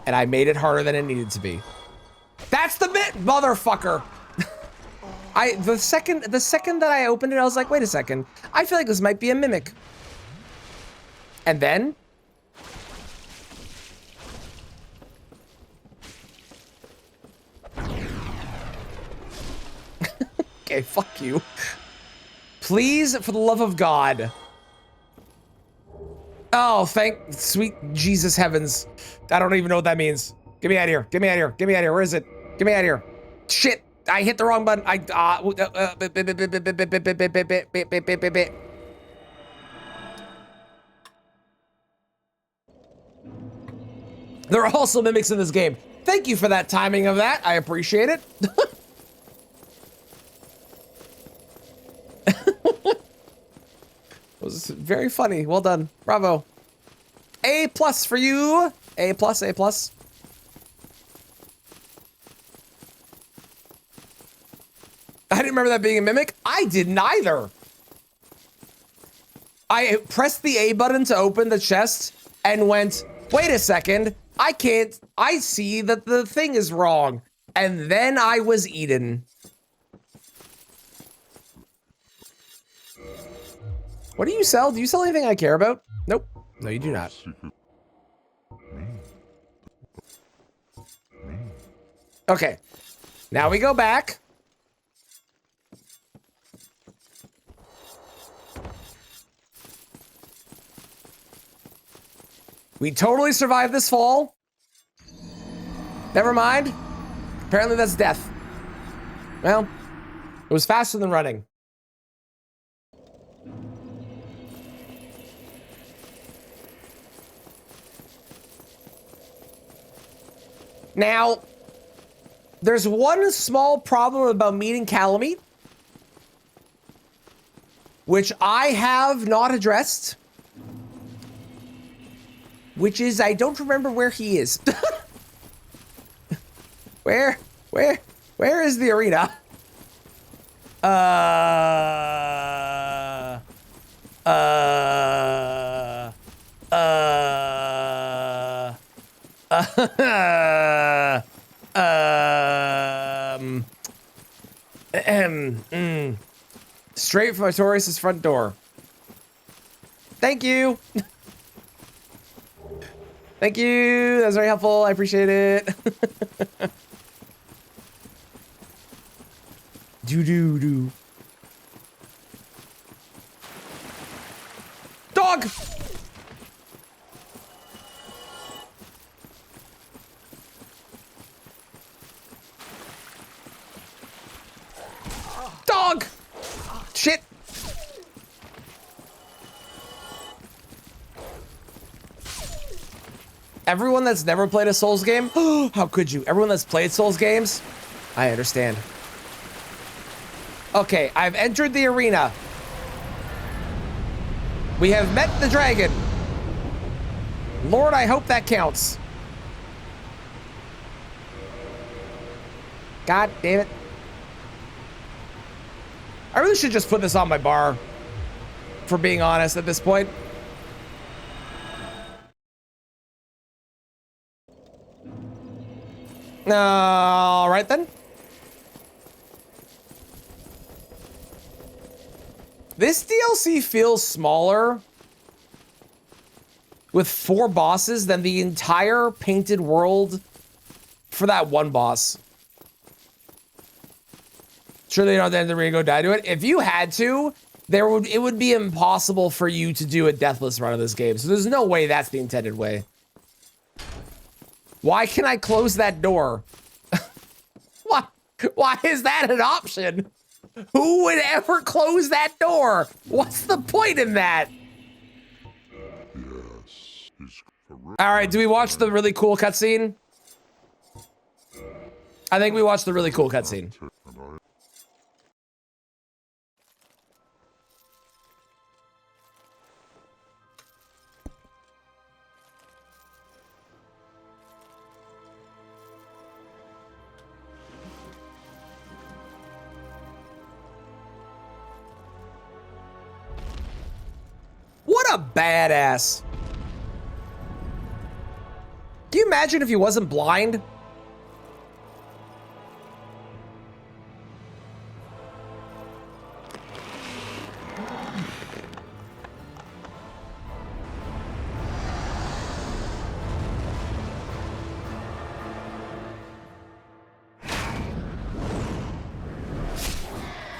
And I made it harder than it needed to be. That's the bit, motherfucker. The second that I opened it, I was like, wait a second. I feel like this might be a mimic. And then okay, fuck you. Please, for the love of God. Oh, thank sweet Jesus heavens. I don't even know what that means. Get me out of here. Get me out of here. Get me out of here. Where is it? Get me out of here. Shit. I hit the wrong button. There are also mimics in this game. Thank you for that timing of that. I appreciate it. It was very funny. Well done. Bravo. A+ for you. A+, A+. I didn't remember that being a mimic. I didn't either. I pressed the A button to open the chest and went, wait a second. I see that the thing is wrong. And then I was eaten. What do you sell? Do you sell anything I care about? Nope. No, you do not. Okay. Now we go back. We totally survived this fall. Never mind. Apparently that's death. Well, it was faster than running. Now, there's one small problem about meeting Calamite, which I have not addressed, which is I don't remember where he is. Where is the arena? Straight from Artorias' front door. Thank you. Thank you. That was very helpful. I appreciate it. Do. Dog! Shit. Everyone that's never played a Souls game, how could you? Everyone that's played Souls games, I understand. Okay, I've entered the arena. We have met the dragon. Lord, I hope that counts. God damn it. I really should just put this on my bar, for being honest at this point. All right then. This DLC feels smaller with 4 bosses than the entire painted world for that one boss. Sure, they don't have to go die to it. If you had to, it would be impossible for you to do a deathless run of this game. So there's no way that's the intended way. Why can I close that door? Why is that an option? Who would ever close that door? What's the point in that? All right, do we watch the really cool cutscene? I think we watched the really cool cutscene. What a badass. Can you imagine if he wasn't blind?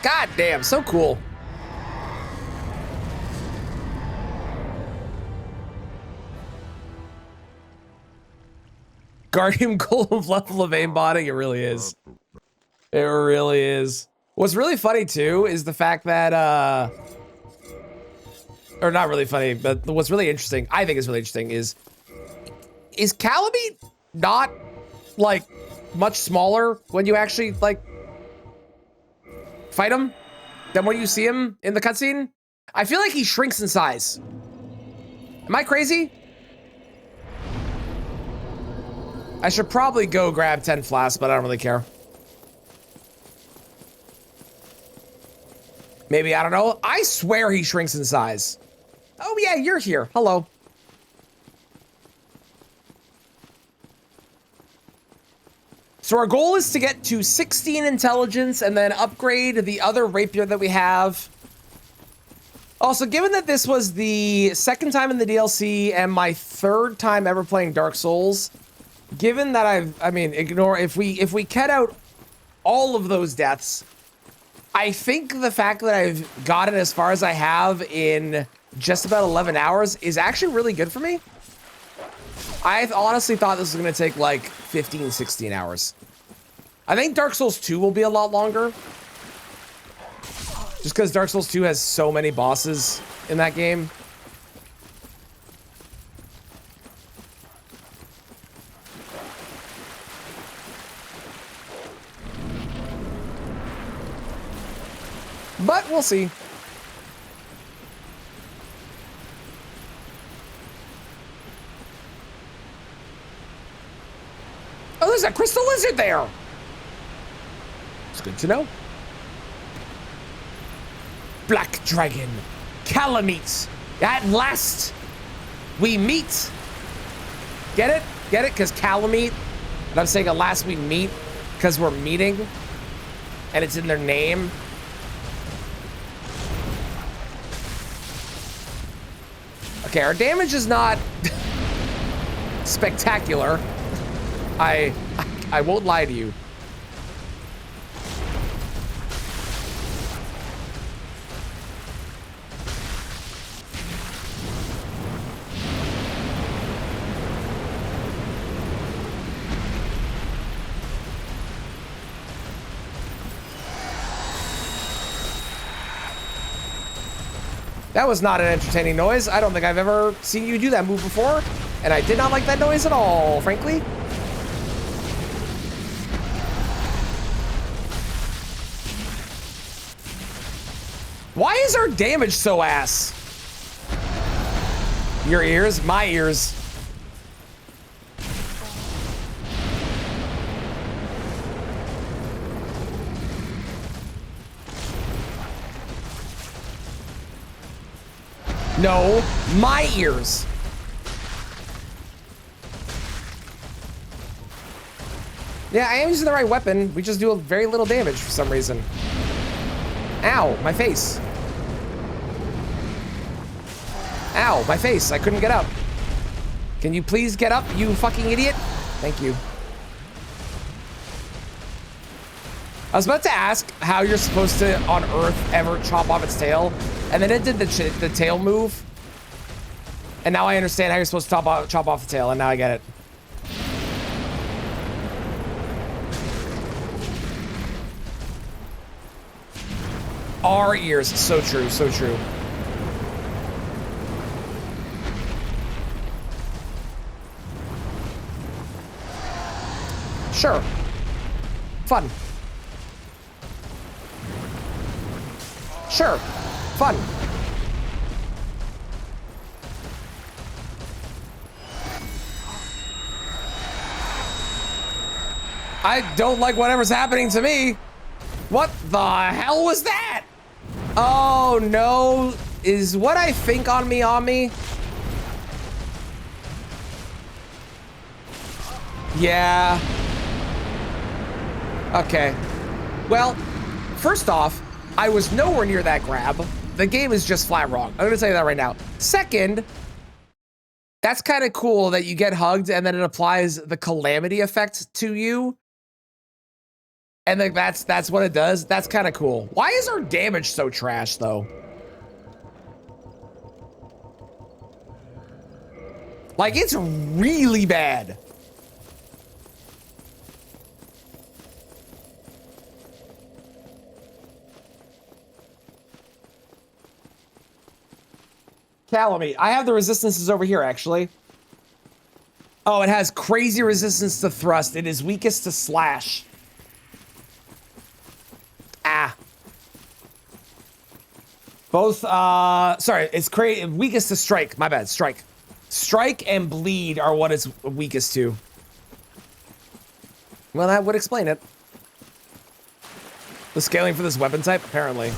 God damn, so cool. Guardian Golem level of aimbotting, it really is. It really is. What's really funny too is the fact that or not really funny, but what's really interesting, I think is really interesting, is Calamite not like much smaller when you actually like fight him than when you see him in the cutscene? I feel like he shrinks in size. Am I crazy? I should probably go grab 10 flasks, but I don't really care. Maybe, I don't know. I swear he shrinks in size. Oh yeah, you're here. Hello. So our goal is to get to 16 intelligence and then upgrade the other rapier that we have. Also, given that this was the second time in the DLC and my 3rd time ever playing Dark Souls, given that if we cut out all of those deaths, I think the fact that I've gotten as far as I have in just about 11 hours is actually really good for me. I honestly thought this was going to take like 15, 16 hours. I think Dark Souls 2 will be a lot longer. Just because Dark Souls 2 has so many bosses in that game. But we'll see. Oh, there's a crystal lizard there. It's good to know. Black Dragon, Calamite. At last, we meet. Get it? Get it? Because Calamite. And I'm saying at last we meet because we're meeting. And it's in their name. Okay, our damage is not spectacular. I won't lie to you. That was not an entertaining noise. I don't think I've ever seen you do that move before, and I did not like that noise at all, frankly. Why is our damage so ass? Your ears? My ears. No, my ears. Yeah, I am using the right weapon. We just do very little damage for some reason. Ow, my face. Ow, my face. I couldn't get up. Can you please get up, you fucking idiot? Thank you. I was about to ask how you're supposed to, on Earth, ever chop off its tail. And then it did the tail move. And now I understand how you're supposed to chop off the tail, and now I get it. Our ears. So true, so true. Sure. Fun. Sure. Fun. I don't like whatever's happening to me. What the hell was that? Oh no. Is what I think on me on me? Yeah. Okay. Well, first off, I was nowhere near that grab. The game is just flat wrong. I'm gonna tell you that right now. Second, that's kind of cool that you get hugged and then it applies the calamity effect to you. And like that's what it does. That's kind of cool. Why is our damage so trash though? Like it's really bad. Calamity. I have the resistances over here, actually. Oh, it has crazy resistance to thrust. It is weakest to slash. Ah. Both, sorry, it's weakest to strike. My bad, strike. Strike and bleed are what it's weakest to. Well, that would explain it. The scaling for this weapon type, apparently.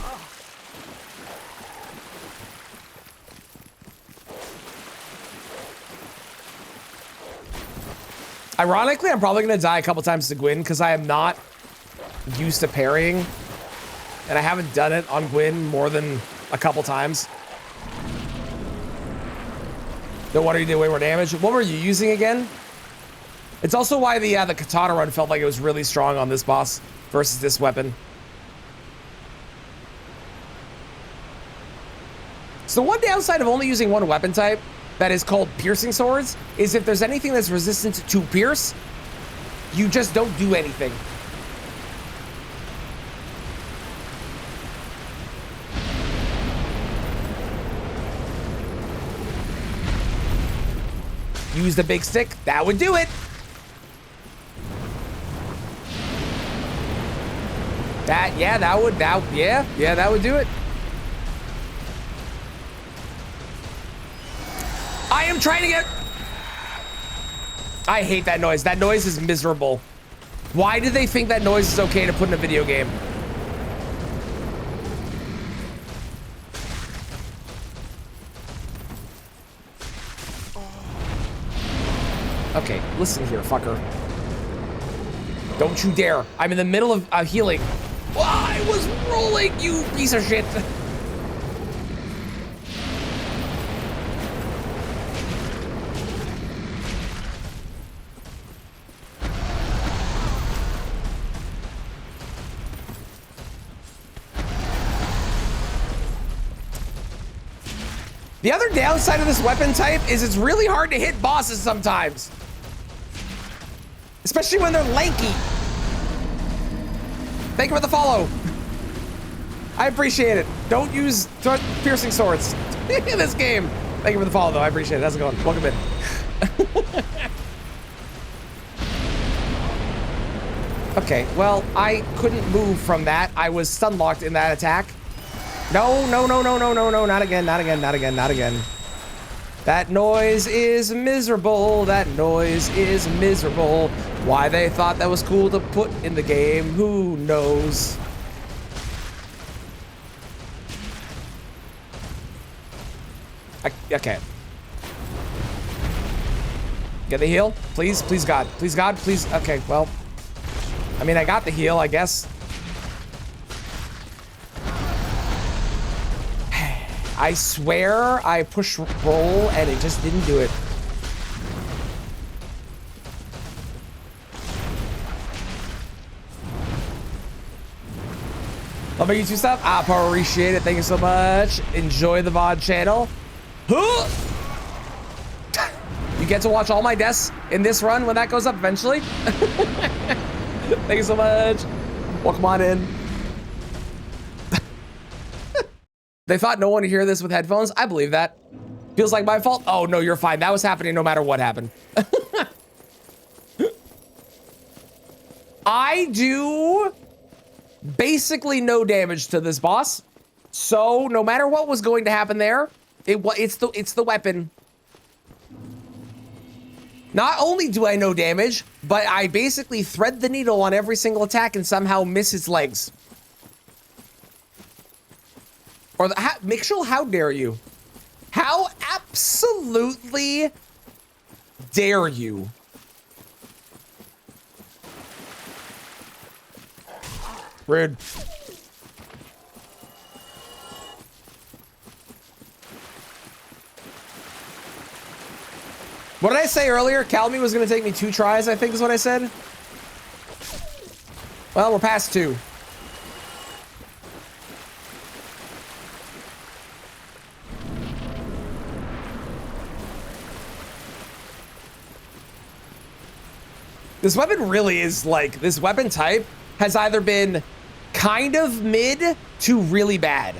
Ironically, I'm probably going to die a couple times to Gwyn because I am not used to parrying. And I haven't done it on Gwyn more than a couple times. No wonder you did way more damage. What were you using again? It's also why the katana run felt like it was really strong on this boss versus this weapon. So the one downside of only using one weapon type that is called piercing swords is if there's anything that's resistant to pierce, you just don't do anything. Use the big stick, that would do it. That would do it. I am trying to get... I hate that noise. That noise is miserable. Why do they think that noise is okay to put in a video game? Okay, listen here, fucker. Don't you dare. I'm in the middle of healing. Oh, I was rolling, you piece of shit. The other downside of this weapon type is it's really hard to hit bosses sometimes. Especially when they're lanky. Thank you for the follow. I appreciate it. Don't use piercing swords in this game. Thank you for the follow, though. I appreciate it. How's it going? Welcome in. Okay, well, I couldn't move from that. I was stun locked in that attack. No, no, no, no, no, no, no. Not again, not again, not again, not again. That noise is miserable. That noise is miserable. Why they thought that was cool to put in the game, who knows? Okay. Get the heal, please, please God, please God, please. Okay, well, I mean, I got the heal, I guess. I swear I pushed roll and it just didn't do it. Love my YouTube stuff. I appreciate it. Thank you so much. Enjoy the VOD channel. Huh! You get to watch all my deaths in this run when that goes up eventually. Thank you so much. Welcome on in. They thought no one would hear this with headphones. I believe that. Feels like my fault. Oh, no, you're fine. That was happening no matter what happened. I do basically no damage to this boss. So no matter what was going to happen there, it's the weapon. Not only do I no damage, but I basically thread the needle on every single attack and somehow miss his legs. Or Mixel, how dare you? How absolutely dare you? Rude. What did I say earlier? Calmy was going to take me 2 tries, I think is what I said. Well, we're past 2. This weapon really is like, this weapon type has either been kind of mid to really bad.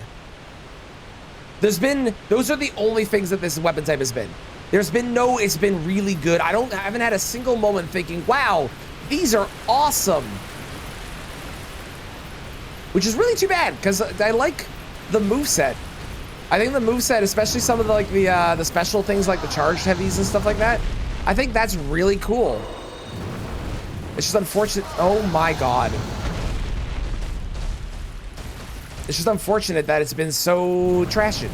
Those are the only things that this weapon type has been. There's been no, it's been really good. I haven't had a single moment thinking, wow, these are awesome. Which is really too bad, because I like the moveset. I think the moveset, especially some of the special things like the charged heavies and stuff like that, I think that's really cool. It's just unfortunate. Oh my God. It's just unfortunate that it's been so trashed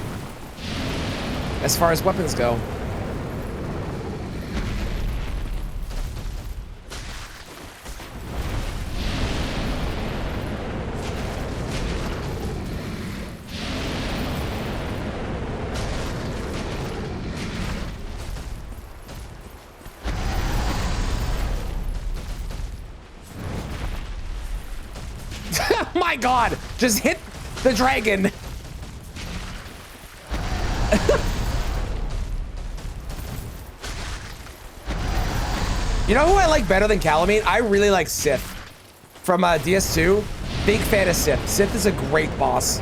as far as weapons go. My God, just hit the dragon. You know who I like better than Calamine? I really like Sith from DS2. Big fan of Sith. Sith is a great boss.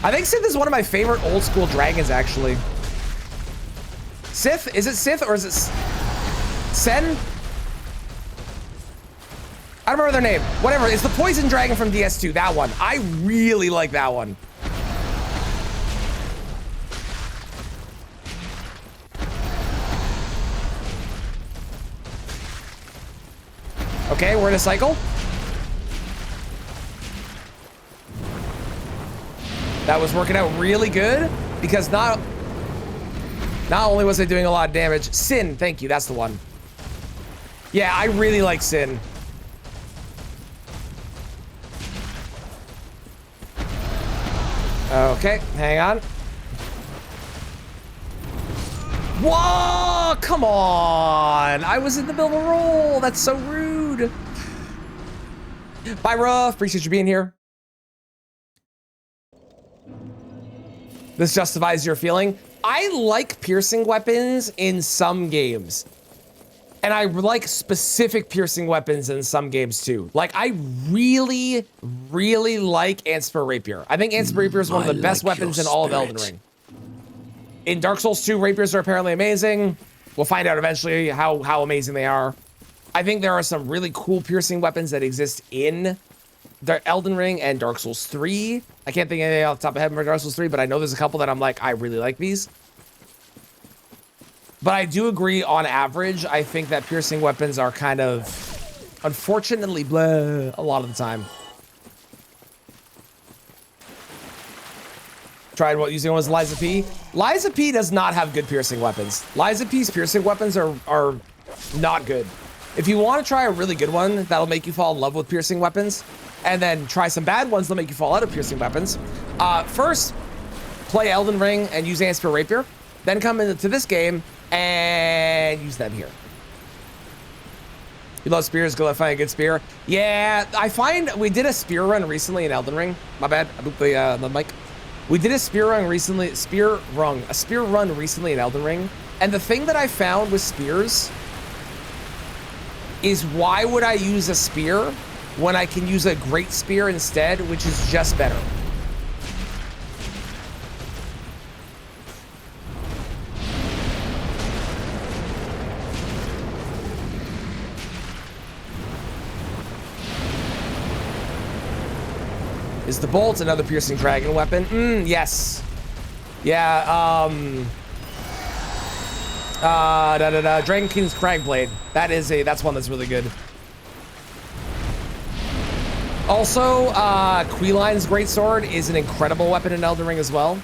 I think Sith is one of my favorite old school dragons, actually. Sith? Is it Sith or is it Sen? I don't remember their name. Whatever, it's the poison dragon from DS2, that one. I really like that one. Okay, we're in a cycle. That was working out really good because not only was I doing a lot of damage. Sin, thank you, that's the one. Yeah, I really like Sin. Okay, hang on. Whoa, come on. I was in the middle of a roll. That's so rude. Bye, Ruff. Appreciate you being here. This justifies your feeling. I like piercing weapons in some games. And I like specific piercing weapons in some games too. Like I really, really like Anspir Rapier. I think Anspir Rapier is one of the best weapons in all of Elden Ring. In Dark Souls 2, rapiers are apparently amazing. We'll find out eventually how amazing they are. I think there are some really cool piercing weapons that exist in the Elden Ring and Dark Souls 3. I can't think of anything off the top of my head for Dark Souls 3, but I know there's a couple that I'm like, I really like these. But I do agree, on average, I think that piercing weapons are kind of, unfortunately, blah, a lot of the time. Tried what using one was Liza P. Liza P does not have good piercing weapons. Liza P's piercing weapons are not good. If you want to try a really good one that'll make you fall in love with piercing weapons, and then try some bad ones that'll make you fall out of piercing weapons, first play Elden Ring and use Anspir Rapier, then come into this game and use them here. You love spears, go find a good spear. Yeah, I find we did a spear run recently in Elden Ring. My bad, I booped the mic. We did a spear run recently in Elden Ring. And the thing that I found with spears is, why would I use a spear when I can use a great spear instead, which is just better? Is the bolt another piercing dragon weapon? Yes. Yeah, Dragon King's Cragblade. That's one that's really good. Also, Queline's Greatsword is an incredible weapon in Elden Ring as well.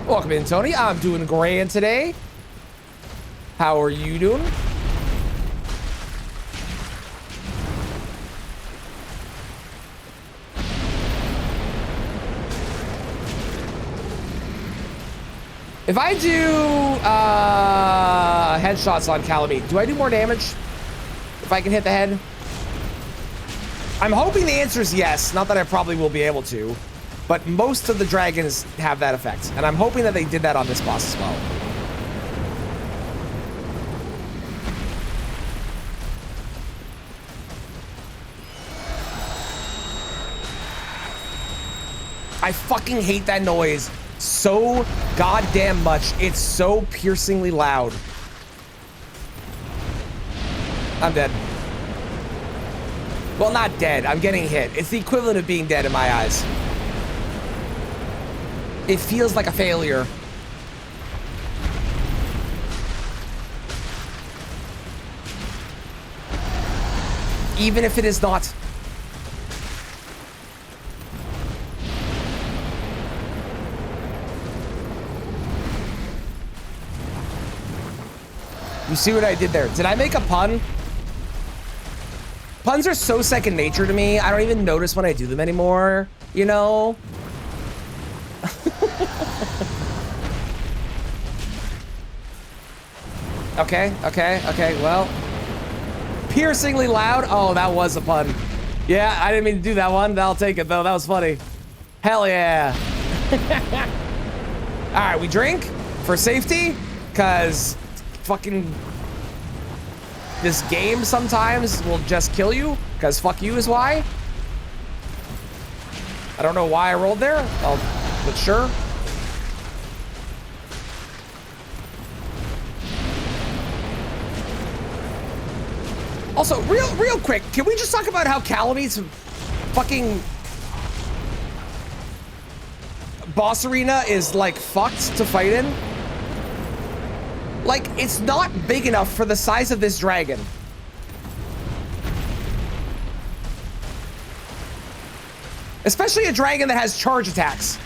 Welcome in, Tony. I'm doing great today. How are you doing? If I do headshots on Calamite, do I do more damage if I can hit the head? I'm hoping the answer is yes. Not that I probably will be able to, but most of the dragons have that effect, and I'm hoping that they did that on this boss as well. I fucking hate that noise so goddamn much. It's so piercingly loud. I'm dead. Well, not dead. I'm getting hit. It's the equivalent of being dead in my eyes. It feels like a failure. Even if it is not. You see what I did there? Did I make a pun? Puns are so second nature to me. I don't even notice when I do them anymore, you know? Okay, well. Piercingly loud. Oh, that was a pun. Yeah, I didn't mean to do that one. I'll take it, though. That was funny. Hell yeah. All right, we drink for safety, because fucking this game sometimes will just kill you, because fuck you is why. I don't know why I rolled there, but sure. Also, real quick, can we just talk about how Calamite's fucking boss arena is like fucked to fight in? Like, it's not big enough for the size of this dragon. Especially a dragon that has charge attacks.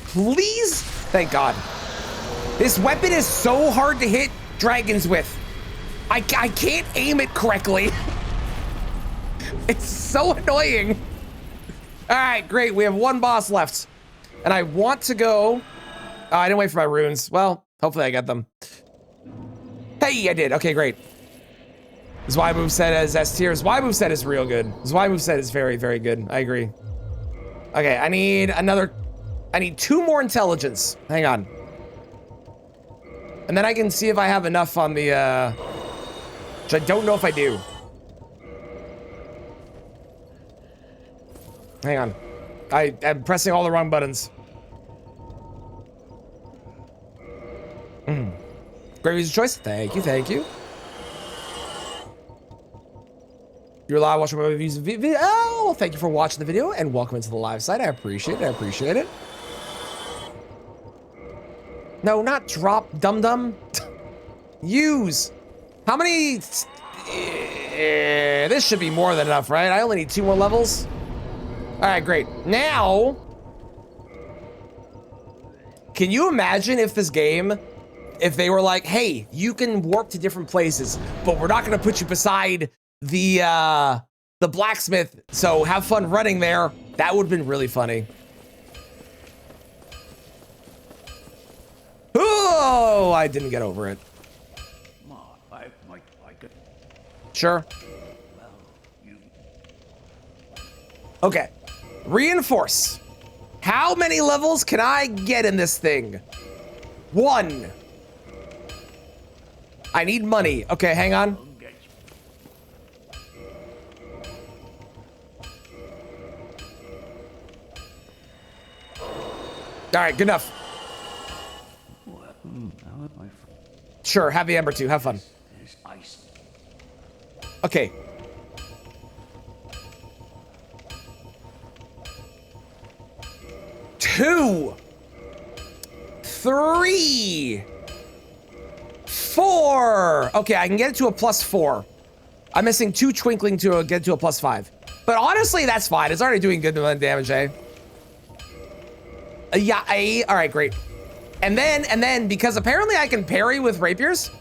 Please? Thank God. This weapon is so hard to hit dragons with. I can't aim it correctly. It's so annoying. All right, great. We have one boss left. And I want to go... Oh, I didn't wait for my runes. Well, Hopefully I get them. Hey, I did. Okay, great. His Y moveset is S tier. His Y moveset is real good. His Y moveset is very, very good. I agree. Okay, I need 2 more intelligence. Hang on. And then I can see if I have enough on the, which I don't know if I do. Hang on. I'm pressing all the wrong buttons. Great user choice. Thank you, thank you. You're live watching my reviews video. Oh, thank you for watching the video and welcome into the live site. I appreciate it. I appreciate it. No, not drop, dum-dum. Use. How many? This should be more than enough, right? I only need 2 more levels. All right, great. Now, can you imagine if this game, if they were like, hey, you can warp to different places, but we're not gonna put you beside the blacksmith, so have fun running there. That would have been really funny. Oh, I didn't get over it. I might like it. Sure. Well, you. Okay. Reinforce. How many levels can I get in this thing? 1. I need money. Okay, hang on. All right, good enough. Sure, have the Ember too. Have fun. Okay. Two, 3, 4. Okay, I can get it to a +4. I'm missing 2 twinkling to get to a +5. But honestly, that's fine. It's already doing good damage, eh? Yeah, all right, great. And then, because apparently I can parry with rapiers.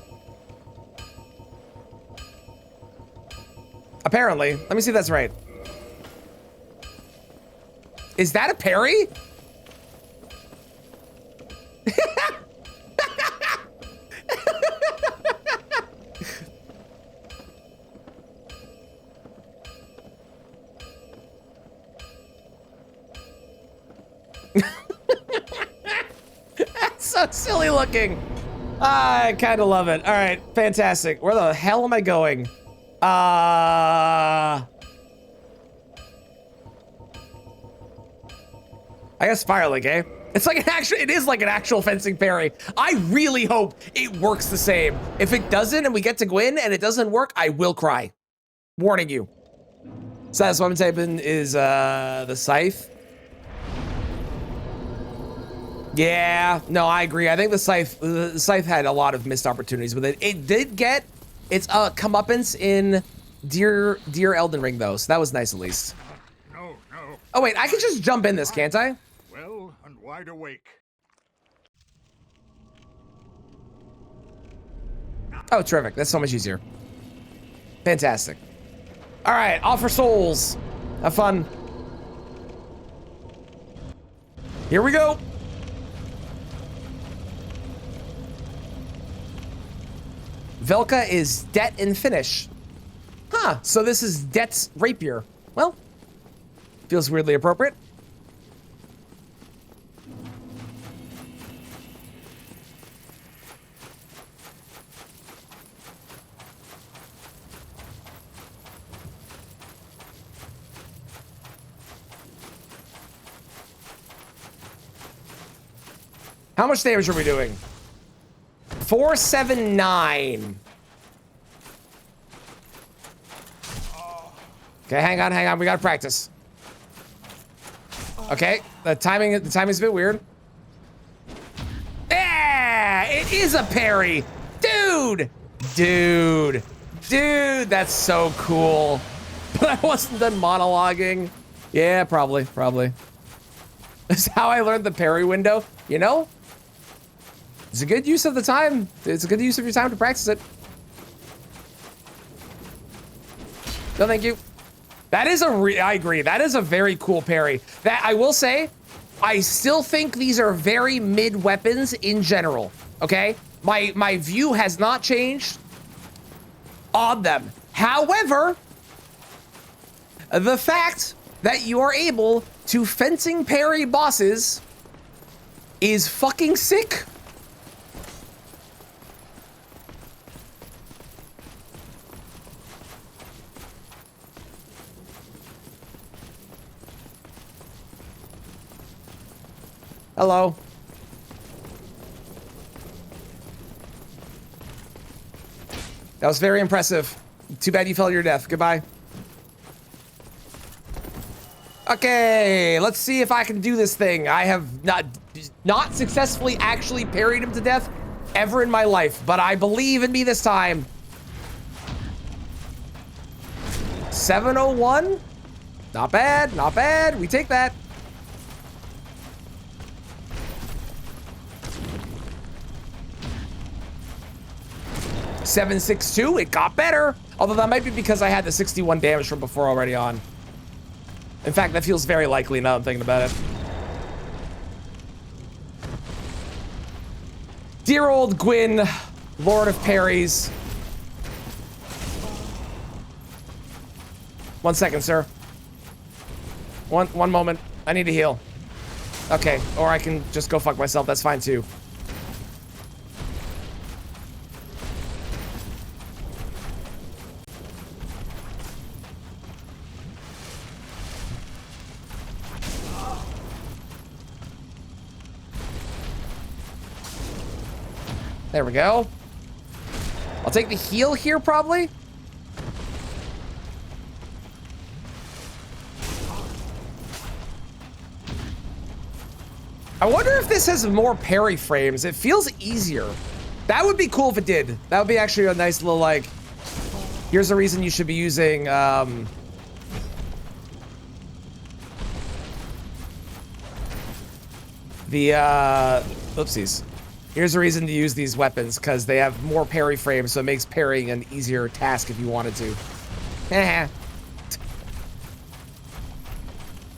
Apparently. Let me see if that's right. Is that a parry? So silly looking. I kind of love it. All right, fantastic. Where the hell am I going? I guess Firelink, eh? It's like it is like an actual fencing parry. I really hope it works the same. If it doesn't and we get to Gwyn and it doesn't work, I will cry. Warning you. So that's what I'm typing is the scythe. Yeah, no, I agree. I think the scythe had a lot of missed opportunities with it. It did get its comeuppance in Dear Elden Ring though, so that was nice at least. No. Oh wait, I can just jump in this, can't I? Well and wide awake. Oh, terrific. That's so much easier. Fantastic. All right, offer souls. Have fun. Here we go. Velka is Det and Finish. Huh, so this is Det's rapier. Well, feels weirdly appropriate. How much damage are we doing? 479. Okay, hang on. We gotta practice. Okay, the timing's a bit weird. Yeah, it is a parry, dude. That's so cool. But I wasn't done monologuing. Yeah, probably. That's how I learned the parry window. You know, it's a good use of the time. It's a good use of your time to practice it. No, thank you. That is I agree. That is a very cool parry. That I will say, I still think these are very mid weapons in general. okay? My view has not changed on them. However, the fact that you are able to fencing parry bosses is fucking sick. Hello. That was very impressive. Too bad you fell to your death. Goodbye. Okay, let's see if I can do this thing. I have not successfully actually parried him to death ever in my life, but I believe in me this time. 701? Not bad, not bad. We take that. $762, it got better. Although that might be because I had the 61 damage from before already on. In fact, that feels very likely now I'm thinking about it. Dear old Gwyn, Lord of Parries. 1 second, sir. One moment. I need to heal. Okay, or I can just go fuck myself. That's fine too. There we go. I'll take the heal here, probably. I wonder if this has more parry frames. It feels easier. That would be cool if it did. That would be actually a nice little, like, here's a reason you should be using, oopsies. Here's a reason to use these weapons, because they have more parry frames, so it makes parrying an easier task if you wanted to.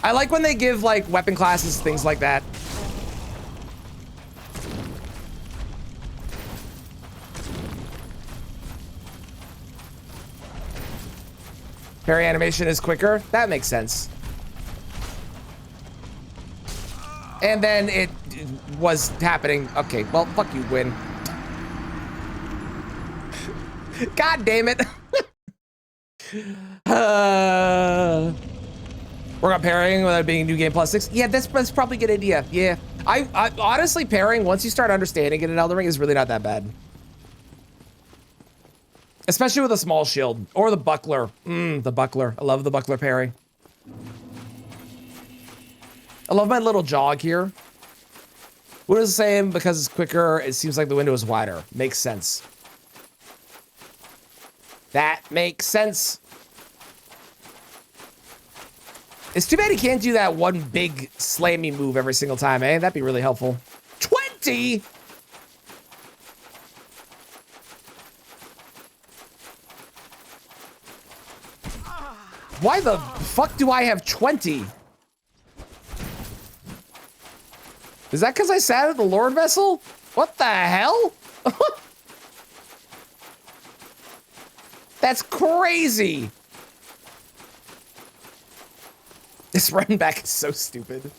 I like when they give, like, weapon classes, things like that. Parry animation is quicker. That makes sense. And then it was happening. Okay, well, fuck you, Gwyn. God damn it. We're not parrying without being new game +6. Yeah, that's probably a good idea. Yeah. I honestly, parrying, once you start understanding it in Elden Ring, is really not that bad. Especially with a small shield. Or the buckler. The buckler. I love the buckler parry. I love my little jog here. What is it saying? Because it's quicker, it seems like the window is wider. Makes sense. That makes sense. It's too bad he can't do that one big slammy move every single time, eh? That'd be really helpful. 20! Why the fuck do I have 20? Is that because I sat at the Lord Vessel? What the hell? That's crazy. This run back is so stupid.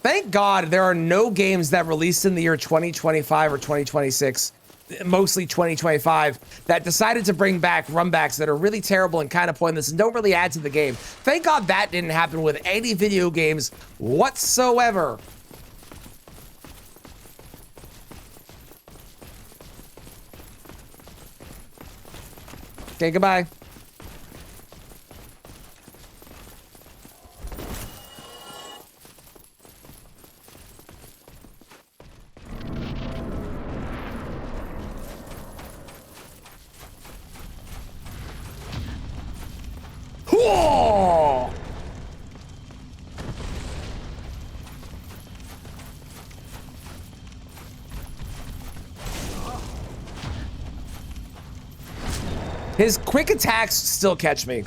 Thank God there are no games that released in the year 2025 or 2026, mostly 2025, that decided to bring back runbacks that are really terrible and kind of pointless and don't really add to the game. Thank God that didn't happen with any video games whatsoever. Okay, goodbye. Whoa! His quick attacks still catch me.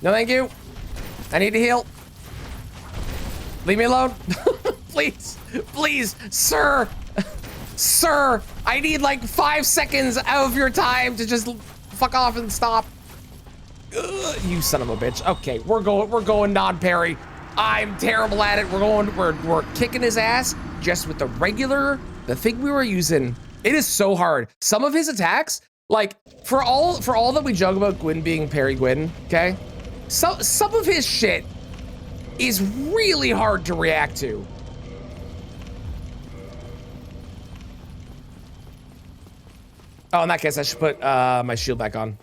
No, thank you. I need to heal. Leave me alone. Please, please, sir. Sir, I need like 5 seconds out of your time to just fuck off and stop. Ugh, you son of a bitch. Okay, we're going non-parry. I'm terrible at it. We're kicking his ass just with the thing we were using. It is so hard. Some of his attacks, like for all that we joke about Gwyn being parry Gwyn, okay? So some of his shit is really hard to react to. Oh, in that case, I should put my shield back on.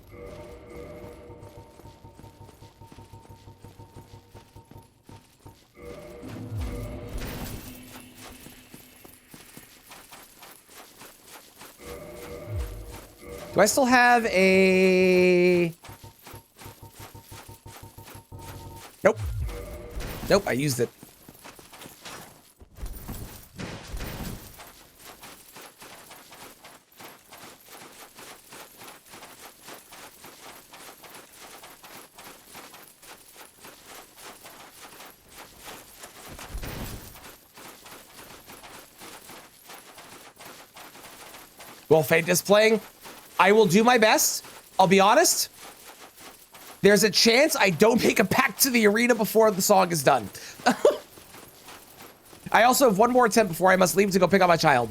Do I still have a... Nope. Nope, I used it. While Fate is playing, I will do my best. I'll be honest. There's a chance I don't make it back to the arena before the song is done. I also have one more attempt before I must leave to go pick up my child.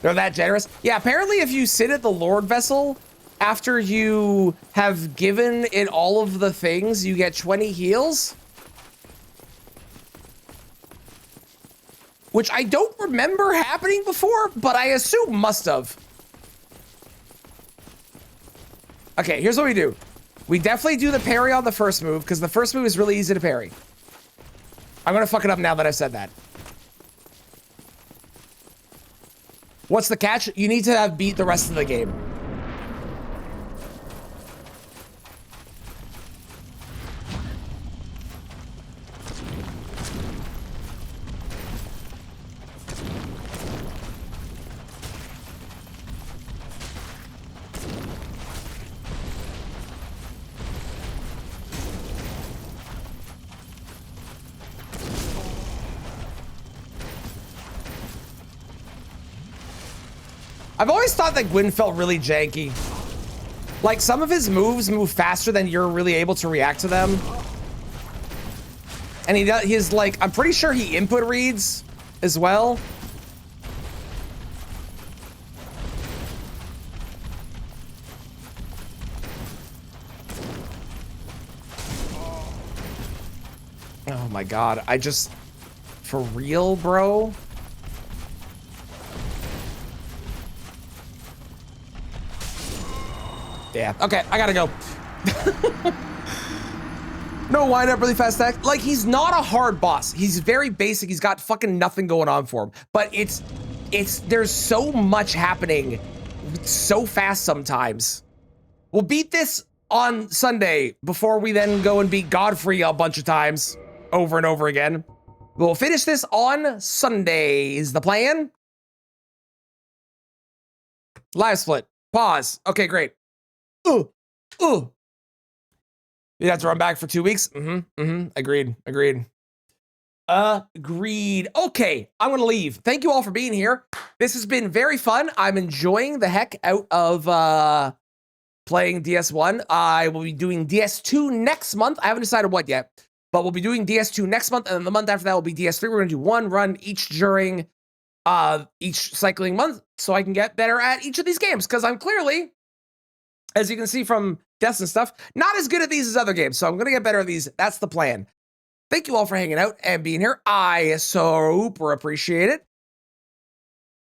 They're that generous. Yeah, apparently if you sit at the Lord Vessel after you have given it all of the things, you get 20 heals. Which I don't remember happening before, but I assume must have. Okay, here's what we do. We definitely do the parry on the first move, because the first move is really easy to parry. I'm gonna fuck it up now that I've said that. What's the catch? You need to have beat the rest of the game. I've always thought that Gwyn felt really janky. Like, some of his moves move faster than you're really able to react to them. And he's like, I'm pretty sure he input reads as well. Oh my God, for real, bro? Yeah, okay, I gotta go. No wind up really fast attack. Like, he's not a hard boss. He's very basic. He's got fucking nothing going on for him. But there's so much happening so fast sometimes. We'll beat this on Sunday before we then go and beat Godfrey a bunch of times over and over again. We'll finish this on Sunday is the plan. Live split. Pause. Okay, great. You'd have to run back for 2 weeks. Agreed. Agreed. Okay, I'm gonna leave. Thank you all for being here. This has been very fun. I'm enjoying the heck out of playing DS1. I will be doing DS2 next month. I haven't decided what yet, but we'll be doing DS2 next month, and then the month after that will be DS3. We're gonna do one run each during each cycling month, so I can get better at each of these games, because I'm clearly, as you can see from deaths and stuff, not as good at these as other games. So I'm going to get better at these. That's the plan. Thank you all for hanging out and being here. I super appreciate it.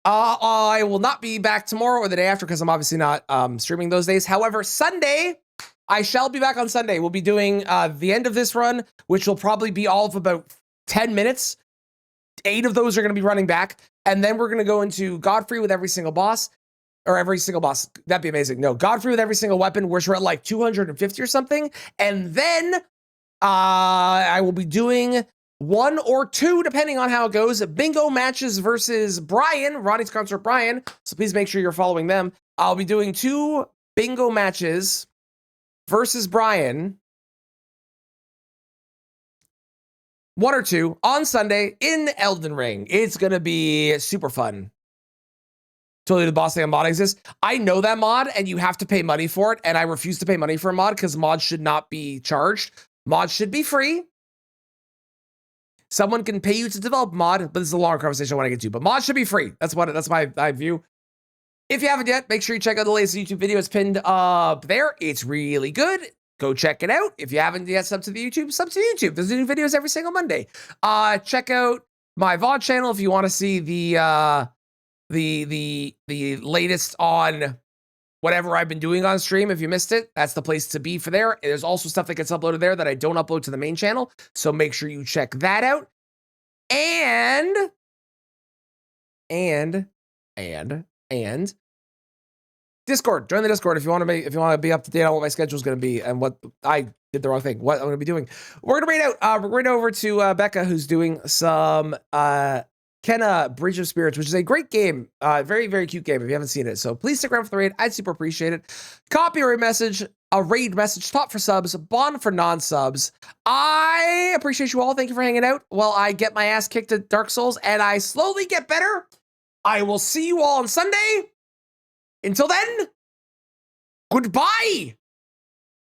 I will not be back tomorrow or the day after because I'm obviously not streaming those days. However, Sunday, I shall be back on Sunday. We'll be doing the end of this run, which will probably be all of about 10 minutes. 8 of those are going to be running back. And then we're going to go into Godfrey with every single boss. Or every single boss. That'd be amazing. No, Godfrey with every single weapon, which we're at like 250 or something. And then I will be doing 1 or 2, depending on how it goes, bingo matches versus Brian, Ronnie's Concert Brian. So please make sure you're following them. I'll be doing 2 bingo matches versus Brian 1 or 2 on Sunday in Elden Ring. It's going to be super fun. Totally the boss thing on mod exists. I know that mod and you have to pay money for it. And I refuse to pay money for a mod because mods should not be charged. Mods should be free. Someone can pay you to develop mod, but this is a longer conversation I want to get to. But mods should be free. That's my view. If you haven't yet, make sure you check out the latest YouTube video. It's pinned up there. It's really good. Go check it out. If you haven't yet subbed to the YouTube, sub to YouTube. There's new videos every single Monday. Check out my VOD channel if you want to see the latest on whatever I've been doing on stream. If you missed it, that's the place to be for there. There's also stuff that gets uploaded there that I don't upload to the main channel. So make sure you check that out. And Discord. Join the Discord if you want to be up to date on what my schedule is going to be and what I did the wrong thing, what I'm going to be doing. We're going to raid out. We're going over to Becca, who's doing some Kenna Bridge of Spirits, which is a great game. Very, very cute game if you haven't seen it. So please stick around for the raid. I'd super appreciate it. Copyright message, a raid message, top for subs, bond for non-subs. I appreciate you all. Thank you for hanging out while I get my ass kicked at Dark Souls and I slowly get better. I will see you all on Sunday. Until then, goodbye.